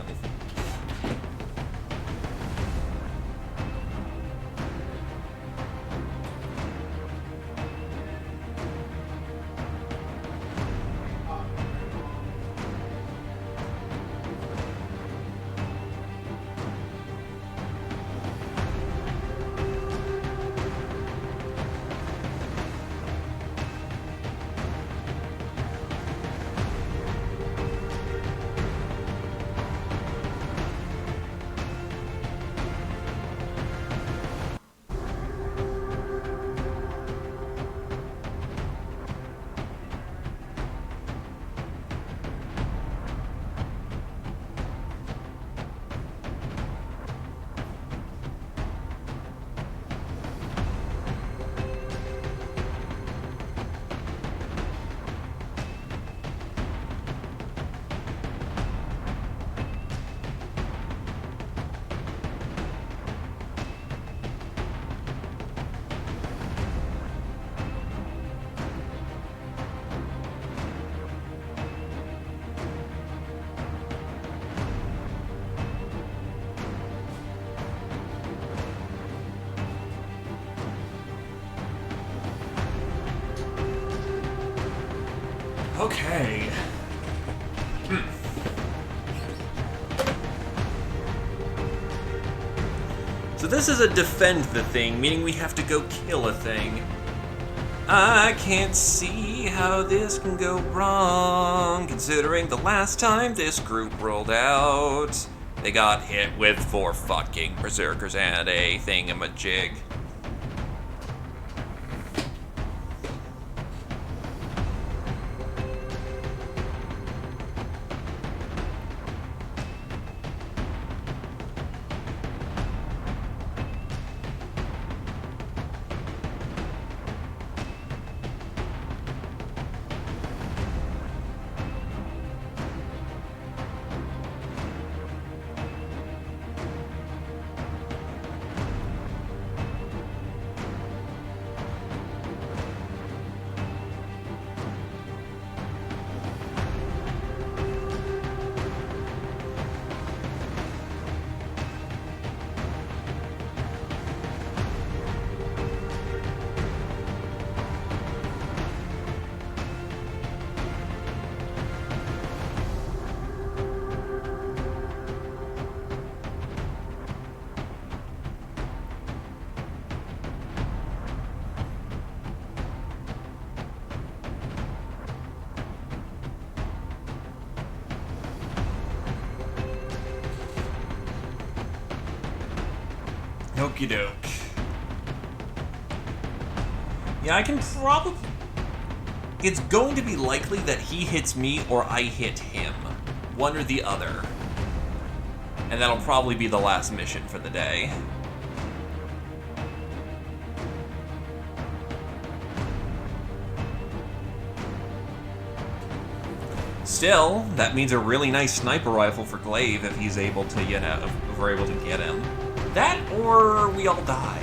Okay. So this is a defend the thing, meaning we have to go kill a thing. I can't see how this can go wrong, considering the last time this group rolled out, they got hit with 4 fucking berserkers and a thingamajig. Okie doke. Yeah, I can probably... It's going to be likely that he hits me or I hit him. One or the other. And that'll probably be the last mission for the day. Still, that means a really nice sniper rifle for Glaive if he's able to, you know, if we're able to get him. That, or we all die.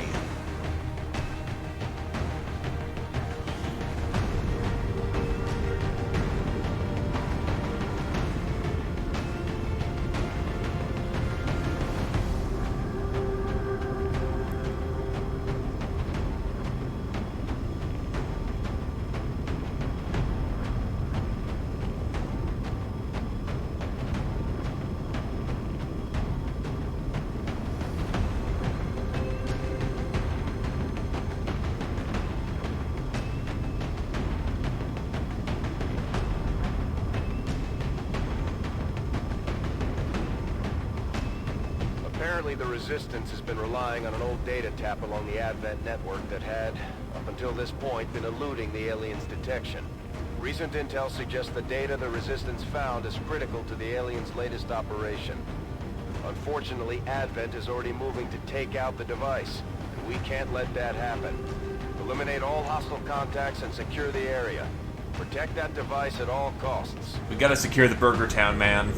Apparently the Resistance has been relying on an old data tap along the Advent network that had, up until this point, been eluding the aliens' detection. Recent intel suggests the data the Resistance found is critical to the aliens' latest operation. Unfortunately, Advent is already moving to take out the device, and we can't let that happen. Eliminate all hostile contacts and secure the area. Protect that device at all costs. We gotta secure the Burger Town, man.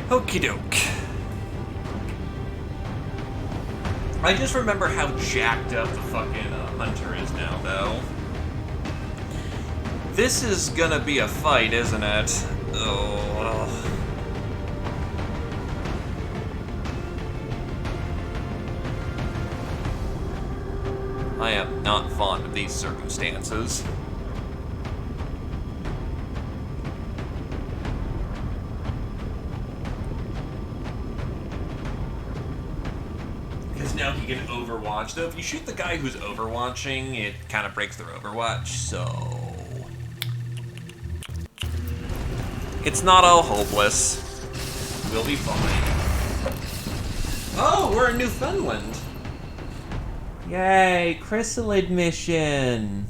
Okie doke. I just remember how jacked up the fucking Hunter is now, though. This is gonna be a fight, isn't it? Oh. I am not fond of these circumstances. Now he can overwatch. Though if you shoot the guy who's overwatching, it kind of breaks their overwatch, so... It's not all hopeless. We'll be fine. Oh, we're in Newfoundland! Yay, Chrysalid mission!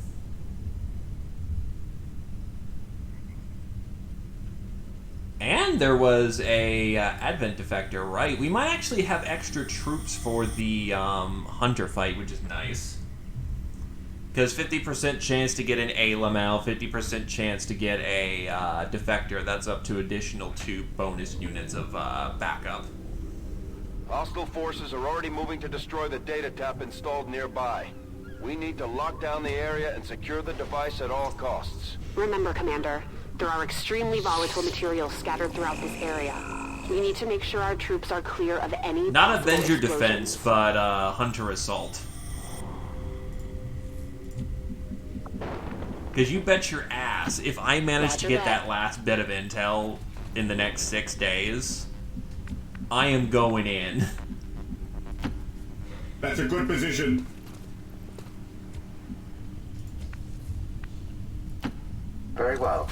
And there was a Advent defector, right? We might actually have extra troops for the Hunter fight, which is nice. Because 50% chance to get an A-Lamel, 50% chance to get a defector. That's up to additional 2 bonus units of backup. Hostile forces are already moving to destroy the data tap installed nearby. We need to lock down the area and secure the device at all costs. Remember, Commander, there are extremely volatile materials scattered throughout this area. We need to make sure our troops are clear of any... Not Avenger defense, but Hunter assault. Because you bet your ass, if I manage to get that last bit of intel in the next 6 days, I am going in. That's a good position. Very well.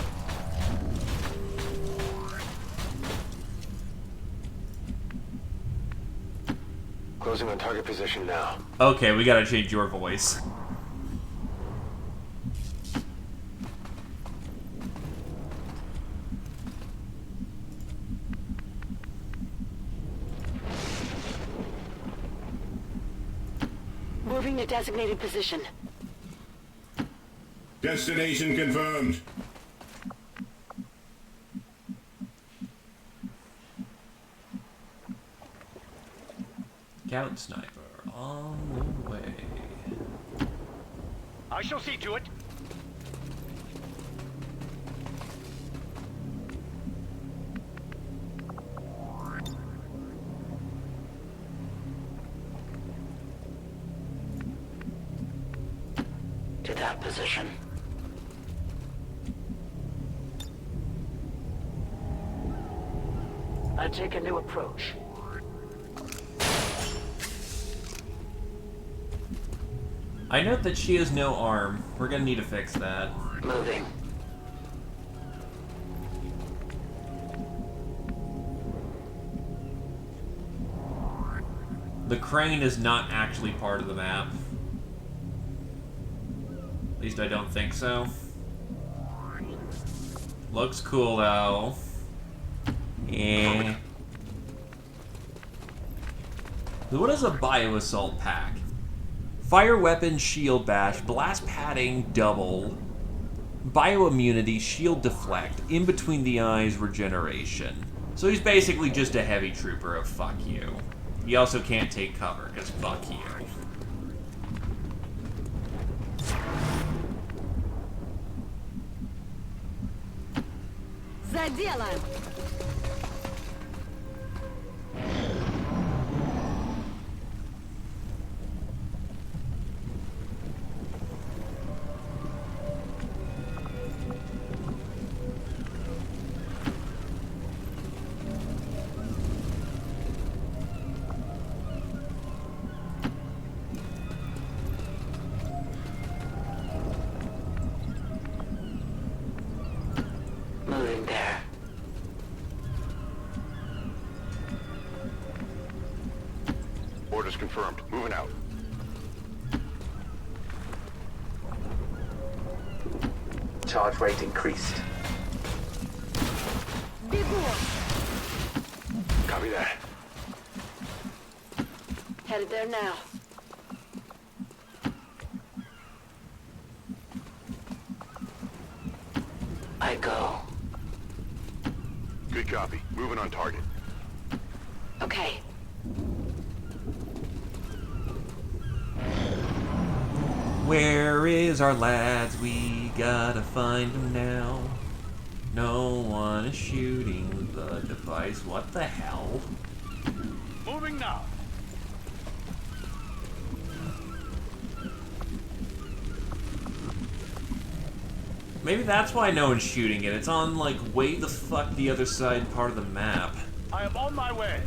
Closing on target position now. Okay, we gotta change your voice. Moving to designated position. Destination confirmed. Scout sniper on the way. I shall see to it. To that position. I take a new approach. I note that she has no arm. We're gonna need to fix that. Moving. The crane is not actually part of the map. At least I don't think so. Looks cool though. Yeah. What is a bio-assault pack? Fire weapon, shield bash, blast padding, double, bioimmunity, shield deflect, in between the eyes, regeneration. So he's basically just a heavy trooper of fuck you. He also can't take cover, because fuck you. За дело! Moving there. Orders confirmed. Moving out. Charge rate increased. Copy that. Headed there now. I go. Good copy. Moving on target. Okay. Where is our lads? We gotta find them now. No one is shooting the device. What the hell? Moving now. Maybe that's why no one's shooting it. It's on, like, way the fuck the other side part of the map. I am on my way.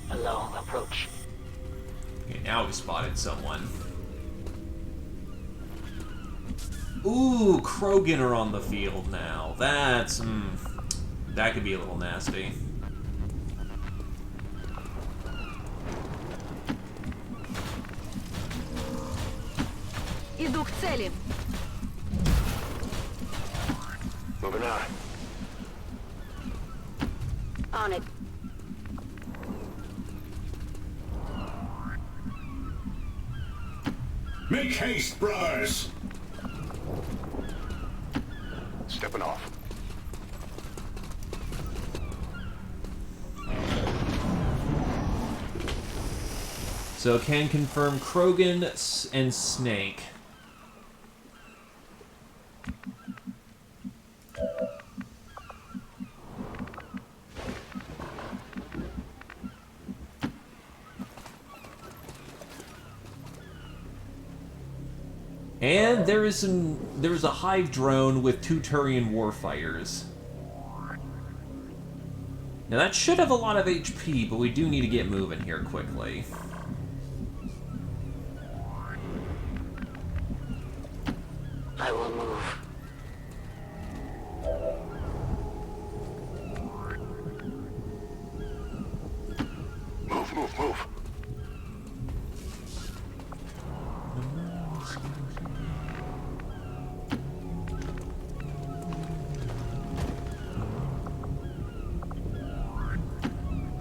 Hello, approach. Okay, now we spotted someone. Ooh, Krogan are on the field now. That's, that could be a little nasty. Иду к цели. Moving on. On it. Make haste, brothers! Stepping off. So can confirm Krogan and Snake. And there is a hive drone with 2 Turian warfighters. Now that should have a lot of HP, but we do need to get moving here quickly. I will move. Move.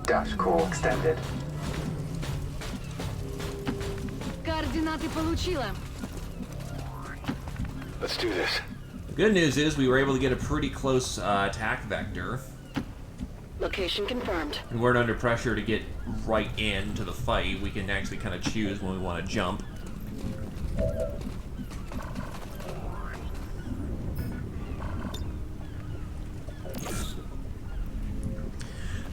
Dash core extended. Координаты получила. Let's do this. Good news is we were able to get a pretty close attack vector. Location confirmed. We weren't under pressure to get right into the fight. We can actually kind of choose when we want to jump.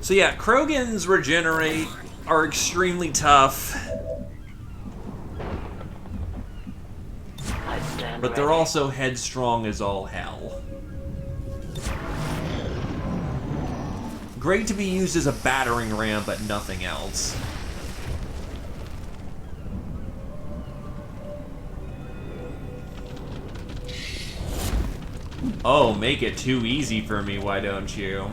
So yeah, Krogans regenerate, are extremely tough. But they're also headstrong as all hell. Great to be used as a battering ram, but nothing else. Oh, make it too easy for me, why don't you?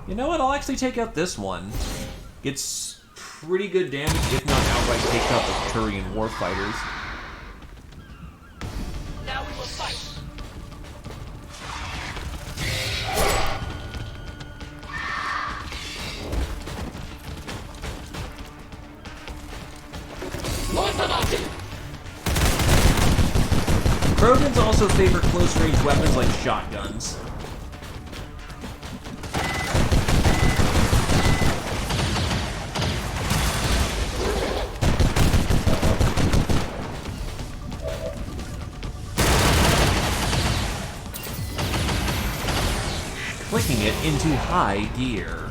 You know what? I'll actually take out this one. Gets pretty good damage, if not outright take out the Turian warfighters. Now we will fight. Krogans also favor close-range weapons like shotguns. Clicking it into high gear.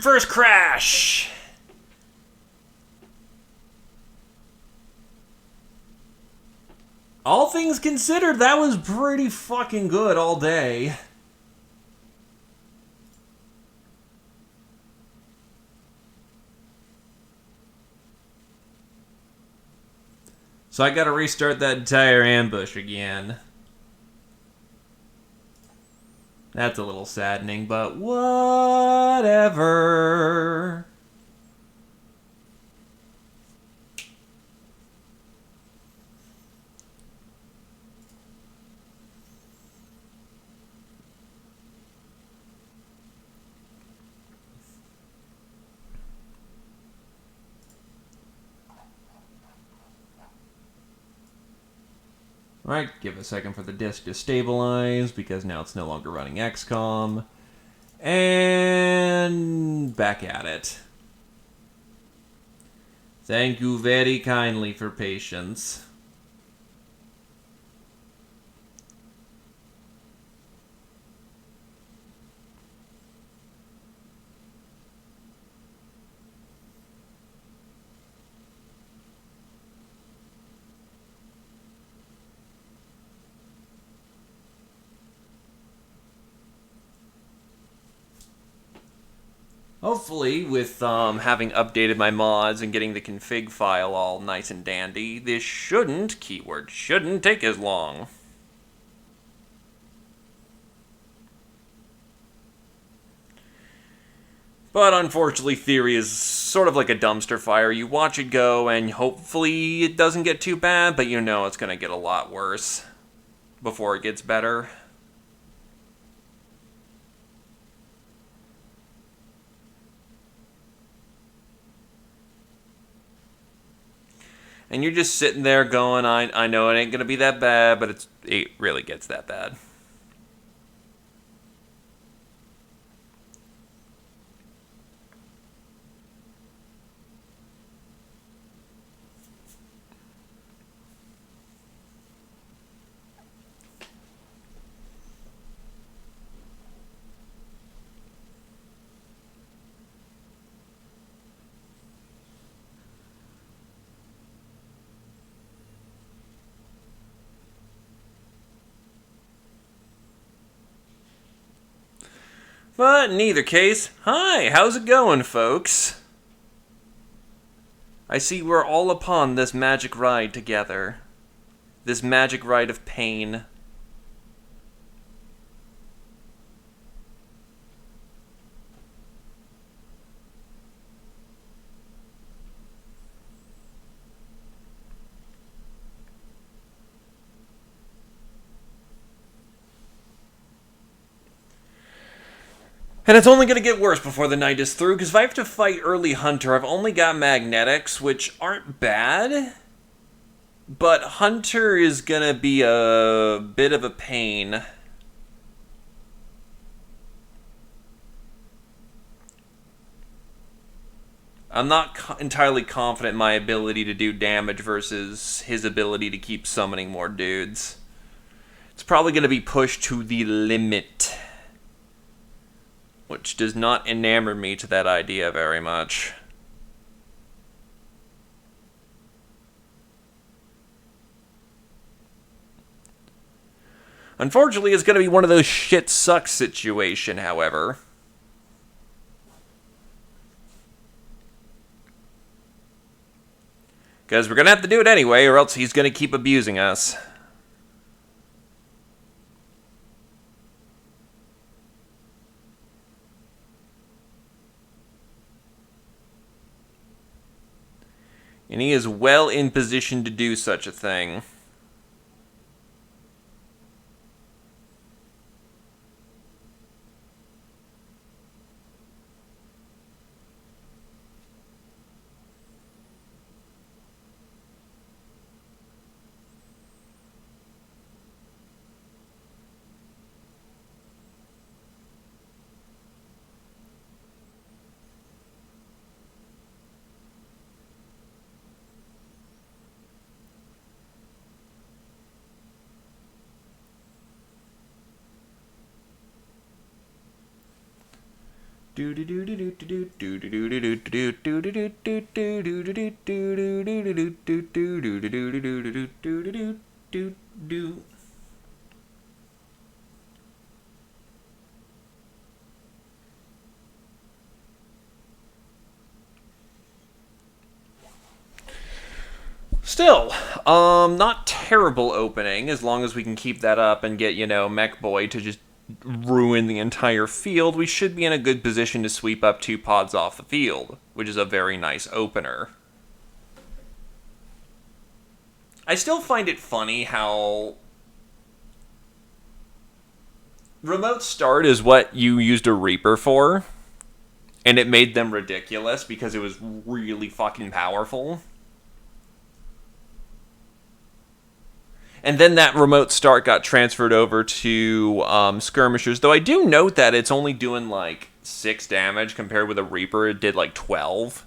First crash! All things considered, that was pretty fucking good all day. So I gotta restart that entire ambush again. That's a little saddening, but whatever. Alright, give it a second for the disk to stabilize, because now it's no longer running XCOM. And back at it. Thank you very kindly for patience. Hopefully, with having updated my mods and getting the config file all nice and dandy, this shouldn't, keyword shouldn't, take as long. But unfortunately, theory is sort of like a dumpster fire. You watch it go, and hopefully it doesn't get too bad, but you know it's going to get a lot worse before it gets better. And you're just sitting there going, I know it ain't going to be that bad, but it really gets that bad. But in either case, hi, how's it going, folks? I see we're all upon this magic ride together. This magic ride of pain. And it's only going to get worse before the night is through, because if I have to fight early Hunter, I've only got magnetics, which aren't bad. But Hunter is going to be a bit of a pain. I'm not entirely confident in my ability to do damage versus his ability to keep summoning more dudes. It's probably going to be pushed to the limit. Which does not enamor me to that idea very much. Unfortunately, it's going to be one of those shit sucks situation, however. Because we're going to have to do it anyway, or else he's going to keep abusing us. And he is well in position to do such a thing. Still, not terrible opening, as long as we can keep that up and get, you know, Mech Boy to just ruin the entire field. We should be in a good position to sweep up 2 pods off the field, which is a very nice opener. I still find it funny how remote start is what you used a Reaper for, and it made them ridiculous because it was really fucking powerful. And then that remote start got transferred over to skirmishers, though I do note that it's only doing like 6 damage compared with a Reaper, it did like 12.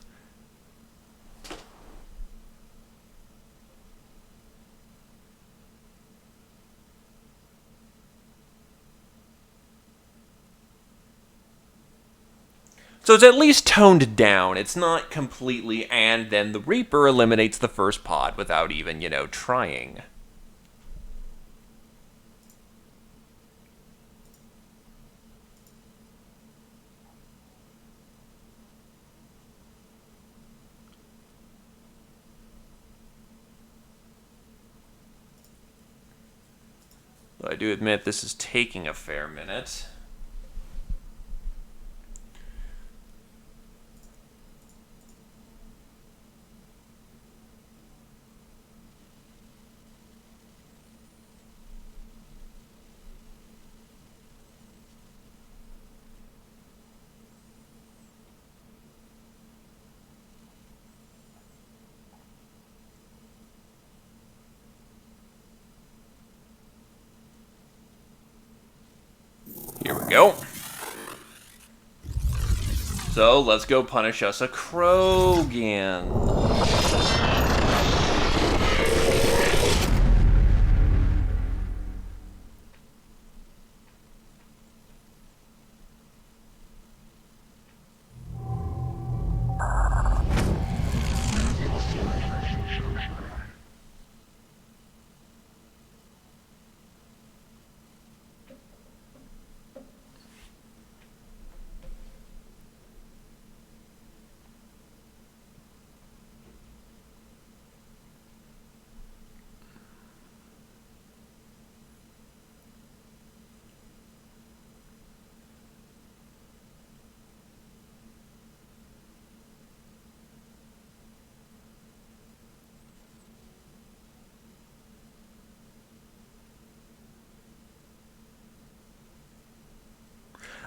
So it's at least toned down. It's not completely, and then the Reaper eliminates the first pod without even, you know, trying. But I do admit this is taking a fair minute. Here we go. So, let's go punish us a Krogan.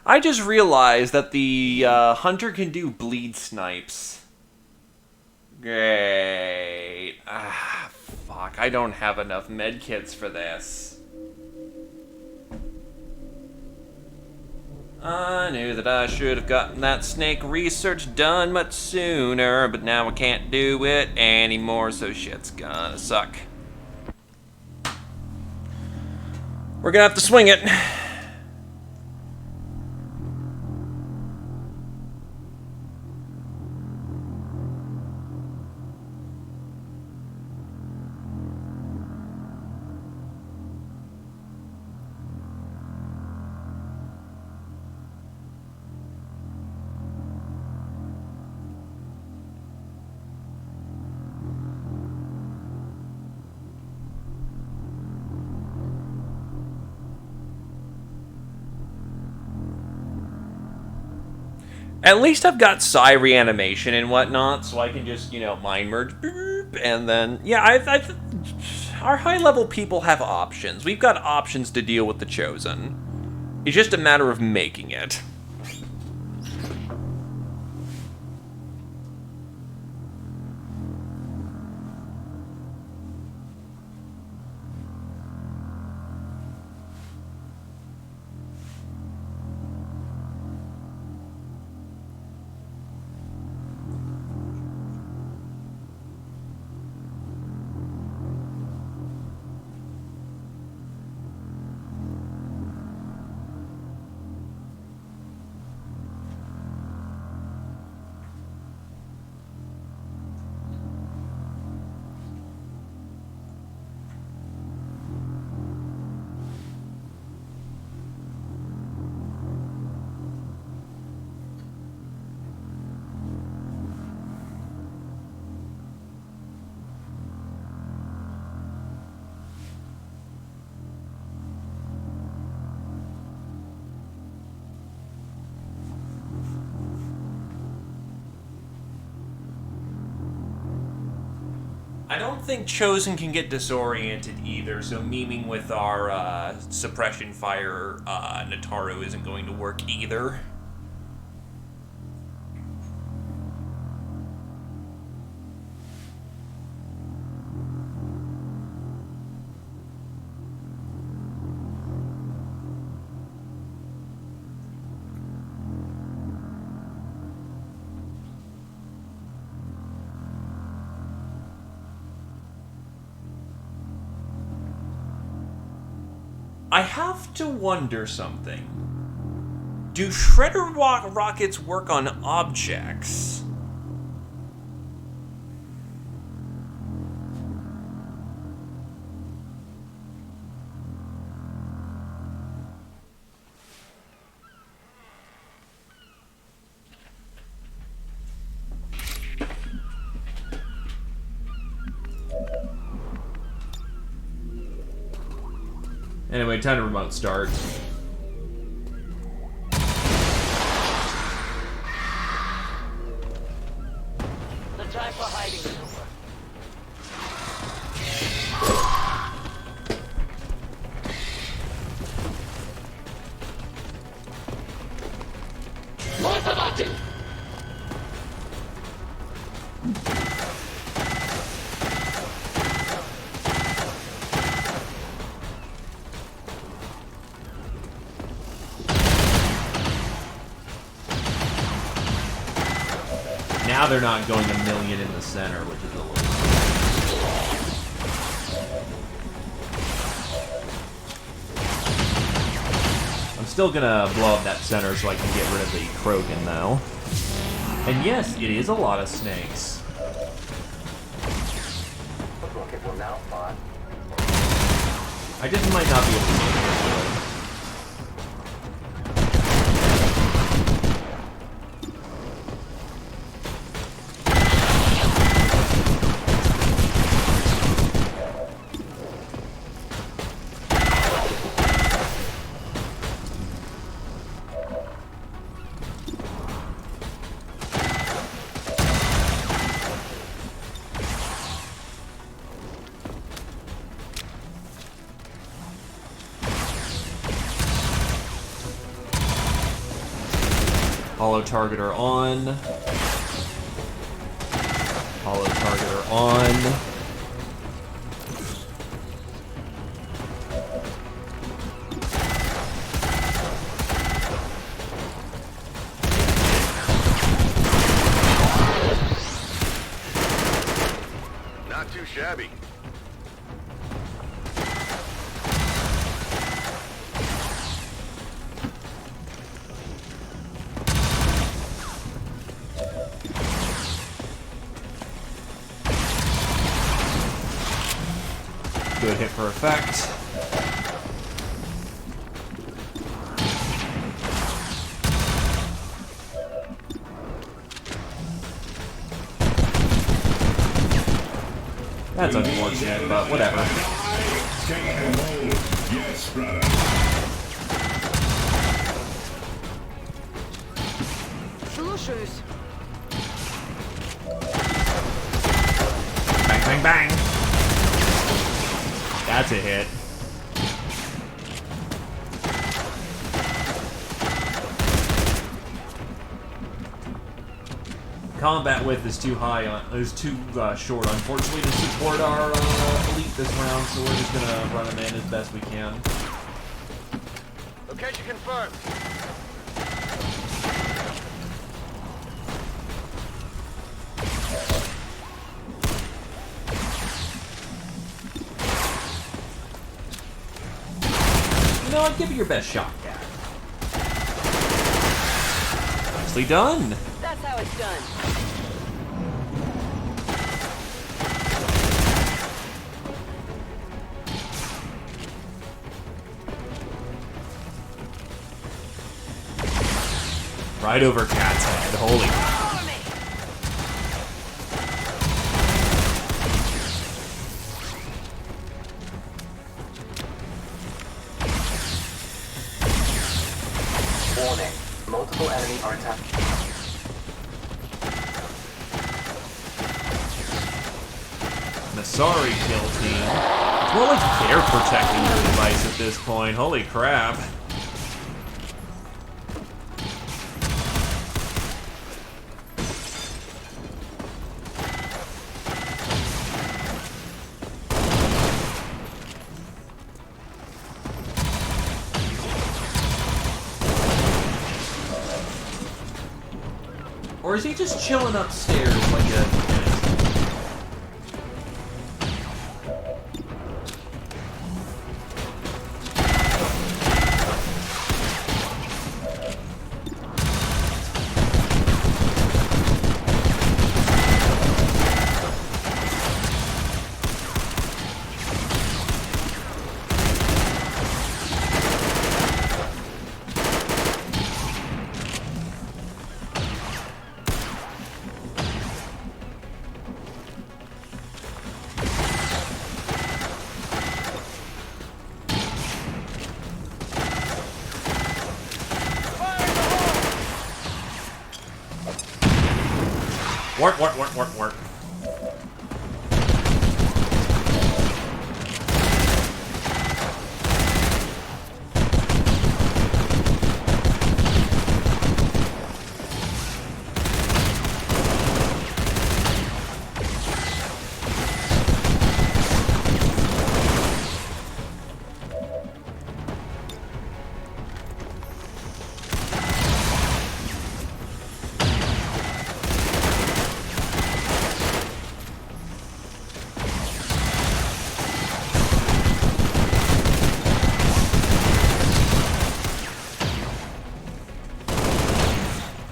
I just realized that the hunter can do bleed snipes. Great. Ah, fuck. I don't have enough medkits for this. I knew that I should have gotten that snake research done much sooner, but now I can't do it anymore, so shit's gonna suck. We're gonna have to swing it. At least I've got psi reanimation and whatnot, so I can just, you know, mind merge, and then, yeah, our high-level people have options. We've got options to deal with the Chosen. It's just a matter of making it. I don't think Chosen can get disoriented either, so memeing with our suppression fire Nataru isn't going to work either. I have to wonder something. Do shredder rockets work on objects? Anyway, time to remote start. The time for hiding is over. Now they're not going a million in the center, which is a little... I'm still gonna blow up that center so I can get rid of the Krogan, though. And yes, it is a lot of snakes. Rocket will now fire. I just might not be able to make it. Hollow targeter on. Hollow targeter on. Not too shabby. Good hit for effect. That's unfortunate, but whatever. Yes, brother. Слушаюсь. Bang, bang, bang. That's a hit. Combat width is too high, is too short, unfortunately, to support our elite this round, so we're just gonna run him in as best we can. Location confirmed. You know what? Give it your best shot, Cat. Nicely done. That's how it's done. Right over Cat's head. Holy crap. Warning. Multiple enemy are attacking. Sorry, kill team. It's more like they're protecting the device at this point. Holy crap. Or is he just chilling upstairs like a... Work.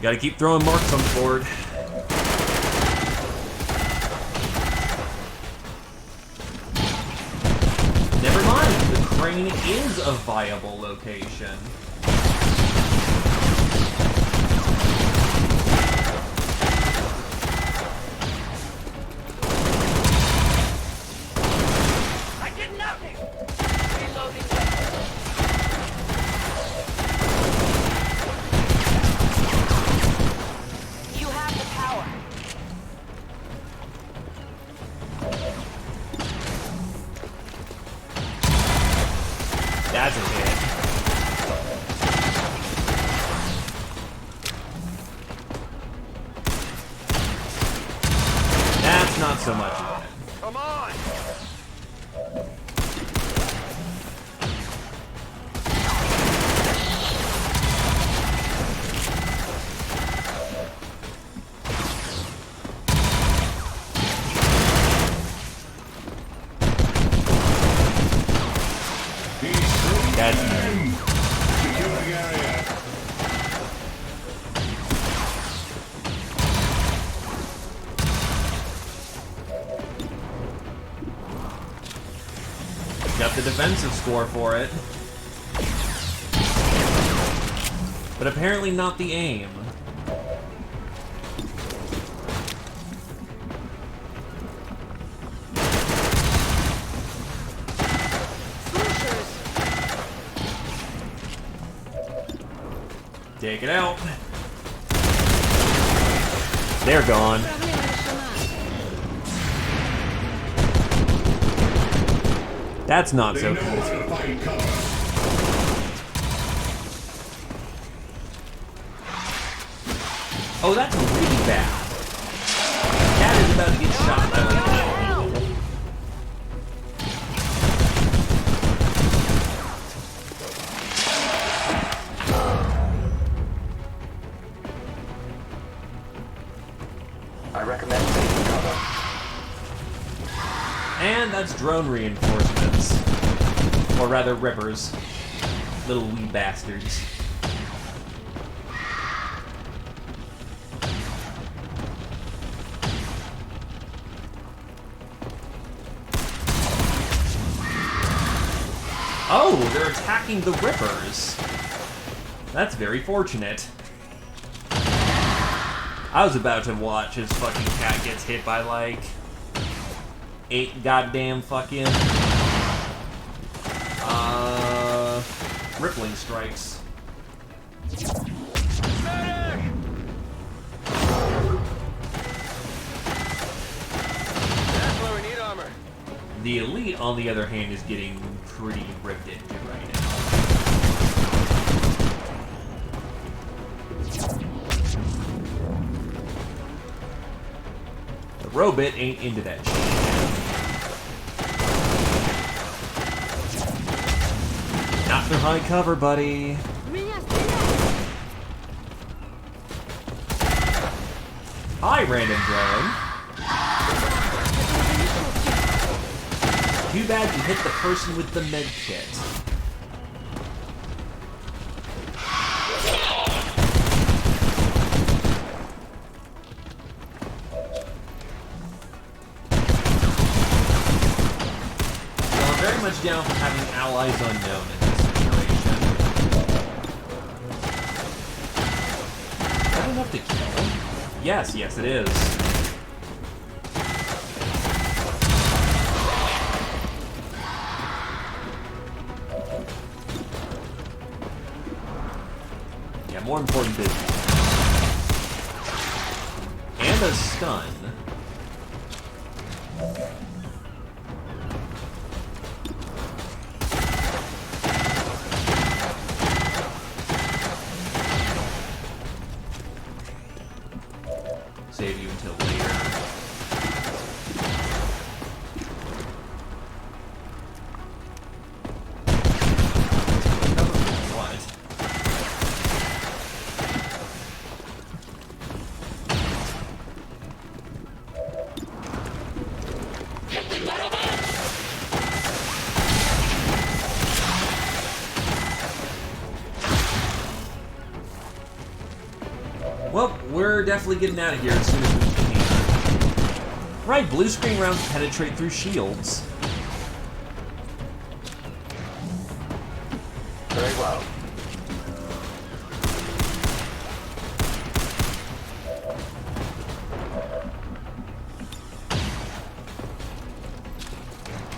Gotta keep throwing marks on the board. Never mind, the crane is a viable location. I did nothing. Reloading. You have the power. That's a hit. so much. Come on! Securing area. Got the defensive score for it. But apparently not the aim. Take it out. They're gone. That's not so cool. Oh, that's really bad. Cat is about to get shot by like I recommend taking cover. And that's drone reinforcements. Or rather, rippers. Little wee bastards. Oh, they're attacking the rippers. That's very fortunate. I was about to watch as fucking cat gets hit by like 8 goddamn fucking rippling strikes. That's why we need armor. The elite, on the other hand, is getting pretty ripped into right now. The robot ain't into that shit. Not through high cover, buddy. Hi, random drone. Too bad you hit the person with the med kit. So I'm very much down for having allies unknown in this situation. Is that enough to kill? Yes, yes it is. Yeah, more important business. And a stun. Save you until later. What? Well, we're definitely getting out of here as soon as we can. Right, blue screen rounds penetrate through shields. Very well.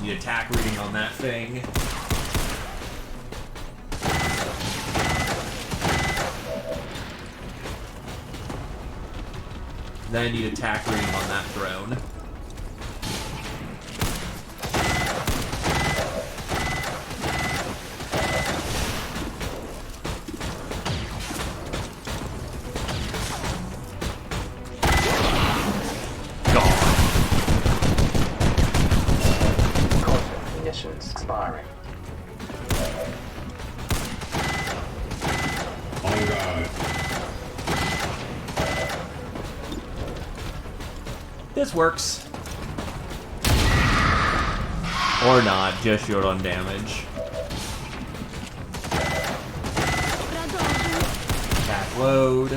The attack reading on that thing. Then I need attack reading on that drone. Gone. This works. Or not, just short on damage. Attack load.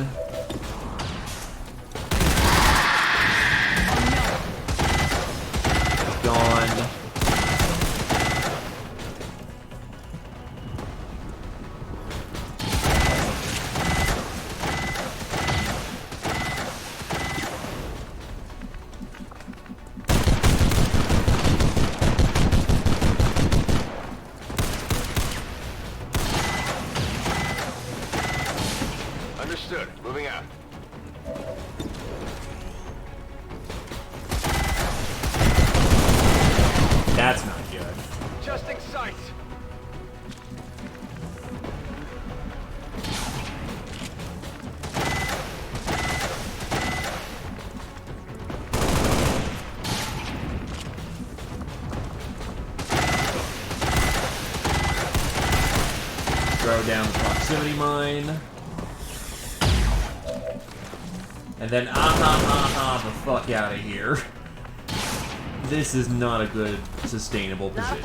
Gone. Understood. Moving out. That's not good. Adjusting sight. Throw down the proximity mine. And then the fuck out of here. This is not a good, sustainable position.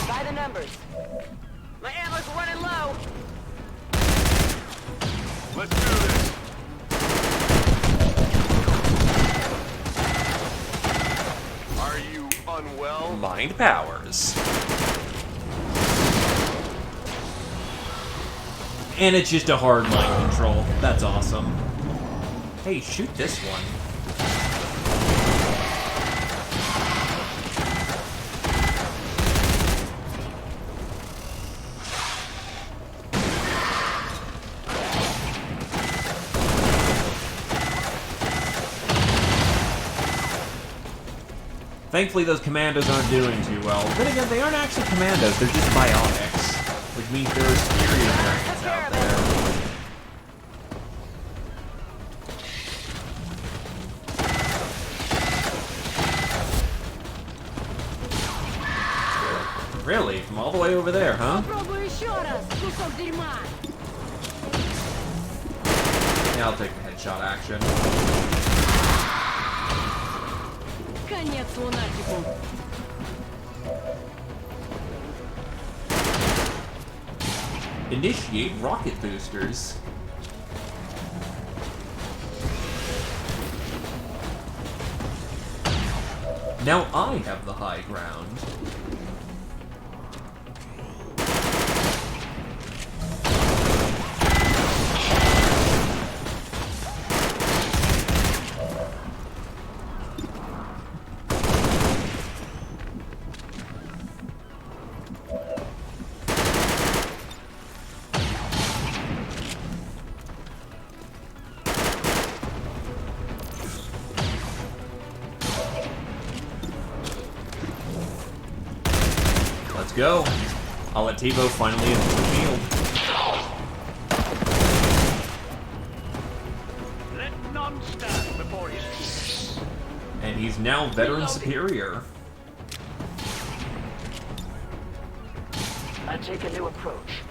By the numbers. My ammo's running low. Let's do this. Are you unwell? Mind powers. And it's just a hard mind control. That's awesome. Hey, shoot this one. Thankfully, those commandos aren't doing too well. Then again, they aren't actually commandos, they're just biotics. Which means there are superior variants out there. Really? From all the way over there, huh? Yeah, I'll take the headshot action. Initiate rocket boosters. Now I have the high ground. Let's go. I'll let Tebow finally enter the field. Let none stand before his feet. And he's now veteran superior. I take a new approach.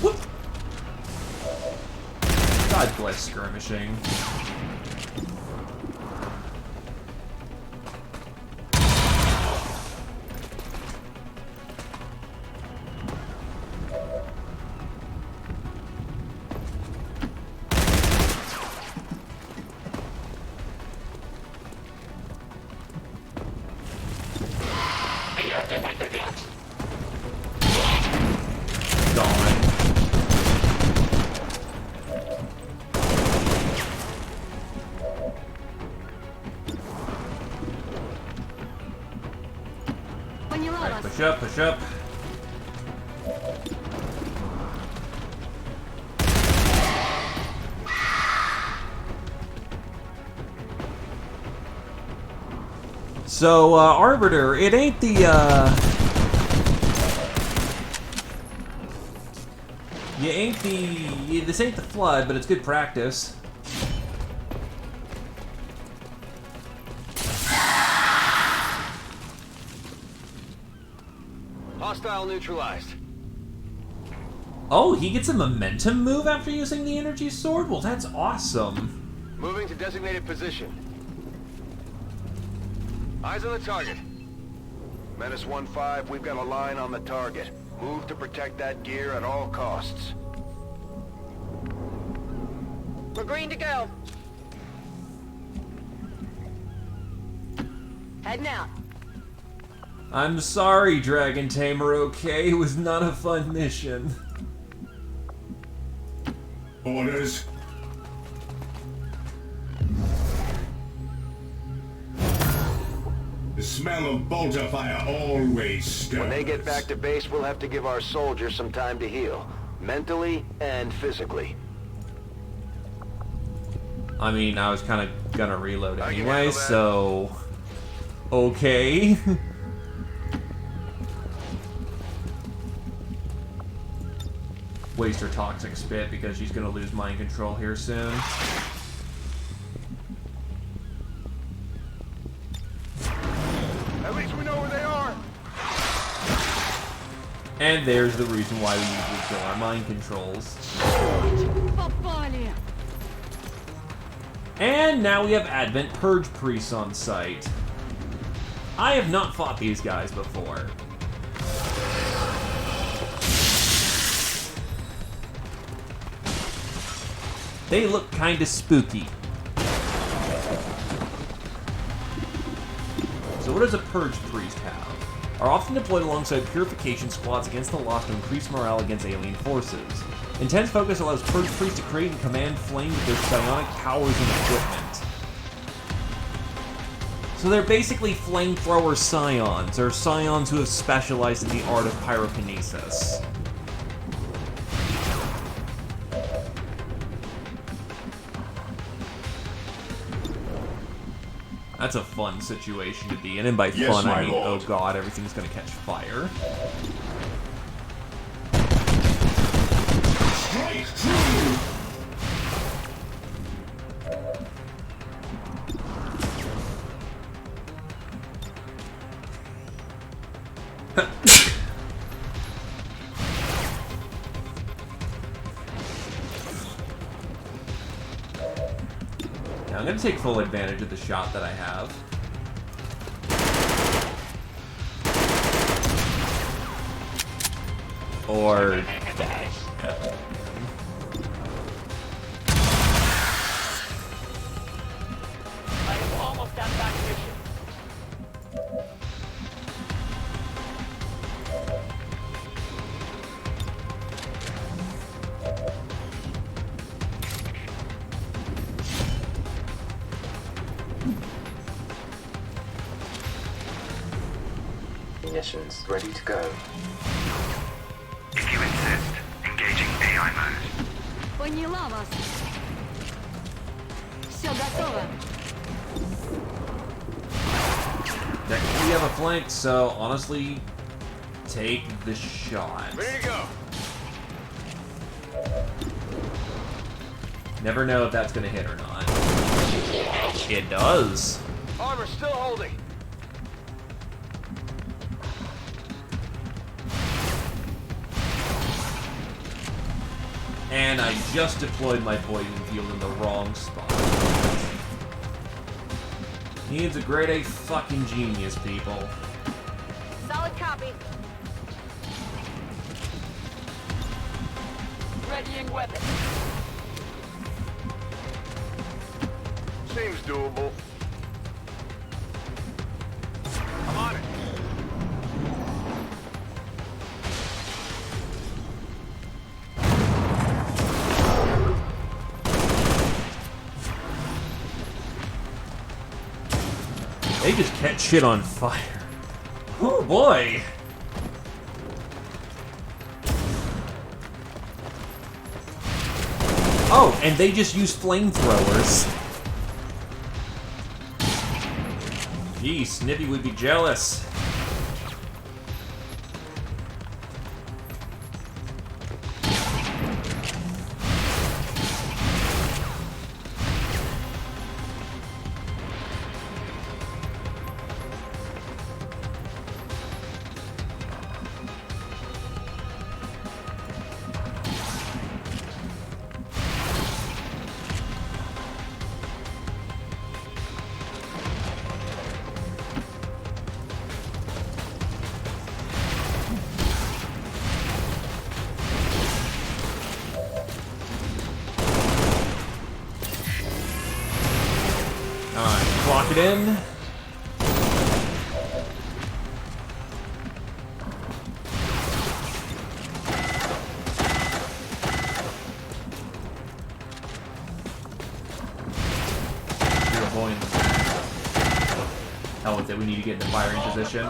Whoop! God bless skirmishing. Push up, push up. So, Arbiter, it ain't the, this ain't the Flood, but it's good practice. Hostile neutralized. Oh, he gets a momentum move after using the energy sword? Well, that's awesome. Moving to designated position. Eyes on the target. Menace 1-5, we've got a line on the target. Move to protect that gear at all costs. We're green to go. Heading out. I'm sorry, Dragon Tamer, okay? It was not a fun mission. Orders. The smell of bolter fire always stirs. When they get back to base, we'll have to give our soldiers some time to heal. Mentally and physically. I mean, I was kind of gonna reload anyway, so... Okay. Waste her toxic spit because she's gonna lose mind control here soon. At least we know where they are. And there's the reason why we usually kill our mind controls. And now we have Advent Purge Priests on site. I have not fought these guys before. They look kinda spooky. So what does a Purge Priest have? Are often deployed alongside purification squads against the Lost to increase morale against alien forces. Intense focus allows Purge Priests to create and command flame with their psionic powers and equipment. So they're basically flamethrower scions, or scions who have specialized in the art of pyrokinesis. That's a fun situation to be in, and by fun I mean, oh god, everything's gonna catch fire. Strike true! Now I'm going to take full advantage of the shot that I have. Or... I am almost at that mission. Munitions ready to go. If you insist, engaging AI mode. Поняла вас. Все готово. We have a flank, so honestly, take the shot. Ready to go. Never know if that's going to hit or not. It does. Armor still holding. And I just deployed my poison field in the wrong spot. He's a grade A fucking genius, people. Solid copy. Readying weapon. Seems doable. I'm on it. They just catch shit on fire. Oh boy! Oh, and they just use flamethrowers. Gee, Snippy would be jealous. lock it in. You're avoiding the hell with it, we need to get into firing position.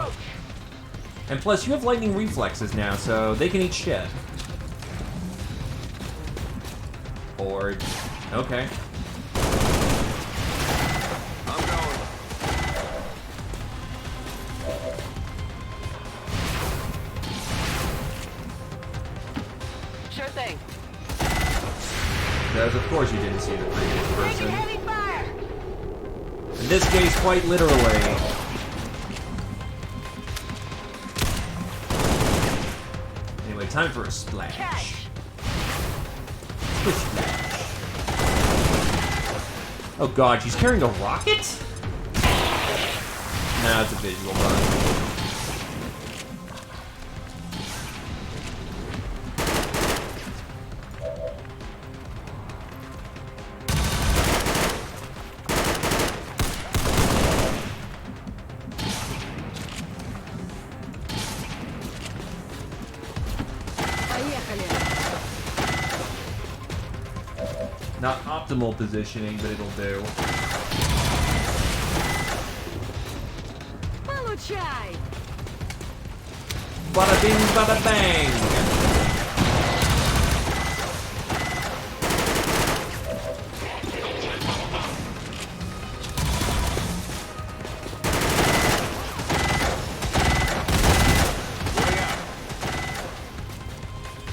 And plus, you have lightning reflexes now, so they can eat shit. Or... okay. I'm going. Sure thing. Because, of course, you didn't see the previous person. Heavy fire! In this case, quite literally. Anyway, time for a splash. Catch. Splish splash. Oh god, she's carrying a rocket? Nah, it's a visual bug. Not optimal positioning, but it'll do. Получай! Bada bing, bada bang!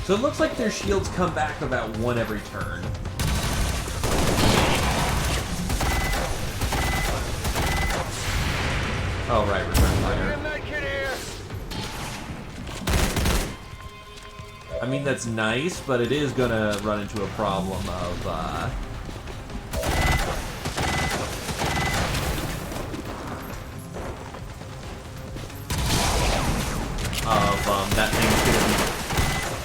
So it looks like their shields come back about one every turn. Oh, right, return fire. I mean, that's nice, but it is gonna run into a problem of, that thing's gonna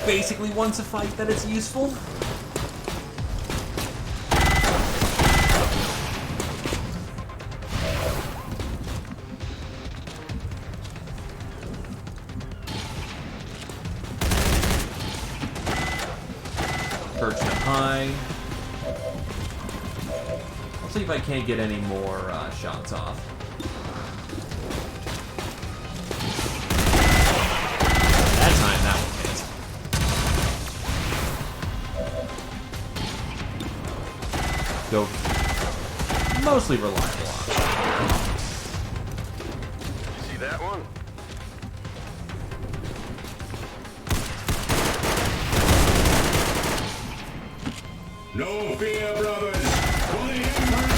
be basically once a fight that it's useful. Perching up high. I'll see if I can't get any more shots off. That time, that one hit. Go mostly reliable on. You see that one? No fear, brothers. For the Emperor.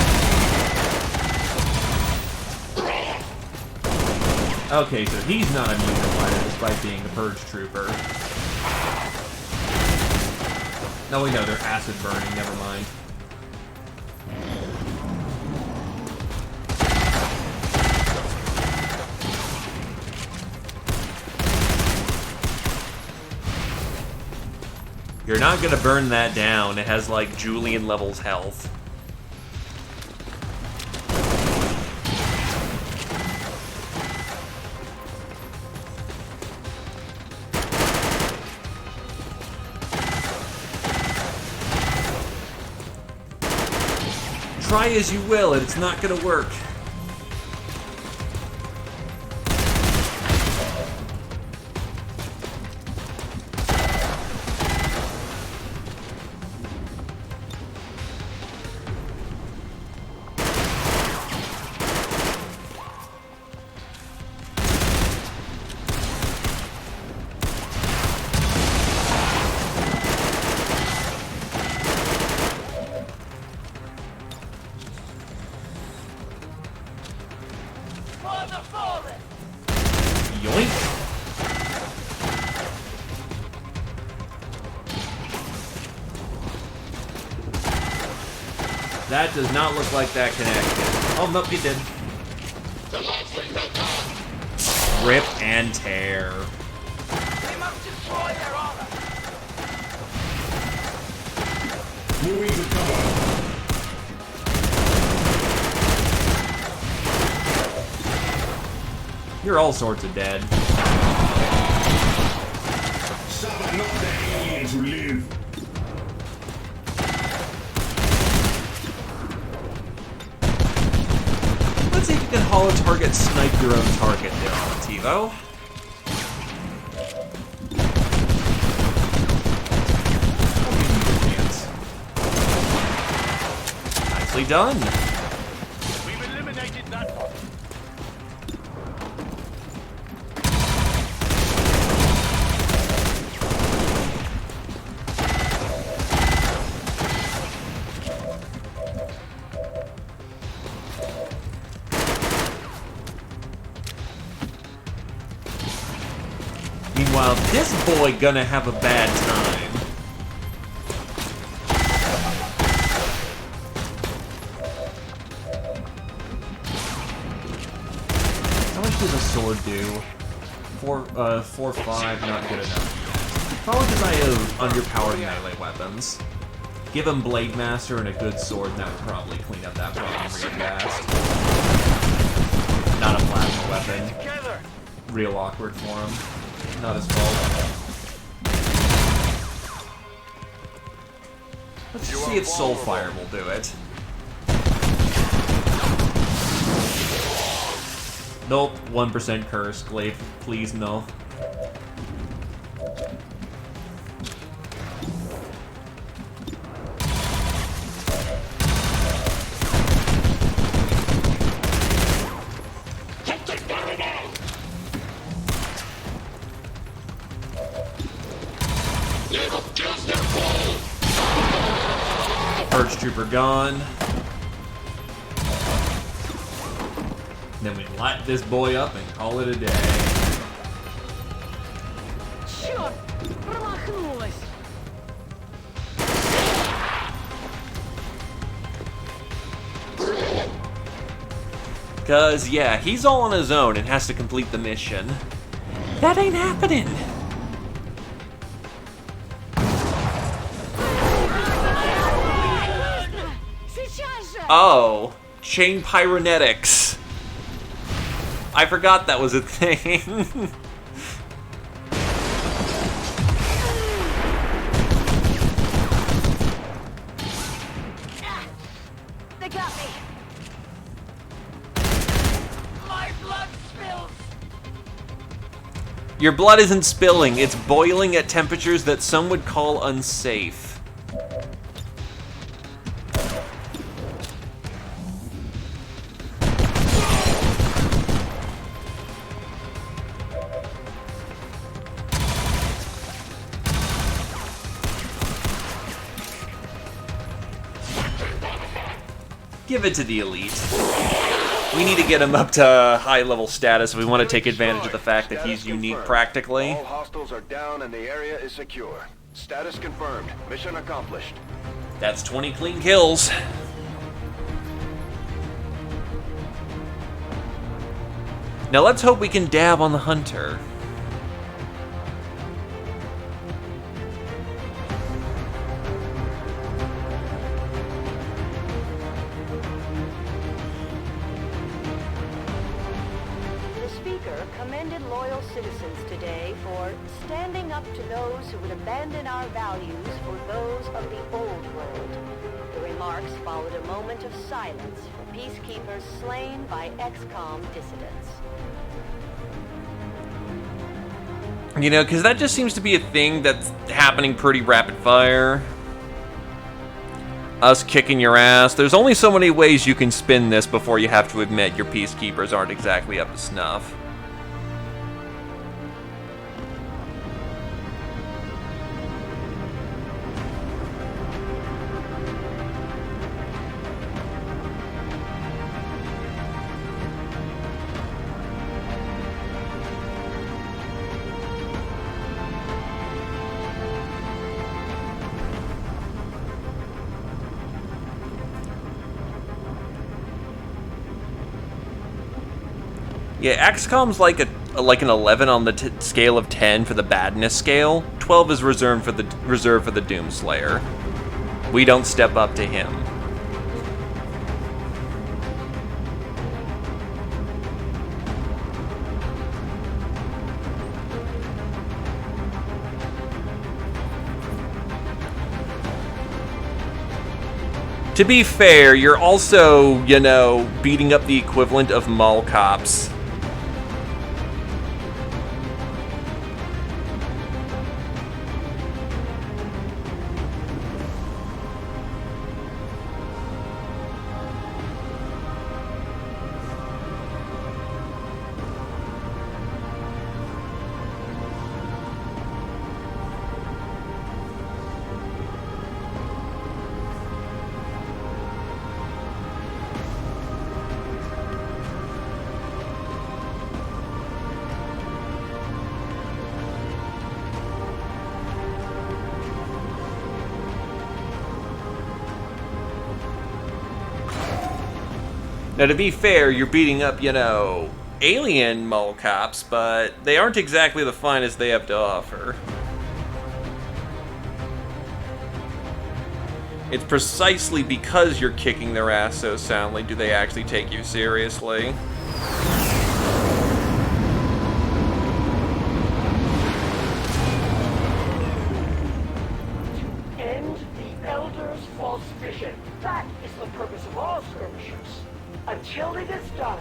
Okay, so he's not immune to fire despite being a purge trooper. No, wait, no, they're acid burning, never mind. You're not gonna burn that down. It has like Julian levels health. Try as you will, it's not gonna work. Yoink! That does not look like that connected. Oh, nope, it did. Rip and tear. We must destroy their armor. Moving to cover. You're all sorts of dead. Suffer not the aliens who live. Let's see if you can holo target snipe your own target there on TiVo. Nicely done. We've eliminated that one. Meanwhile, this boy gonna have a bad time. How much does a sword do? 4-5, not good enough. Probably because I have underpowered melee weapons. Give him Blade Master and a good sword, and that would probably clean up that problem pretty fast. Not a plasma weapon. Real awkward for him. Not his fault. Let's see if Soulfire will do it. Nope, 1% curse, Glaive. Please, no. Purge Trooper gone. Then we light this boy up and call it a day. Черт! Промахнулась! Cause, yeah, he's all on his own and has to complete the mission. That ain't happening! Oh, chain pyronetics. I forgot that was a thing. They got me. My blood spills. Your blood isn't spilling, it's boiling at temperatures that some would call unsafe. Give it to the elite. We need to get him up to high-level status if we want to take advantage of the fact that he's unique practically. All hostiles are down and the area is secure. Status confirmed. Mission accomplished. That's 20 clean kills. Now let's hope we can dab on the hunter. Commended loyal citizens today for standing up to those who would abandon our values for those of the old world. The remarks followed a moment of silence for peacekeepers slain by XCOM dissidents. You know, because that just seems to be a thing that's happening pretty rapid fire. Us kicking your ass. There's only so many ways you can spin this before you have to admit your peacekeepers aren't exactly up to snuff. Yeah, XCOM's like an 11 on the scale of 10 for the badness scale. 12 is reserved for the Doomslayer. We don't step up to him. To be fair, you're also, you know, beating up the equivalent of mall cops. Now, to be fair, you're beating up, you know, alien mall cops, but they aren't exactly the finest they have to offer. It's precisely because you're kicking their ass so soundly do they actually take you seriously. End the Elders' false vision. That is the purpose of all skirmishes. Until it is done,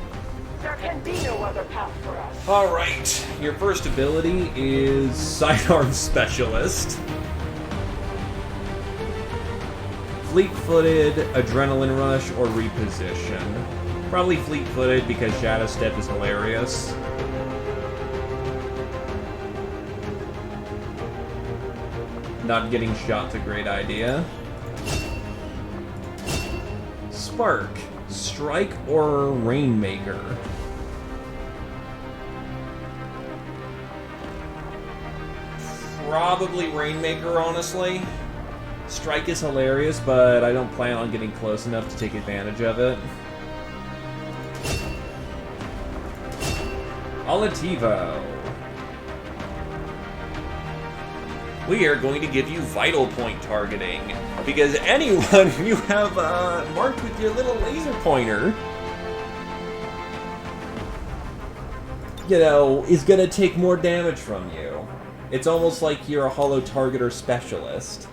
there can be no other path for us. Alright, your first ability is Sidearm Specialist. Fleet-footed, Adrenaline Rush, or Reposition. Probably fleet-footed because Shadow Step is hilarious. Not getting shot's a great idea. Spark. Strike or Rainmaker? Probably Rainmaker, honestly. Strike is hilarious, but I don't plan on getting close enough to take advantage of it. Olativo. We are going to give you vital point targeting, because anyone you have marked with your little laser pointer, you know, is going to take more damage from you. It's almost like you're a holo targeter specialist.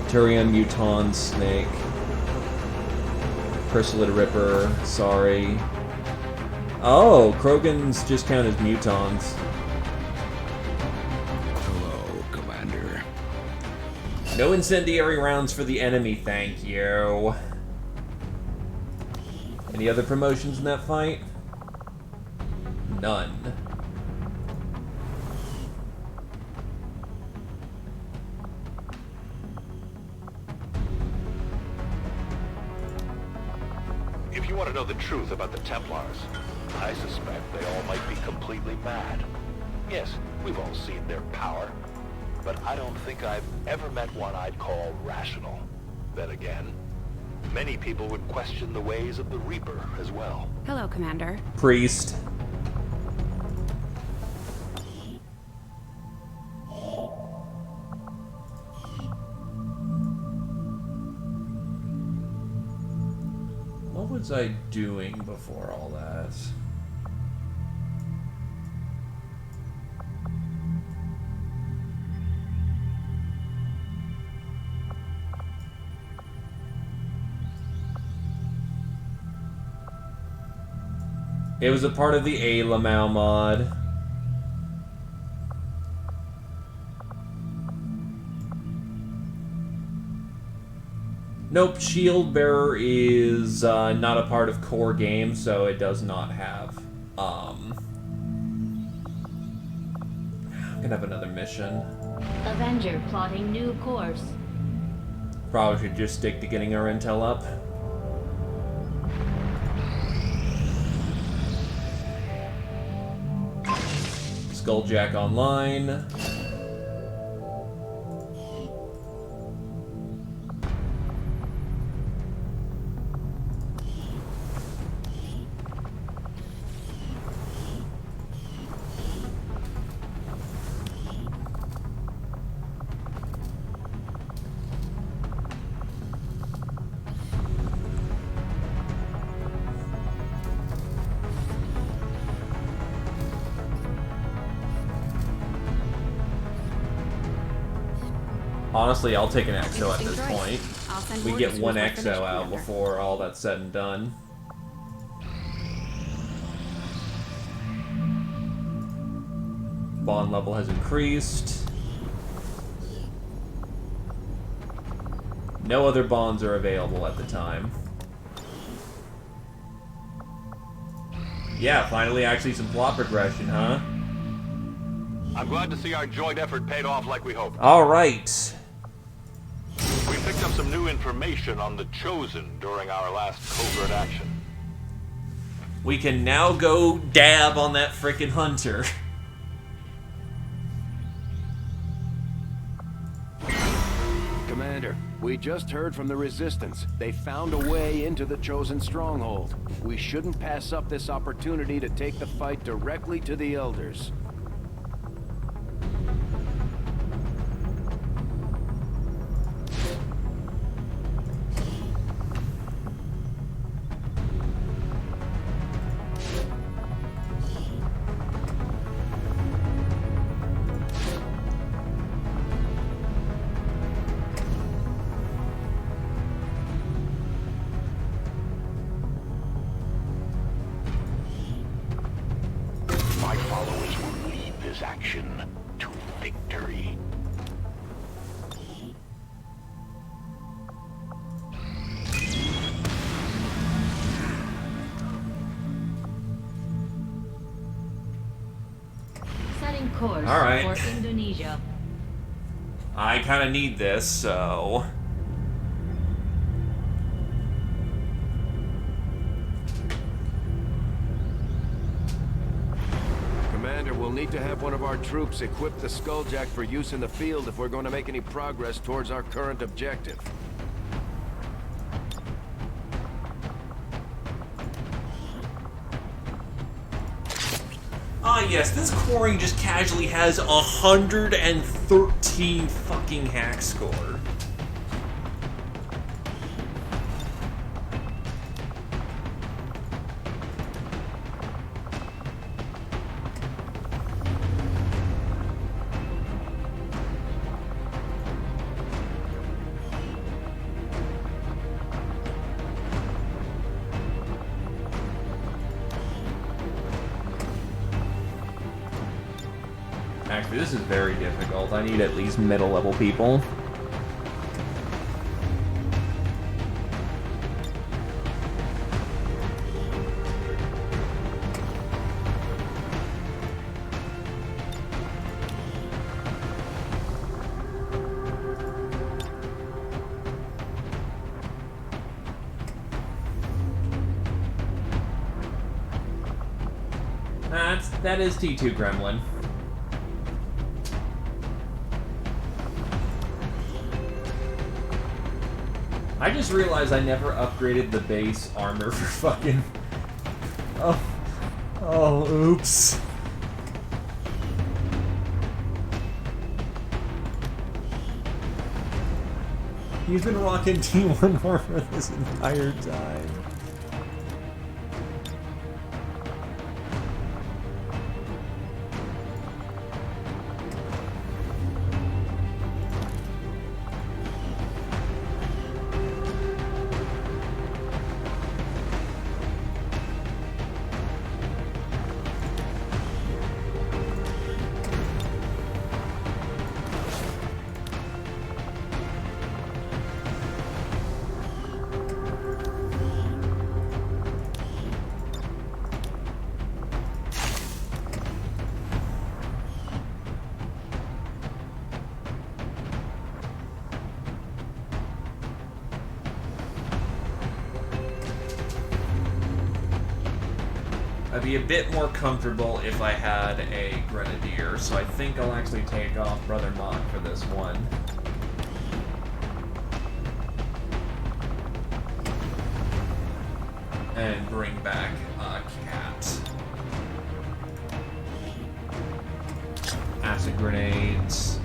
Turian, Muton, Snake, Chrysalid Ripper, sorry. Oh, Krogans just count as Mutons. Hello, Commander. No incendiary rounds for the enemy, thank you. Any other promotions in that fight? None. If you want to know the truth about the Templars, I suspect they all might be completely mad. Yes, we've all seen their power, but I don't think I've ever met one I'd call rational. Then again, many people would question the ways of the Reaper as well. Hello, Commander. Priest. What was I doing before all that? It was a part of the A Lamau mod. Nope, Shield Bearer is not a part of core game, so it does not have. I'm gonna have another mission. Avenger plotting new course. Probably should just stick to getting our intel up. Skulljack online. Honestly, I'll take an XO at Interesting this choice. point. I'll send We word get as soon one as we're finished, XO out Commander. before all that's said and done. Bond level has increased. No other bonds are available at the time. Yeah, finally actually some plot progression, huh? I'm glad to see our joint effort paid off like we hoped. Alright. We picked up some new information on the Chosen during our last covert action. We can now go dab on that frickin' hunter. Commander, we just heard from the Resistance. They found a way into the Chosen stronghold. We shouldn't pass up this opportunity to take the fight directly to the Elders. My followers will lead this action to victory. Setting course All right. for Indonesia. I kind of need this, so... Commander, we'll need to have one of our troops equip the Skulljack for use in the field if we're going to make any progress towards our current objective. Ah, yes, this Quarry just casually has 113 fucking hack score. Actually, this is very difficult. I need at least middle-level people. That is T2 Gremlin. I just realized I never upgraded the base armor for fucking... Oh, oops. He's been rocking T1 armor this entire time. I'd be a bit more comfortable if I had a Grenadier, so I think I'll actually take off Brother Mott for this one. And bring back Cat. Acid grenades.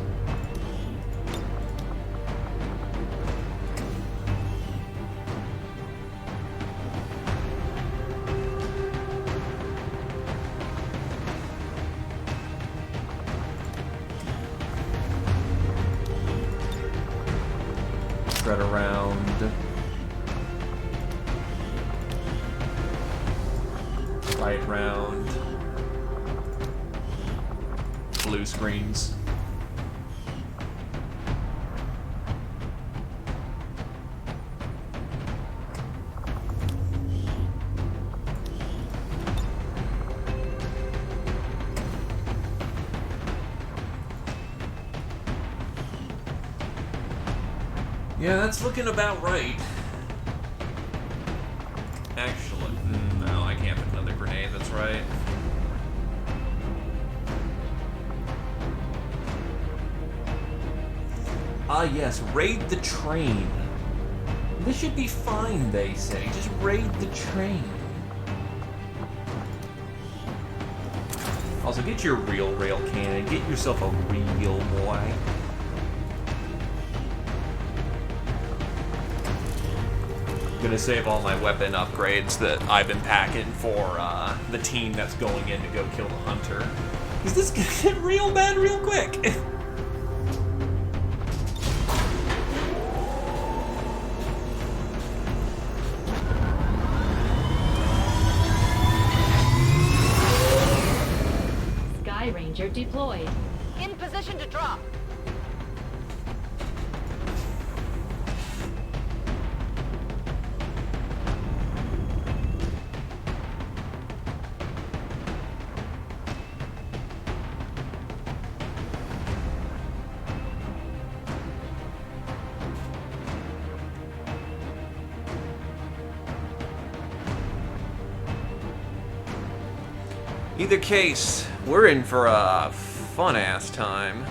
blue screens. Yeah, that's looking about right. Actually, no, I can't put another grenade, that's right. Ah yes, raid the train. This should be fine, they say. Just raid the train. Also, get your real rail cannon. Get yourself a real boy. Gonna save all my weapon upgrades that I've been packing for the team that's going in to go kill the hunter. Is this gonna get real bad real quick? Sky Ranger deployed. In position to drop. Either case, we're in for a fun-ass time.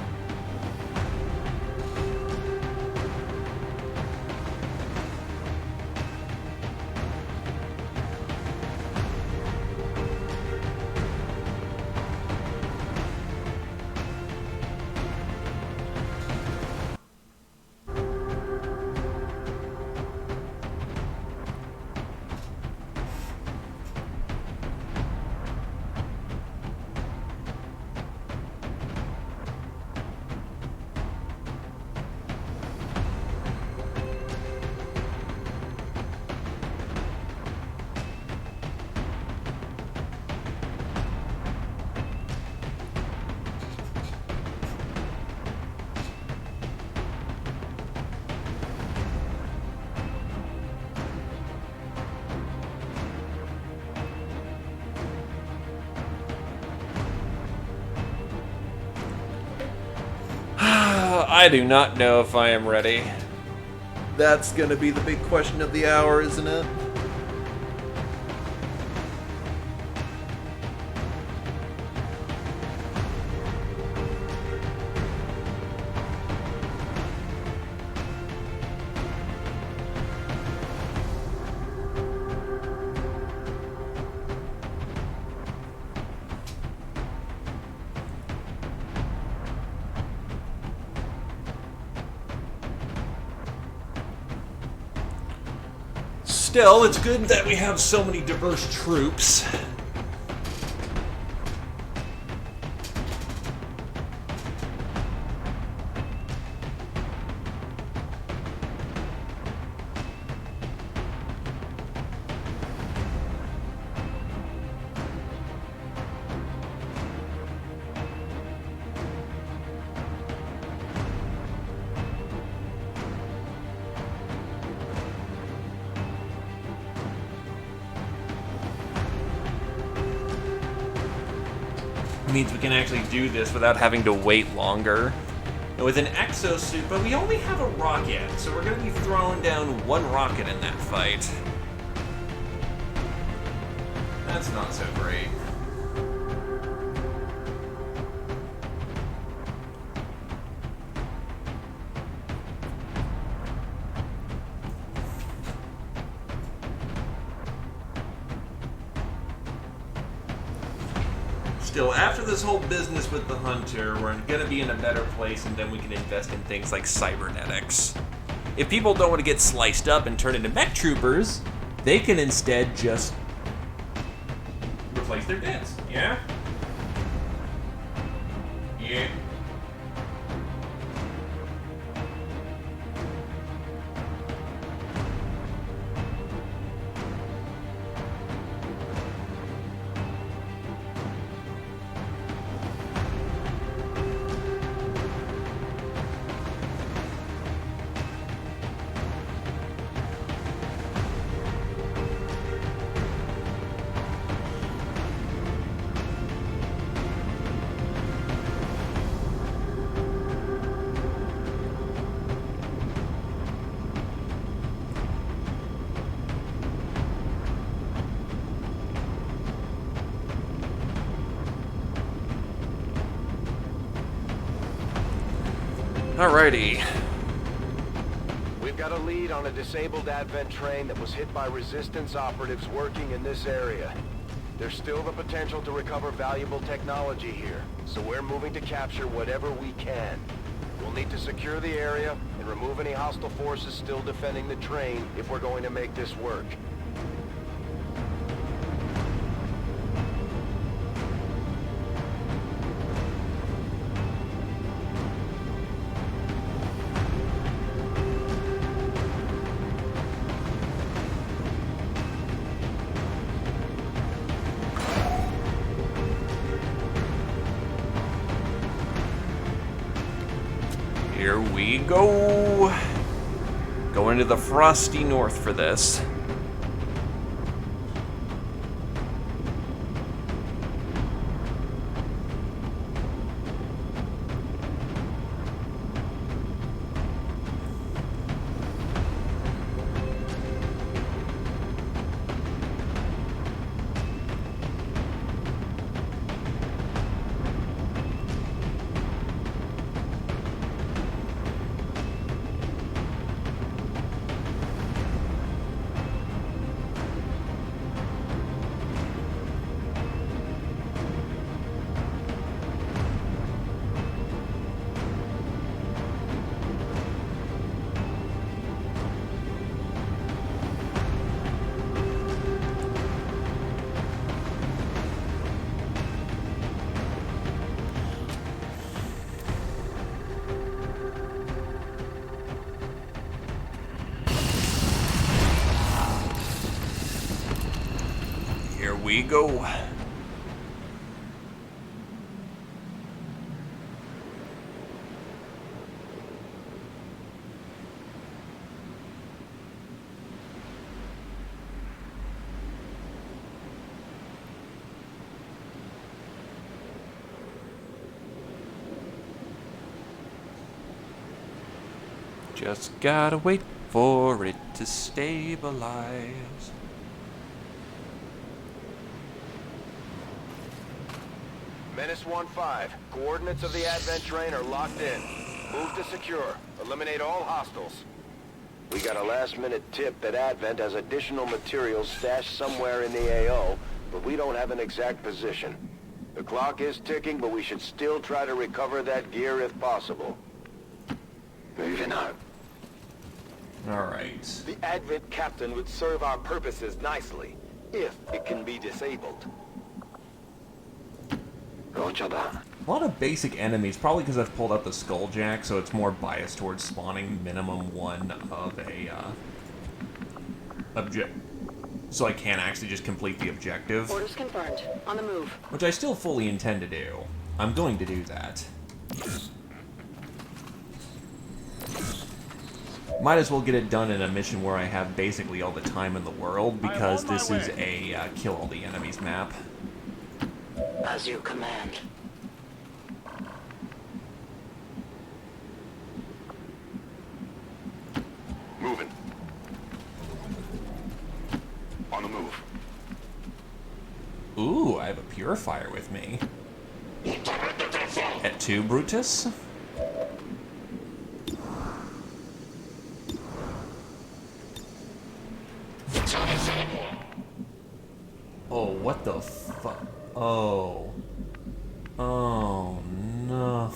I do not know if I am ready. That's gonna be the big question of the hour, isn't it? Still, it's good that we have so many diverse troops. Means we can actually do this without having to wait longer. And with an exosuit, but we only have a rocket, so we're going to be throwing down one rocket in that fight. That's not so great. Still, after this whole business with the Hunter, we're going to be in a better place, and then we can invest in things like cybernetics. If people don't want to get sliced up and turn into mech troopers, they can instead just replace their deads. Yeah? Yeah. Alrighty. We've got a lead on a disabled Advent train that was hit by Resistance operatives working in this area. There's still the potential to recover valuable technology here, so we're moving to capture whatever we can. We'll need to secure the area and remove any hostile forces still defending the train if we're going to make this work. Here we go. Going to the frosty north for this. Here we go. Just gotta wait for it to stabilize. Menace 1-5. Coordinates of the Advent train are locked in. Move to secure. Eliminate all hostiles. We got a last-minute tip that Advent has additional materials stashed somewhere in the AO, but we don't have an exact position. The clock is ticking, but we should still try to recover that gear if possible. Moving on. Alright. The Advent captain would serve our purposes nicely, if it can be disabled. Roger that. A lot of basic enemies, probably because I've pulled out the Skulljack, so it's more biased towards spawning minimum one of a, so I can actually just complete the objective. Orders confirmed. On the move. Which I still fully intend to do. I'm going to do that. Might as well get it done in a mission where I have basically all the time in the world, because this is a kill all the enemies map. As you command. Moving. On the move. Ooh, I have a purifier with me. At 2, Brutus? Oh, what the fuck? Oh. Oh, no.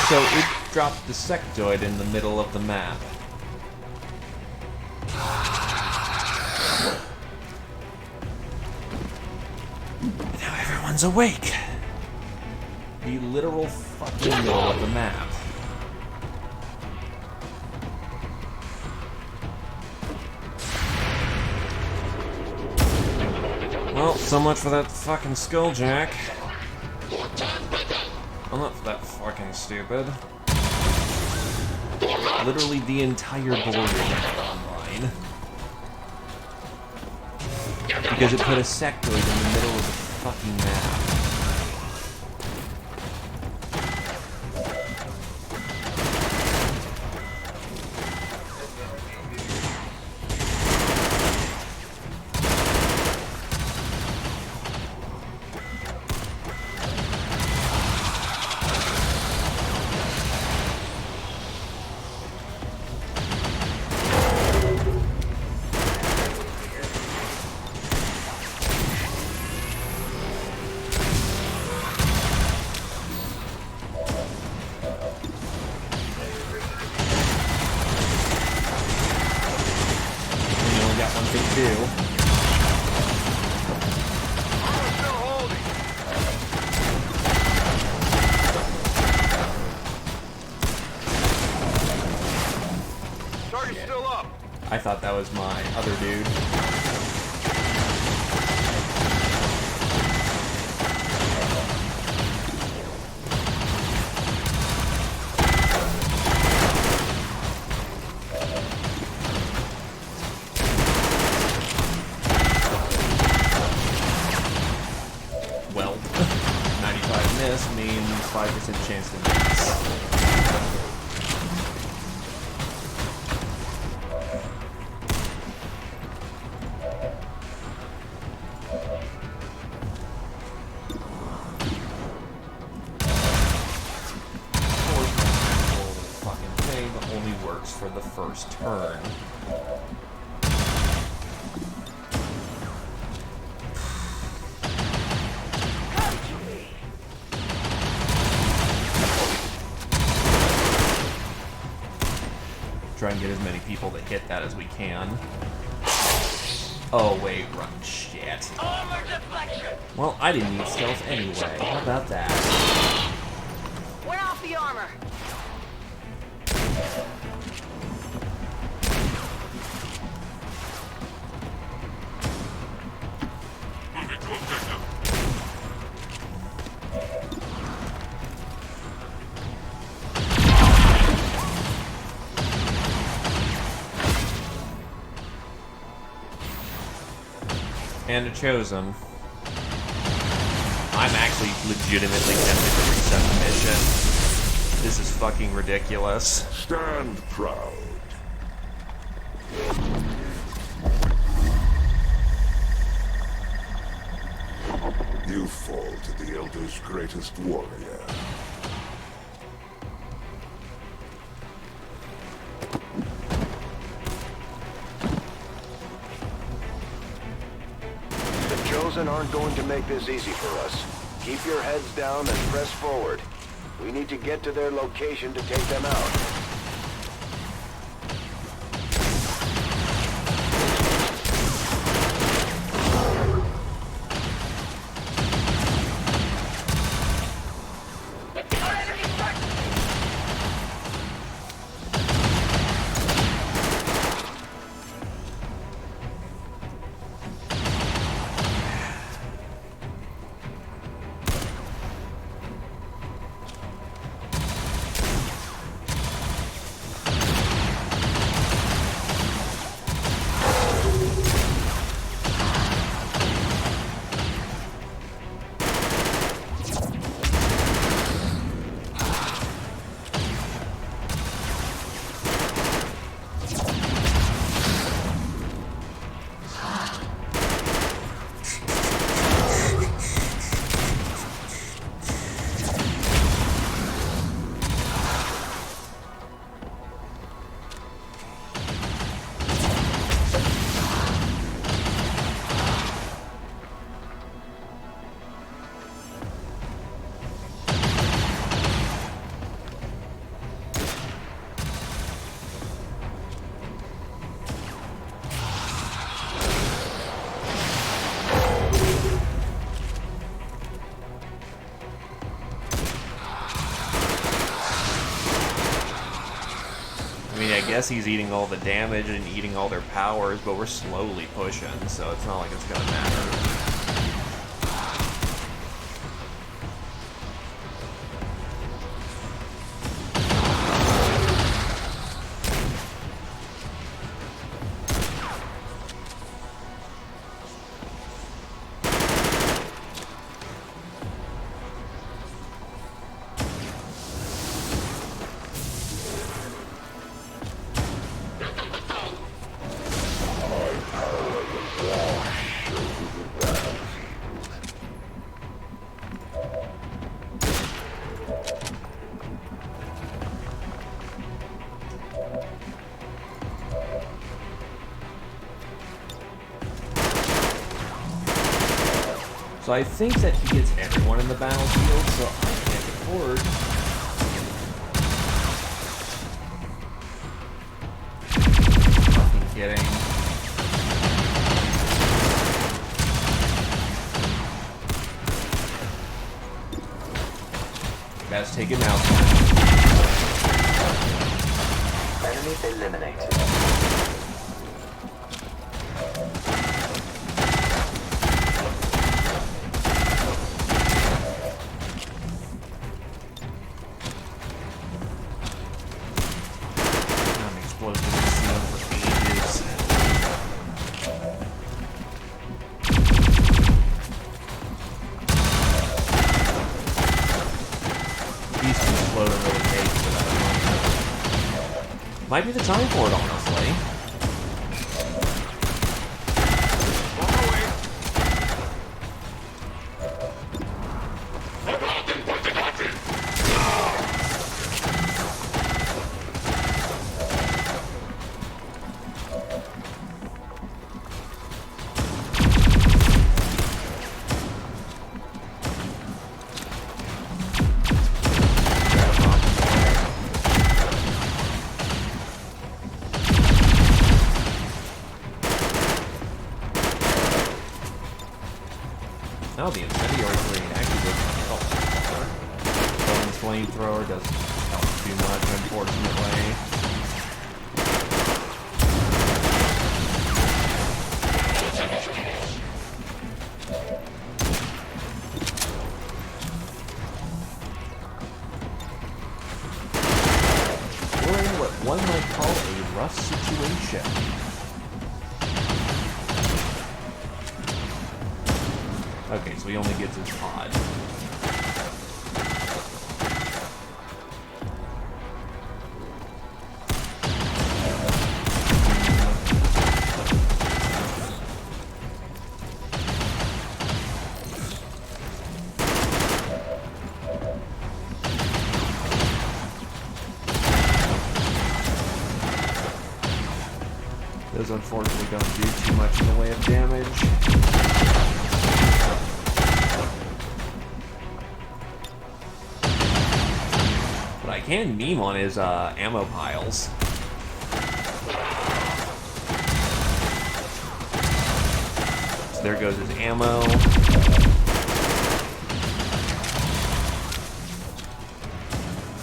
So it dropped the sectoid in the middle of the map. Now everyone's awake. The literal fucking middle of the map. Well, so much for that fucking Skulljack. Well, not that fucking stupid. Literally the entire board is online. Because it put a sectoid in the middle of the fucking map. I thought that was my other dude. Well, 95 miss means 5% chance to miss. For the first turn. Try and get as many people to hit that as we can. Oh wait, run shit. Well, I didn't need stealth anyway. How about that? We're off the armor. And a chosen. I'm actually legitimately tempted to reset the mission. This is fucking ridiculous. Stand proud. You fall to the Elder's greatest warrior. Chosen aren't going to make this easy for us. Keep your heads down and press forward. We need to get to their location to take them out. I guess he's eating all the damage and eating all their powers, but we're slowly pushing, so it's not like it's gonna matter. So I think that he gets everyone in the battlefield, so I can't afford... Fucking kidding. Guys, take him out. Enemy eliminated. Might be the time for it, honestly. Oh, the incendiary grenade actually doesn't help that far. Flamethrower doesn't help too much, unfortunately. We're in what one might call a rough situation. Okay, so he only gets his pod. Those unfortunately don't do too much in the way of damage. I can meme on his ammo piles. So there goes his ammo.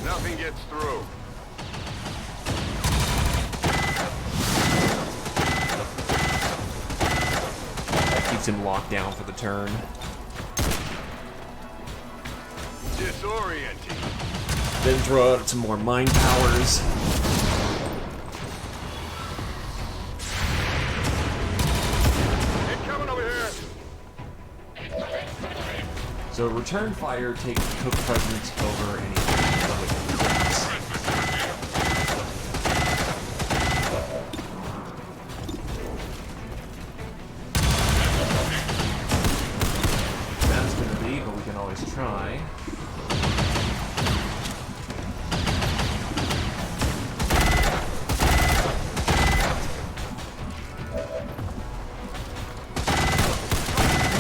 Nothing gets through. That keeps him locked down for the turn. Disorienting. Then throw out some more mind powers. Incoming over here. So return fire takes cook presence over any threats. That's gonna be, but we can always try.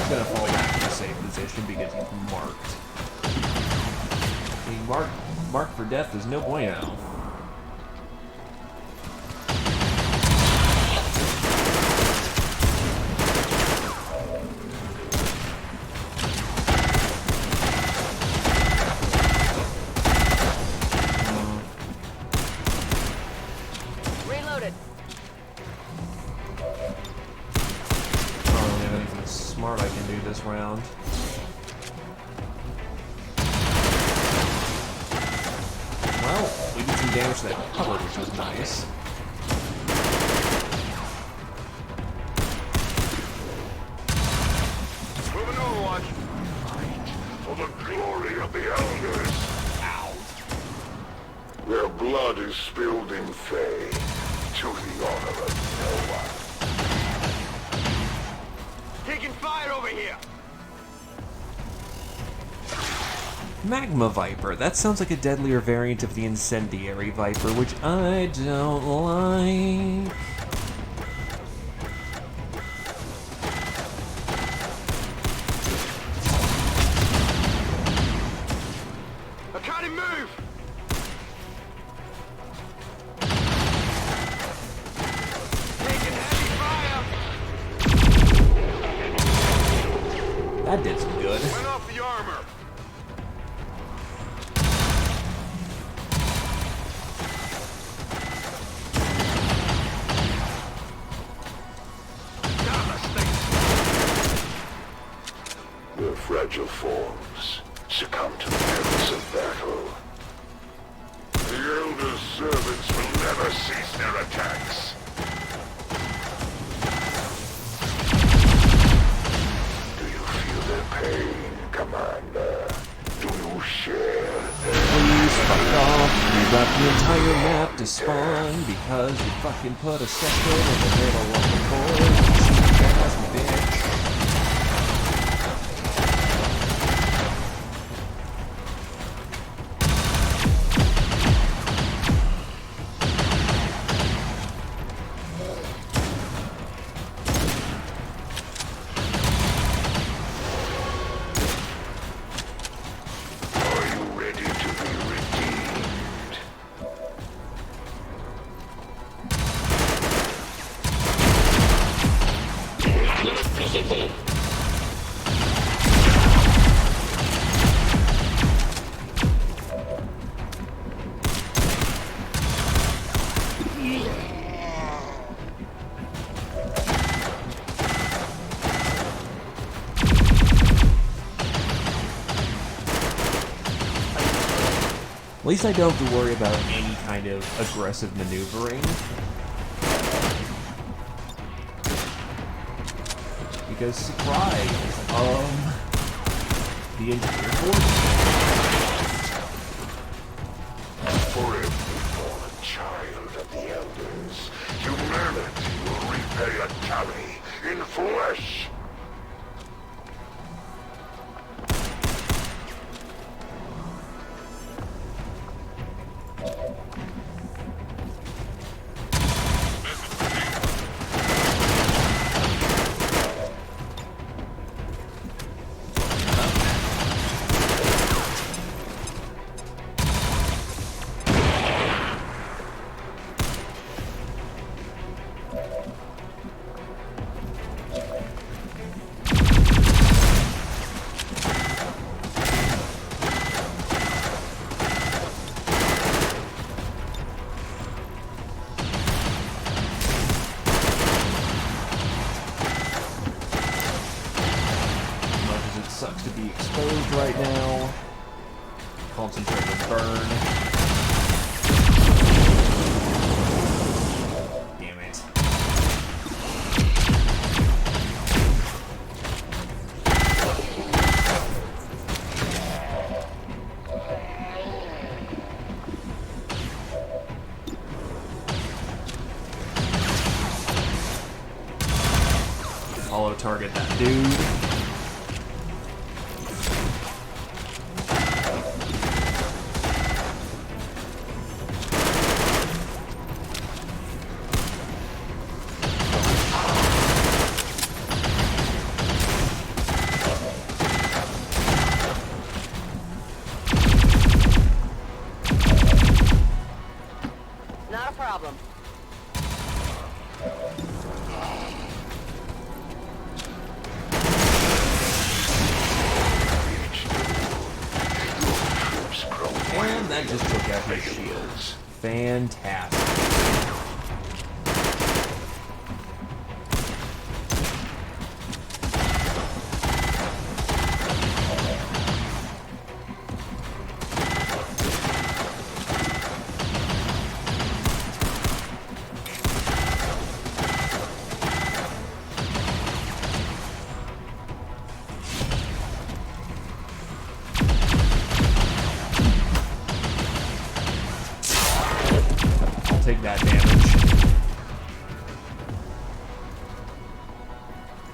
Gonna fall back to a safe position because he's marked. Being marked for death is no bueno. Reloaded. Smart I can do this round. Well, we did some damage to that cupboard, which was nice. Moving Overwatch. Fight for the glory of the Elders. Ow. Their blood is spilled in Fae to the honor of no one. Taking fire over here. Magma Viper. That sounds like a deadlier variant of the Incendiary Viper, which I don't like. That did some good. Turn off the armor. Your fragile forms succumb to the perils of battle. The Elder's servants will never cease their attacks. Do you feel their pain, Commander? Do you share their... Please fuck off. You got the entire map to spawn because you fucking put a second in the middle of the board. You ass bitch. At least I don't have to worry about any kind of aggressive maneuvering. Because, surprise, the entire board. For every fallen child of the Elders, humanity will repay a tally in flesh. Sucks to be exposed right now. Concentrated burn. Damn it. Auto target that dude. Not a problem. And that just took out his shields. Fantastic. Take that damage.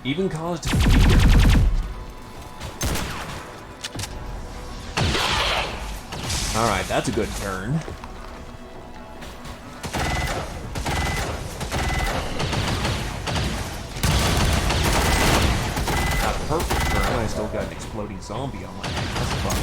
Even caused fear. Alright, that's a good turn. Not a perfect turn, I still got an exploding zombie on my ass. But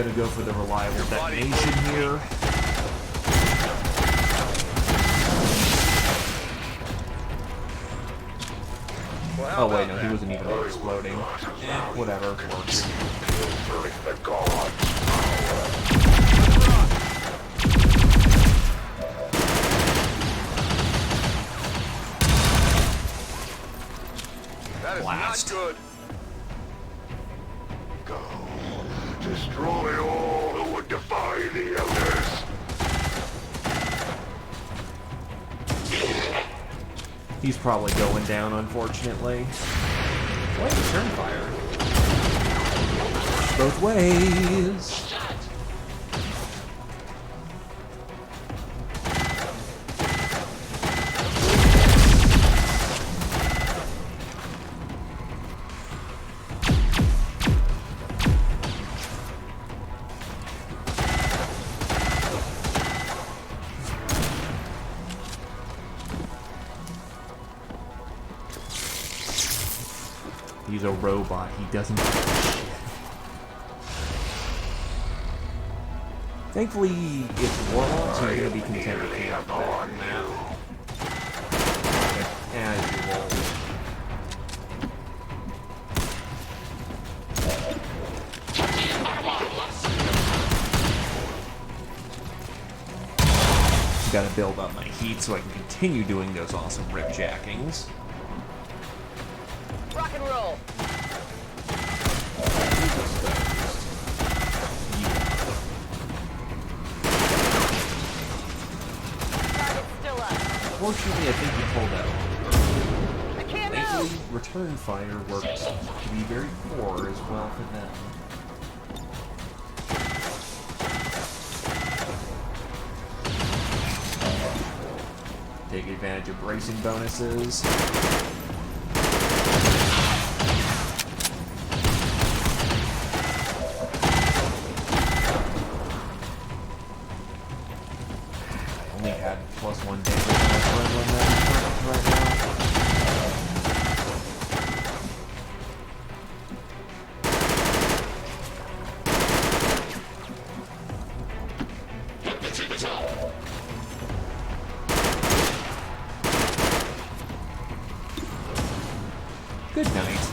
gonna go for the reliable detonation here. Oh wait, no, he wasn't even exploding. Whatever, works. That is Blast. not good. Go. Destroy all who would defy the Elders. He's probably going down, unfortunately. Wait, turn fire. Both ways. He's a robot. He doesn't give a shit. Thankfully, it's Warlock, so you're going to be content with being up there now. As you roll. Gotta build up my heat so I can continue doing those awesome ripjackings. Rock and roll. Target's still up. Fortunately, I think he pulled out. I can't Thankfully, move. return fire works to be very poor as well for them. Take advantage of bracing bonuses. Only had +1 damage on that right now. Good night.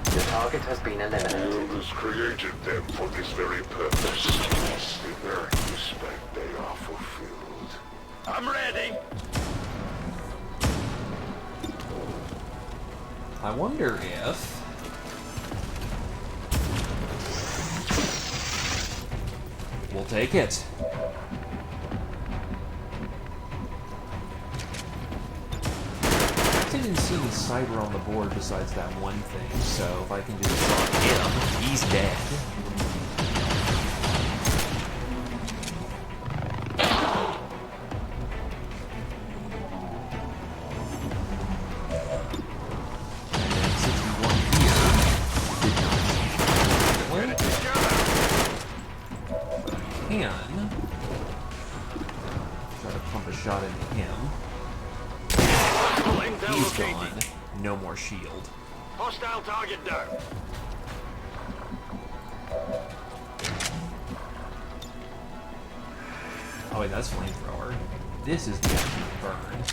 The target has been eliminated. The Elders created them for this very purpose. In their respect, they are fulfilled. I'm ready. I wonder if... We'll take it. I didn't see any cyber on the board besides that one thing, so if I can just shot him, he's dead. And then 61 here. Did not. But I can try to pump a shot into him. He's gone. No more shield. Hostile target down. Oh wait, that's flamethrower. This is the active burn.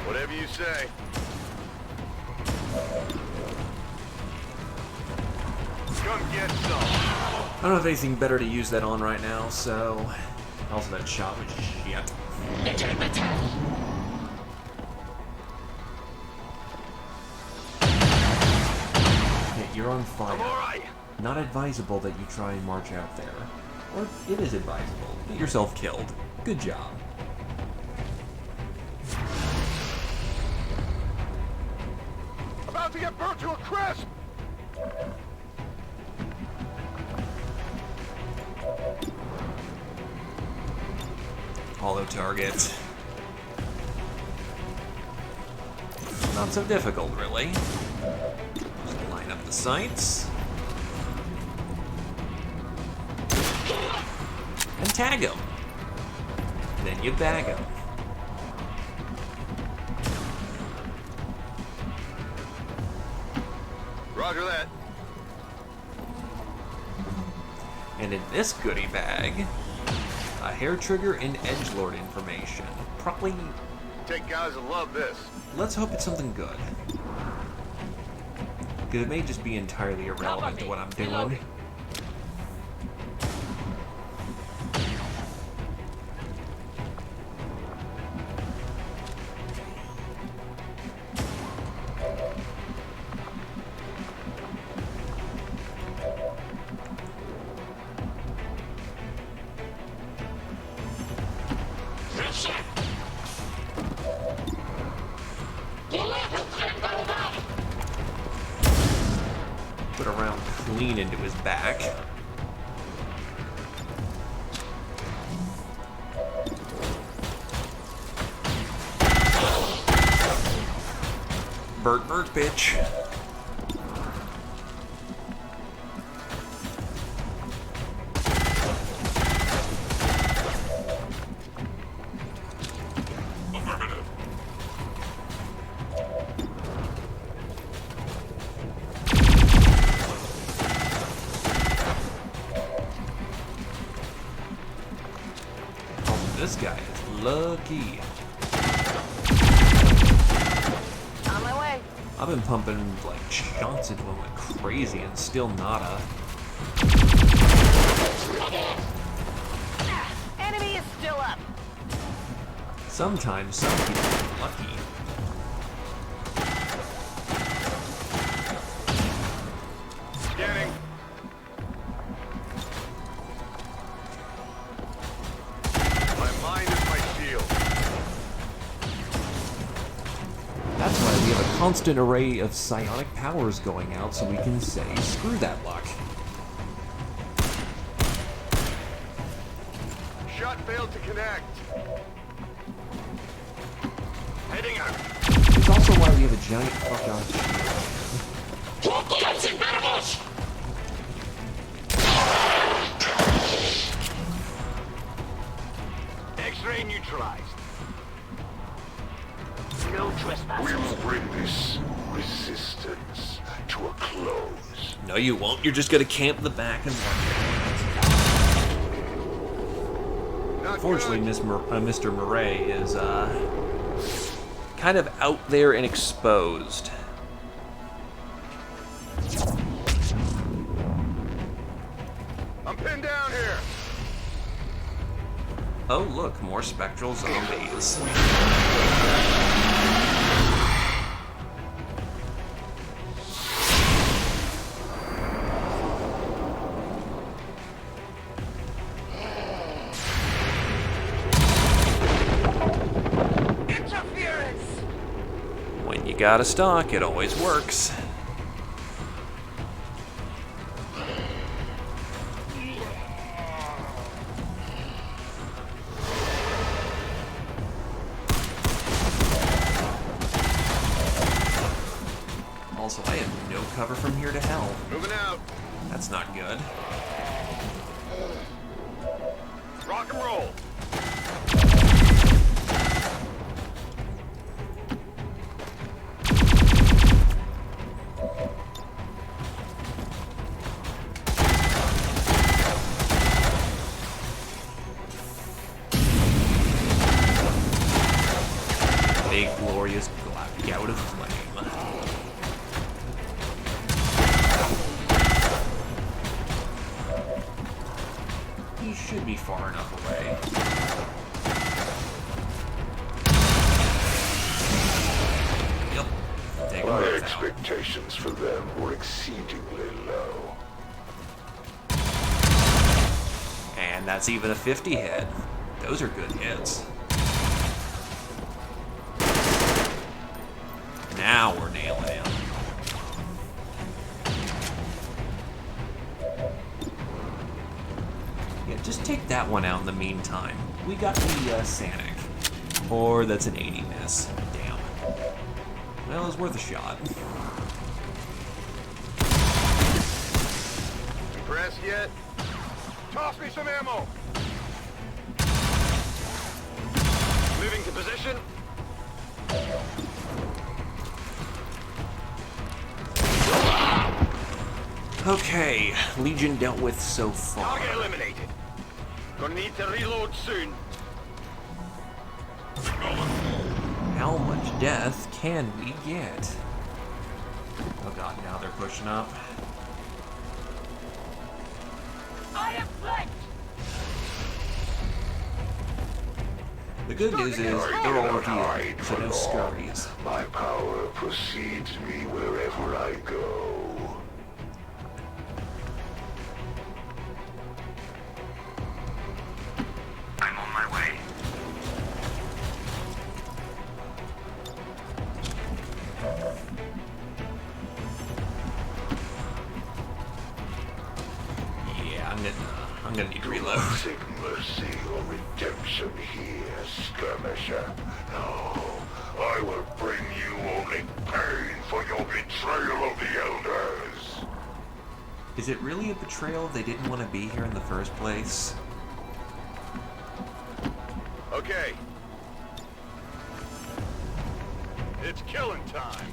Whatever you say. Come get some. I don't have anything better to use that on right now, so... Also, that shot was shit. Okay, you're on fire. Not advisable that you try and march out there. Or it is advisable. Get yourself killed. Good job. About to get burnt to a crisp. Although target. Not so difficult, really. Just line up the sights. And tag him. Then you bag him. Roger that. And in this goodie bag, a hair trigger and edgelord information. Probably... Take guys that love this. Let's hope it's something good. Because it may just be entirely irrelevant to what I'm doing. Put a round clean into his back. Bert, bitch. This guy is lucky. On my way. I've been pumping like shots into him like crazy and still nada. Enemy is still up. Sometimes some people are lucky. Scanning. That's why we have a constant array of psionic powers going out so we can say, screw that luck. Shot failed to connect. Heading out. It's also why we have a giant fuck-on shield. X-ray neutralized. No trespassing. We will bring this resistance to a close. No, you won't. You're just gonna camp the back and watch. Unfortunately, Mr. Murray is kind of out there and exposed. I'm pinned down here. Oh, look, more spectral zombies. When you got a stock, it always works. Also, I have no cover from here to hell. Moving out. That's not good. Rock and roll. A glorious gout of flame. He should be far enough away. Yep. Take My him out. expectations for them were exceedingly low. And that's even a 50 hit. Those are good hits. Now we're nailing him. Yeah, just take that one out in the meantime. we got the Sanic. Or that's an 80 miss. Damn. Well, it was worth a shot. Impressed yet? Toss me some ammo! Moving to position. Okay, Legion dealt with so far. Target eliminated. Gonna need to reload soon. How much death can we get? Oh god, now they're pushing up. I am flanked! The good news is they're all revealed, so no scurries. My power precedes me wherever I go. I'm on my way. Yeah, I'm gonna need to reload. Seek mercy or redemption here, skirmisher. No, I will bring you only pain for your betrayal of the Elders. Is it really a betrayal if they didn't want to be here in the first place? Okay. It's killing time.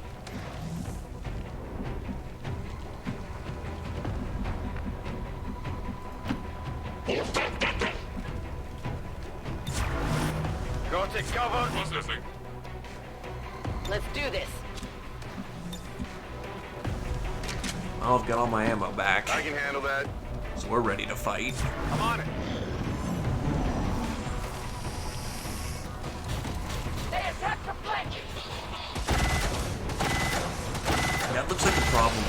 Got it covered. Processing. Let's do this. Oh, I've got all my ammo back. I can handle that. So we're ready to fight. I'm on it. They attack the flank! That looks like a problem.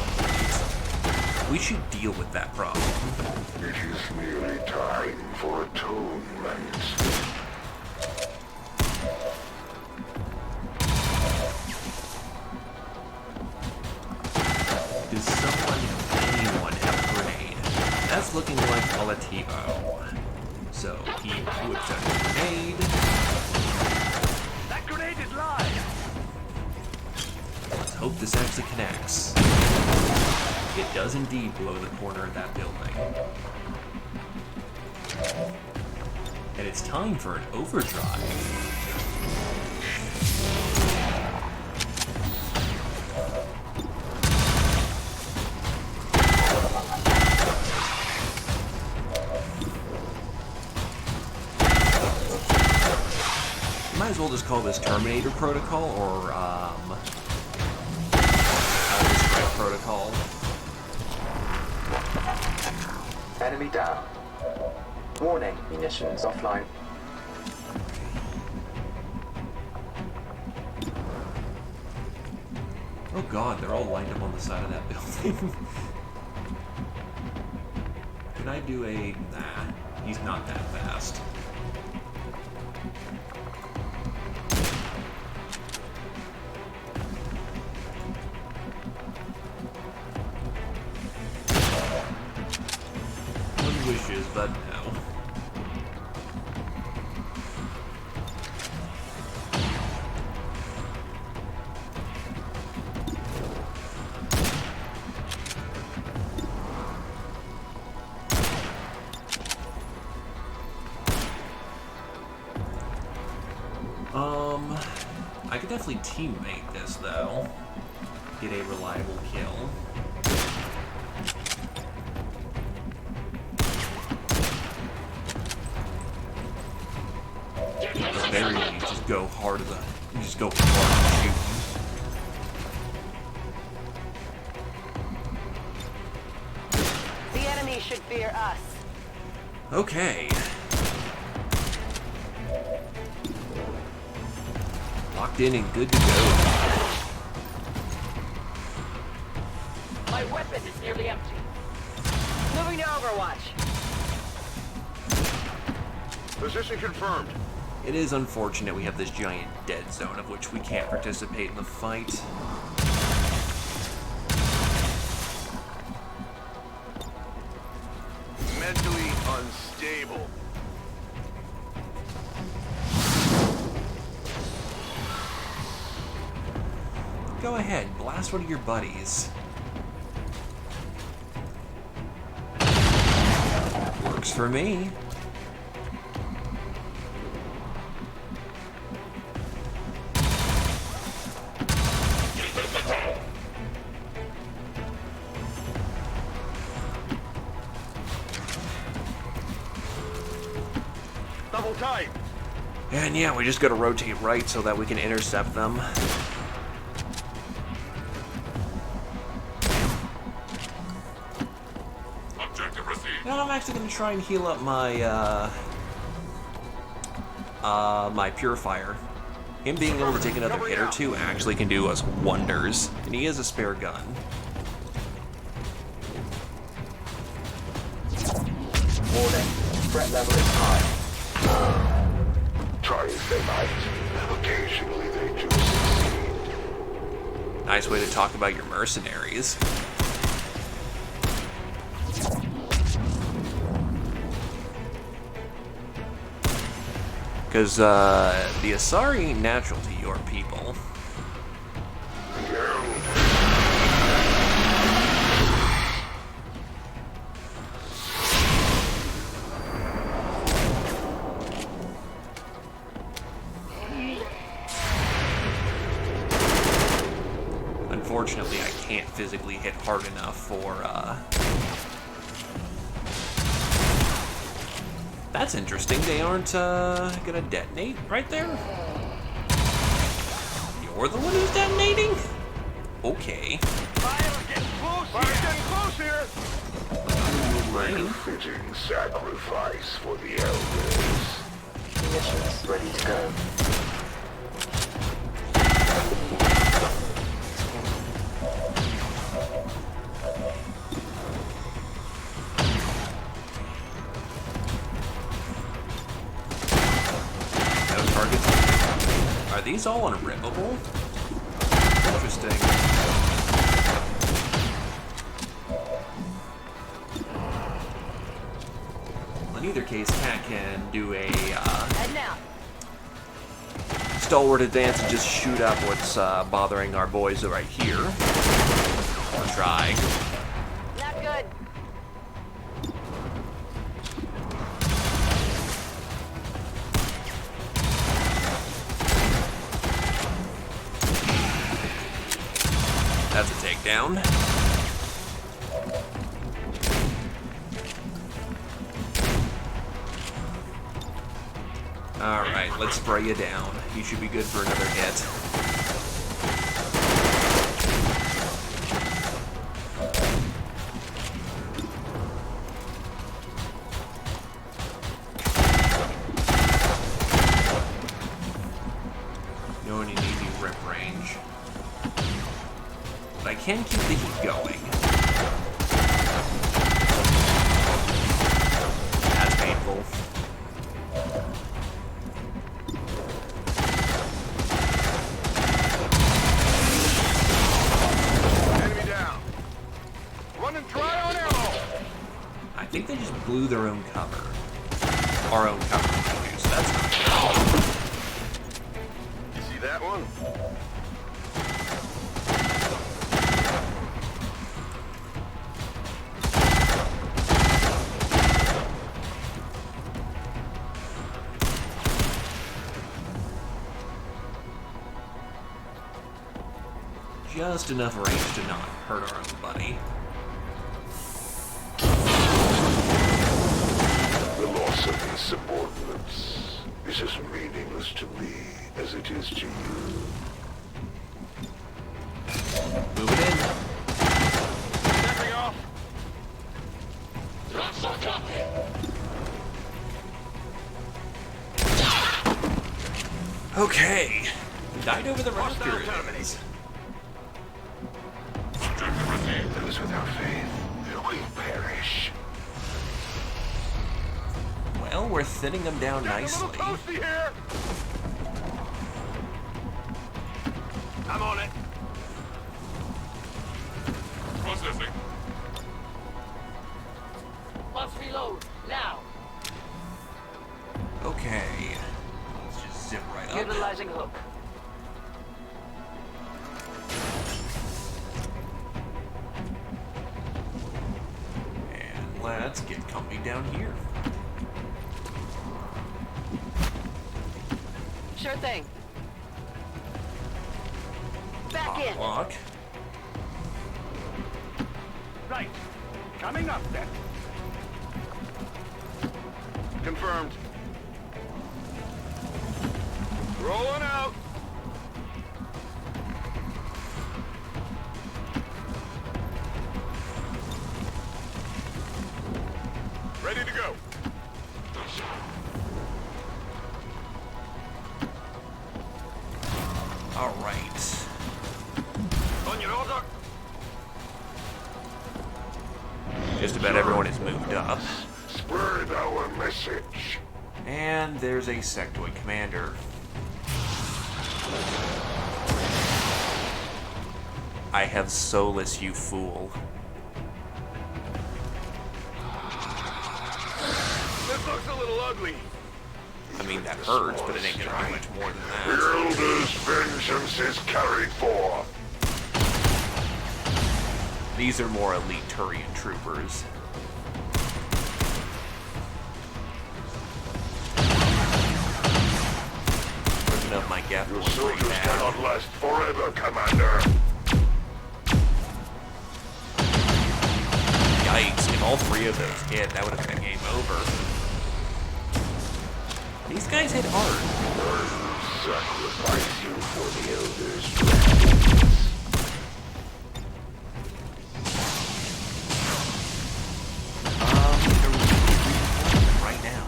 We should deal with that problem. It is merely time for atonement. Does anyone have a grenade? That's looking like Olativo. So he whips out a grenade. That grenade is live! Let's hope this actually connects. It does indeed blow the corner of that building. And it's time for an overdrive. Might as well just call this Terminator Protocol or Strike Protocol. Enemy down. Warning, munitions offline. Oh god, they're all lined up on the side of that building. Can I do a... Nah, he's not that fast. One wishes, but no. I could definitely teammate this, though. Get a reliable kill. At the very least, just go hard at the... Just go hard and shoot. The enemy should fear us. Okay. Locked in and good to go. My weapon is nearly empty. Moving to Overwatch. Position confirmed. It is unfortunate we have this giant dead zone of which we can't participate in the fight. Mentally unstable. Blast one of your buddies. Works for me. Double tight. And yeah, we just gotta rotate right so that we can intercept them. Objective received. Now I'm actually gonna try and heal up my my purifier. Him being able to take another hit or two actually can do us wonders. And he has a spare gun. Warning. Threat level is high. Try as they might, occasionally they do succeed. Nice way to talk about your mercenaries. Because the Asari ain't natural to your people. Unfortunately, I can't physically hit hard enough for, That's interesting. They aren't, gonna detonate right there? You're the one who's detonating? Okay. Fire's getting close. Fire's getting close here. A fitting sacrifice for the elders. Munitions ready to go. Those targets. Are these all unrippable? Interesting. In either case, Cat can do a stalwart advance and just shoot up what's bothering our boys right here. Or try. Not good. That's a takedown. Alright, let's spray you down. You should be good for another hit. No one need any rip range. But I can keep the heat going. That's painful. Enemy down. Running dry on ammo. I think they just blew their own cover. Our own cover, too, so that's not good. You see that one? Just enough range to not hurt our own buddy. The loss of these subordinates is as meaningless to me as it is to you. Move it in. Stepping off. Okay. Died over the rock pyramids. Those without faith will perish. Well, we're thinning them down nicely. Here. I'm on it. Processing. Must reload now. Okay. Let's just zip right up. Utilizing hook. let's get comfy down here. Sure thing. Back in. Lock. Right. Coming up then. Confirmed. Rolling out. Ready to go. All right. On your order. Just about everyone is moved up. Spread our message. And there's a sectoid commander. I have Solus, you fool. This looks a little ugly. I mean, that hurts, but it ain't gonna do much more than that. The Elder's vengeance is carried forth. These are more elite Turian troopers. Looking up my gap. Your soldiers cannot last forever, Commander. Yikes, if all three of those hit, that would have been a game over. These guys hit hard. Sacrifice you for the Elder's vengeance. Right now.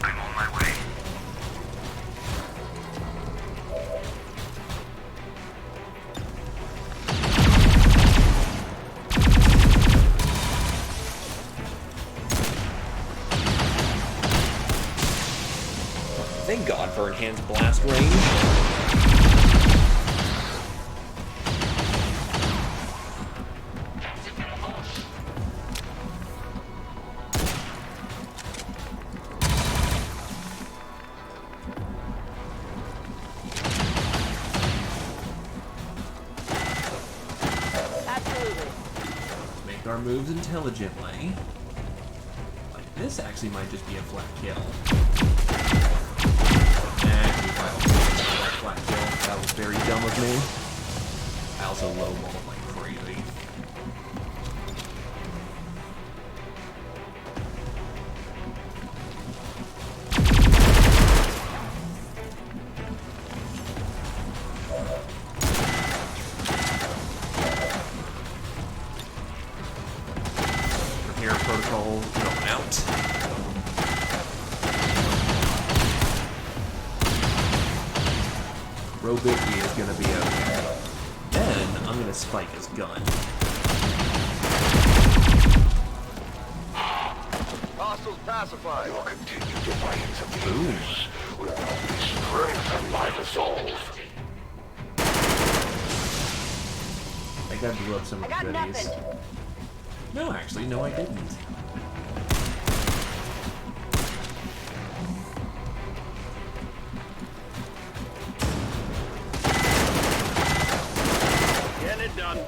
I'm on my way. Thank God for enhanced blast range. Absolutely. Make our moves intelligently. Like, this actually might just be a flat kill. Flat kill. That was very dumb of me. I also low rolled like crazy. Repair protocol going out. Robicki is gonna be okay. Then I'm gonna spike his gun. Hostiles pacified. Your continued defiance of the Elders will only strengthen my resolve. I think I blew up some of the goodies. No, actually, no, I didn't. Getting it done.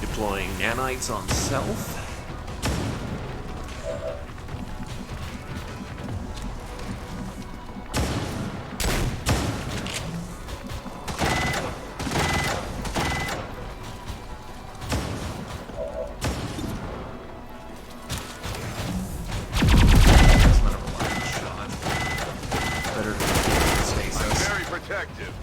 Deploying nanites on self. Very protective.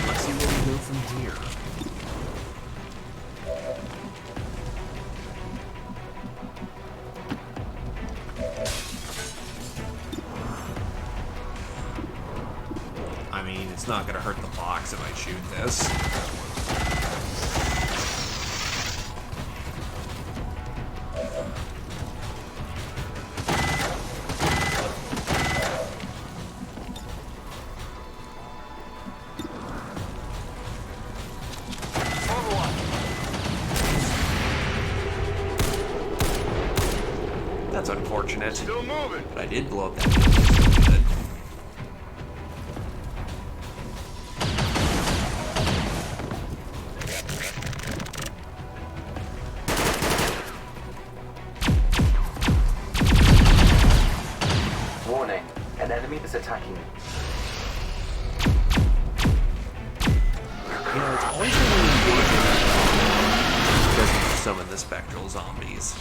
Let's see where we go from here. I mean, it's not gonna hurt the box if I shoot this. That's unfortunate. Still moving. But I did blow up that building. Warning, an enemy is attacking you. You know, it's always been really engaging because you summon the spectral zombies.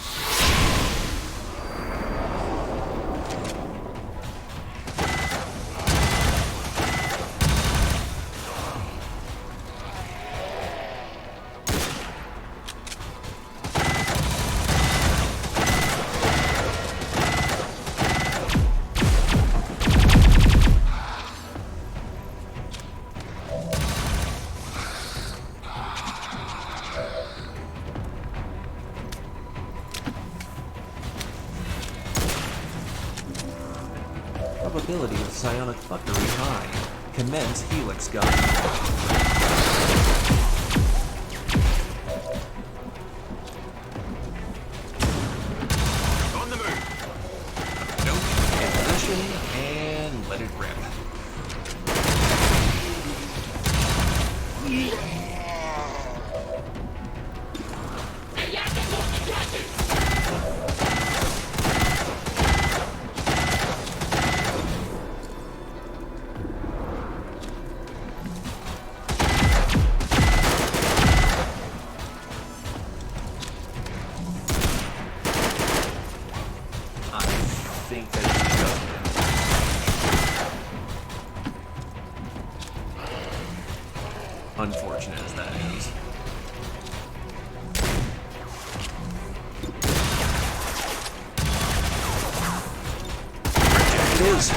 Probability of psionic fuckery high. Commence helix gun. On the move. Nope. In position and let it rip. Unfortunate as that is. It is.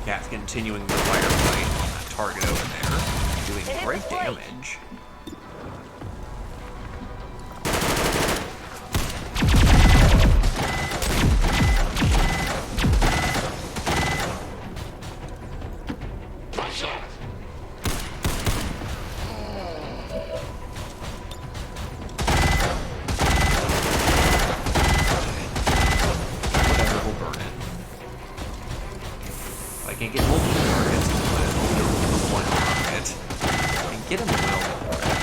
Cat's continuing the firefight on that target over there, doing great damage. Whatever will burn it. If I can get multiple targets, I'll put it over the one target. And get him the will burn it.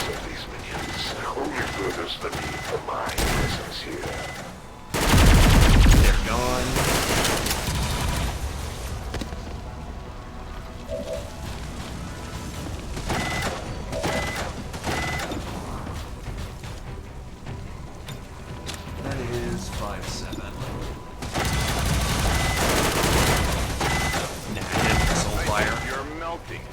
Of these minions only furthers the need for my presence here. They're gone. That is 5-7. Nah, I didn't soul fire. You're melting.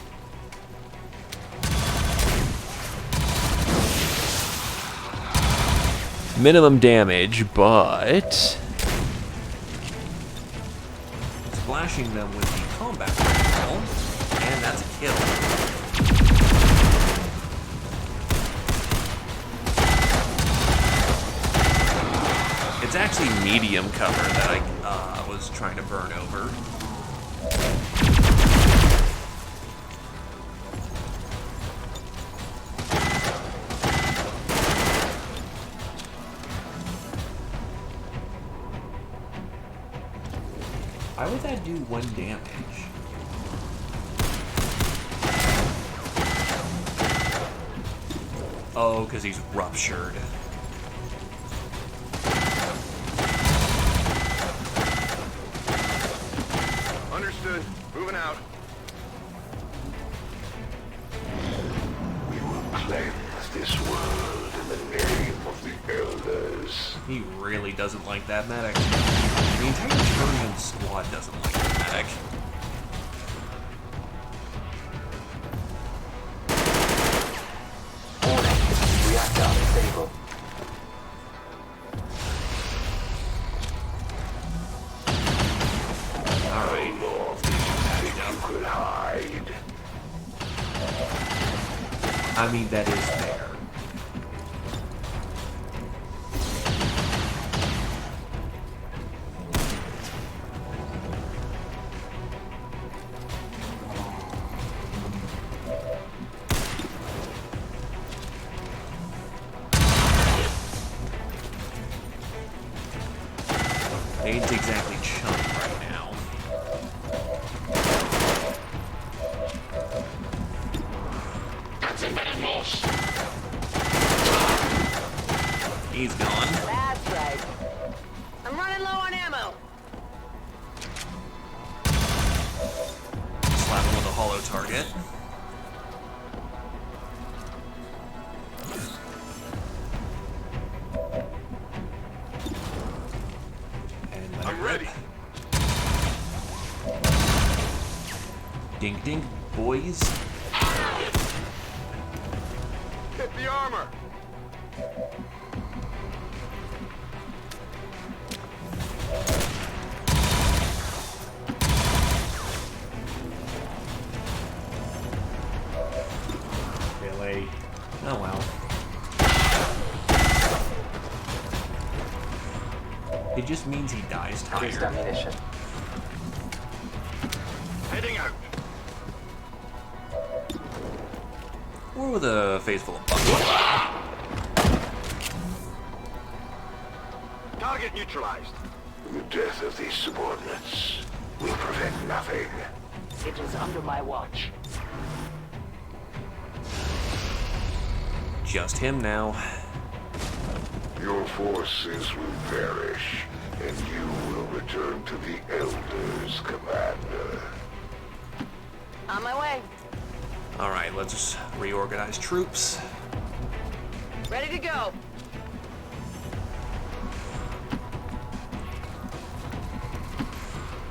Minimum damage, but splashing them with the combat rifle, and that's a kill. It's actually medium cover that I was trying to burn over. Why would that do 1 damage? Oh, because he's ruptured. Understood. Moving out. We will cleanse this world in the name of the Elders. He really doesn't like that medic. The entire Turian squad doesn't like that medic. Warning, reactor unstable. enemy that is there. Ain't exactly chump right now. He's gone. That's right. I'm running low on ammo. Slap him with a hollow target. And I'm ready. Ding ding, boys. Hit the armor. Really? Oh well. It just means he dies Increased tired. ammunition. Heading out. Or with a face full of buckets. Target neutralized. The death of these subordinates will prevent nothing. It is under my watch. Just him now. Your forces will perish, and you will return to the Elders, Commander. On my way. Alright, let's reorganize troops. Ready to go.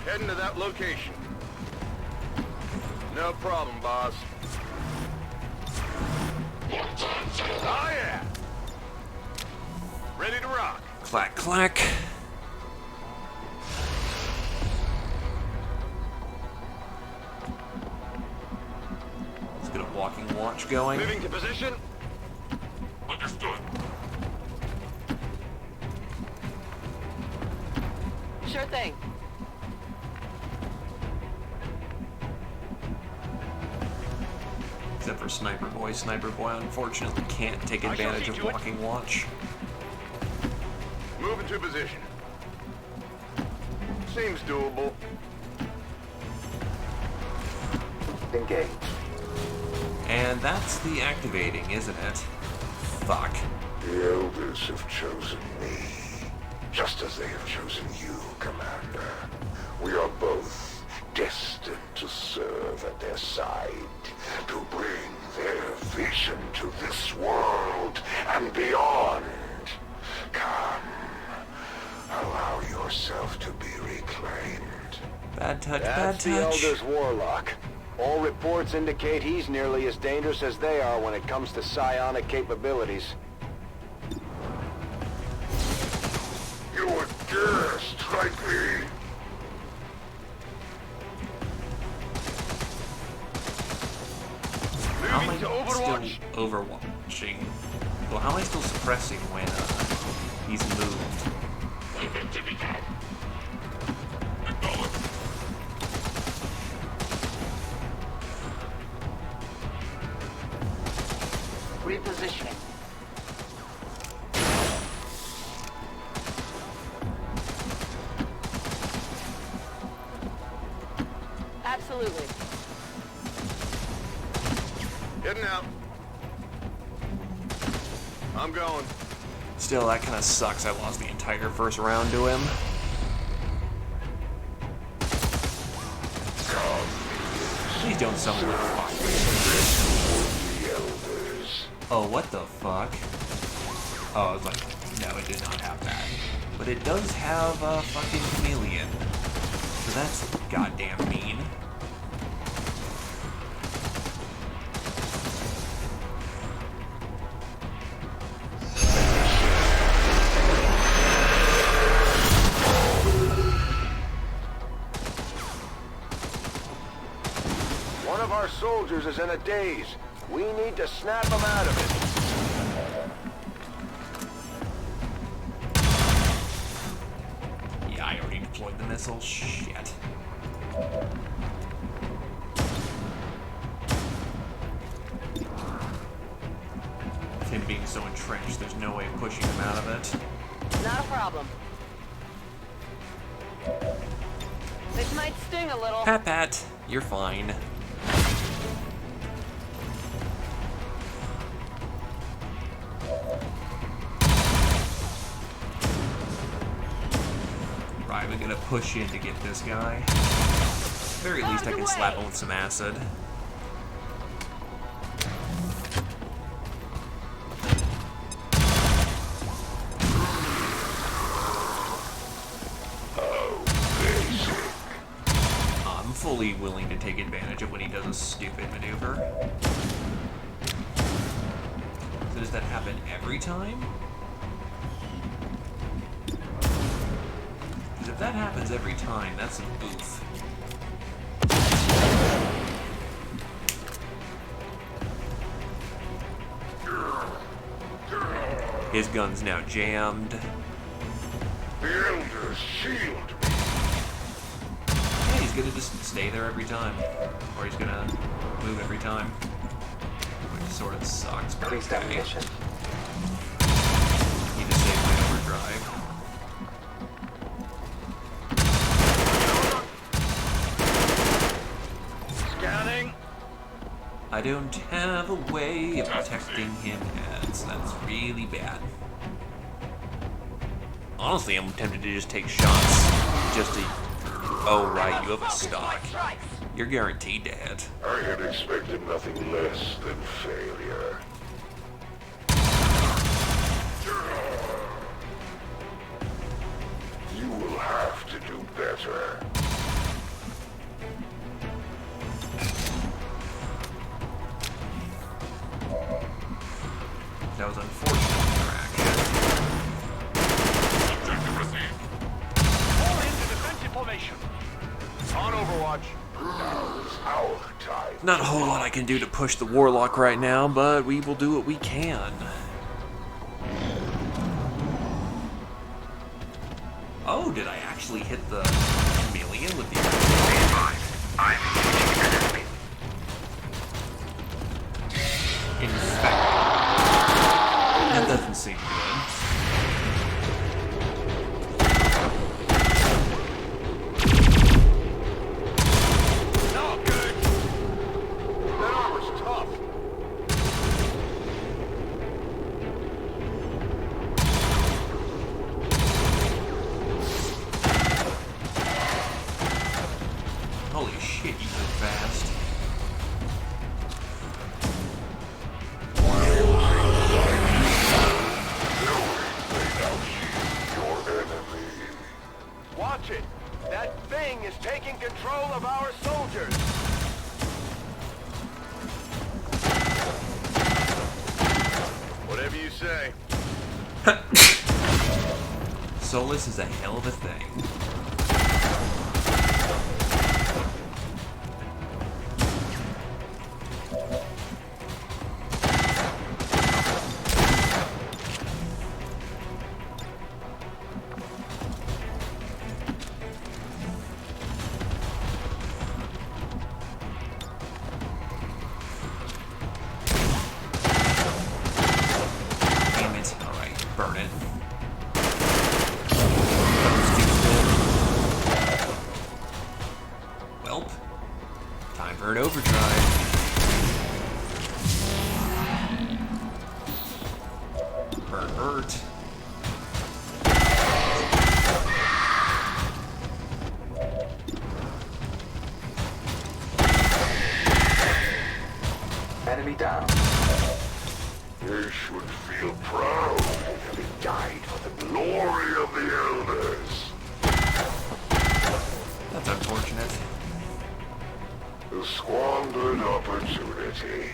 Heading to that location. No problem, boss. Oh yeah! Ready to rock. Clack, clack. Let's get a walking watch going. Moving to position. Understood. Sure thing. Except for Sniper Boy. Sniper Boy unfortunately can't take advantage of walking watch. Moving to position. Seems doable. Engage. And that's the activating, isn't it? Fuck. The Elders have chosen me, just as they have chosen you, Commander. We are both destined to serve at their side, to bring their vision to this world and beyond. Come, allow yourself to be reclaimed. Bad touch, bad That's the touch. Elder's warlock. All reports indicate he's nearly as dangerous as they are when it comes to psionic capabilities. You would dare strike me? How am I Moving to Overwatch. still overwatching? Well, how am I still suppressing when he's moved? Repositioning. Absolutely. Heading out. I'm going. Still, that kind of sucks. I lost the entire first round to him. Please don't summon the fuck. Oh, what the fuck? Oh, I was like, no, it did not have that. But it does have a fucking chameleon. So that's goddamn mean. One of our soldiers is in a daze. We need to snap them out of it. Yeah, I already deployed the missile. Shit. With him being so entrenched, there's no way of pushing him out of it. Not a problem. This might sting a little. Pat, Pat, you're fine. Right, we're gonna push in to get this guy. At the very least, I can slap him with some acid. I'm fully willing to take advantage of when he does a stupid maneuver. So does that happen every time? Because if that happens every time, that's some oof. His gun's now jammed. The Elders shield me. Yeah, he's gonna just stay there every time. Or he's gonna move every time. Which sort of sucks, but Increased ammunition. Need to save my overdrive. Scanning. I don't have a way of protecting him yet, so that's really bad. Honestly, I'm tempted to just take shots just to... Oh, right, you have a stock. You're guaranteed to hit. I had expected nothing less than failure. You will have to do better. That was unfortunate interaction. Fall into defensive formation. On Overwatch. Now's our time. Not a whole lot I can do to push the Warlock right now, but we will do what we can. Oh, did I actually hit the chameleon with the... In fact, that doesn't seem good. Not good. That armor's tough. Holy shit, you move fast. Watch it! That thing is taking control of our soldiers! Whatever you say. Solus is a hell of a thing. Damn it. Alright, burn it. Welp. Time for an overdrive. Burn hurt. Enemy down. You should feel proud of having died for the glory of the Elders. That's unfortunate. A squandered opportunity.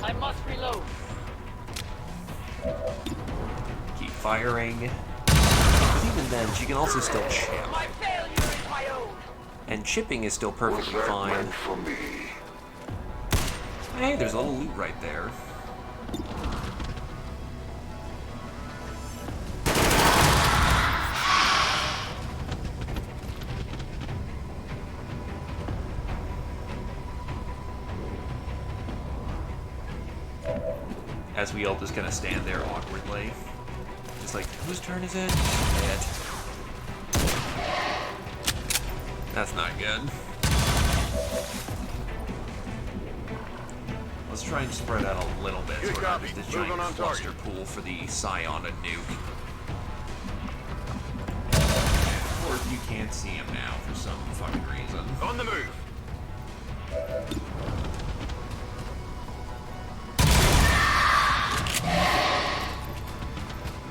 I must reload. Keep firing. He even then, she can also still chip. My failure is my own. And chipping is still perfectly fine. For me. Hey, there's a little loot right there. As we all just kind of stand there awkwardly. Just like, whose turn is it? Shit. That's not good. Let's try and spread out a little bit so we're not just a giant cluster pool for the Scion to nuke. Or if you can't see him now for some fucking reason. On the move.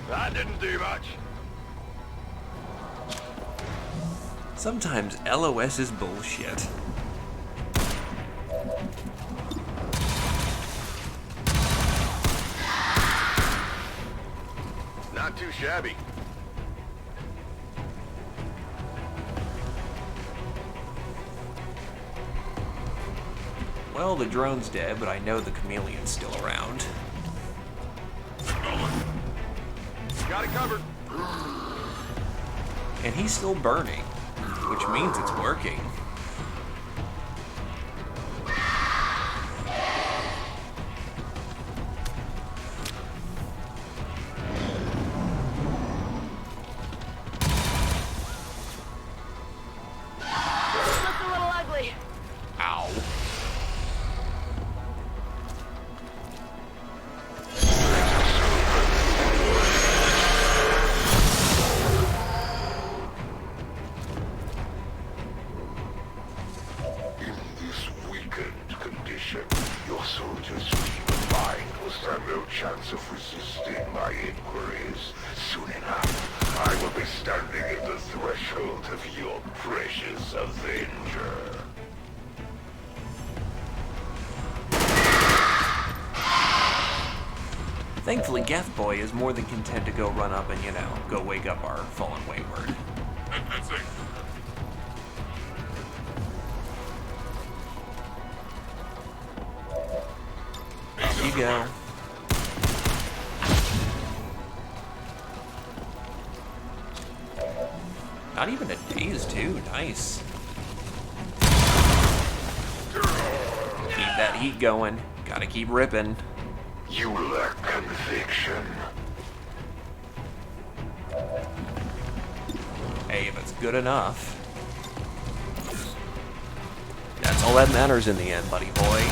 That didn't do much. Sometimes LOS is bullshit. Not too shabby. Well, the drone's dead, but I know the chameleon's still around. Got it covered. And he's still burning, which means it's working. Looks a little ugly. Ow. In this weakened condition, your soldiers' feeble mind will stand no chance of resisting my inquiries. Soon enough, I will be standing at the threshold of your precious Avenger. Thankfully, Geth Boy is more than content to go run up and, you know, go wake up our fallen wayward. There you go. Not even a daze, too. Nice. Keep that heat going. Gotta keep ripping. You lack conviction. Hey, if it's good enough. That's all that matters in the end, buddy boy.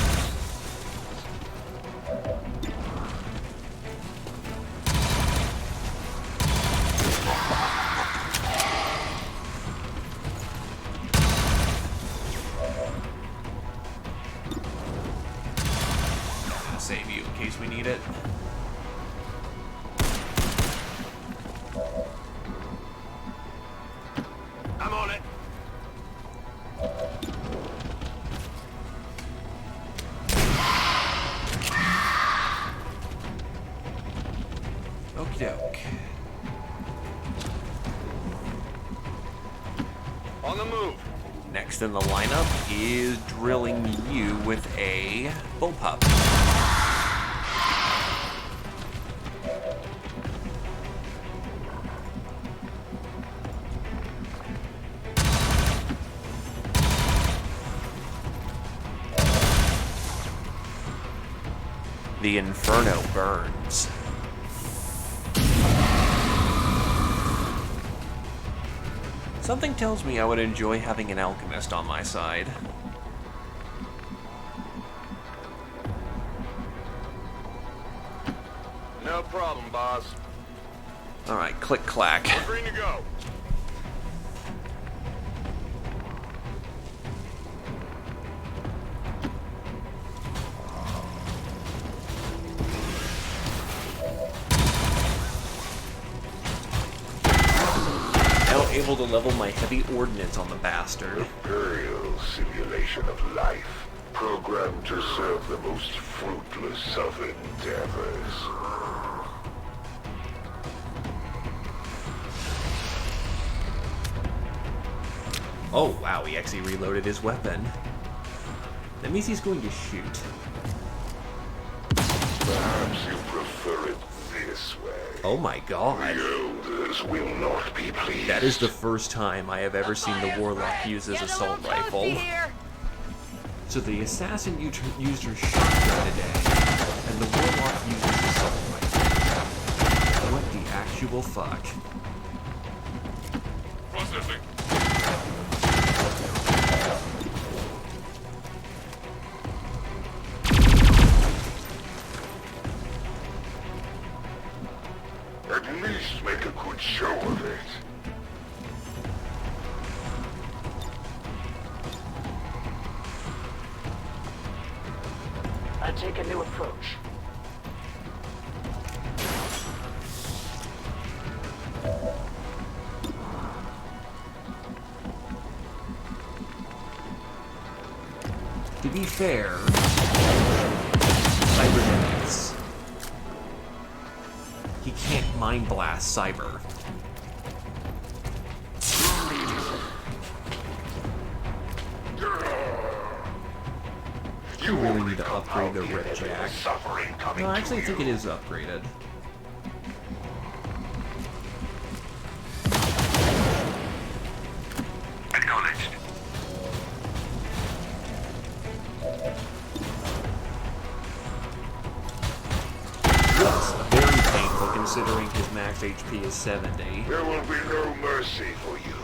Save you in case we need it. I'm on it. Okie doke. On the move. Next in the lineup is drilling you with a bullpup. The Inferno burns. Something tells me I would enjoy having an alchemist on my side. No problem, boss. Alright, click clack. We're green to go. Now able to level my heavy ordnance on the bastard. Imperial simulation of life, programmed to serve the most fruitless of endeavors. Oh wow, he actually reloaded his weapon. That means he's going to shoot. Perhaps you prefer it this way. Oh my god. The elders will not be pleased. That is the first time I have ever seen the Warlock use his assault rifle. So the assassin used her shotgun today, and the Warlock used his assault rifle. What the actual fuck? Processing. At least make a good show of it. I take a new approach. To be fair, cybernetics. He can't mind blast cyber. You really need to upgrade the Red Jack. No, I actually think it is upgraded. Acknowledged. Yes, very painful considering his max HP is 70. There will be no mercy for you.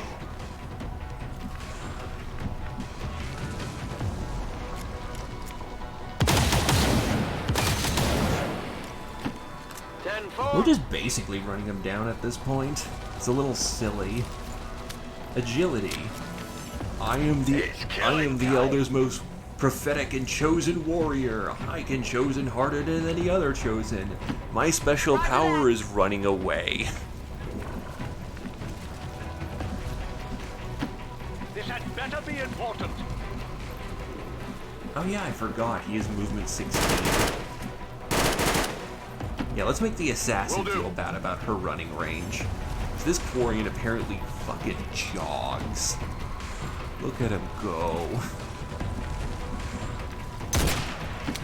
We're just basically running him down at this point. It's a little silly. Agility. I am the Elder's most prophetic and chosen warrior. I can chosen harder than any other chosen. My special power is running away. This had better be important. Oh yeah, I forgot. He is movement 16. Yeah, let's make the assassin feel bad about her running range. So this Quarian apparently fucking jogs. Look at him go.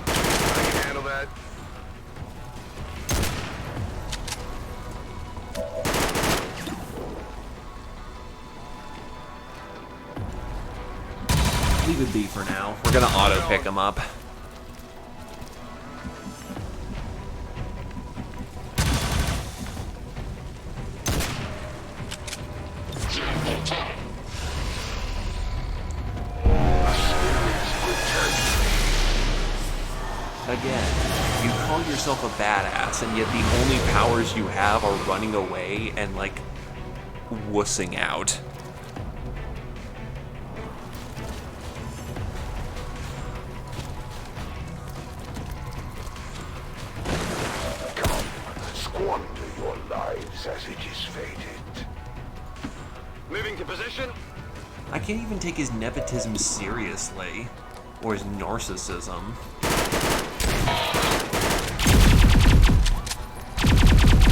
I can handle that. Leave it be for now. We're gonna auto pick him up. Again, you call yourself a badass, and yet the only powers you have are running away and, like, wussing out. Come, squander your lives as it is fated. Moving to position. I can't even take his nepotism seriously, or his narcissism.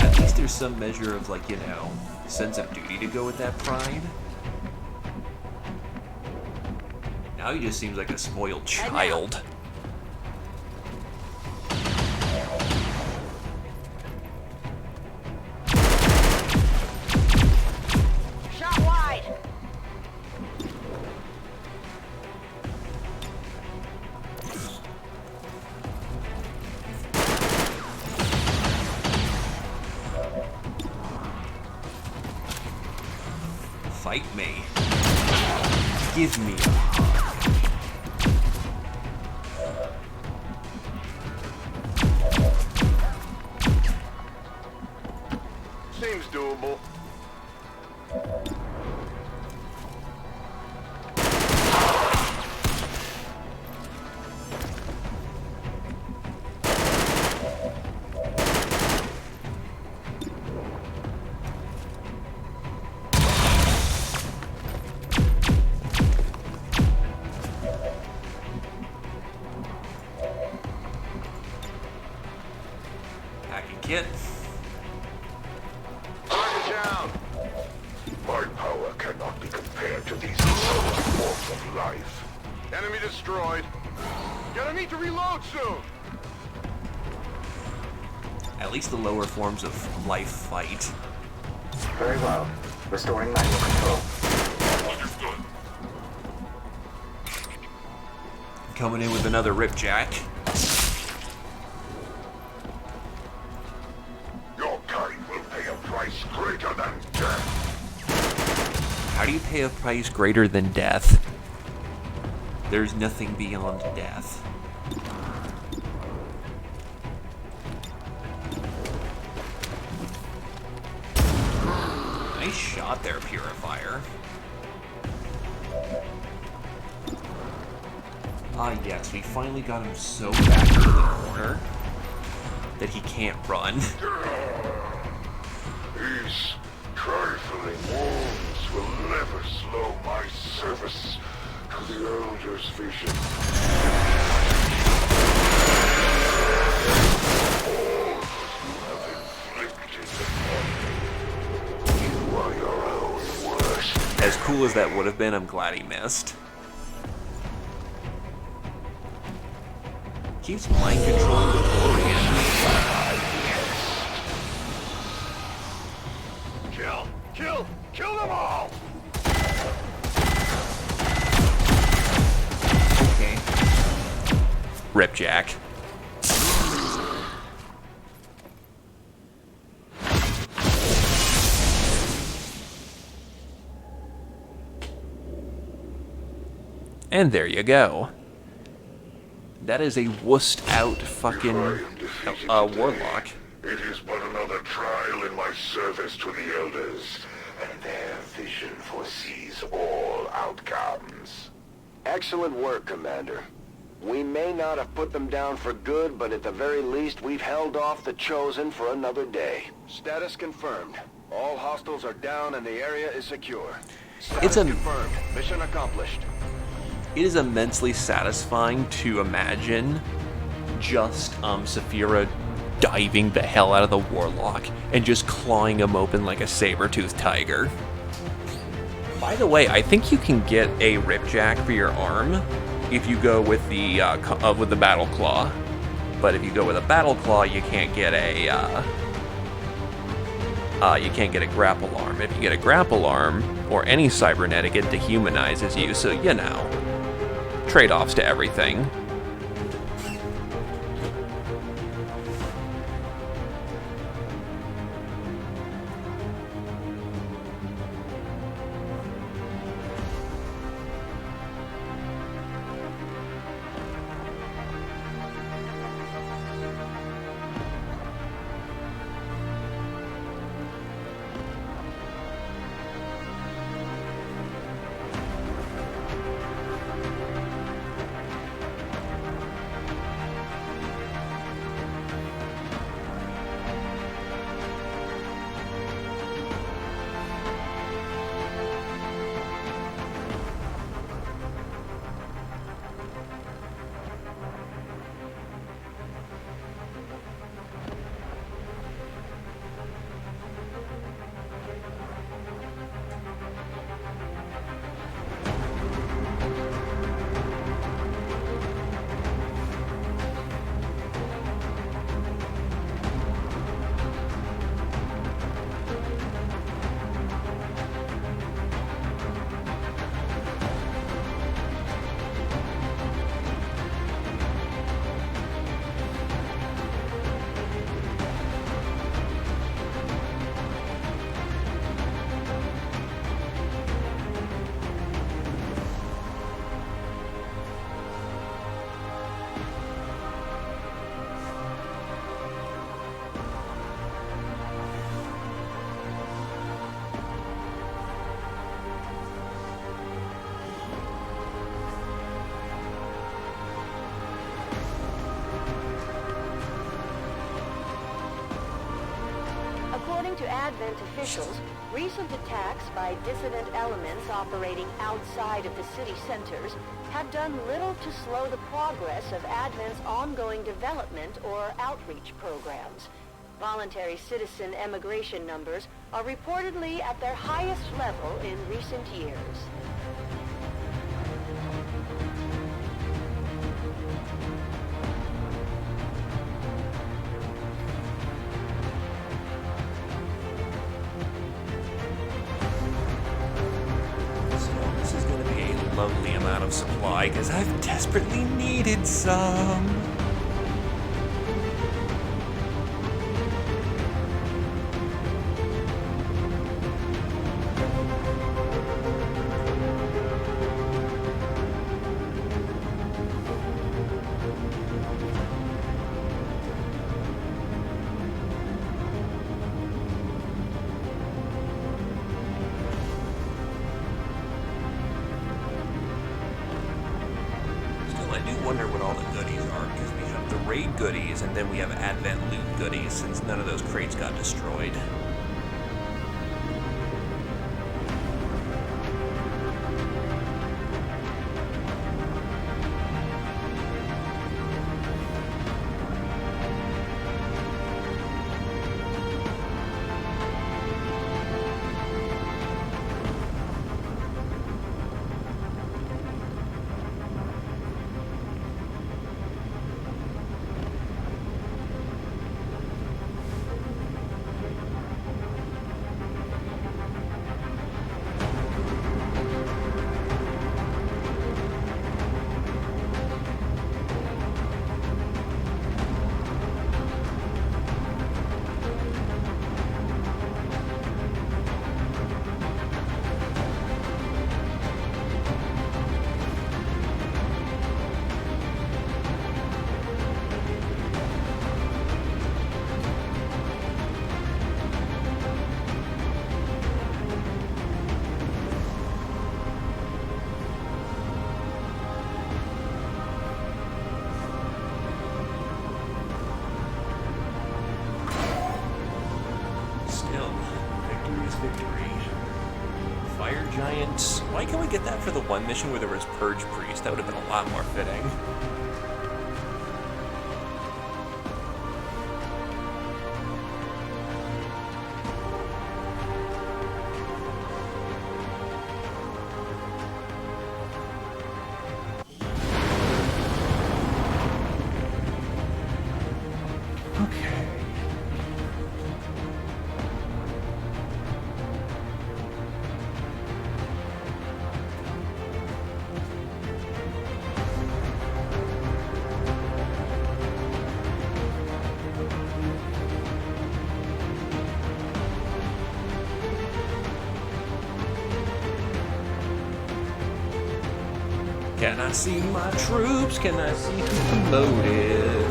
At least there's some measure of, like, you know, sense of duty to go with that pride. Now he just seems like a spoiled child. Shot wide. Fight me. Give me a hug. Seems doable. Hacking kit. Target down. My power cannot be compared to these. life. Enemy destroyed. Gonna need to reload soon. At least the lower forms of life fight. Very well. Restoring manual control. Understood. Coming in with another ripjack. Your kind will pay a price greater than death. How do you pay a price greater than death? There's nothing beyond death. Nice shot there, Purifier. Ah, yes, we finally got him so back into the corner that he can't run. These trifling wounds will never slow my service to the Elder's vision. All that you have inflicted upon me. You are your own worst. As cool as that would have been, I'm glad he missed. Keeps mind controlling the Dorian. Kill them all! Okay. Ripjack. And there you go. That is a wussed out fucking warlock. It is but another trial in my service to the Elders, and their vision foresees all outcomes. Excellent work, Commander. We may not have put them down for good, but at the very least, we've held off the Chosen for another day. Status confirmed. All hostiles are down and the area is secure. Status confirmed. Mission accomplished. It is immensely satisfying to imagine just Saphira diving the hell out of the warlock and just clawing him open like a saber-toothed tiger. By the way, I think you can get a ripjack for your arm if you go with the battle claw. But if you go with a battle claw, you can't get a grapple arm. If you get a grapple arm or any cybernetic, it dehumanizes you. So you know, trade-offs to everything. According to Advent officials, recent attacks by dissident elements operating outside of the city centers have done little to slow the progress of Advent's ongoing development or outreach programs. Voluntary citizen emigration numbers are reportedly at their highest level in recent years. amount of supply, because I've desperately needed some. Goodies, and then we have Advent loot goodies, since none of those crates got destroyed. Why can't we get that for the one mission where there was Purge Priest? That would have been a lot more fitting. Can I see my troops? Can I see who's promoted?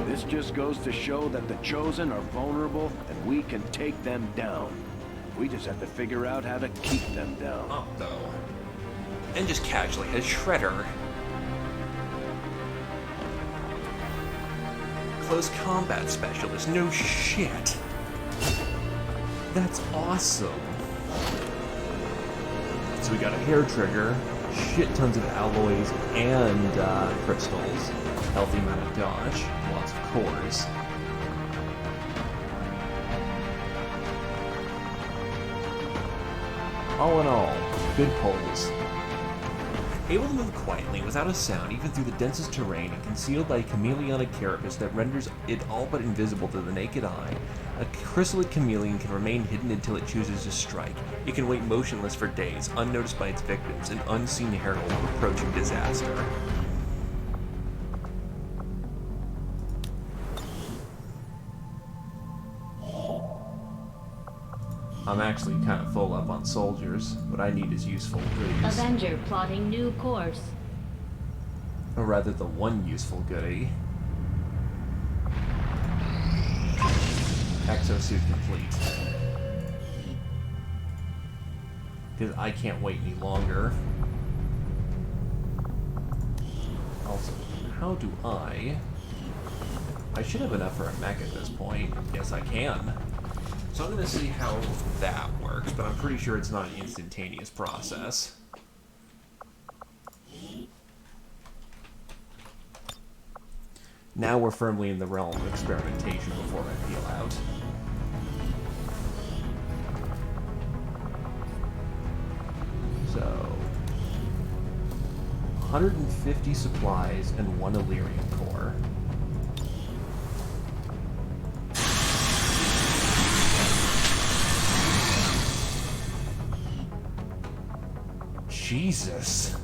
This just goes to show that the Chosen are vulnerable and we can take them down. We just have to figure out how to keep them down. Oh, though. And just casually has Shredder. Close combat specialist. No shit. That's awesome. So we got a hair trigger, shit tons of alloys and crystals, healthy amount of dodge, lots of cores. All in all, good pulls. Able to move quietly without a sound even through the densest terrain and concealed by a chameleonic carapace that renders it all but invisible to the naked eye, a chrysalid chameleon can remain hidden until it chooses to strike. It can wait motionless for days, unnoticed by its victims, an unseen herald of approaching disaster. I'm actually kind of full up on soldiers. What I need is useful goodies. Avenger plotting new course. Or rather, the one useful goodie. Exosuit complete. Because I can't wait any longer. Also, how do I should have enough for a mech at this point. Yes, I can. So I'm going to see how that works, but I'm pretty sure it's not an instantaneous process. Now we're firmly in the realm of experimentation before I peel out. So, 150 supplies and 1 Illyrian core. Jesus.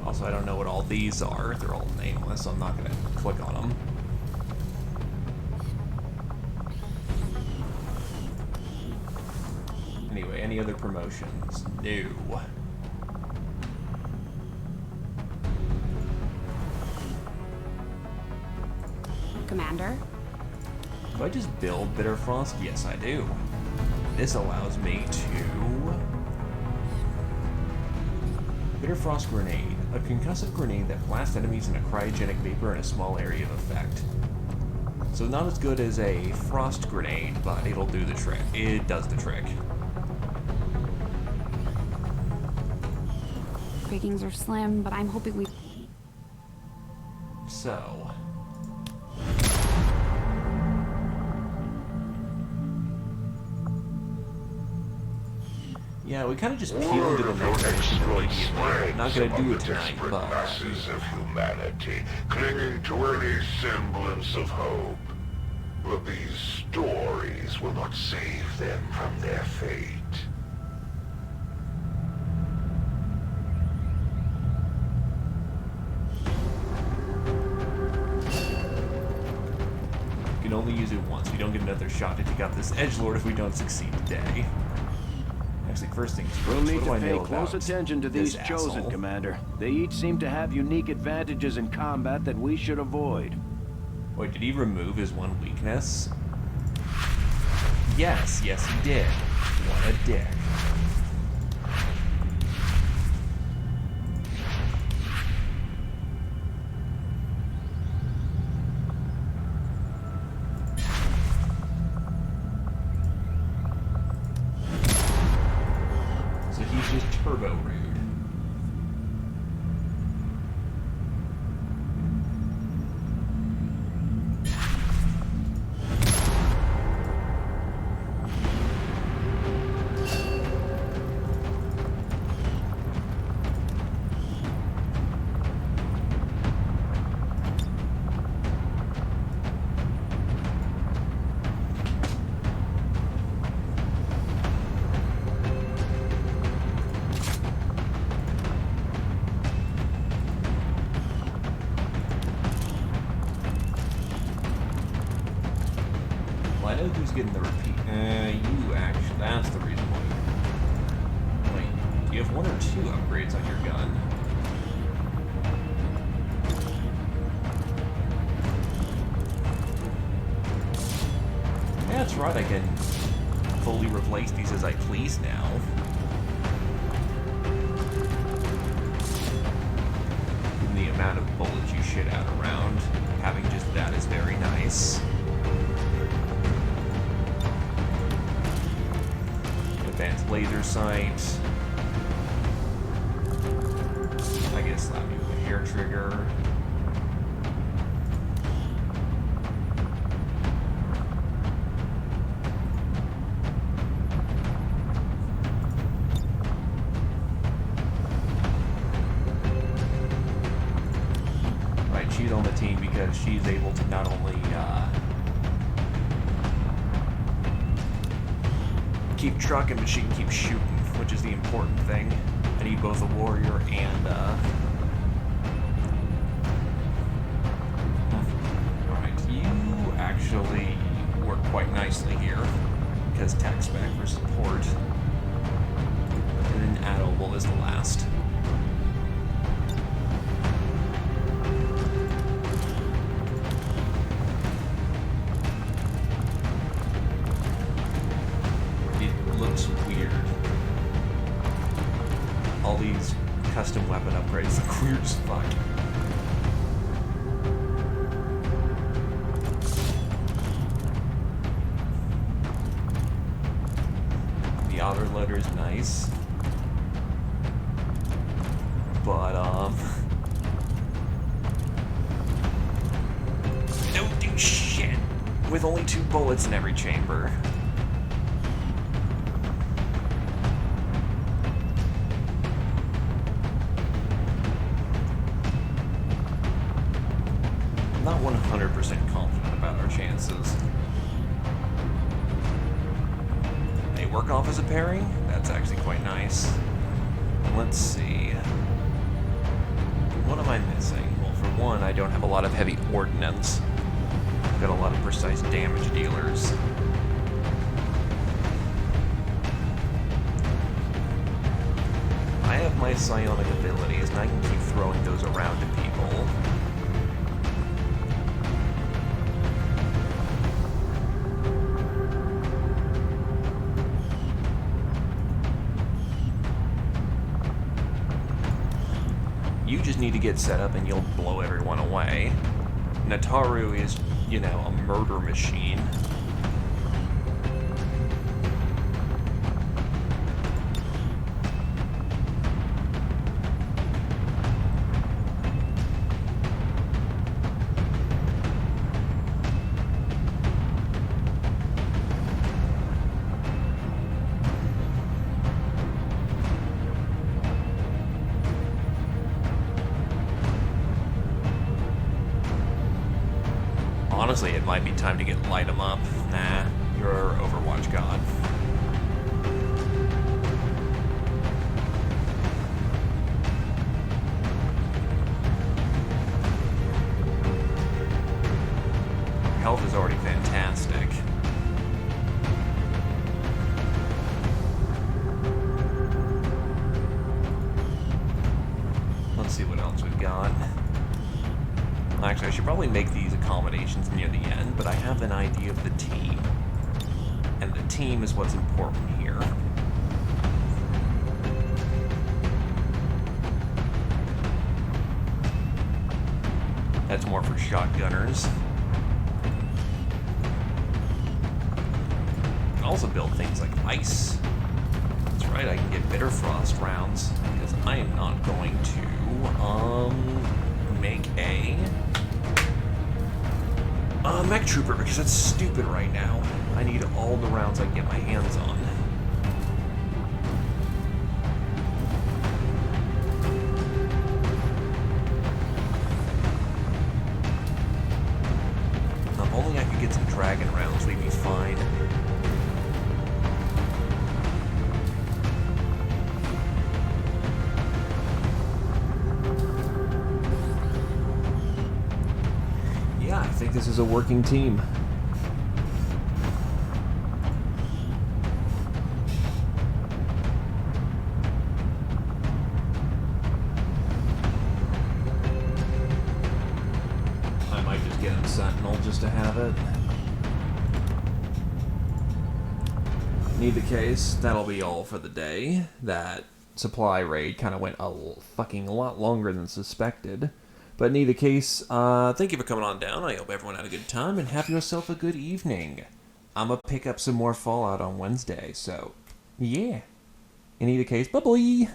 Also, I don't know what all these are. They're all nameless, so I'm not going to click on them. Anyway, any other promotions? No. Commander? Do I just build Bitter Frost? Yes, I do. This allows me to... Bitter Frost Grenade. A concussive grenade that blasts enemies in a cryogenic vapor in a small area of effect. So not as good as a frost grenade, but it'll do the trick. It does the trick. Pickings are slim, but I'm hoping we... So... Yeah, we kind of just peel into the next I'm not gonna do it tonight, but... masses of humanity clinging to any semblance of hope. But these stories will not save them from their fate. You can only use it once. We don't get another shot to take out this edgelord if we don't succeed today. Actually, first things first, We'll need what do to I pay know close about attention to these this chosen, asshole? Commander. They each seem to have unique advantages in combat that we should avoid. Wait, did he remove his one weakness? Yes, he did. What a dick. So he's just turbo rude. Well, I know who's getting the repeat. You actually, that's the reason why. Wait, do you have one or two upgrades on your gun? Yeah, that's right, I can fully replace these as I please now. Given the amount of bullets you shit out around, having just that is very nice. Advanced laser sight. I guess slap you with a hair trigger. Right, she's on the team because she's able to not only keep trucking, but she can keep shooting, which is the important thing. I need both a warrior and Alright, you actually work quite nicely here, because tech spec for support. And then Adobel is the last. Looks weird. All these custom weapon upgrades look weird as fuck. The outer letter is nice. But, don't do shit. with only 2 bullets in every chamber. I'm not 100% confident about our chances. They work off as a pairing? That's actually quite nice. Let's see. What am I missing? Well, for one, I don't have a lot of heavy ordnance. I've got a lot of precise damage dealers. I have my psionic abilities, and I can keep throwing those around to people. You just need to get set up and you'll blow everyone away. Nataru is, you know, a murder machine. Honestly, it might be time to light him up. Nah, you're our Overwatch god. Health is already fantastic. Let's see what else we've got. Actually, I should probably make these accommodations near the end, but I have an idea of the team. And the team is what's important here. That's more for shotgunners. I can also build things like ice. That's right, I can get bitter frost rounds, because I am not going to, make a mech trooper, because that's stupid right now. I need all the rounds I can get my hands on. If only I could get some dragon rounds, we'd be fine. I think this is a working team. I might just get him Sentinel just to have it. In either case, that'll be all for the day. That supply raid kind of went a fucking lot longer than suspected. But in either case, thank you for coming on down. I hope everyone had a good time, and have yourself a good evening. I'm gonna pick up some more Fallout on Wednesday, so yeah. In either case, bye-bye!